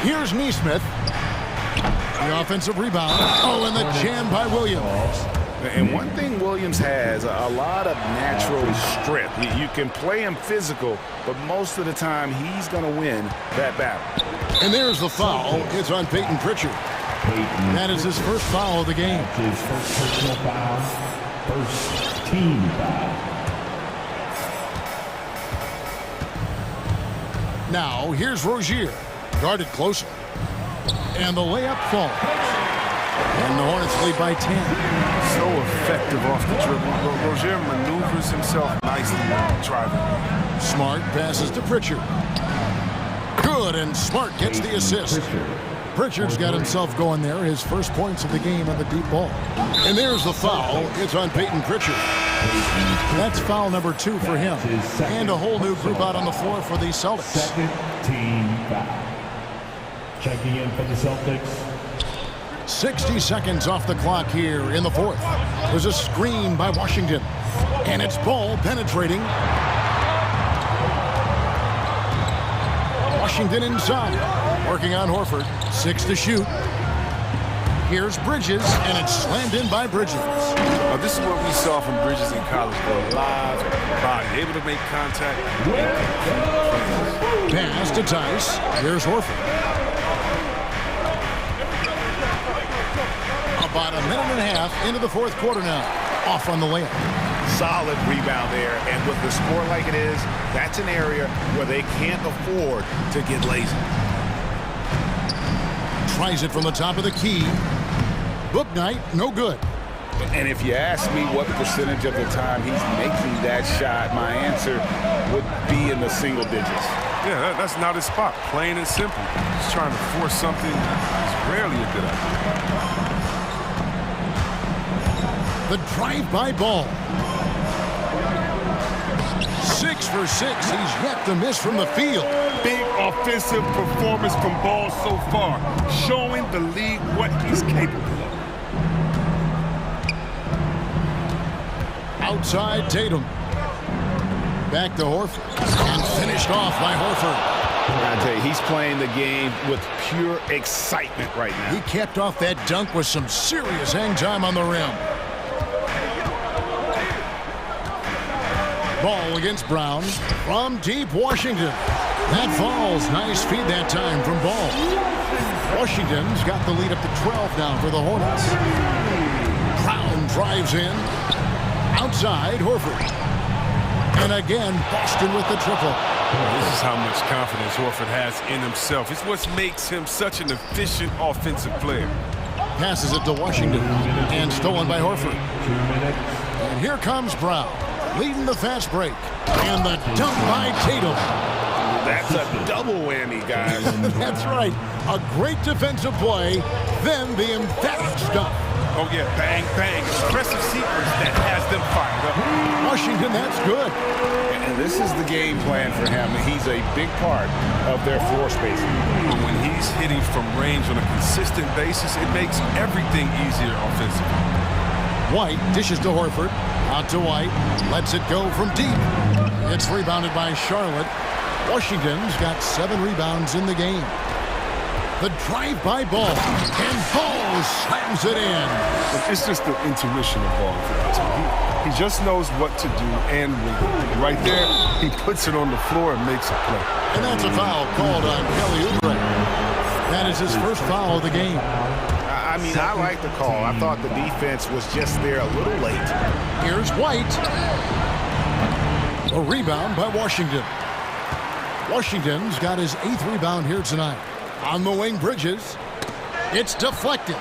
Here's Neesmith. The offensive rebound. Oh, and the jam by Williams. And one thing Williams has, a lot of natural strength. You can play him physical, but most of the time he's going to win that battle. And there's the foul. It's on Peyton Pritchard. That is his first foul of the game. His first personal foul, first team foul. Now, here's Rozier. Guarded closely. And the layup falls. And the Hornets lead by 10. So effective off the dribble. Rozier maneuvers himself nicely driving. Smart passes to Pritchard. Good, and Smart gets the assist. Pritchard's got himself going there, his first points of the game on the deep ball. And there's the foul. It's on Peyton Pritchard. That's foul number 2 for him. And a whole new group out on the floor for the Celtics. Second team foul. Checking in for the Celtics. 60 seconds off the clock here in the fourth. There's a screen by Washington. And it's Ball penetrating. Washington inside. Working on Horford. 6 to shoot. Here's Bridges, and it's slammed in by Bridges. This is what we saw from Bridges in college, though. Live body, able to make contact. Pass to Tice. Here's Horford. About a minute and a half into the fourth quarter now. Off on the layup. Solid rebound there, and with the score like it is, that's an area where they can't afford to get lazy. Tries it from the top of the key. Book night, no good. And if you ask me what percentage of the time he's making that shot, my answer would be in the single digits. Yeah, that's not his spot. Plain and simple. Just trying to force something is rarely a good idea. The drive-by Ball. 6 for 6. He's yet to miss from the field. Big offensive performance from Ball so far, showing the league what he's capable of. Outside Tatum. Back to Horford. And finished off by Horford. I tell you, he's playing the game with pure excitement right now. He capped off that dunk with some serious hang time on the rim. Ball against Brown from deep Washington. That falls. Nice feed that time from Ball. Washington's got the lead up to 12 now for the Hornets. Brown drives in. Outside, Horford. And again, Boston with the triple. This is how much confidence Horford has in himself. It's what makes him such an efficient offensive player. Passes it to Washington. And stolen by Horford. And here comes Brown. leading the fast break. And the dunk by Tatum. That's a double whammy, guys. That's right. A great defensive play, then the emphatic stuff. Oh, yeah, bang, bang. Impressive sequence that has them fired up. Washington, that's good. And this is the game plan for him. He's a big part of their floor spacing. When he's hitting from range on a consistent basis, it makes everything easier offensively. White dishes to Horford. Out to White. Lets it go from deep. It's rebounded by Charlotte. Washington's got 7 rebounds in the game. The drive-by Ball. And Ball slams it in. It's just the intuition of Ball. He just knows what to do and when. Right there, he puts it on the floor and makes a play. And that's a foul called on Kelly Oubre. That is his first foul of the game. I mean, I like the call. I thought the defense was just there a little late. Here's White. A rebound by Washington. Washington's got his 8th rebound here tonight. On the wing, Bridges. It's deflected.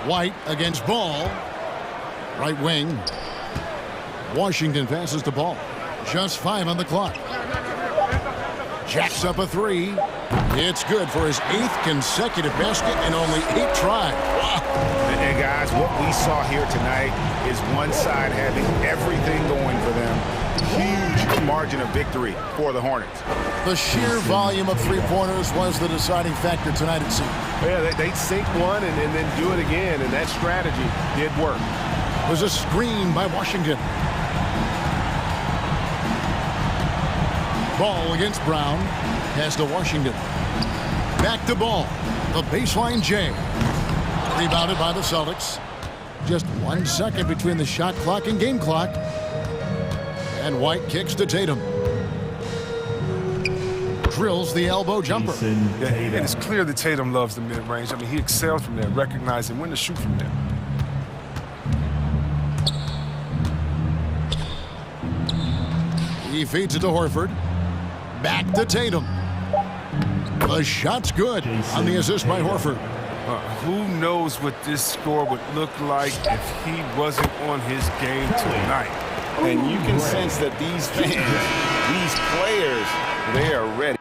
White against Ball. Right wing. Washington passes the ball. Just 5 on the clock. Jacks up a 3. It's good for his 8th consecutive basket in only 8 tries. And guys, what we saw here tonight is one side having everything going for them. Huge margin of victory for the Hornets. The sheer volume of 3-pointers was the deciding factor tonight, it seemed. Yeah, they'd sink one and then do it again, and that strategy did work. Was a screen by Washington. Ball against Brown. Pass to Washington. Back to Ball. The baseline J. Rebounded by the Celtics. Just 1 second between the shot clock and game clock. And White kicks to Tatum. Drills the elbow jumper. Yeah, and it's clear that Tatum loves the mid-range. I mean, he excelled from there, recognizing when to shoot from there. He feeds it to Horford. Back to Tatum. The shot's good on the assist by Horford. Who knows what this score would look like if he wasn't on his game tonight. And you can sense that these fans, these players, they are ready.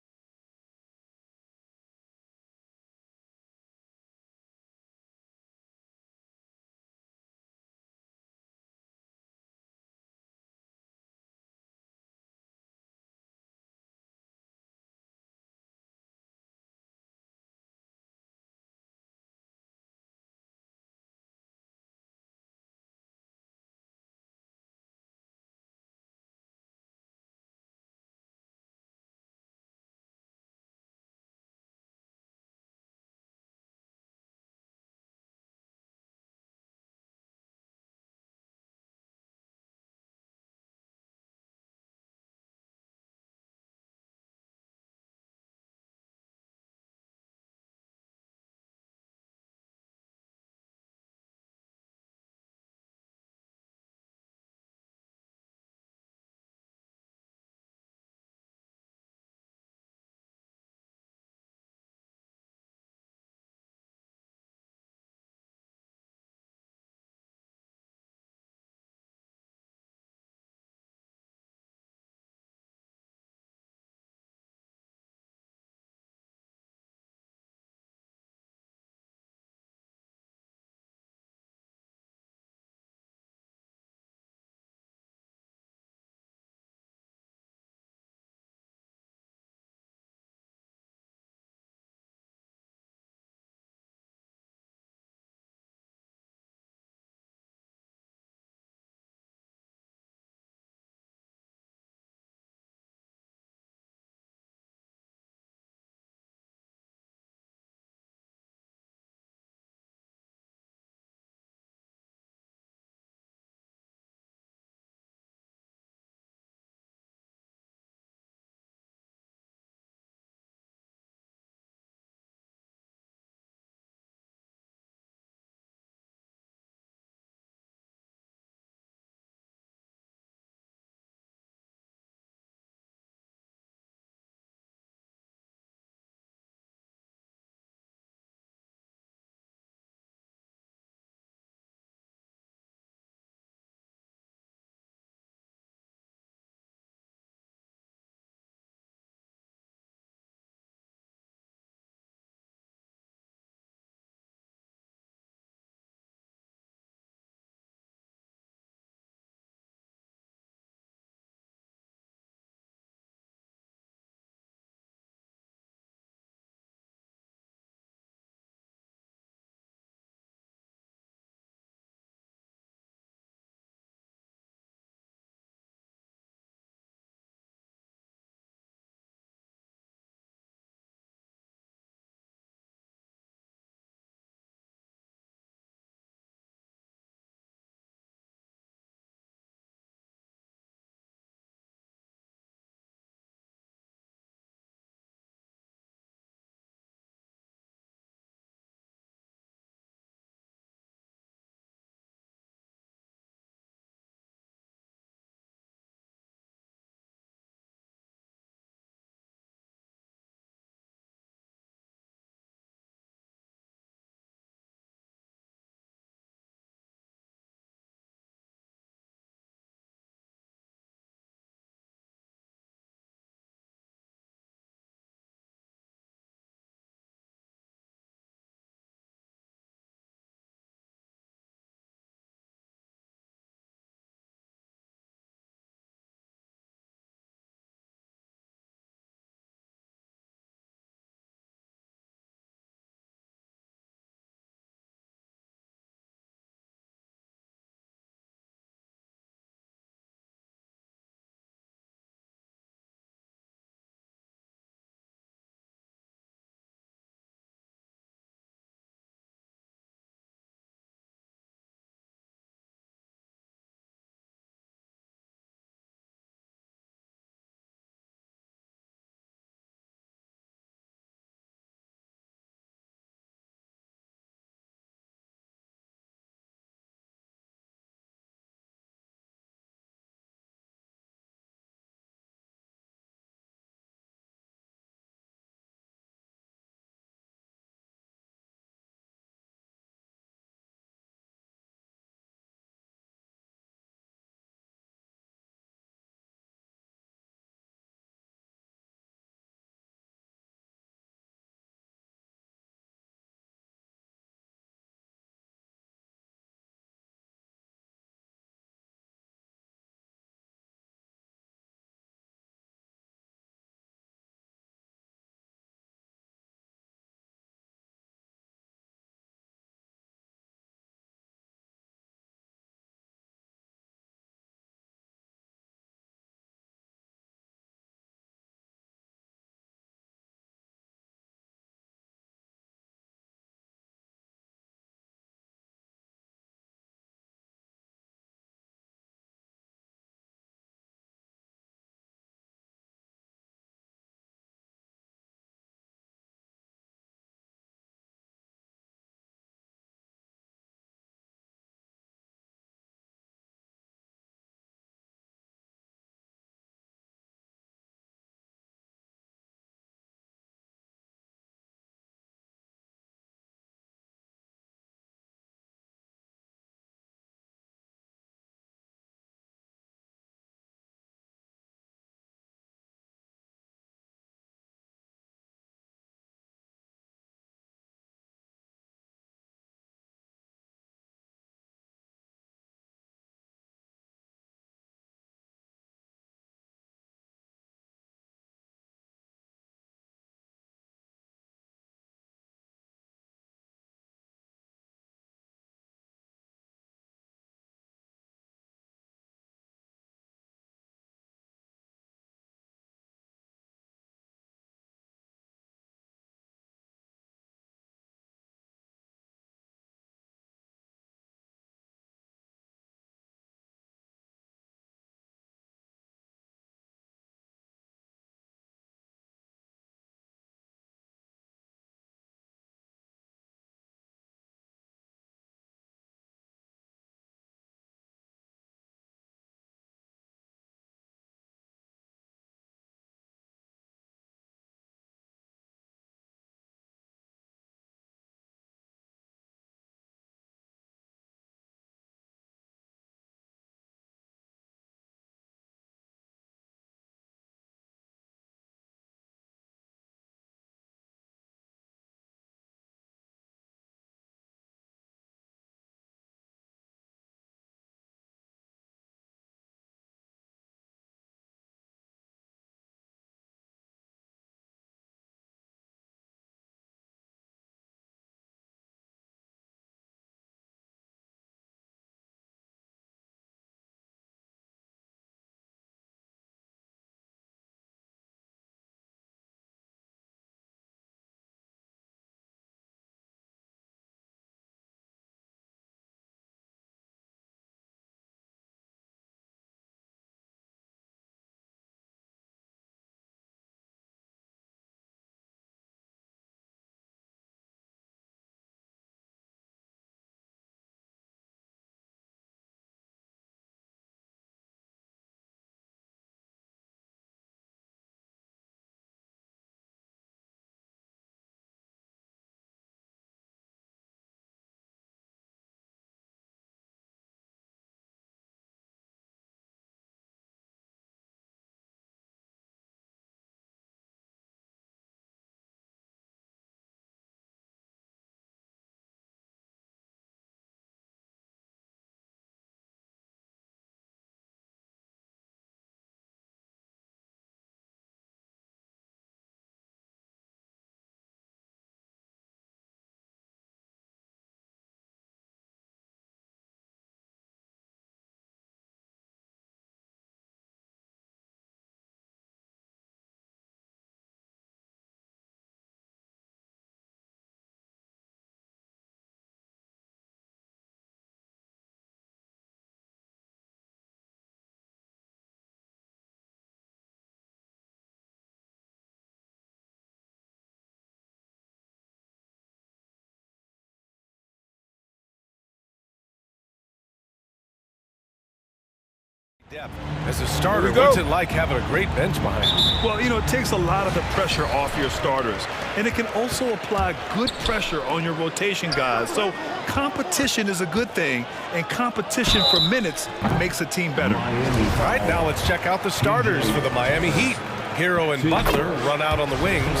As a starter, what's it like having a great bench behind you? Well, you know, it takes a lot of the pressure off your starters, and it can also apply good pressure on your rotation guys. So competition is a good thing, and competition for minutes makes a team better. All right, now let's check out the starters for the Miami Heat. Hero and Butler run out on the wings.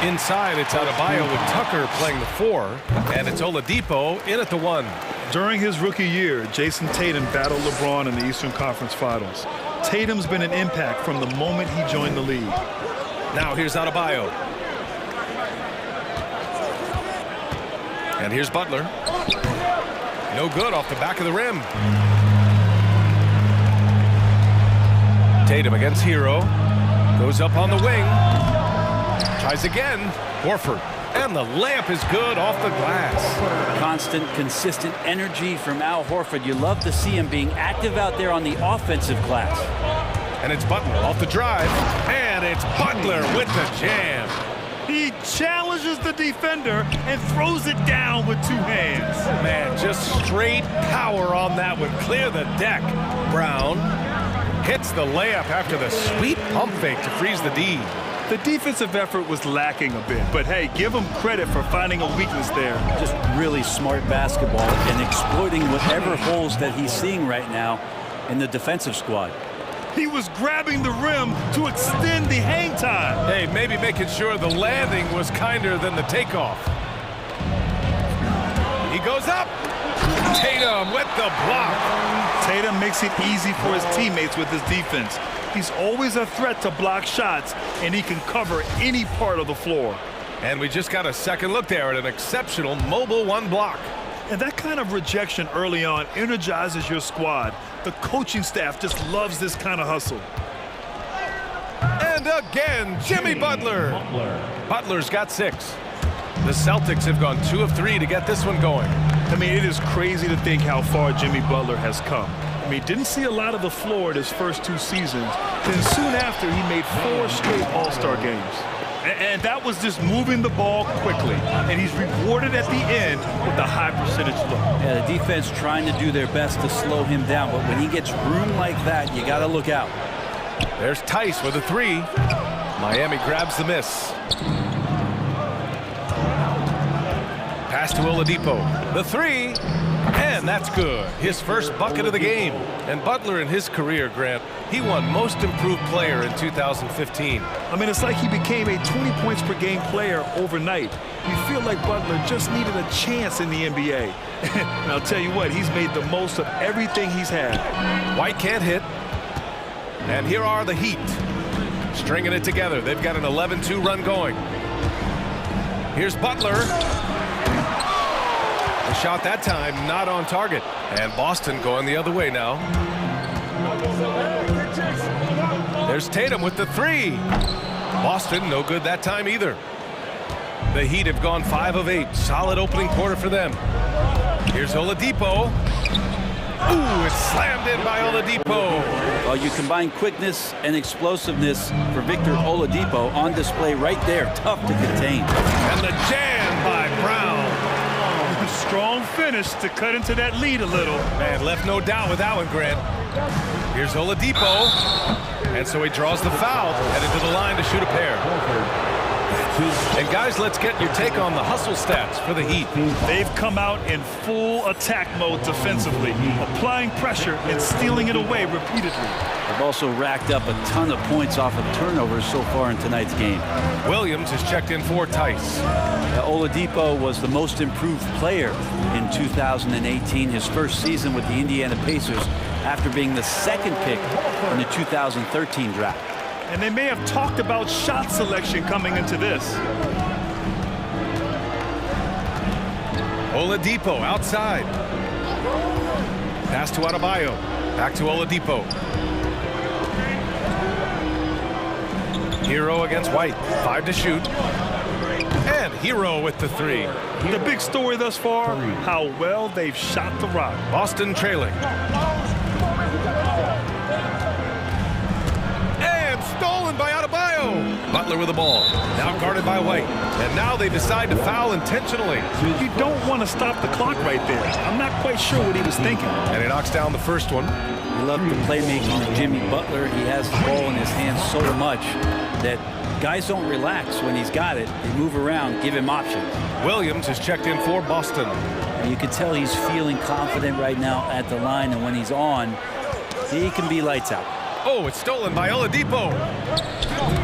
Inside, it's Adebayo with Tucker playing the 4, and it's Oladipo in at the 1. During his rookie year, Jason Tatum battled LeBron in the Eastern Conference Finals. Tatum's been an impact from the moment he joined the league. Now here's Adebayo. And here's Butler. No good off the back of the rim. Tatum against Hero. Goes up on the wing. Tries again. Horford. And the layup is good off the glass. Constant, consistent energy from Al Horford. You love to see him being active out there on the offensive glass. And it's Butler off the drive. And it's Butler with the jam. He challenges the defender and throws it down with 2 hands. Man, just straight power on that one. Clear the deck. Brown hits the layup after the sweet pump fake to freeze the D. The defensive effort was lacking a bit, but hey, give him credit for finding a weakness there. Just really smart basketball and exploiting whatever holes that he's seeing right now in the defensive squad. He was grabbing the rim to extend the hang time. Hey, maybe making sure the landing was kinder than the takeoff. He goes up. Tatum with the block. Tatum makes it easy for his teammates with his defense. He's always a threat to block shots, and he can cover any part of the floor. And we just got a second look there at an exceptional mobile 1 block. And that kind of rejection early on energizes your squad. The coaching staff just loves this kind of hustle. And again, Jimmy Butler. Butler's got 6. The Celtics have gone 2 of 3 to get this one going. I mean, it is crazy to think how far Jimmy Butler has come. I mean, didn't see a lot of the floor in his first 2 seasons. Then soon after, he made 4 straight All-Star games. And that was just moving the ball quickly. And he's rewarded at the end with a high percentage look. Yeah, the defense trying to do their best to slow him down, but when he gets room like that, you got to look out. There's Tice with a 3. Miami grabs the miss. Pass to Oladipo. The 3. And that's good. His first bucket of the game. And Butler in his career, Grant, he won Most Improved Player in 2015. I mean, it's like he became a 20 points per game player overnight. You feel like Butler just needed a chance in the NBA. And I'll tell you what, he's made the most of everything he's had. White can't hit. And here are the Heat. Stringing it together. They've got an 11-2 run going. Here's Butler. The shot that time not on target. And Boston going the other way now. There's Tatum with the 3. Boston no good that time either. The Heat have gone 5 of 8. Solid opening quarter for them. Here's Oladipo. Ooh, it's slammed in by Oladipo. Well, you combine quickness and explosiveness for Victor Oladipo on display right there. Tough to contain. And the jam by Brown. Strong finish to cut into that lead a little. Man, left no doubt with that one, Grant. Here's Oladipo. And so he draws the foul, headed to the line to shoot a pair. And guys, let's get your take on the hustle stats for the Heat. They've come out in full attack mode defensively, applying pressure and stealing it away repeatedly. They've also racked up a ton of points off of turnovers so far in tonight's game. Williams has checked in for Tice. Oladipo was the most improved player in 2018, his first season with the Indiana Pacers after being the 2nd pick in the 2013 draft. And they may have talked about shot selection coming into this. Oladipo outside. Pass to Adebayo. Back to Oladipo. Hero against White. 5 to shoot. And Hero with the 3. The big story thus far, how well they've shot the rock. Boston trailing. And stolen by Adebayo. Butler with the ball. Now guarded by White. And now they decide to foul intentionally. You don't want to stop the clock right there. I'm not quite sure what he was thinking. And he knocks down the first one. I love the playmaking of Jimmy Butler. He has the ball in his hands so much that guys don't relax when he's got it. They move around, give him options. Williams is checked in for Boston. And you can tell he's feeling confident right now at the line, and when he's on, he can be lights out. Oh, it's stolen by Oladipo.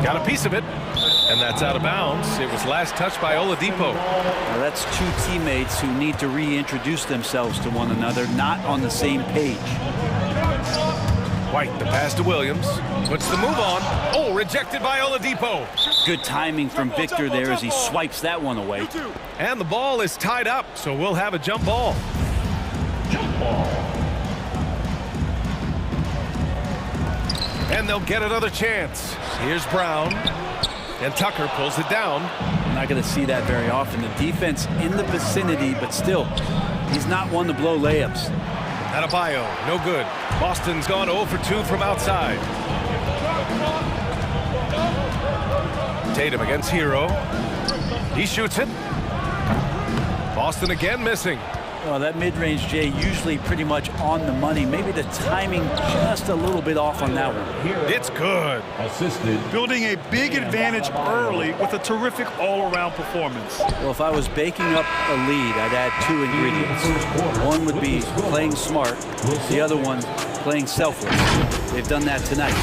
Got a piece of it, and that's out of bounds. It was last touched by Oladipo. Well, that's two teammates who need to reintroduce themselves to one another, not on the same page. White, the pass to Williams. Puts the move on. Oh, rejected by Oladipo. Good timing from Victor there as he swipes that one away. And the ball is tied up, so we'll have a jump ball. Jump ball. And they'll get another chance. Here's Brown. And Tucker pulls it down. I'm not going to see that very often. The defense in the vicinity, but still, he's not one to blow layups. Adebayo, no good. Boston's gone 0 for 2 from outside. Tatum against Hero. He shoots it. Boston again missing. Well, that mid-range, Jay, usually pretty much on the money. Maybe the timing just a little bit off on that one. It's good. Assisted. Building a big advantage early with a terrific all-around performance. Well, if I was baking up a lead, I'd add two ingredients. One would be playing smart. The other one, playing selfless. They've done that tonight.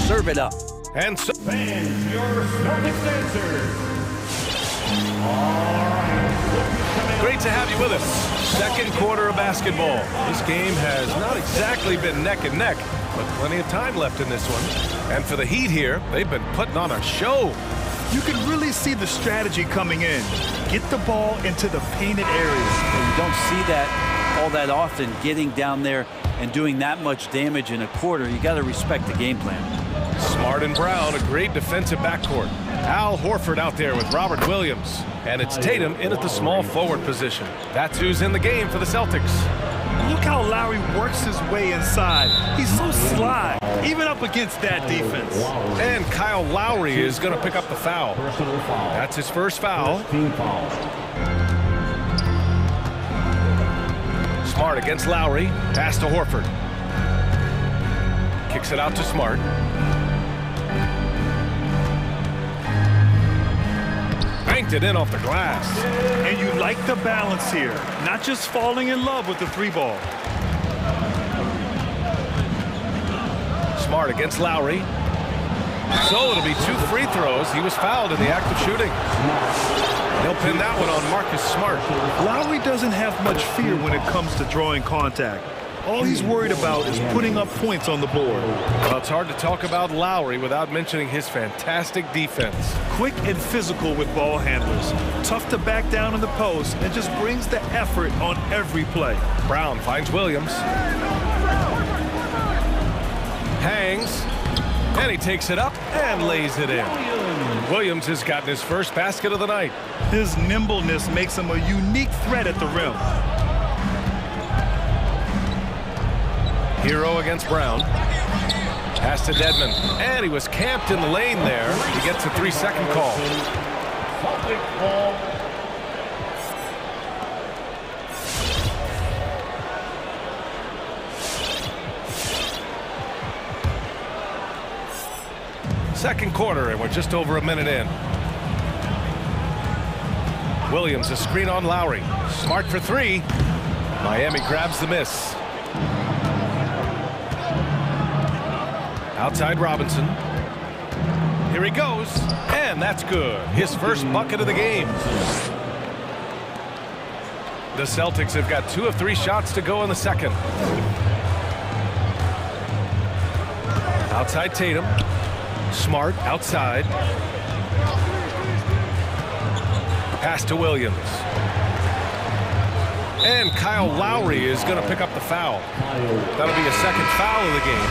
Serve it up. And so Fans, your Celtics answers. All right. great to have you with us. Second quarter of basketball. This game has not exactly been neck and neck, but plenty of time left in this one. And for the Heat here, they've been putting on a show. You can really see the strategy coming in. Get the ball into the painted areas. And you don't see that all that often, getting down there and doing that much damage in a quarter. You got to respect the game plan. Smart and Brown, a great defensive backcourt. Al Horford out there with Robert Williams. And it's Tatum in at the small forward position. That's who's in the game for the Celtics. Look how Lowry works his way inside. He's so sly, even up against that defense. And Kyle Lowry is going to pick up the foul. That's his first foul. Smart against Lowry. Pass to Horford. Kicks it out to Smart. Banked it in off the glass. And you like the balance here. Not just falling in love with the three ball. Smart against Lowry. So it'll be 2 free throws. He was fouled in the act of shooting. They'll pin that one on Marcus Smart. Lowry doesn't have much fear when it comes to drawing contact. All he's worried about is putting up points on the board. Well, it's hard to talk about Lowry without mentioning his fantastic defense. Quick and physical with ball handlers. Tough to back down in the post and just brings the effort on every play. Brown finds Williams. Hangs. And he takes it up and lays it in. Williams has gotten his first basket of the night. His nimbleness makes him a unique threat at the rim. Hero against Brown. Pass to Dedmon. And he was camped in the lane there. He gets a 3-second call. Second quarter, and we're just over a minute in. Williams, a screen on Lowry. Smart for 3. Miami grabs the miss. Outside Robinson. Here he goes, and that's good. His first bucket of the game. The Celtics have got 2 of 3 shots to go in the second. Outside Tatum. Smart outside. Pass to Williams. And Kyle Lowry is going to pick up the foul. That'll be a second foul of the game.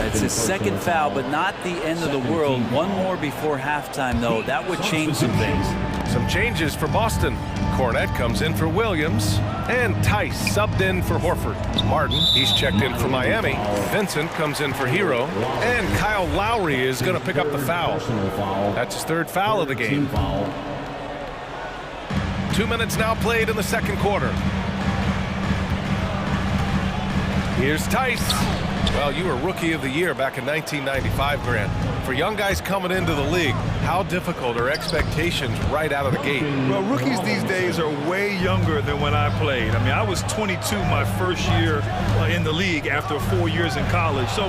It's his second foul, but not the end of the world. One more before halftime, though. That would change some things. Some changes for Boston. Cornette comes in for Williams, and Tice subbed in for Horford. Martin, he's checked in for Miami. Vincent comes in for Hero, and Kyle Lowry is going to pick up the foul. That's his third foul of the game. 2 minutes now played in the second quarter. Here's Tice. Well, you were Rookie of the Year back in 1995, Grant. For young guys coming into the league, how difficult are expectations right out of the gate? Well, rookies these days are way younger than when I played. I mean, I was 22 my first year in the league after 4 years in college. So,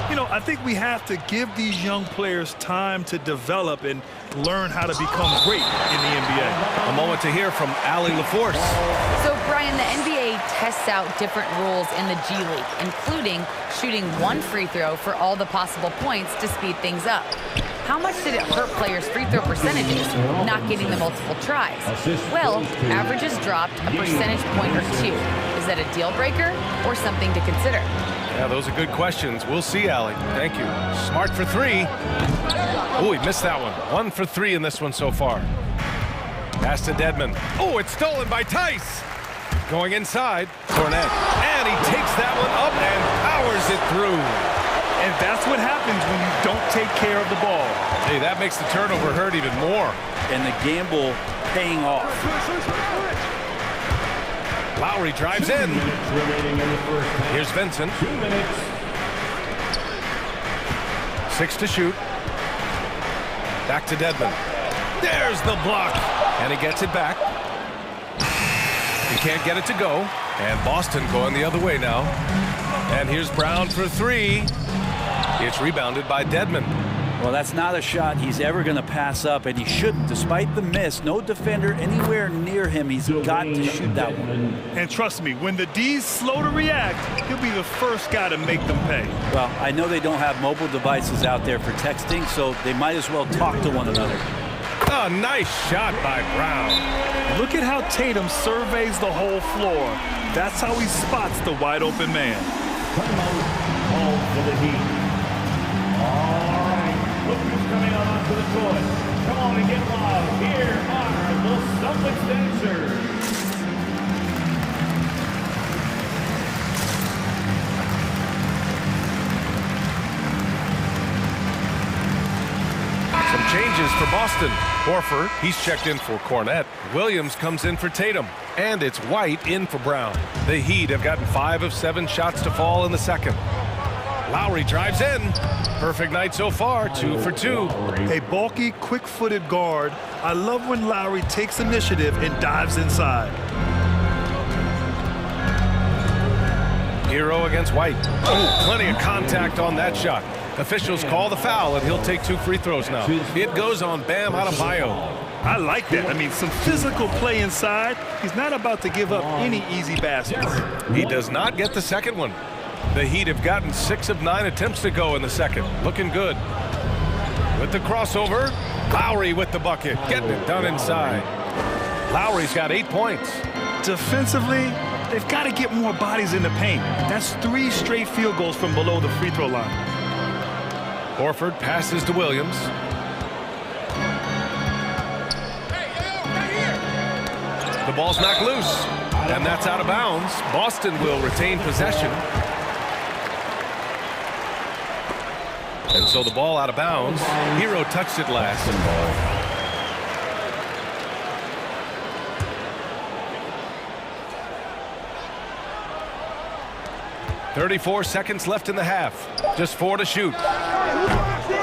you know, I think we have to give these young players time to develop and learn how to become great in the NBA. A moment to hear from Allie LaForce. So, Brian, the NBA tests out different rules in the G League, including shooting one free throw for all the possible points to speed things up. How much did it hurt players' free throw percentages not getting the multiple tries? Well, averages dropped a percentage point or two. Is that a deal breaker or something to consider? Yeah, those are good questions. We'll see, Allie. Thank you. Smart for three. Oh, he missed that one. 1 for 3 in this one so far. Pass to Dedmon. Oh, it's stolen by Tice. Going inside, Cornette. And he takes that one up and powers it through. And that's what happens when you don't take care of the ball. Hey, that makes the turnover hurt even more. And the gamble paying off. Lowry drives in. Here's Vincent. 6 to shoot. Back to Dedmon. There's the block. And he gets it back. He can't get it to go. And Boston going the other way now. And here's Brown for 3. It's rebounded by Dedmon. Well, that's not a shot he's ever going to pass up, and he shouldn't. Despite the miss, no defender anywhere near him. He's got to shoot that one. And trust me, when the D's slow to react, he'll be the first guy to make them pay. Well, I know they don't have mobile devices out there for texting, so they might as well talk to one another. A nice shot by Brown. Look at how Tatum surveys the whole floor. That's how he spots the wide open man. Timeout called for the Heat. All right, look who's coming onto the court. Come on and get loud. Here are the Celtics dancers. Some changes for Boston. Horford, he's checked in for Cornette. Williams comes in for Tatum. And it's White in for Brown. The Heat have gotten 5 of 7 shots to fall in the second. Lowry drives in. Perfect night so far, 2 for 2. A bulky, quick-footed guard. I love when Lowry takes initiative and dives inside. Hero against White. Oh, plenty of contact on that shot. Officials call the foul, and he'll take 2 free throws now. It goes on Bam Adebayo. I like that. I mean, some physical play inside. He's not about to give up any easy baskets. He does not get the second one. The Heat have gotten 6 of 9 attempts to go in the second. Looking good. With the crossover, Lowry with the bucket. Getting it done inside. Lowry's got 8 points. Defensively, they've got to get more bodies in the paint. That's 3 straight field goals from below the free throw line. Horford passes to Williams. The ball's knocked loose, and that's out of bounds. Boston will retain possession. And so the ball out of bounds. Hero touched it last. 34 seconds left in the half. Just 4 to shoot.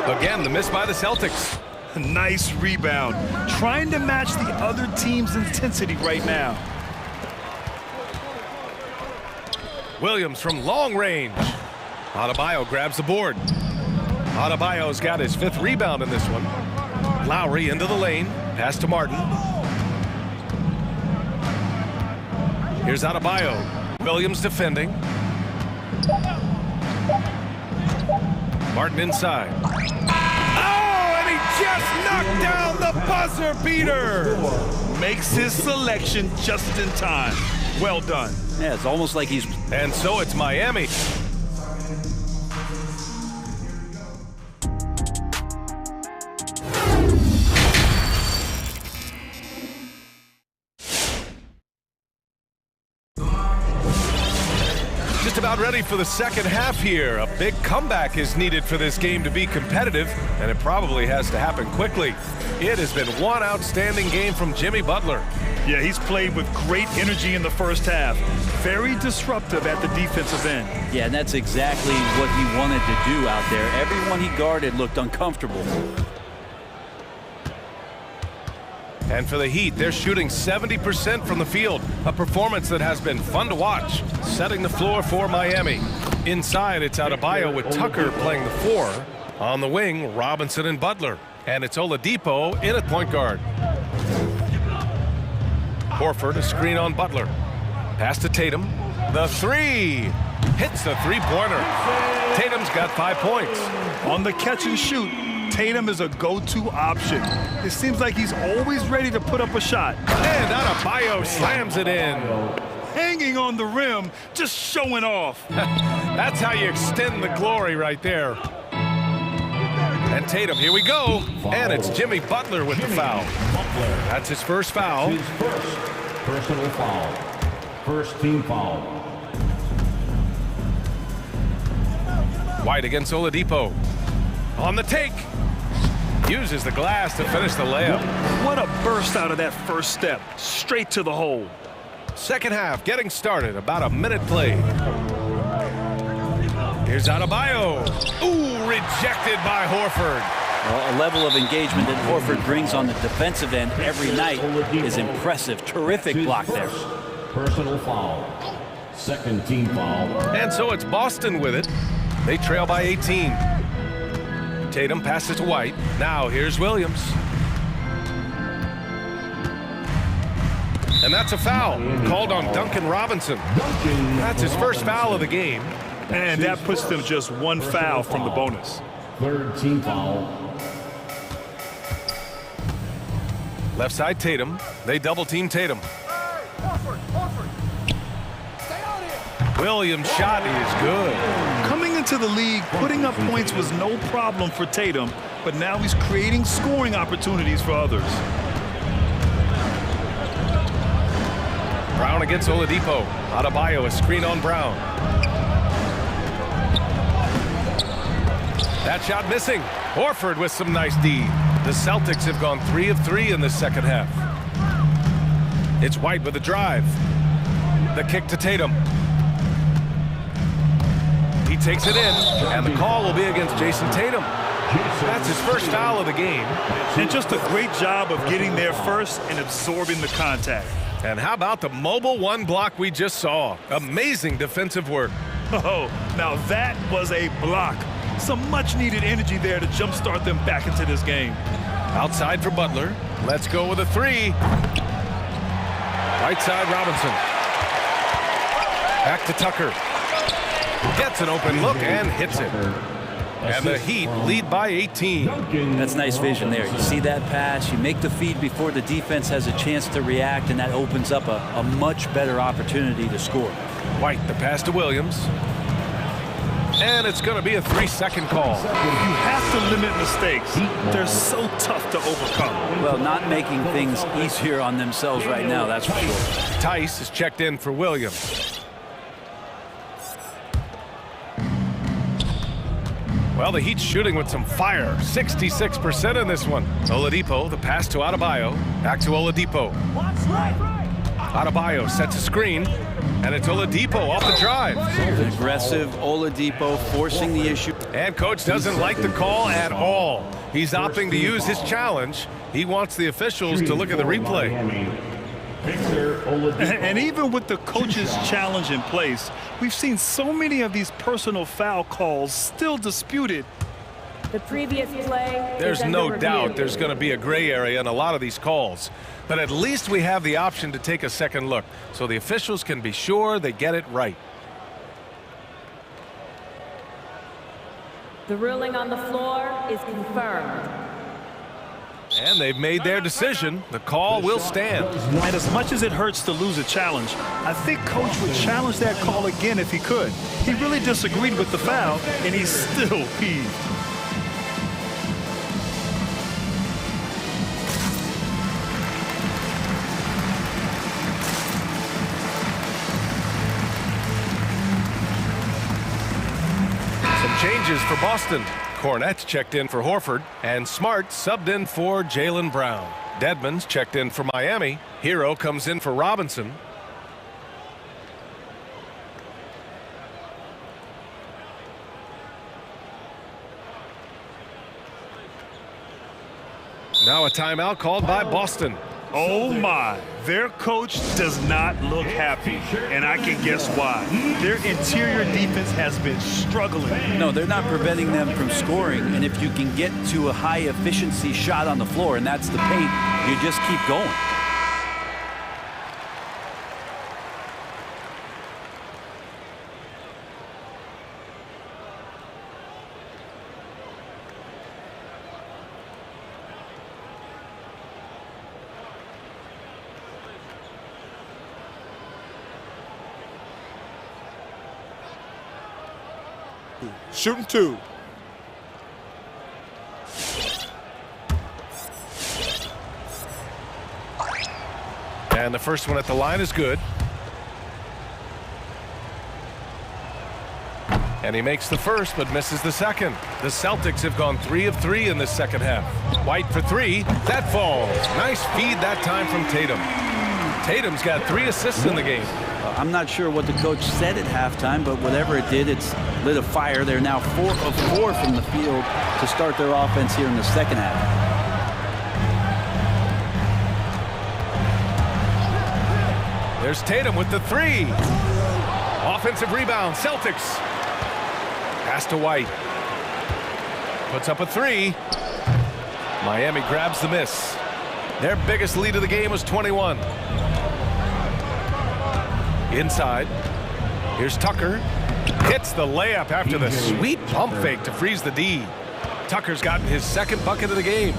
Again, the miss by the Celtics. Nice rebound. Trying to match the other team's intensity right now. Williams from long range. Adebayo grabs the board. Adebayo's got his 5th rebound in this one. Lowry into the lane. Pass to Martin. Here's Adebayo. Williams defending. Martin inside. Oh, and he just knocked down the buzzer beater. Makes his selection just in time. Well done. Yeah, it's almost like he's... And so it's Miami. just about ready for the second half here. A big comeback is needed for this game to be competitive, and it probably has to happen quickly. It has been one outstanding game from Jimmy Butler. Yeah, he's played with great energy in the first half. Very disruptive at the defensive end. Yeah, and that's exactly what he wanted to do out there. Everyone he guarded looked uncomfortable. And for the Heat, they're shooting 70% from the field, a performance that has been fun to watch, setting the floor for Miami. Inside, it's Adebayo with Tucker playing the 4. On the wing, Robinson and Butler. And it's Oladipo in at point guard. Horford, a screen on Butler. Pass to Tatum. The 3. Hits the three-pointer. Tatum's got 5 points. On the catch and shoot, Tatum is a go-to option. It seems like he's always ready to put up a shot. And Adebayo slams it in. Hanging on the rim, just showing off. That's how you extend the glory right there. And Tatum, here we go. And it's Jimmy Butler with the foul. That's his first foul. His first personal foul. First team foul. White against Oladipo. On the take. Uses the glass to finish the layup. What a burst out of that first step. Straight to the hole. Second half getting started. About a minute played. Here's Adebayo. Ooh, rejected by Horford. Well, a level of engagement that Horford brings on the defensive end every night is impressive. Terrific block there. Personal foul. Second team foul. And so it's Boston with it. They trail by 18. Tatum passes to White. Now here's Williams. And that's a foul called on Duncan Robinson. That's his first foul of the game. And that puts them just one foul from the bonus. Third team foul. Left side Tatum. They double team Tatum. Williams' shot is good. Coming into the league, putting up points was no problem for Tatum, but now he's creating scoring opportunities for others. Brown against Oladipo. Adebayo, a screen on Brown. That shot missing. Horford with some nice D. The Celtics have gone 3 of 3 in the second half. It's White with a drive. The kick to Tatum. He takes it in, and the call will be against Jason Tatum. That's his first foul of the game. And just a great job of getting there first and absorbing the contact. And how about the mobile one block we just saw? Amazing defensive work. Oh, now that was a block. Some much-needed energy there to jumpstart them back into this game. Outside for Butler. Let's go with a 3. Right side Robinson. Back to Tucker. Gets an open look and hits it. And the Heat lead by 18. That's nice vision there. You see that pass, you make the feed before the defense has a chance to react, and that opens up a much better opportunity to score. White, the pass to Williams. And it's going to be a 3-second call. You have to limit mistakes. They're so tough to overcome. Well, not making things easier on themselves right now, that's for sure. Tice is checked in for Williams. Well, the Heat's shooting with some fire. 66% in this one. Oladipo, the pass to Adebayo. Back to Oladipo. Adebayo sets a screen, and it's Oladipo off the drive. An aggressive Oladipo forcing the issue. And coach doesn't like the call at all. He's opting to use his challenge. He wants the officials to look at the replay. And even with the coach's challenge in place, we've seen so many of these personal foul calls still disputed. The previous play. There's no doubt there's going to be a gray area in a lot of these calls. But at least we have the option to take a second look, so the officials can be sure they get it right. The ruling on the floor is confirmed. And they've made their decision. The call will stand. And as much as it hurts to lose a challenge, I think coach would challenge that call again if he could. He really disagreed with the foul, and he's still peeved. changes for Boston. Cornette's checked in for Horford, and Smart subbed in for Jaylen Brown. Dedmon's checked in for Miami. Hero comes in for Robinson. Now a timeout called by Boston. Oh my, their coach does not look happy, and I can guess why. Their interior defense has been struggling. No, they're not preventing them from scoring, and if you can get to a high efficiency shot on the floor, and that's the paint, you just keep going. Shooting two. And the first one at the line is good. And he makes the first, but misses the second. The Celtics have gone 3 of 3 in this second half. White for three. That falls. Nice feed that time from Tatum. Tatum's got 3 assists in the game. I'm not sure what the coach said at halftime, but whatever it did, it's lit a fire. They're now 4 of 4 from the field to start their offense here in the second half. There's Tatum with the 3. Offensive rebound, Celtics. Pass to White. Puts up a 3. Miami grabs the miss. Their biggest lead of the game was 21. Inside. Here's Tucker. Hits the layup after the sweet pump fake to freeze the D. Tucker's gotten his second bucket of the game.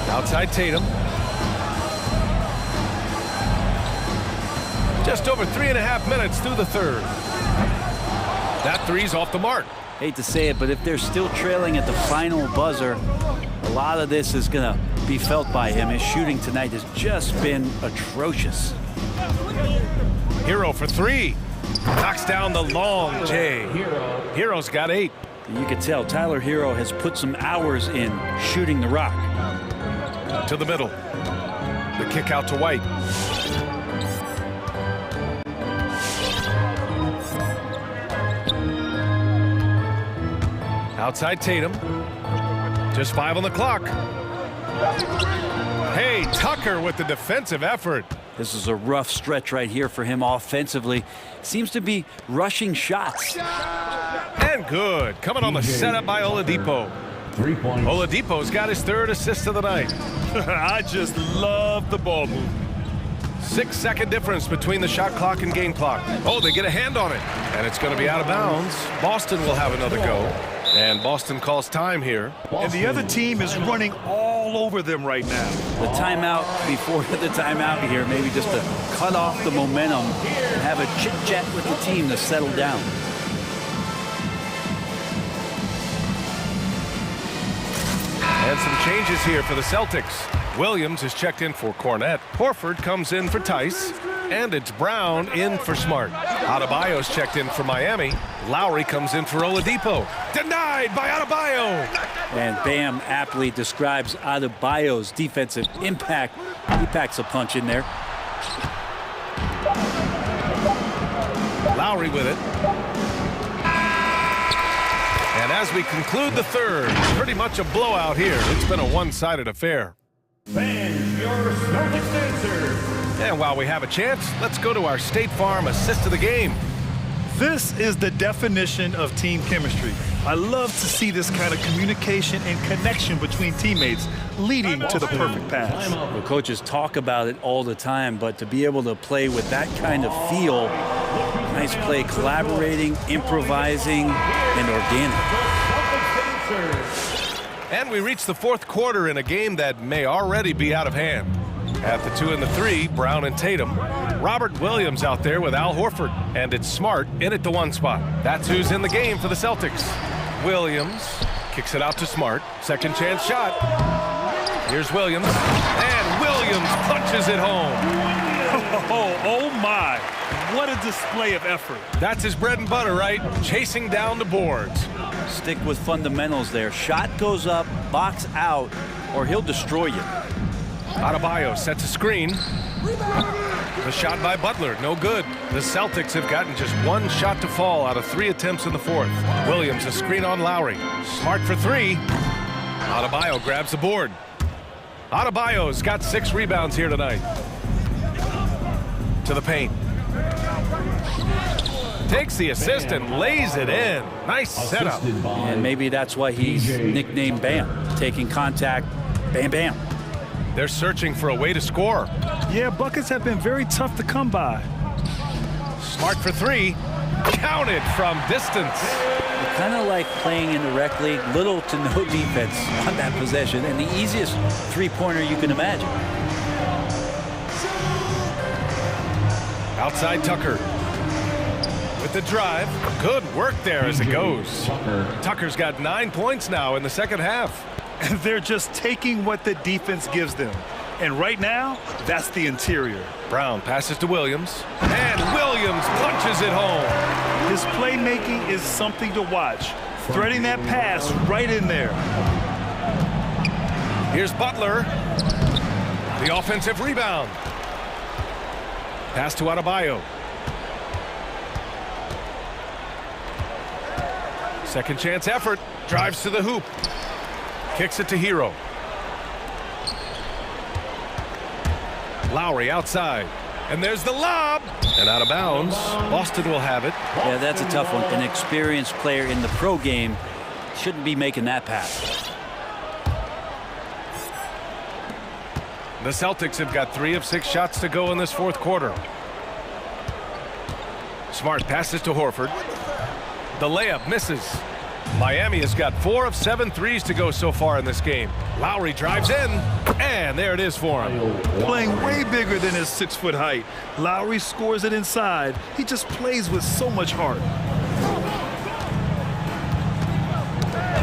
Outside Tatum. Just over 3.5 minutes through the third. That three's off the mark. Hate to say it, but if they're still trailing at the final buzzer, a lot of this is going to be felt by him. His shooting tonight has just been atrocious. Hero for 3. Knocks down the long J. Hero's got 8. You can tell Tyler Hero has put some hours in shooting the rock. To the middle. The kick out to White. Outside Tatum. Just 5 on the clock. Hey, Tucker with the defensive effort. This is a rough stretch right here for him offensively. Seems to be rushing shots. And good. Coming on the setup by Oladipo. Oladipo's got his 3rd assist of the night. I just love the ball movement. 6-second difference between the shot clock and game clock. Oh, they get a hand on it. And it's going to be out of bounds. Boston will have another go. And Boston calls time here. And the other team is running all over them right now. The timeout before the timeout here, maybe just to cut off the momentum and have a chit-chat with the team to settle down. And some changes here for the Celtics. Williams is checked in for Cornette. Horford comes in for Tice. And it's Brown in for Smart. Adebayo's checked in for Miami. Lowry comes in for Oladipo. Denied by Adebayo. And Bam aptly describes Adebayo's defensive impact. He packs a punch in there. Lowry with it. And as we conclude the third, pretty much a blowout here. It's been a one-sided affair. Fans, your Celtics answer. And while we have a chance, let's go to our State Farm assist of the game. This is the definition of team chemistry. I love to see this kind of communication and connection between teammates leading to the perfect pass. The coaches talk about it all the time, but to be able to play with that kind of feel, nice play, collaborating, improvising, and organic. And we reach the fourth quarter in a game that may already be out of hand. At the 2 and the 3, Brown and Tatum. Robert Williams out there with Al Horford. And it's Smart in at the 1 spot. That's who's in the game for the Celtics. Williams kicks it out to Smart. Second chance shot. Here's Williams. And Williams punches it home. Oh my. What a display of effort. That's his bread and butter, right? Chasing down the boards. Stick with fundamentals there. Shot goes up, box out, or he'll destroy you. Adebayo sets a screen. The shot by Butler, no good. The Celtics have gotten just one shot to fall out of 3 attempts in the fourth. Williams, a screen on Lowry. Smart for 3. Adebayo grabs the board. Adebayo's got 6 rebounds here tonight. To the paint. Takes the assist and lays it in. Nice setup. And maybe that's why he's nicknamed Bam. Taking contact, bam, bam. They're searching for a way to score. Yeah, buckets have been very tough to come by. Smart for 3. Counted from distance. Kind of like playing in the rec league, little to no defense on that possession, and the easiest three-pointer you can imagine. Outside Tucker. With the drive. Good work there as it goes. Tucker's got 9 points now in the second half. They're just taking what the defense gives them. And right now, that's the interior. Brown passes to Williams. And Williams punches it home. His playmaking is something to watch. Threading that pass right in there. Here's Butler. The offensive rebound. Pass to Adebayo. Second chance effort. Drives to the hoop. Kicks it to Hero. Lowry outside. And there's the lob. And out of bounds. Boston will have it. Yeah, that's a tough one. An experienced player in the pro game shouldn't be making that pass. The Celtics have got 3 of 6 shots to go in this fourth quarter. Smart passes to Horford. The layup misses. Miami has got 4 of 7 threes to go so far in this game. Lowry drives in, and there it is for him. Playing way bigger than his 6-foot height. Lowry scores it inside. He just plays with so much heart.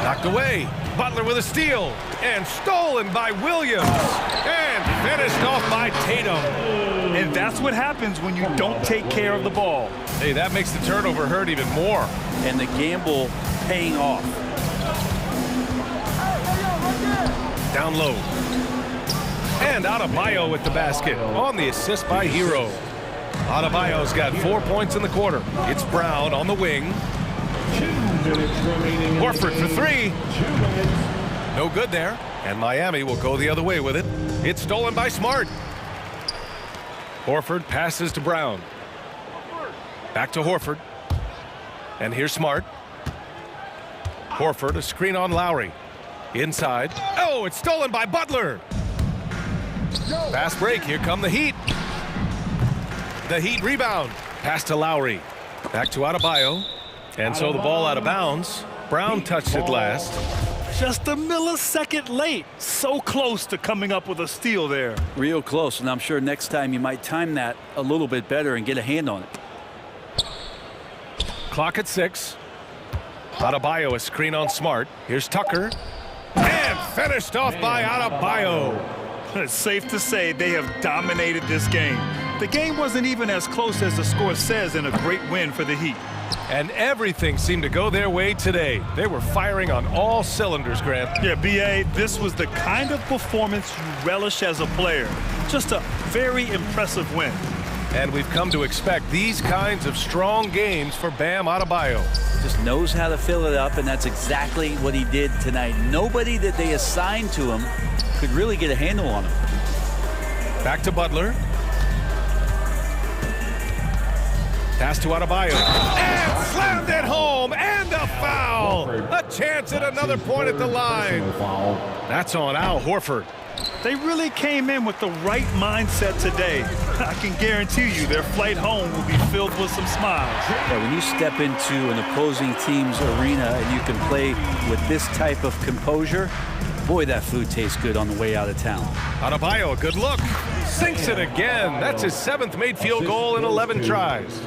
Knocked away. Butler with a steal, and stolen by Williams, and finished off by Tatum. And that's what happens when you don't take care of the ball. Hey, that makes the turnover hurt even more. And the gamble paying off. Down low. And Adebayo with the basket on the assist by Hero. Adebayo's got 4 points in the quarter. It's Brown on the wing. Horford for 3. No good there. And Miami will go the other way with it. It's stolen by Smart. Horford passes to Brown. Back to Horford. And here's Smart. Horford, a screen on Lowry. Inside. Oh, it's stolen by Butler. Fast break. Here come the Heat. The Heat rebound. Pass to Lowry. Back to Adebayo. And so the ball out of bounds. Brown touched it last. Just a millisecond late. So close to coming up with a steal there. Real close, and I'm sure next time you might time that a little bit better and get a hand on it. Clock at 6. Adebayo, a screen on Smart. Here's Tucker. And finished off by Adebayo. It's safe to say they have dominated this game. The game wasn't even as close as the score says in a great win for the Heat. And everything seemed to go their way today. They were firing on all cylinders, Grant. Yeah, B.A., this was the kind of performance you relish as a player. Just a very impressive win. And we've come to expect these kinds of strong games for Bam Adebayo. Just knows how to fill it up, and that's exactly what he did tonight. Nobody that they assigned to him could really get a handle on him. Back to Butler. Pass to Adebayo. And slammed it home, and a foul. A chance at another point at the line. That's on Al Horford. They really came in with the right mindset today. I can guarantee you their flight home will be filled with some smiles. Yeah, when you step into an opposing team's arena and you can play with this type of composure, boy, that food tastes good on the way out of town. Adebayo, a good look. Sinks it again. That's his 7th made field goal in 11 tries.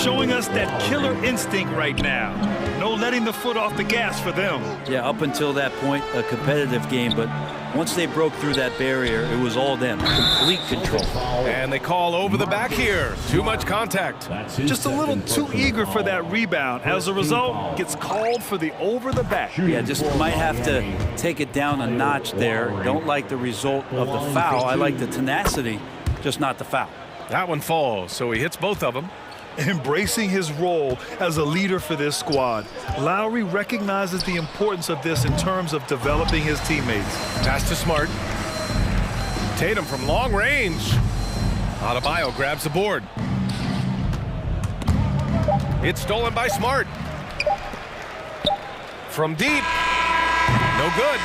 Showing us that killer instinct right now. No letting the foot off the gas for them. Yeah, up until that point, a competitive game, but Once they broke through that barrier, it was all them. Complete control. And they call over the back here. Too much contact. Just a little too eager for that rebound. As a result, gets called for the over the back. Yeah, just might have to take it down a notch there. Don't like the result of the foul. I like the tenacity, just not the foul. That one falls, so he hits both of them. Embracing his role as a leader for this squad, Lowry recognizes the importance of this in terms of developing his teammates. Pass to Smart. Tatum from long range. Adebayo grabs the board. It's stolen by Smart. From deep. No good.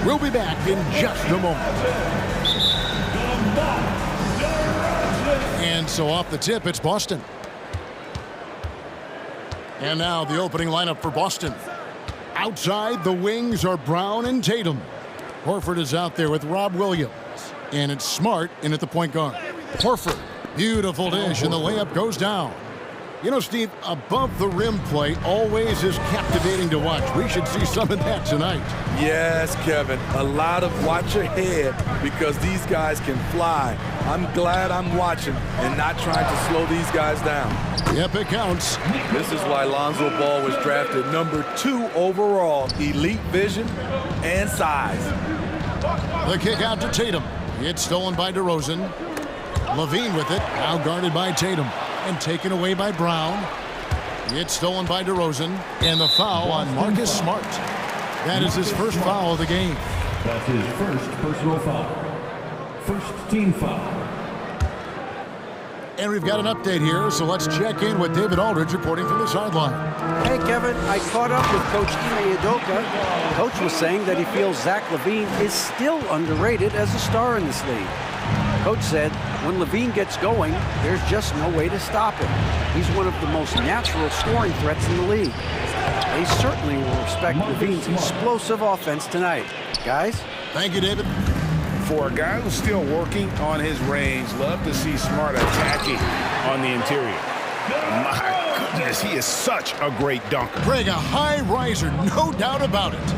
We'll be back in just a moment. And so off the tip, it's Boston. And now the opening lineup for Boston. Outside, the wings are Brown and Tatum. Horford is out there with Rob Williams. And it's Smart in at the point guard. Horford, beautiful dish, and the layup goes down. You know, Steve, above the rim play always is captivating to watch. We should see some of that tonight. Yes, Kevin. A lot of watch ahead because these guys can fly. I'm glad I'm watching and not trying to slow these guys down. Yep, it counts. This is why Lonzo Ball was drafted #2 overall. Elite vision and size. The kick out to Tatum. It's stolen by DeRozan. Levine with it, now guarded by Tatum. And taken away by Brown. It's stolen by DeRozan. And the foul on Marcus Smart. That is his first foul of the game. That's his first personal foul. First team foul. And we've got an update here, so let's check in with David Aldridge reporting from the sideline. Hey, Kevin, I caught up with Coach Ime Udoka. Coach was saying that he feels Zach LaVine is still underrated as a star in this league. Coach said when LaVine gets going, there's just no way to stop him. He's one of the most natural scoring threats in the league. They certainly will respect LaVine's explosive offense tonight. Guys? Thank you, David. For a guy who's still working on his range, love to see Smart attacking on the interior. My goodness, he is such a great dunker. Greg, a high riser, no doubt about it.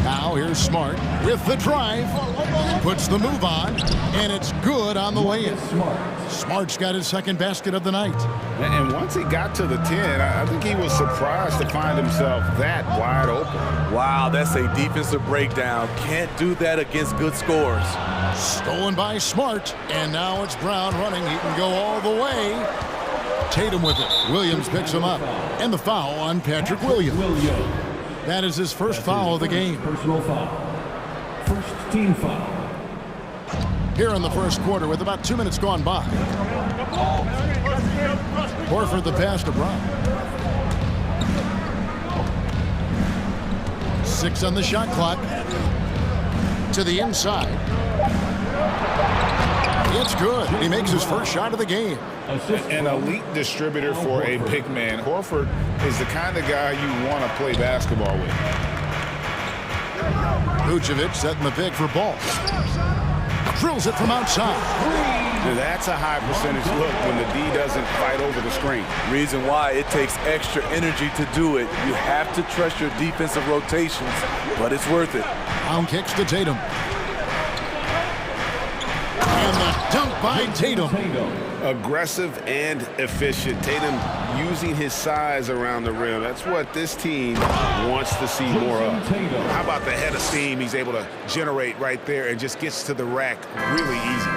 Now here's Smart with the drive. Puts the move on, and it's good on the layup. Smart's got his second basket of the night. And once he got to the 10, I think he was surprised to find himself that wide open. Wow, that's a defensive breakdown. Can't do that against good scores. Stolen by Smart, and now it's Brown running. He can go all the way. Tatum with it. Williams picks him up. And the foul on Patrick Williams. That is his first foul of the game. Personal foul. First team foul. Here in the first quarter with about 2 minutes gone by. Horford the pass to Brown. 6 on the shot clock. To the inside. It's good. He makes his first shot of the game. An elite distributor for a big man. Horford is the kind of guy you want to play basketball with. Vucevic setting the pick for Ball. Drills it from outside. That's a high percentage look when the D doesn't fight over the screen. Reason why it takes extra energy to do it. You have to trust your defensive rotations, but it's worth it. Brown kicks to Tatum. And the dunk by Tatum. Aggressive and efficient. Tatum using his size around the rim. That's what this team wants to see more of. How about the head of steam he's able to generate right there and just gets to the rack really easy.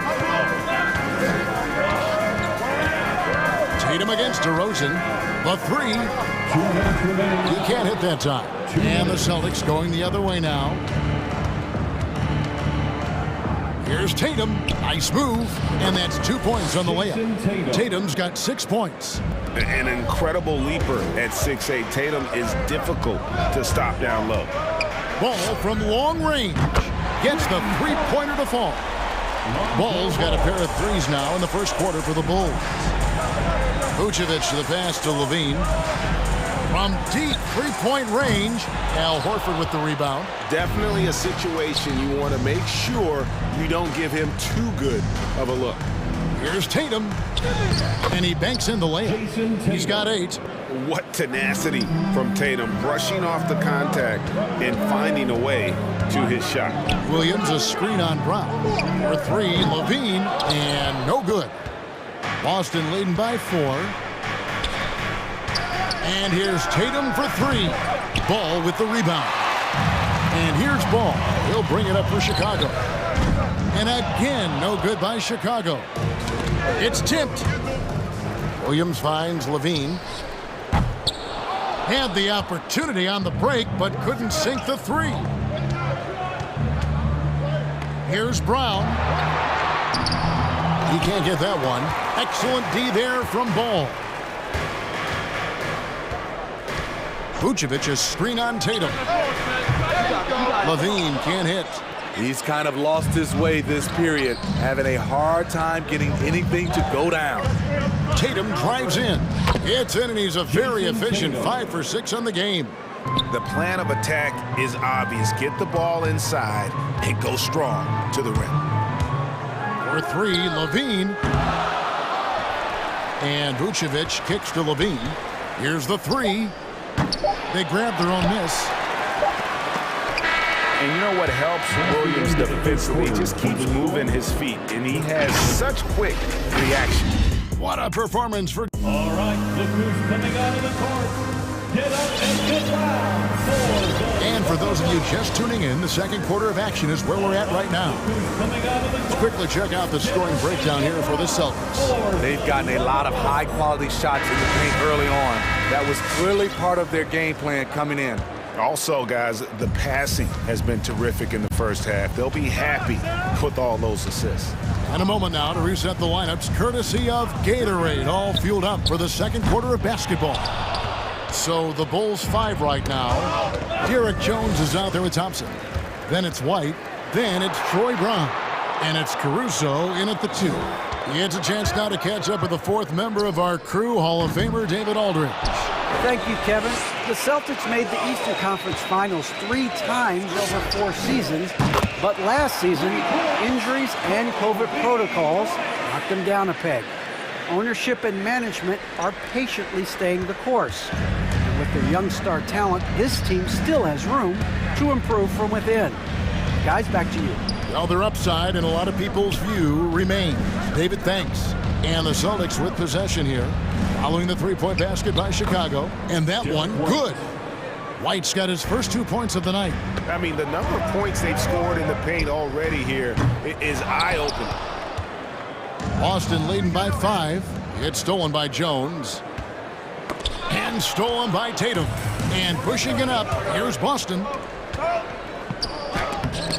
Tatum against DeRozan. The 3. He can't hit that time. And the Celtics going the other way now. Here's Tatum. Nice move. And that's 2 points on the layup. Tatum's got 6 points. An incredible leaper at 6'8". Tatum is difficult to stop down low. Ball from long range. Gets the three-pointer to fall. Ball's got a pair of threes now in the first quarter for the Bulls. Vucevic to the pass to Levine. From deep three-point range, Al Horford with the rebound. Definitely a situation you want to make sure you don't give him too good of a look. Here's Tatum, and he banks in the layup. He's got 8. What tenacity from Tatum, brushing off the contact and finding a way to his shot. Williams a screen on Brown. For 3, Levine, and no good. Boston leading by 4. And here's Tatum for 3. Ball with the rebound. And here's Ball. He'll bring it up for Chicago. And again, no good by Chicago. It's tipped. Williams finds Levine. Had the opportunity on the break, but couldn't sink the 3. Here's Brown. He can't get that one. Excellent D there from Ball. Vucevic is screen on Tatum. Levine can't hit. He's kind of lost his way this period, having a hard time getting anything to go down. Tatum drives in. It's in, and he's a very efficient 5 for 6 on the game. The plan of attack is obvious. Get the ball inside and go strong to the rim. For 3, Levine. And Vucevic kicks to Levine. Here's the 3. They grab their own miss. And you know what helps Williams defensively? He just keeps moving his feet, and he has such quick reaction. What a performance for... All right, look who's coming out of the court. Get up and get down. And for those of you just tuning in, the second quarter of action is where we're at right now. Let's quickly check out the scoring breakdown here for the Celtics. They've gotten a lot of high-quality shots in the paint early on. That was clearly part of their game plan coming in. Also, guys, the passing has been terrific in the first half. They'll be happy with all those assists. In a moment now to reset the lineups, courtesy of Gatorade, all fueled up for the second quarter of basketball. So the Bulls 5 right now. Derek Jones is out there with Thompson. Then it's White. Then it's Troy Brown. And it's Caruso in at the 2. He gets a chance now to catch up with the 4th member of our crew, Hall of Famer David Aldridge. Thank you, Kevin. The Celtics made the Eastern Conference Finals 3 times over 4 seasons, but last season, injuries and COVID protocols knocked them down a peg. Ownership and management are patiently staying the course. And with their young star talent, this team still has room to improve from within. Guys, back to you. Well, their upside in a lot of people's view remains. David, thanks. And the Celtics with possession here, following the 3-point basket by Chicago. And that one, good. White's got his first 2 points of the night. I mean, the number of points they've scored in the paint already here is eye-opening. Boston leading by 5. It's stolen by Jones. And stolen by Tatum. And pushing it up, here's Boston.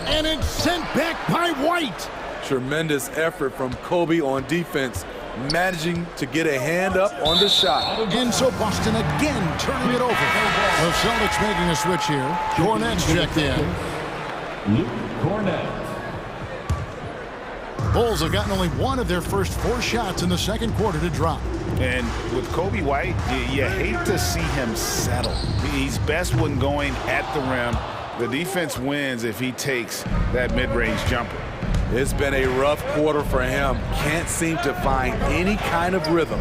And it's sent back by White. Tremendous effort from Kobe on defense, managing to get a hand up on the shot. And so Boston again turning it over. The Celtics making a switch here. Cornette's checked in. Luke Cornette. Bulls have gotten only one of their first 4 shots in the second quarter to drop. And with Kobe White, you hate to see him settle. He's best when going at the rim. The defense wins if he takes that mid-range jumper. It's been a rough quarter for him. Can't seem to find any kind of rhythm.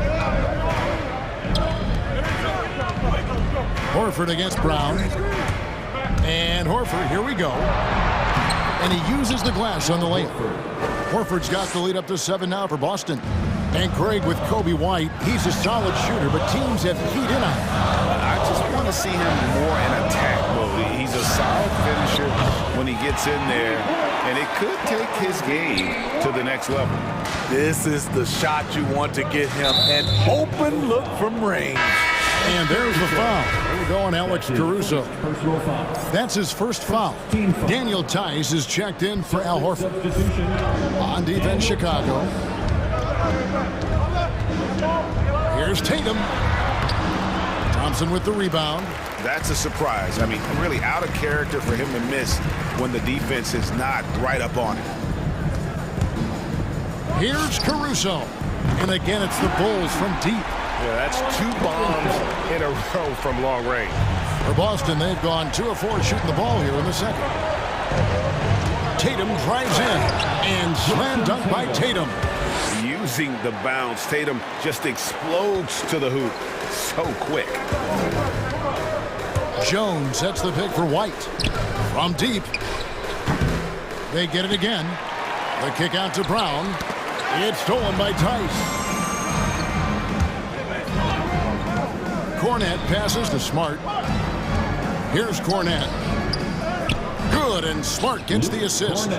Horford against Brown. And Horford, here we go. And he uses the glass on the layup. Horford's got the lead up to 7 now for Boston. And Craig with Kobe White, he's a solid shooter, but teams have keyed in on him. I just want to see him more in attack mode. He's a solid finisher when he gets in there, and it could take his game to the next level. This is the shot you want to get him, an open look from range. And there's the foul. There we go on Alex Caruso. That's his first foul. Daniel Tice is checked in for Al Horford. On defense, Chicago. Here's Tatum. Thompson with the rebound. That's a surprise. I mean, really out of character for him to miss when the defense is not right up on it. Here's Caruso. And again, it's the Bulls from deep. Yeah, that's 2 bombs in a row from long range. For Boston, they've gone 2 of 4 shooting the ball here in the second. Tatum drives in and slam dunk by Tatum. Using the bounce, Tatum just explodes to the hoop so quick. Jones sets the pick for White. From deep. They get it again. The kick out to Brown. It's stolen by Tice. Cornette passes to Smart. Here's Cornette. Good, and Smart gets the assist.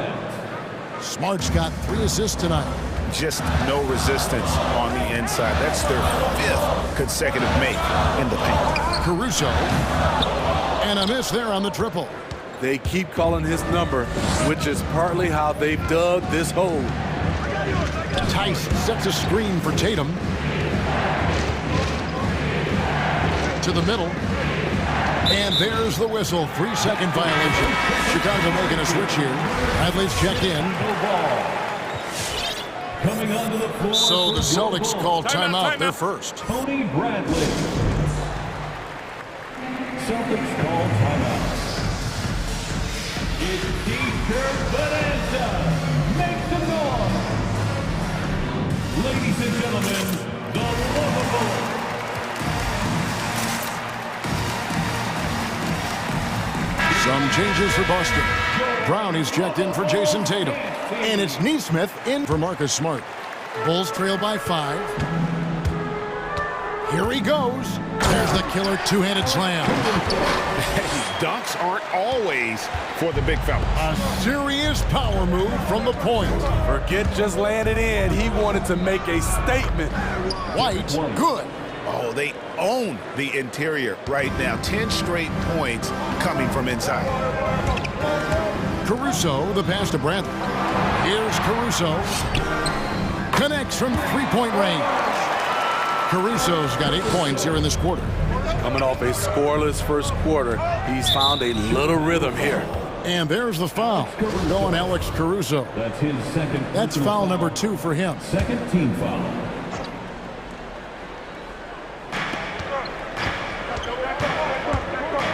Smart's got 3 assists tonight. Just no resistance on the inside. That's their 5th consecutive make in the paint. Caruso. And a miss there on the triple. They keep calling his number, which is partly how they've dug this hole. Tice sets a screen for Tatum. To the middle. And there's the whistle. 3-second violation. Chicago making a switch here. Athletes check in. Coming onto the floor. So the Celtics call timeout. They're first. Tony Bradley. Celtics call timeout. It's Teacher Bonanza. Make some noise. Ladies and gentlemen, the lovable. Some changes for Boston. Brown is checked in for Jason Tatum. And it's Neesmith in for Marcus Smart. Bulls trail by 5. Here he goes. There's the killer two-handed slam. Dunks aren't always for the big fella. A serious power move from the point. Forget just landing in. He wanted to make a statement. White, good. Oh, they own the interior right now. 10 straight points coming from inside. Caruso, the pass to Bradley. Here's Caruso. Connects from three-point range. Caruso's got 8 points here in this quarter. Coming off a scoreless first quarter, he's found a little rhythm here. And there's the foul. Going Alex Caruso. That's his second. That's foul number 2 for him. Second team foul.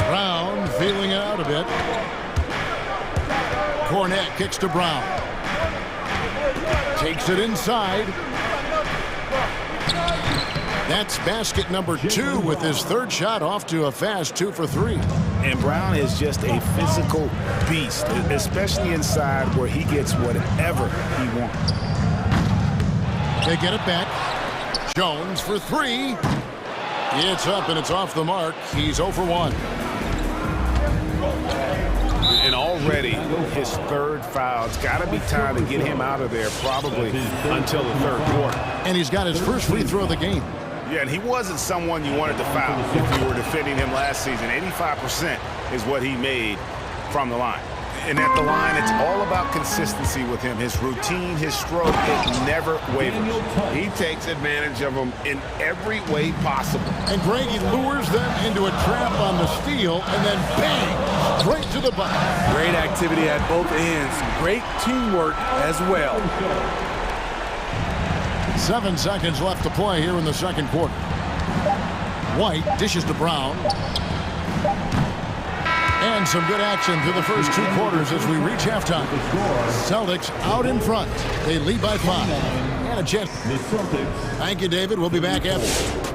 Brown feeling it out a bit. Cornette kicks to Brown. Takes it inside. That's basket number 2 with his third shot off to a fast 2 for 3. And Brown is just a physical beast, especially inside where he gets whatever he wants. They get it back. Jones for 3. It's up and it's off the mark. He's 0 for 1. And already his third foul. It's got to be time to get him out of there probably until the third quarter. And he's got his first free throw of the game. Yeah, and he wasn't someone you wanted to foul if you were defending him last season. 85% is what he made from the line. And at the line, it's all about consistency with him. His routine, his stroke, it never wavers. He takes advantage of them in every way possible. And Greg, he lures them into a trap on the steal, and then bang, straight to the bucket. Great activity at both ends. Great teamwork as well. 7 seconds left to play here in the second quarter. White dishes to Brown. And some good action through the first 2 quarters as we reach halftime. Celtics out in front. They lead by 5. And a chance. Thank you, David. We'll be back after.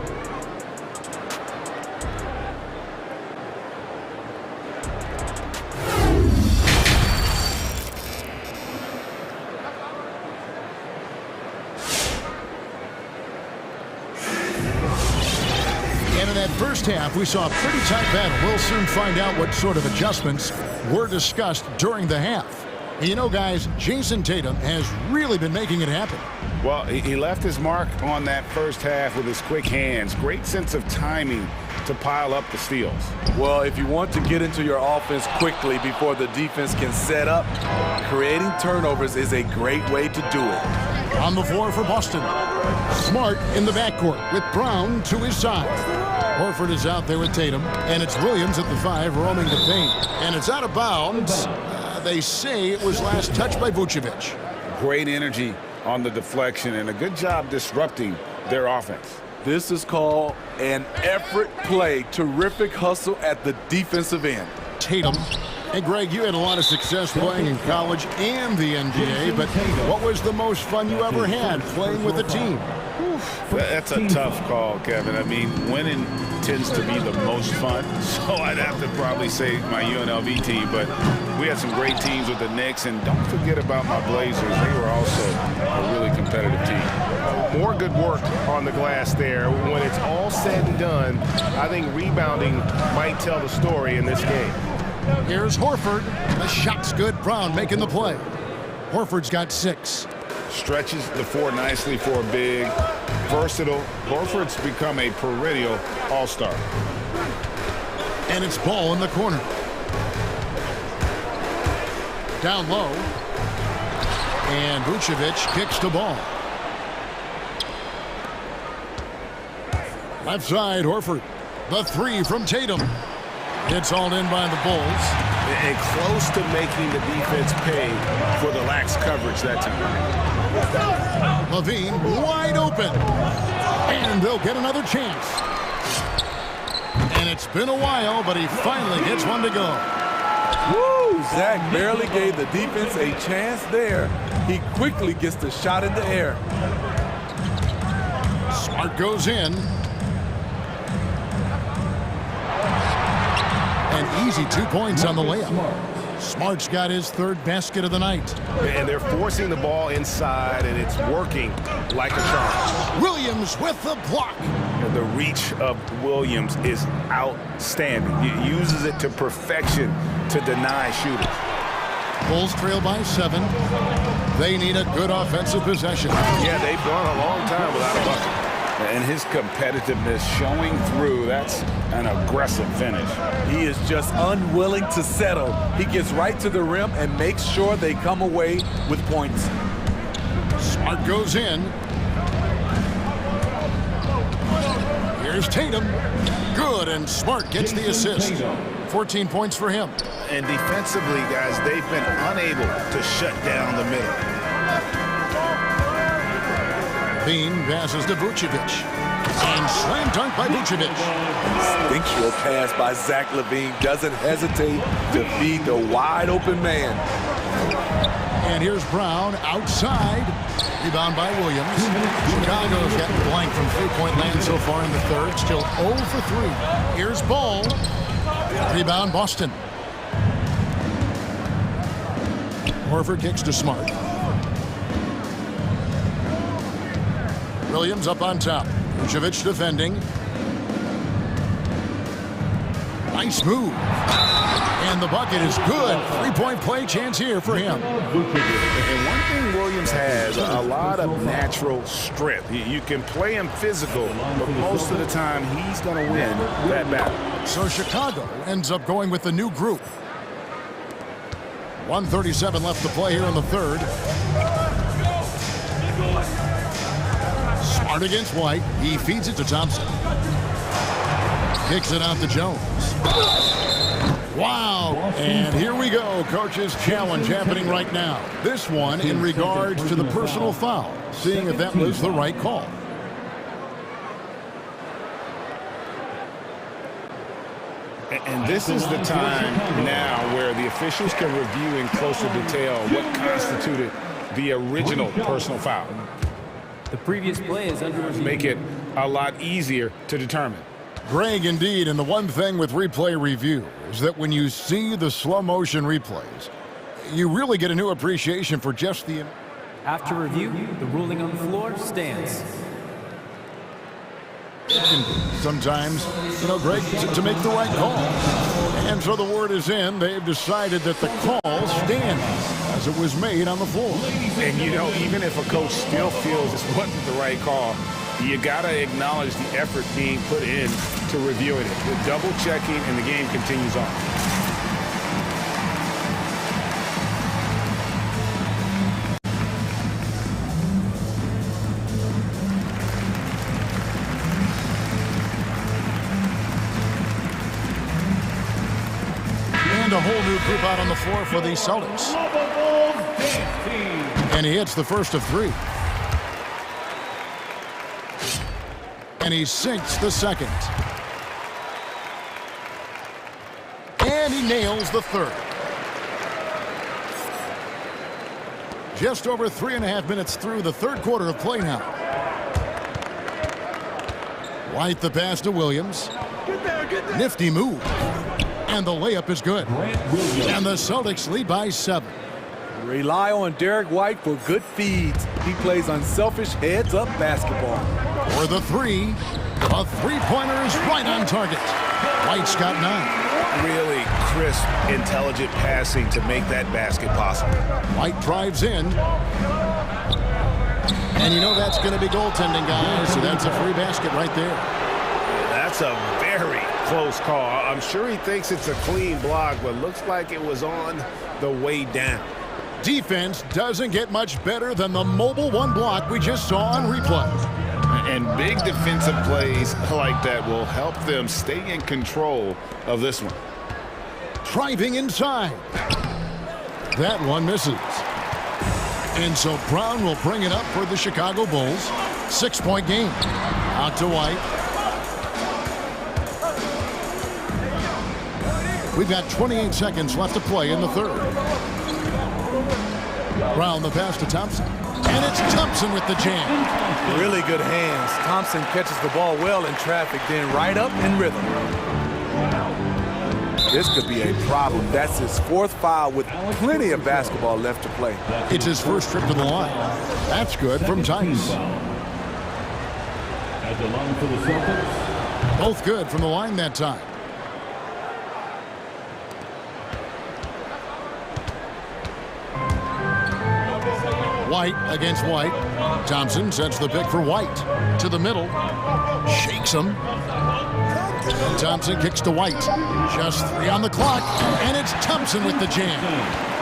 First half, we saw a pretty tight battle. We'll soon find out what sort of adjustments were discussed during the half. And you know, guys, Jason Tatum has really been making it happen. Well, he left his mark on that first half with his quick hands. Great sense of timing to pile up the steals. Well, if you want to get into your offense quickly before the defense can set up, creating turnovers is a great way to do it. On the floor for Boston. Smart in the backcourt with Brown to his side. Horford is out there with Tatum, and it's Williams at the 5 roaming the paint. And it's out of bounds. They say it was last touched by Vucevic. Great energy on the deflection and a good job disrupting their offense. This is called an effort play. Terrific hustle at the defensive end. Tatum. Hey, Greg, you had a lot of success playing in college and the NBA, but what was the most fun you ever had playing with a team? That's a tough call, Kevin. I mean, winning tends to be the most fun, so I'd have to probably say my UNLV team, but we had some great teams with the Knicks, and don't forget about my Blazers. They were also a really competitive team. More good work on the glass there. When it's all said and done, I think rebounding might tell the story in this game. Here's Horford. The shot's good. Brown making the play. Horford's got 6. Stretches the 4 nicely for a big, versatile. Horford's become a perennial all-star. And it's Ball in the corner. Down low. And Vucevic kicks to Ball. Left side, Horford. The 3 from Tatum. It's hauled in by the Bulls. And close to making the defense pay for the lax coverage that time. Levine wide open. And they'll get another chance. And it's been a while, but he finally gets one to go. Woo! Zach barely gave the defense a chance there. He quickly gets the shot in the air. Smart goes in. An easy 2 points on the layup. Smart's got his third basket of the night. And they're forcing the ball inside, and it's working like a charm. Williams with the block. And the reach of Williams is outstanding. He uses it to perfection to deny shooters. Bulls trail by 7. They need a good offensive possession. Yeah, they've gone a long time without a bucket. And his competitiveness showing through. That's an aggressive finish. He is just unwilling to settle. He gets right to the rim and makes sure they come away with points. Smart goes in. Here's Tatum. Good, and Smart gets the assist. 14 points for him. And defensively, guys, they've been unable to shut down the middle. Bean passes to Vucevic. And slam dunk by Vucevic. Instinctual pass by Zach LaVine. Doesn't hesitate to feed the wide open man. And here's Brown outside. Rebound by Williams. Chicago's gotten blank from three-point land so far in the third. Still 0 for 3. Here's Ball. Rebound Boston. Horford kicks to Smart. Williams up on top. Vucevic defending. Nice move. And the bucket is good. 3-point play chance here for him. And one thing Williams has, a lot of natural strength. You can play him physical, but most of the time he's going to win that battle. So Chicago ends up going with the new group. 1:37 left to play here in the third. Smart against White. He feeds it to Thompson. Kicks it out to Jones. Wow. And here we go. Coach's challenge happening right now. This one in regards to the personal foul. Seeing if that was the right call. And this is the time now where the officials can review in closer detail what constituted the original personal foul. The previous play is under review. Make it a lot easier to determine. Greg, indeed, and the one thing with replay review is that when you see the slow motion replays, you really get a new appreciation for just the... After review, the ruling on the floor stands. Sometimes, Greg, to make the right call. And so the word is in. They've decided that the call stands as it was made on the floor. And, even if a coach still feels this wasn't the right call, you got to acknowledge the effort being put in to reviewing it. The double checking, and the game continues on. A whole new group out on the floor for the Celtics. And he hits the first of 3. And he sinks the second. And he nails the third. Just over 3.5 minutes through the third quarter of play now. White the pass to Williams. Nifty move. And the layup is good. And the Celtics lead by 7. Rely on Derek White for good feeds. He plays unselfish heads-up basketball. For the 3, a three-pointer is right on target. White's got 9. Really crisp, intelligent passing to make that basket possible. White drives in. And that's going to be goaltending, guys. So that's a free basket right there. That's a very close call. I'm sure he thinks it's a clean block, but looks like it was on the way down. Defense doesn't get much better than the mobile one block we just saw on replay. And big defensive plays like that will help them stay in control of this one. driving inside. That one misses. And so Brown will bring it up for the Chicago Bulls. 6-point game. Out to White. We've got 28 seconds left to play in the third. Brown the pass to Thompson. And it's Thompson with the jam. Really good hands. Thompson catches the ball well in traffic, then right up in rhythm. This could be a problem. That's his 4th foul with plenty of basketball left to play. It's his first trip to the line. That's good from Tice. At the line for the Celtics. Both good from the line that time. White against White. Thompson sets the pick for White. To the middle. Shakes him. And Thompson kicks to White. Just 3 on the clock. And it's Thompson with the jam.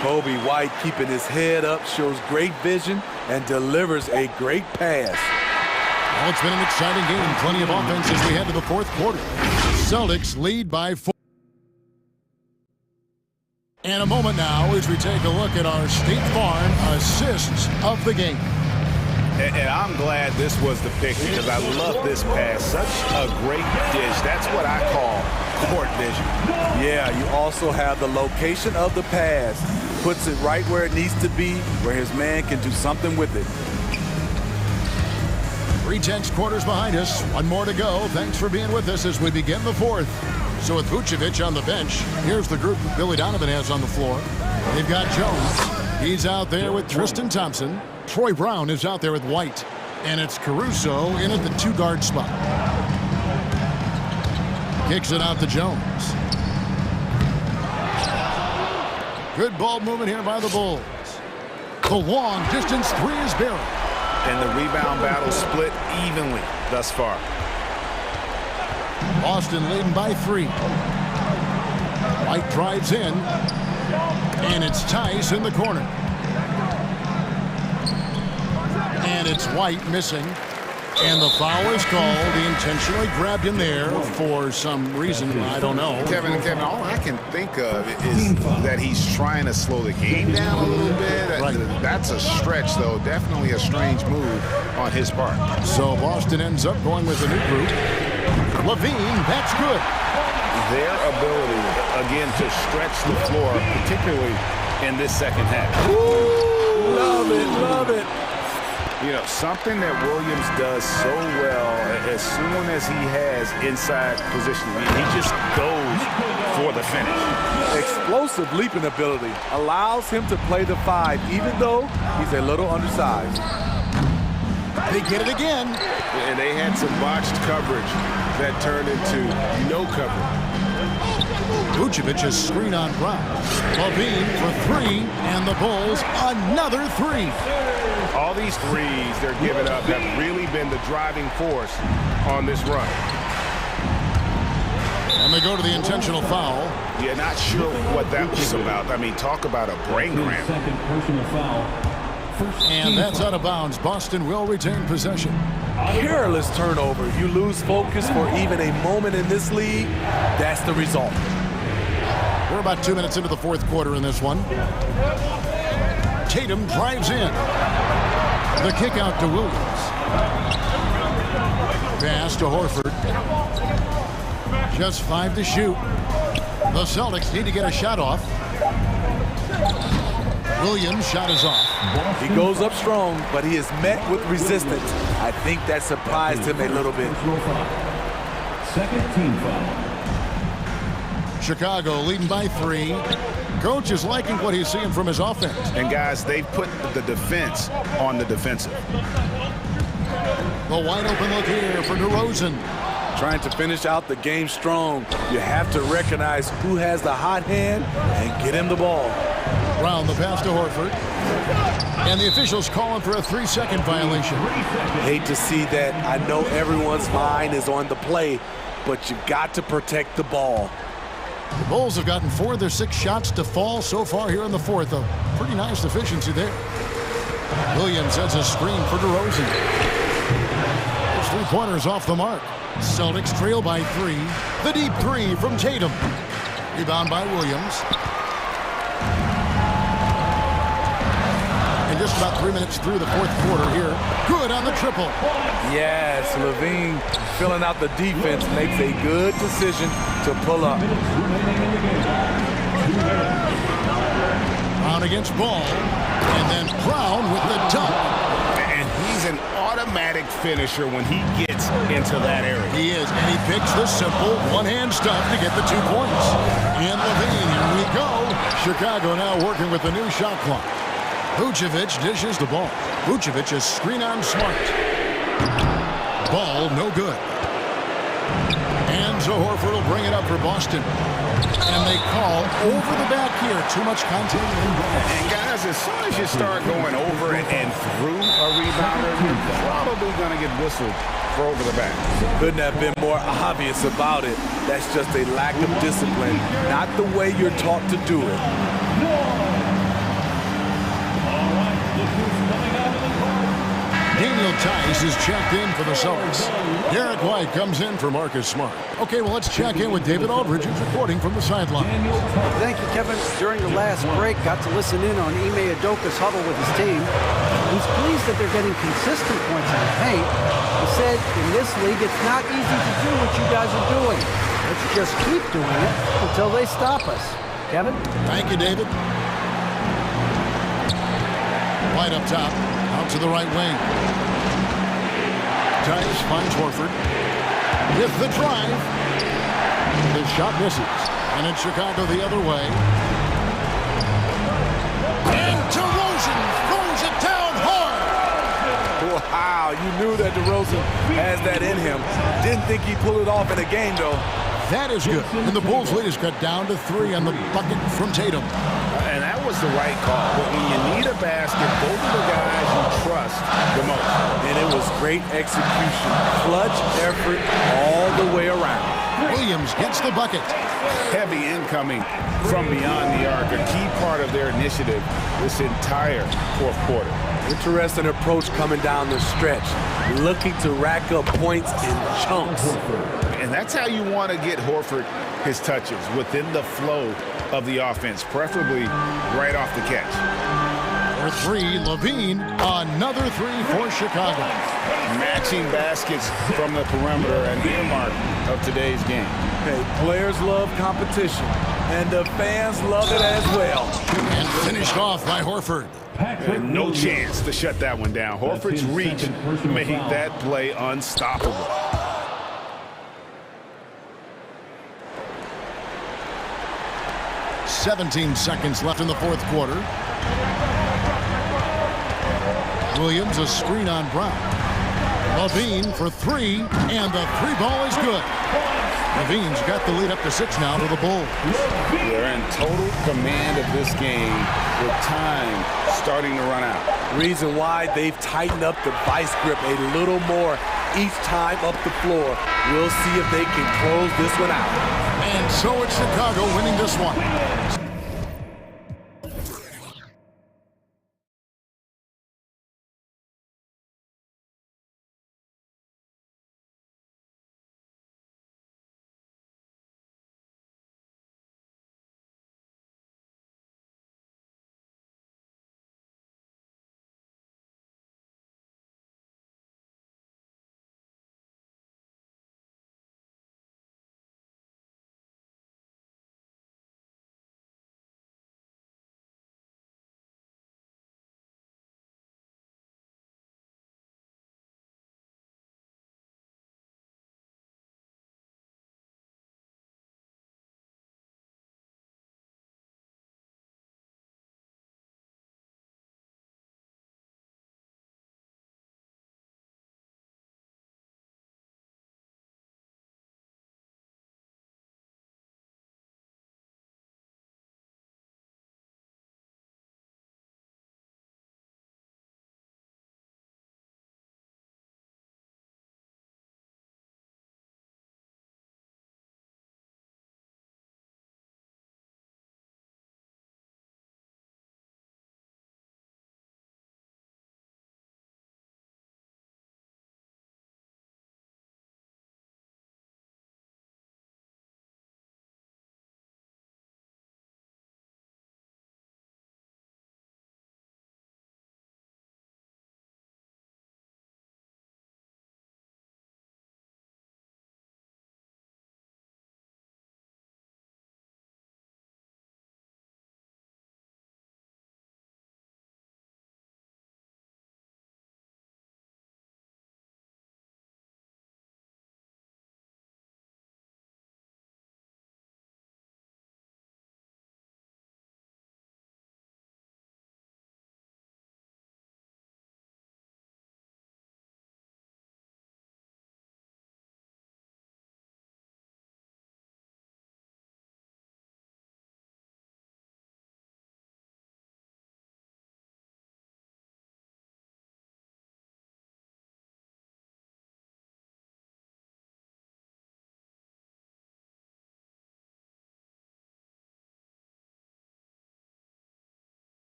Kobe White keeping his head up, shows great vision, and delivers a great pass. Well, it's been an exciting game. Plenty of offense as we head to the fourth quarter. Celtics lead by 4. In a moment now as we take a look at our State Farm assists of the game. And I'm glad this was the pick because I love this pass. Such a great dish. That's what I call court vision. Yeah, you also have the location of the pass. Puts it right where it needs to be, where his man can do something with it. 3/10 quarters behind us. One more to go. Thanks for being with us as we begin the fourth. So with Vucevic on the bench, here's the group Billy Donovan has on the floor. They've got Jones. He's out there with Tristan Thompson. Troy Brown is out there with White. And it's Caruso in at the 2-guard spot. Kicks it out to Jones. Good ball movement here by the Bulls. The long distance 3 is buried. And the rebound battle split evenly thus far. Boston leading by 3. White drives in. And it's Tice in the corner. And it's White missing. And the foul is called. He intentionally grabbed him there for some reason. I don't know. Kevin, all I can think of is that he's trying to slow the game down a little bit. Right. That's a stretch, though. Definitely a strange move on his part. So Boston ends up going with a new group. Levine, that's good. Their ability, again, to stretch the floor, particularly in this second half. Ooh, love it, love it. You know, something that Williams does so well as soon as he has inside position, he just goes for the finish. Explosive leaping ability allows him to play the 5, even though he's a little undersized. They get it again. And they had some botched coverage that turned into no coverage. Vucevic's screen on Brown. Levine for 3, and the Bulls another 3. All these threes they're giving up have really been the driving force on this run. And they go to the intentional foul. Yeah, not sure what that was about. I mean, talk about a brain cramp. Second personal foul. And that's out of bounds. Boston will retain possession. Careless turnover. You lose focus for even a moment in this league. That's the result. We're about 2 minutes into the fourth quarter in this one. Tatum drives in. The kick out to Williams. Pass to Horford. Just 5 to shoot. The Celtics need to get a shot off. Williams' shot is off. He goes up strong, but he is met with resistance. I think that surprised him a little bit. Second team foul. Chicago leading by 3. Coach is liking what he's seeing from his offense. And guys, they've put the defense on the defensive. The wide open look here for DeRozan. Trying to finish out the game strong. You have to recognize who has the hot hand and get him the ball. Brown the pass to Horford. And the officials calling for a 3-second violation. Hate to see that. I know everyone's mind is on the play, but you got to protect the ball. The Bulls have gotten 4 of their 6 shots to fall so far here in the fourth. A pretty nice efficiency there. Williams has a screen for DeRozan. Those 3-pointers off the mark. Celtics trail by 3. The deep 3 from Tatum. Rebound by Williams. And just about 3 minutes through the fourth quarter here. Good on the triple. Yes, Levine filling out the defense makes a good decision to pull up. Brown against Ball. And then Brown with the dunk. And he's an automatic finisher when he gets into that area. He is, and he picks the simple one-hand stuff to get the 2 points. And Levine, here we go. Chicago now working with the new shot clock. Vucevic dishes the ball. Vucevic is screen on Smart. Ball no good. And so Horford will bring it up for Boston. And they call over the back here. Too much contact. And guys, as soon as you start going over and through a rebounder, you're probably going to get whistled for over the back. Couldn't have been more obvious about it. That's just a lack of discipline, not the way you're taught to do it. Daniel Tice is checked in for the Celtics. Derek White comes in for Marcus Smart. Okay, well, let's check in with David Aldridge, who's reporting from the sideline. Thank you, Kevin. During the last break, got to listen in on Ime Udoka's huddle with his team. He's pleased that they're getting consistent points in the paint. He said, in this league, it's not easy to do what you guys are doing. Let's just keep doing it until they stop us. Kevin? Thank you, David. White up top. Out to the right wing. Tice finds Horford. With the drive. His shot misses. And it's Chicago the other way. And DeRozan throws it down hard. Wow, you knew that DeRozan has that in him. Didn't think he'd pull it off in a game, though. That is good. And the Bulls lead is cut down to 3 on the bucket from Tatum. And that was the right call. But when you need a basket, those are the guys you trust the most. And it was great execution. Clutch effort all the way around. Williams gets the bucket. Heavy incoming from beyond the arc, a key part of their initiative this entire fourth quarter. Interesting approach coming down the stretch, looking to rack up points in chunks. And that's how you want to get Horford his touches, within the flow of the offense, preferably right off the catch. For 3, Levine, another 3 for Chicago. Matching baskets from the perimeter, an earmark of today's game. Hey, players love competition, and the fans love it as well. And finished off by Horford. And no chance to shut that one down. Horford's reach made that play unstoppable. "17 seconds left in the fourth quarter. Williams, a screen on Brown. Levine for 3, and the 3 ball is good. Levine's got the lead up to 6 now to the Bulls. They're in total command of this game with time starting to run out. Reason why they've tightened up the vice grip a little more each time up the floor. We'll see if they can close this one out. And so it's Chicago winning this one.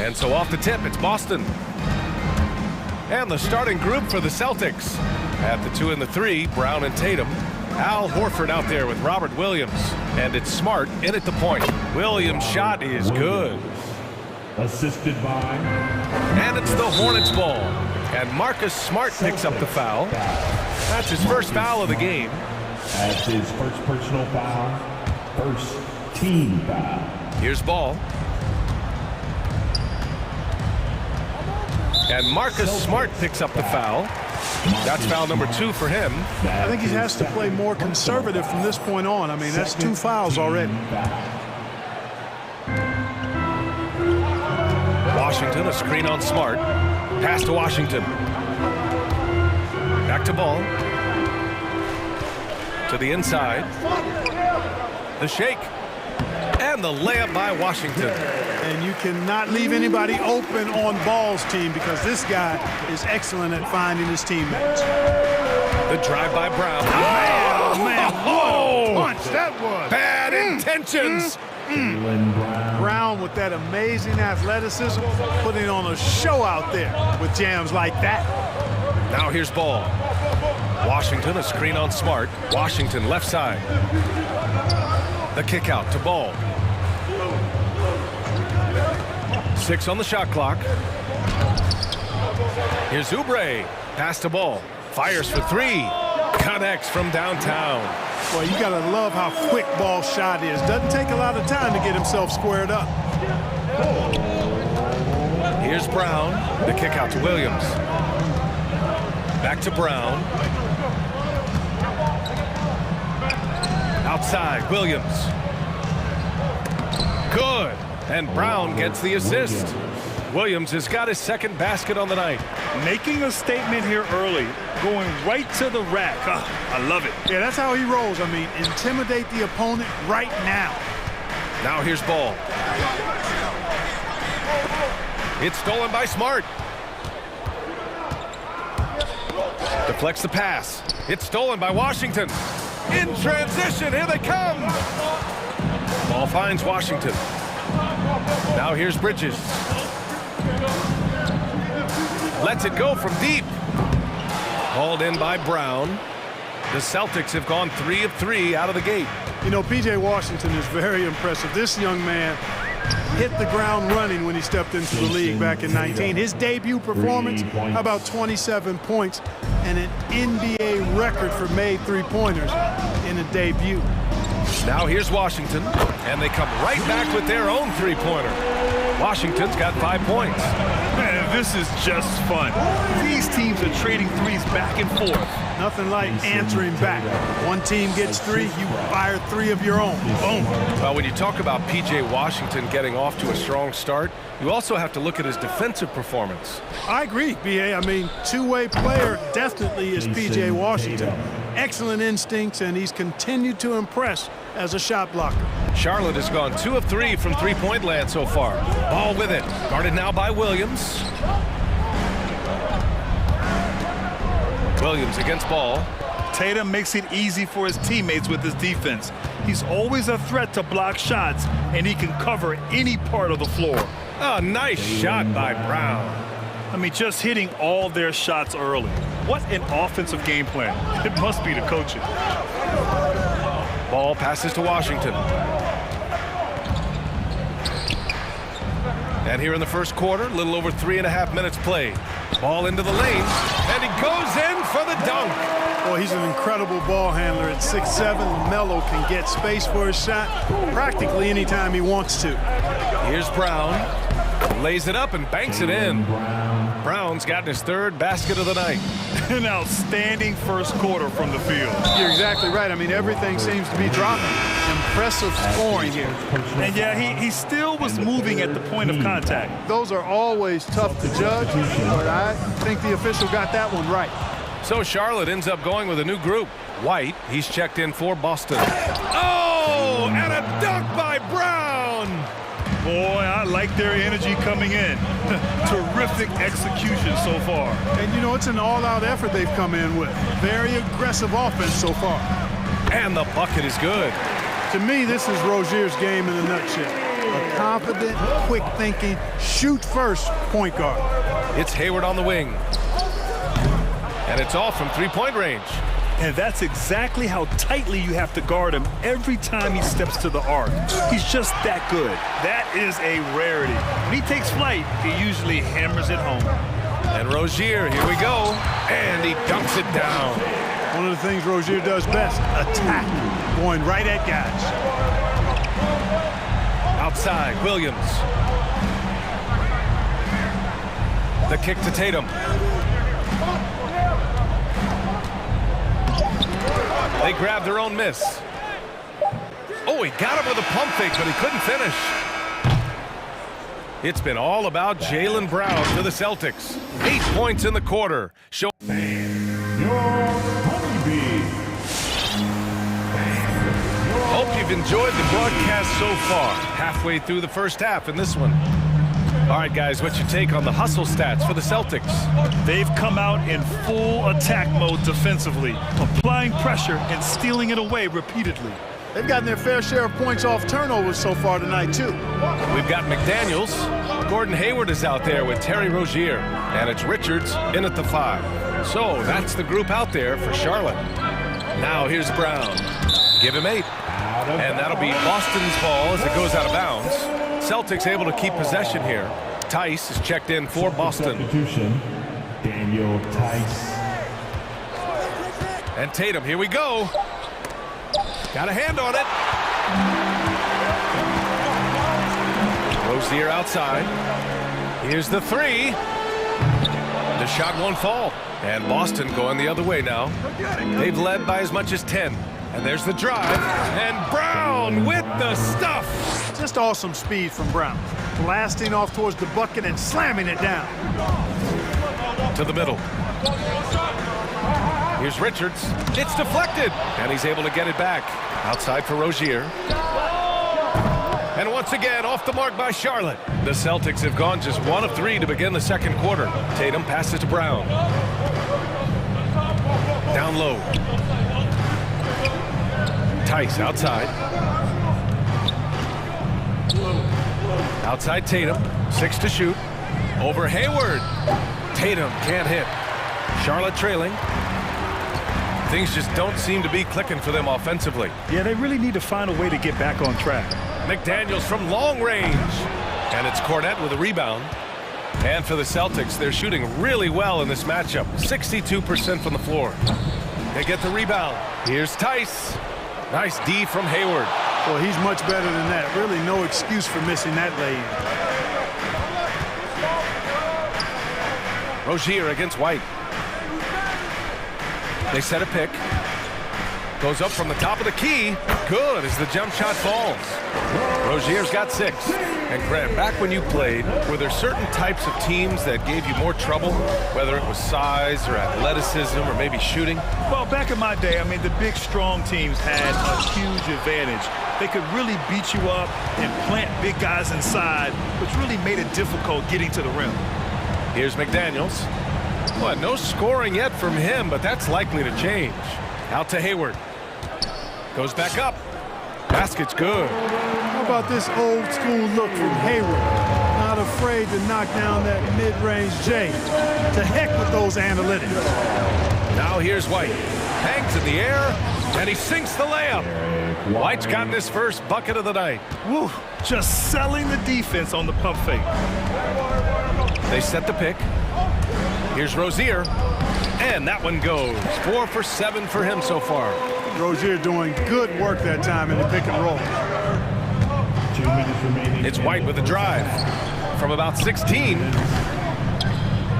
And so off the tip, it's Boston. And the starting group for the Celtics. At the 2 and the 3, Brown and Tatum. Al Horford out there with Robert Williams. And it's Smart in at the point. Williams' shot is good. Assisted by. And it's the Hornets ball. And Marcus Smart picks up the foul. That's his first foul of the game. That's his first personal foul. First team foul. Here's ball. And Marcus Smart picks up the foul. That's foul number 2 for him. I think he has to play more conservative from this point on. I mean, that's 2 fouls already. Washington, a screen on Smart. Pass to Washington. Back to ball. To the inside. The shake. And the layup by Washington. And you cannot leave anybody open on Ball's team because this guy is excellent at finding his teammates. The drive by Brown. Oh, man, what a punch that was. Bad intentions. Brown with that amazing athleticism, putting on a show out there with jams like that. Now here's Ball. Washington, a screen on Smart. Washington, left side. The kick out to Ball. 6 on the shot clock. Here's Oubre. Pass to Ball. Fires for 3. Connects from downtown. Well, you got to love how quick Ball's shot is. Doesn't take a lot of time to get himself squared up. Here's Brown. The kick out to Williams. Back to Brown. Outside, Williams. Good. And Brown gets the assist. Williams has got his second basket on the night. Making a statement here early, going right to the rack. I love it. Yeah, that's how he rolls. I mean, intimidate the opponent right now. Now here's Ball. It's stolen by Smart. Deflects the pass. It's stolen by Washington. In transition, here they come. Ball finds Washington. Now here's Bridges. Lets it go from deep. Hauled in by Brown. The Celtics have gone 3 of 3 out of the gate. You know, P.J. Washington is very impressive. This young man hit the ground running when he stepped into the league back in 19. His debut performance, about 27 points, and an NBA record for made three-pointers in a debut. Now here's Washington, and they come right back with their own three-pointer. Washington's got 5 points. Man, this is just fun. These teams are trading threes back and forth. Nothing like answering back. One team gets 3, you fire 3 of your own. Boom. Well, when you talk about P.J. Washington getting off to a strong start, you also have to look at his defensive performance. I agree, B.A. I mean, two-way player definitely is P.J. Washington. Excellent instincts, and he's continued to impress as a shot blocker. Charlotte has gone 2 of 3 from three-point land so far. Ball with it. Guarded now by Williams. Williams against Ball. Tatum makes it easy for his teammates with his defense. He's always a threat to block shots, and he can cover any part of the floor. A nice shot by Brown. I mean, just hitting all their shots early. What an offensive game plan. It must be the coaching. Ball passes to Washington. And here in the first quarter, a little over 3.5 minutes played. Ball into the lane, and he goes in for the dunk. Well, he's an incredible ball handler at 6'7". Melo can get space for his shot practically anytime he wants to. Here's Brown. Lays it up and banks it in. Brown's gotten his 3rd basket of the night. An outstanding first quarter from the field. You're exactly right. I mean, everything seems to be dropping. Impressive scoring here. And yeah, he still was moving at the point of contact. Those are always tough to judge, but I think the official got that one right. So Charlotte ends up going with a new group. White, he's checked in for Boston. Oh, and a dunk by Brown. Boy, I like their energy coming in. Terrific execution so far. And, you know, it's an all-out effort they've come in with. Very aggressive offense so far. And the bucket is good. To me, this is Rozier's game in a nutshell. a confident, quick-thinking, shoot-first point guard. It's Hayward on the wing. And it's all from three-point range. And that's exactly how tightly you have to guard him every time he steps to the arc. He's just that good. That is a rarity. When he takes flight, he usually hammers it home. And Rozier, here we go. And he dunks it down. One of the things Rozier does best, attack, going right at guys. Outside, Williams. The kick to Tatum. They grabbed their own miss. Oh, he got him with a pump fake, but he couldn't finish. It's been all about Jaylen Brown for the Celtics. 8 points in the quarter. Hope you've enjoyed the broadcast so far. Halfway through the first half in this one. All right, guys, what's your take on the hustle stats for the Celtics? They've come out in full attack mode defensively, applying pressure and stealing it away repeatedly. They've gotten their fair share of points off turnovers so far tonight, too. We've got McDaniels. Gordon Hayward is out there with Terry Rozier. And it's Richards in at the 5. So that's the group out there for Charlotte. Now here's Brown. Give him 8. And that'll be Boston's ball as it goes out of bounds. Celtics able to keep possession here. Tice is checked in for Boston. Daniel Tice. And Tatum, here we go. Got a hand on it. Rozier outside. Here's the 3. The shot won't fall. And Boston going the other way now. They've led by as much as 10. And there's the drive. And Brown with the stuff. Just awesome speed from Brown. Blasting off towards the bucket and slamming it down. To the middle. Here's Richards. It's deflected. And he's able to get it back. Outside for Rozier. And once again, off the mark by Charlotte. The Celtics have gone just 1 of 3 to begin the second quarter. Tatum passes to Brown. Down low. Tice outside. Outside Tatum. 6 to shoot. Over Hayward. Tatum can't hit. Charlotte trailing. Things just don't seem to be clicking for them offensively. Yeah, they really need to find a way to get back on track. McDaniels from long range. And it's Cornette with a rebound. And for the Celtics, they're shooting really well in this matchup. 62% from the floor. They get the rebound. Here's Tice. Nice D from Hayward. Well, he's much better than that. Really no excuse for missing that lay-in. Rozier against White. They set a pick. Goes up from the top of the key. Good as the jump shot falls. Rozier's got 6. And Grant, back when you played, were there certain types of teams that gave you more trouble, whether it was size or athleticism or maybe shooting? Well, back in my day, I mean, the big, strong teams had a huge advantage. They could really beat you up and plant big guys inside, which really made it difficult getting to the rim. Here's McDaniels. Well, no scoring yet from him, but that's likely to change. Out to Hayward. Goes back up. Basket's good. How about this old school look from Hayward? Not afraid to knock down that mid-range J. To heck with those analytics. Now here's White. Hangs in the air, and he sinks the layup. White's gotten his first bucket of the night. Woo, just selling the defense on the pump fake. They set the pick. Here's Rozier, and that one goes. 4 for 7 for him so far. Rozier doing good work that time in the pick and roll. 2 minutes remaining. It's White with a drive from about 16.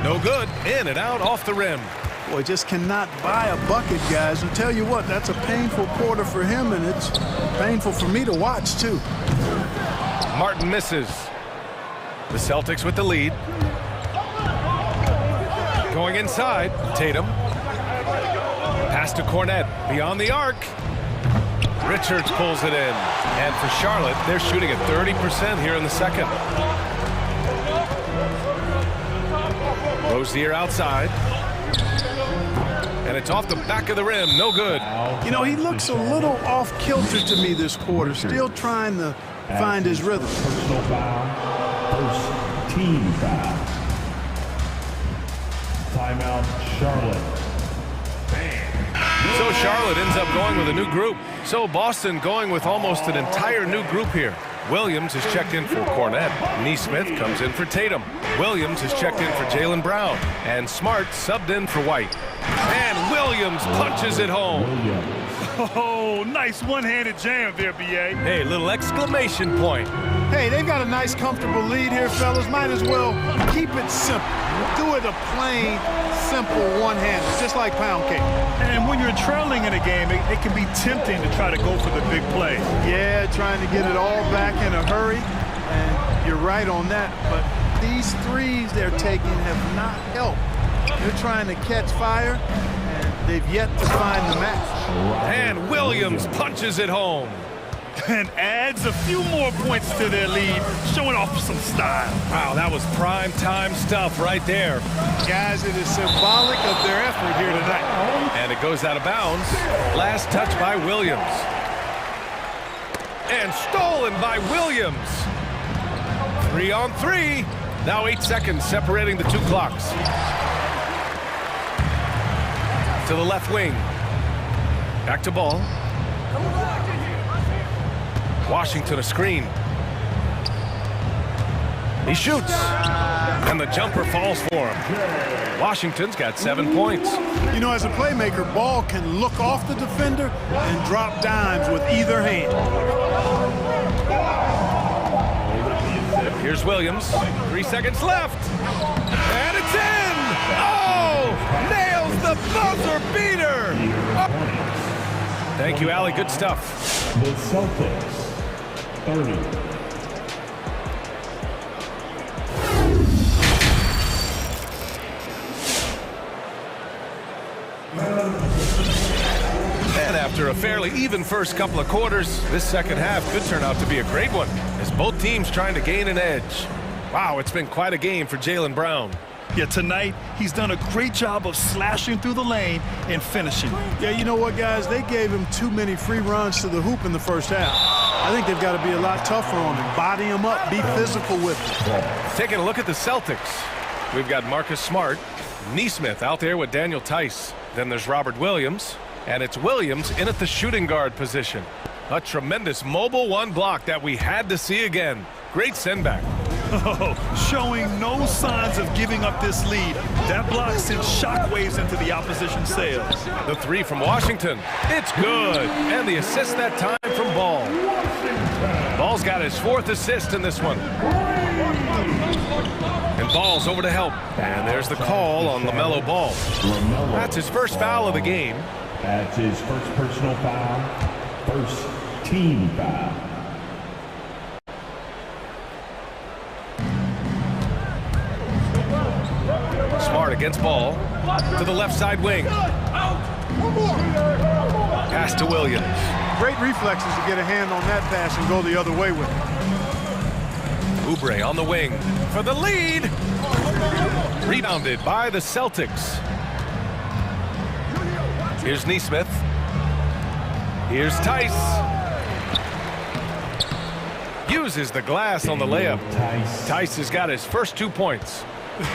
No good. In and out off the rim. Boy, just cannot buy a bucket, guys. And tell you what, that's a painful quarter for him, and it's painful for me to watch, too. Martin misses. The Celtics with the lead. Going inside, Tatum. Pass to Cornette, beyond the arc. Richards pulls it in. And for Charlotte, they're shooting at 30% here in the second. Rozier outside. And it's off the back of the rim, no good. You know, he looks a little off kilter to me this quarter, still trying to find his rhythm. Personal foul, first team foul. Timeout, Charlotte. So Charlotte ends up going with a new group. So Boston going with almost an entire new group here. Williams is checked in for Cornette. Neesmith comes in for Tatum. Williams is checked in for Jaylen Brown. And Smart subbed in for White. And Williams punches it home. Oh, nice one-handed jam there, B.A. Hey, little exclamation point. Hey, they've got a nice, comfortable lead here, fellas. Might as well keep it simple. Do it a plain, simple one-hander, just like pound cake. And when you're trailing in a game, it can be tempting to try to go for the big play. Yeah, trying to get it all back in a hurry, and you're right on that. But these threes they're taking have not helped. They're trying to catch fire, and they've yet to find the match. And Williams punches it home. And adds a few more points to their lead, showing off some style. Wow, that was prime time stuff right there. Guys, it is symbolic of their effort here tonight. And it goes out of bounds. Last touch by Williams. And stolen by Williams. 3-on-3. Now 8 seconds separating the two clocks. To the left wing. Back to ball. Washington a screen. He shoots. And the jumper falls for him. Washington's got 7 points. You know, as a playmaker, Ball can look off the defender and drop dimes with either hand. Here's Williams. 3 seconds left. And it's in! Oh! Nails the buzzer beater! Oh. Thank you, Allie. Good stuff. The Celtics, 30. And after a fairly even first couple of quarters, this second half could turn out to be a great one, as both teams trying to gain an edge. Wow, it's been quite a game for Jaylen Brown. Yeah, tonight, he's done a great job of slashing through the lane and finishing. Yeah, you know what, guys? They gave him too many free runs to the hoop in the first half. I think they've got to be a lot tougher on him. Body him up, be physical with him. Taking a look at the Celtics. We've got Marcus Smart, Neesmith out there with Daniel Tice. Then there's Robert Williams, and it's Williams in at the shooting guard position. A tremendous mobile one block that we had to see again. Great send back. Oh, showing no signs of giving up this lead. That block sends shockwaves into the opposition sails. The three from Washington. It's good. And the assist that time from Ball. Ball's got his 4th assist in this one. And Ball's over to help. And there's the call on LaMelo Ball. That's his first foul of the game. That's his first personal foul, first team foul. Smart against Ball. To the left side wing. Pass to Williams. Great reflexes to get a hand on that pass and go the other way with it. Oubre on the wing for the lead. Rebounded by the Celtics. Here's Neesmith. Here's Tice. Uses the glass on the layup. Tice has got his first 2 points.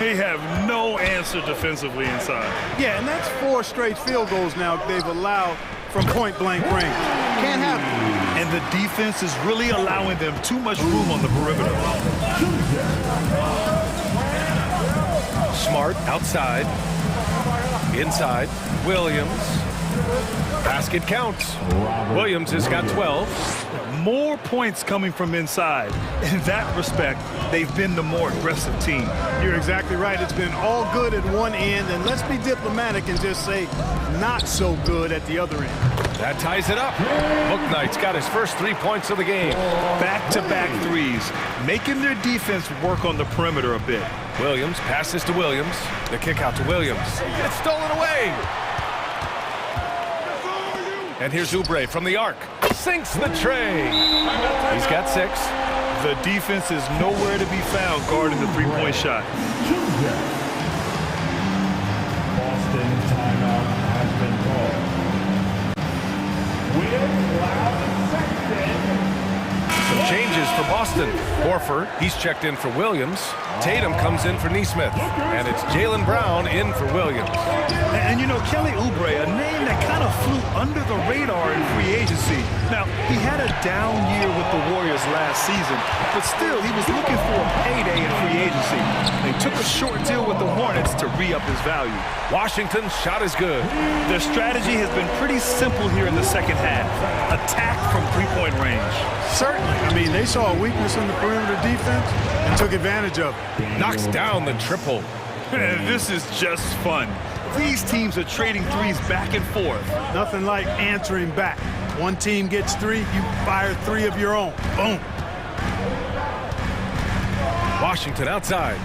They have no answer defensively inside. Yeah, and that's 4 straight field goals now they've allowed from point-blank range. Can't happen. And the defense is really allowing them too much room on the perimeter. Smart outside. Inside. Williams. Basket counts. Williams has got 12. More points coming from inside. In that respect, they've been the more aggressive team. You're exactly right. It's been all good at one end, and let's be diplomatic and just say not so good at the other end. That ties it up. Bouknight's got his first 3 points of the game. Back-to-back threes, making their defense work on the perimeter a bit. Williams passes to Williams. The kick out to Williams. It's stolen away. And here's Oubre from the arc. Sinks the tray. He's got 6. The defense is nowhere to be found guarding the three-point shot. Boston timeout has been called. Will Loud Sexton. changes for Boston. Horford, he's checked in for Williams. Tatum comes in for Nesmith. And it's Jaylen Brown in for Williams. And you know, Kelly Oubre, a name that kind of flew under the radar in free agency. Now, he had a down year with the Warriors last season, but still, he was looking for a payday in free agency. They took a short deal with the Hornets to re-up his value. Washington's shot is good. Their strategy has been pretty simple here in the second half. Attack from three-point range. Certainly. I mean, they saw a weakness in the perimeter defense and took advantage of it. Knocks down the triple. This is just fun. These teams are trading threes back and forth. Nothing like answering back. One team gets three, you fire three of your own. Boom. Washington outside.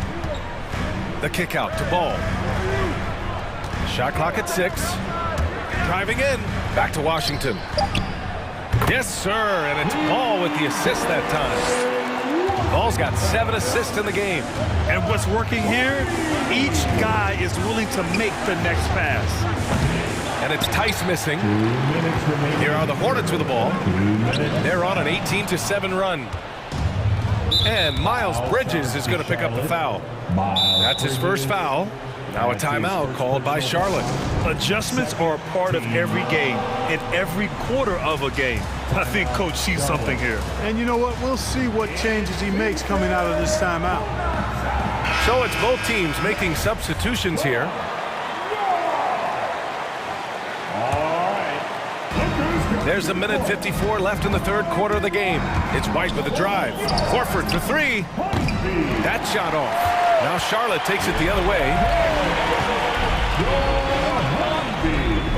The kick out to Ball. Shot clock at 6. Driving in. Back to Washington. Yes, sir. And it's Ball with the assist that time. Ball's got 7 assists in the game. And what's working here? Each guy is willing to make the next pass. And it's Tice missing. Here are the Hornets with the ball. They're on an 18-7 run. And Miles Bridges is going to pick up the foul. That's his first foul. Now a timeout called by Charlotte. Adjustments are a part of every game, in every quarter of a game. I think Coach sees something here. And you know what? We'll see what changes he makes coming out of this timeout. So it's both teams making substitutions here. There's a minute 54 left in the third quarter of the game. It's White with a drive. Horford for 3. That shot off. Now Charlotte takes it the other way.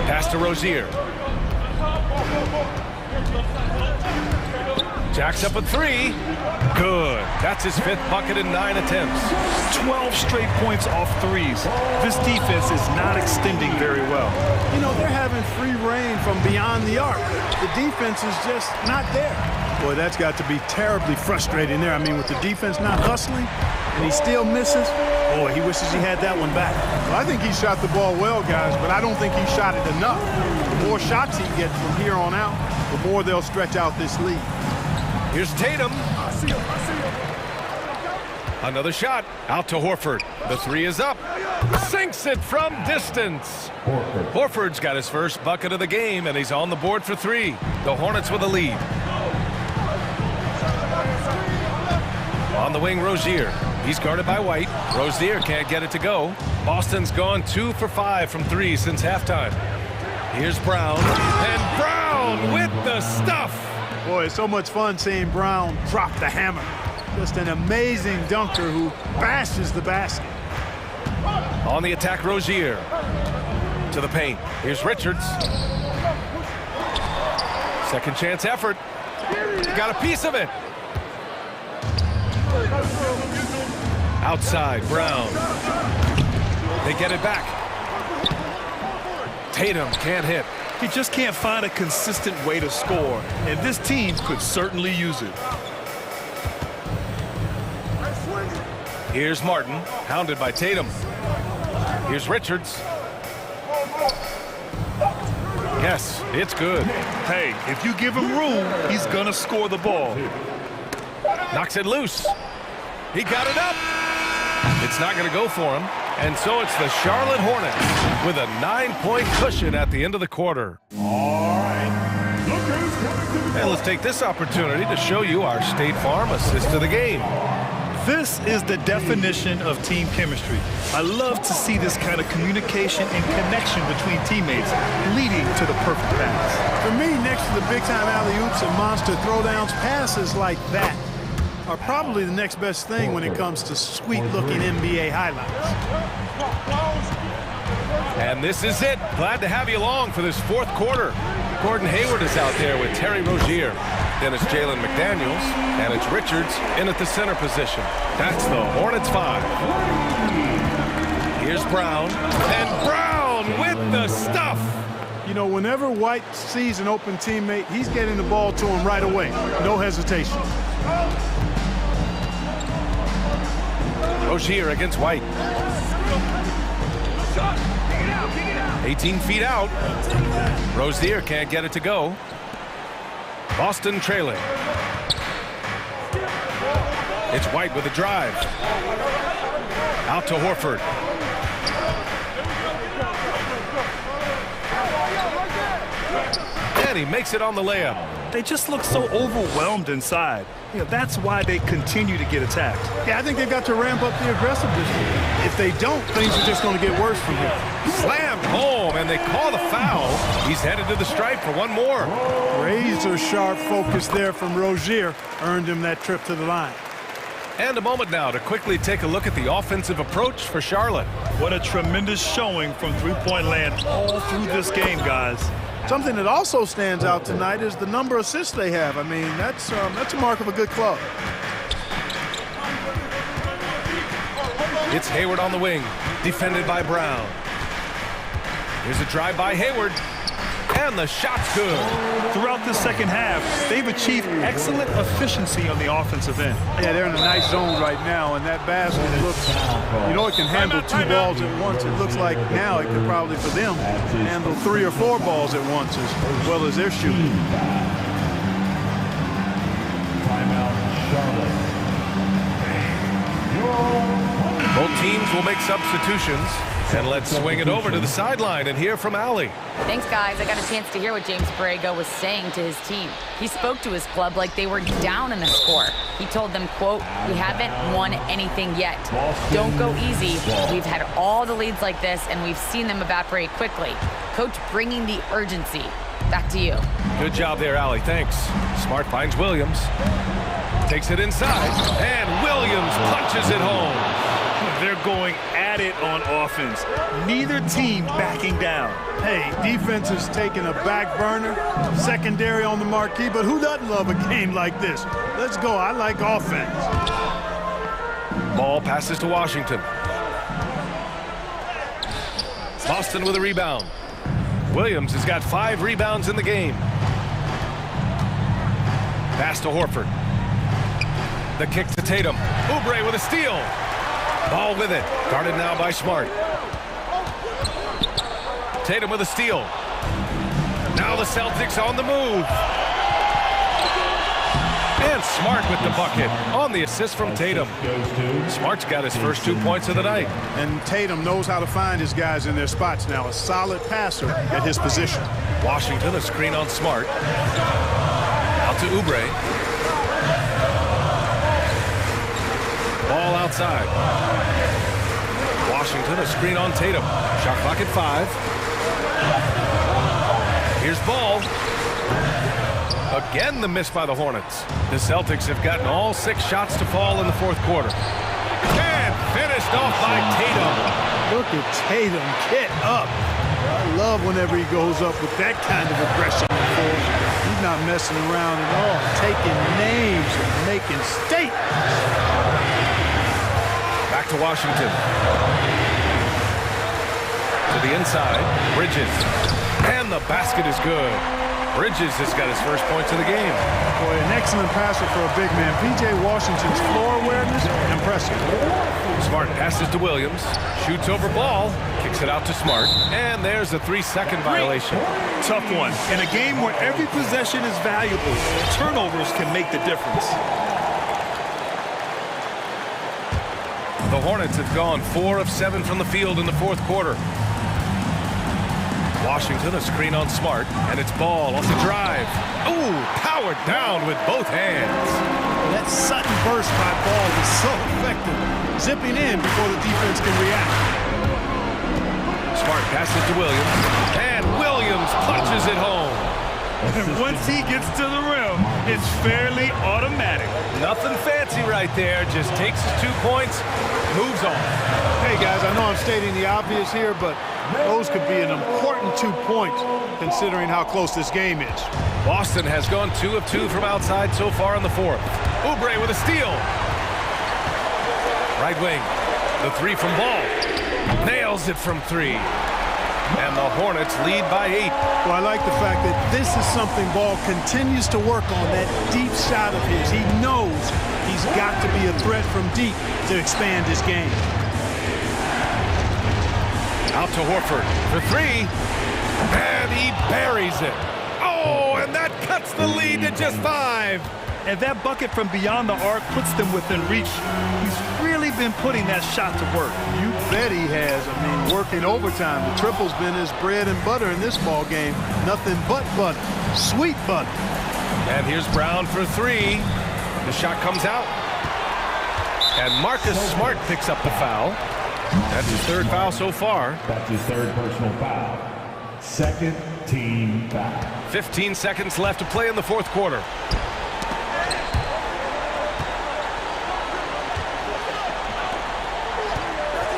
Pass to Rozier. Jacks up a 3. Good. That's his 5th bucket in 9 attempts. 12 straight points off threes. This defense is not extending very well. You know, they're having free reign from beyond the arc. The defense is just not there. Boy, that's got to be terribly frustrating there. I mean, with the defense not hustling and he still misses, boy, he wishes he had that one back. Well, I think he shot the ball well, guys, but I don't think he shot it enough. The more shots he gets from here on out, the more they'll stretch out this lead. Here's Tatum. Another shot. Out to Horford. The 3 is up. Sinks it from distance. Horford's got his first bucket of the game, and he's on the board for 3. The Hornets with a lead. On the wing, Rozier. He's guarded by White. Rozier can't get it to go. Boston's gone 2 for 5 from 3 since halftime. Here's Brown. And Brown with the stuff. Boy, it's so much fun seeing Brown drop the hammer. Just an amazing dunker who bashes the basket. On the attack, Rozier. To the paint. Here's Richards. Second chance effort. Got a piece of it. Outside, Brown. They get it back. Tatum can't hit. He just can't find a consistent way to score, and this team could certainly use it. Here's Martin, hounded by Tatum. Here's Richards. Yes, it's good. Hey, if you give him room, he's gonna score the ball. Knocks it loose. He got it up. It's not going to go for him. And so it's the Charlotte Hornets with a 9-point cushion at the end of the quarter. All right. And let's take this opportunity to show you our State Farm assist of the game. This is the definition of team chemistry. I love to see this kind of communication and connection between teammates leading to the perfect pass. For me, next to the big-time alley-oops and monster throwdowns, passes like that are probably the next best thing when it comes to sweet-looking NBA highlights. And this is it. Glad to have you along for this fourth quarter. Gordon Hayward is out there with Terry Rozier. Then it's Jalen McDaniels, and it's Richards in at the center position. That's the Hornets 5. Here's Brown, and Brown with the stuff. You know, whenever White sees an open teammate, he's getting the ball to him right away. No hesitation. Rozier against White. 18 feet out. Rozier can't get it to go. Boston trailing. It's White with a drive. Out to Horford. And he makes it on the layup. They just look so overwhelmed inside. That's why they continue to get attacked. Yeah, I think they've got to ramp up the aggressiveness. If they don't, things are just going to get worse from here. Slammed home, and they call the foul. He's headed to the stripe for one more. Razor sharp focus there from Rozier earned him that trip to the line. And a moment now to quickly take a look at the offensive approach for Charlotte. What a tremendous showing from three-point land all through this game, guys. Something that also stands out tonight is the number of assists they have. I mean, that's a mark of a good club. It's Hayward on the wing, defended by Brown. Here's a drive by Hayward, and the shot's good. Throughout the second half, they've achieved excellent efficiency on the offensive end. Yeah, they're in a nice zone right now, and that basket looks, it can handle two balls at once. It looks like now it could probably, for them, handle 3 or 4 balls at once as well as they're shooting. Both teams will make substitutions. And let's swing it over to the sideline and hear from Allie. Thanks, guys. I got a chance to hear what James Borrego was saying to his team. He spoke to his club like they were down in the score. He told them, quote, "We haven't won anything yet. Don't go easy. We've had all the leads like this, and we've seen them evaporate quickly." Coach bringing the urgency. Back to you. Good job there, Allie. Thanks. Smart finds Williams. Takes it inside, and Williams punches it home. They're going at it on offense. Neither team backing down. Hey, defense is taking a back burner, secondary on the marquee, but who doesn't love a game like this? Let's go. I like offense. Ball passes to Washington. Boston with a rebound. Williams has got 5 rebounds in the game. Pass to Horford. The kick to Tatum. Oubre with a steal. Ball with it. Guarded now by Smart. Tatum with a steal. Now the Celtics on the move. And Smart with the bucket on the assist from Tatum. Smart's got his first 2 points of the night. And Tatum knows how to find his guys in their spots now. A solid passer at his position. Washington, a screen on Smart. Out to Oubre. Ball outside. Washington, a screen on Tatum. Shot clock at 5. Here's Ball. Again, the miss by the Hornets. The Celtics have gotten all 6 shots to fall in the fourth quarter. And finished off by Tatum. Look at Tatum get up. I love whenever he goes up with that kind of aggression. He's not messing around at all. Taking names and making statements. Back to Washington. To the inside, Bridges. And the basket is good. Bridges has got his first points of the game. Boy, an excellent passer for a big man. P.J. Washington's floor awareness, impressive. Smart passes to Williams. Shoots over Ball. Kicks it out to Smart. And there's a 3-second violation. Tough one. In a game where every possession is valuable, turnovers can make the difference. The Hornets have gone 4 of 7 from the field in the fourth quarter. Washington, a screen on Smart, and it's Ball off the drive. Ooh, powered down with both hands. That sudden burst by Ball was so effective, zipping in before the defense can react. Smart passes to Williams, and Williams punches it home. And once he gets to the rim, it's fairly automatic. Nothing fancy right there, just takes his 2 points, moves on. Hey guys, I know I'm stating the obvious here, but those could be an important 2 points considering how close this game is. Boston has gone 2 of 2 from outside so far in the fourth. Oubre with a steal. Right wing, the 3 from Ball. Nails it from 3. And the Hornets lead by 8. Well, I like the fact that this is something Ball continues to work on, that deep shot of his. He knows he's got to be a threat from deep to expand his game. Out to Horford for 3. And he buries it. Oh, and that cuts the lead to just 5. And that bucket from beyond the arc puts them within reach. He's really been putting that shot to work. You bet he has. I mean, working overtime. The triple's been his bread and butter in this ball game. Nothing but butter. Sweet butter. And here's Brown for three. The shot comes out. And Marcus Smart picks up the foul. That's his third foul so far. That's his third personal foul. Second team foul. 15 seconds left to play in the fourth quarter.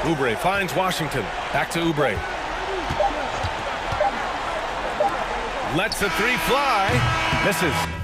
Oubre finds Washington. Back to Oubre. Lets the three fly. Misses.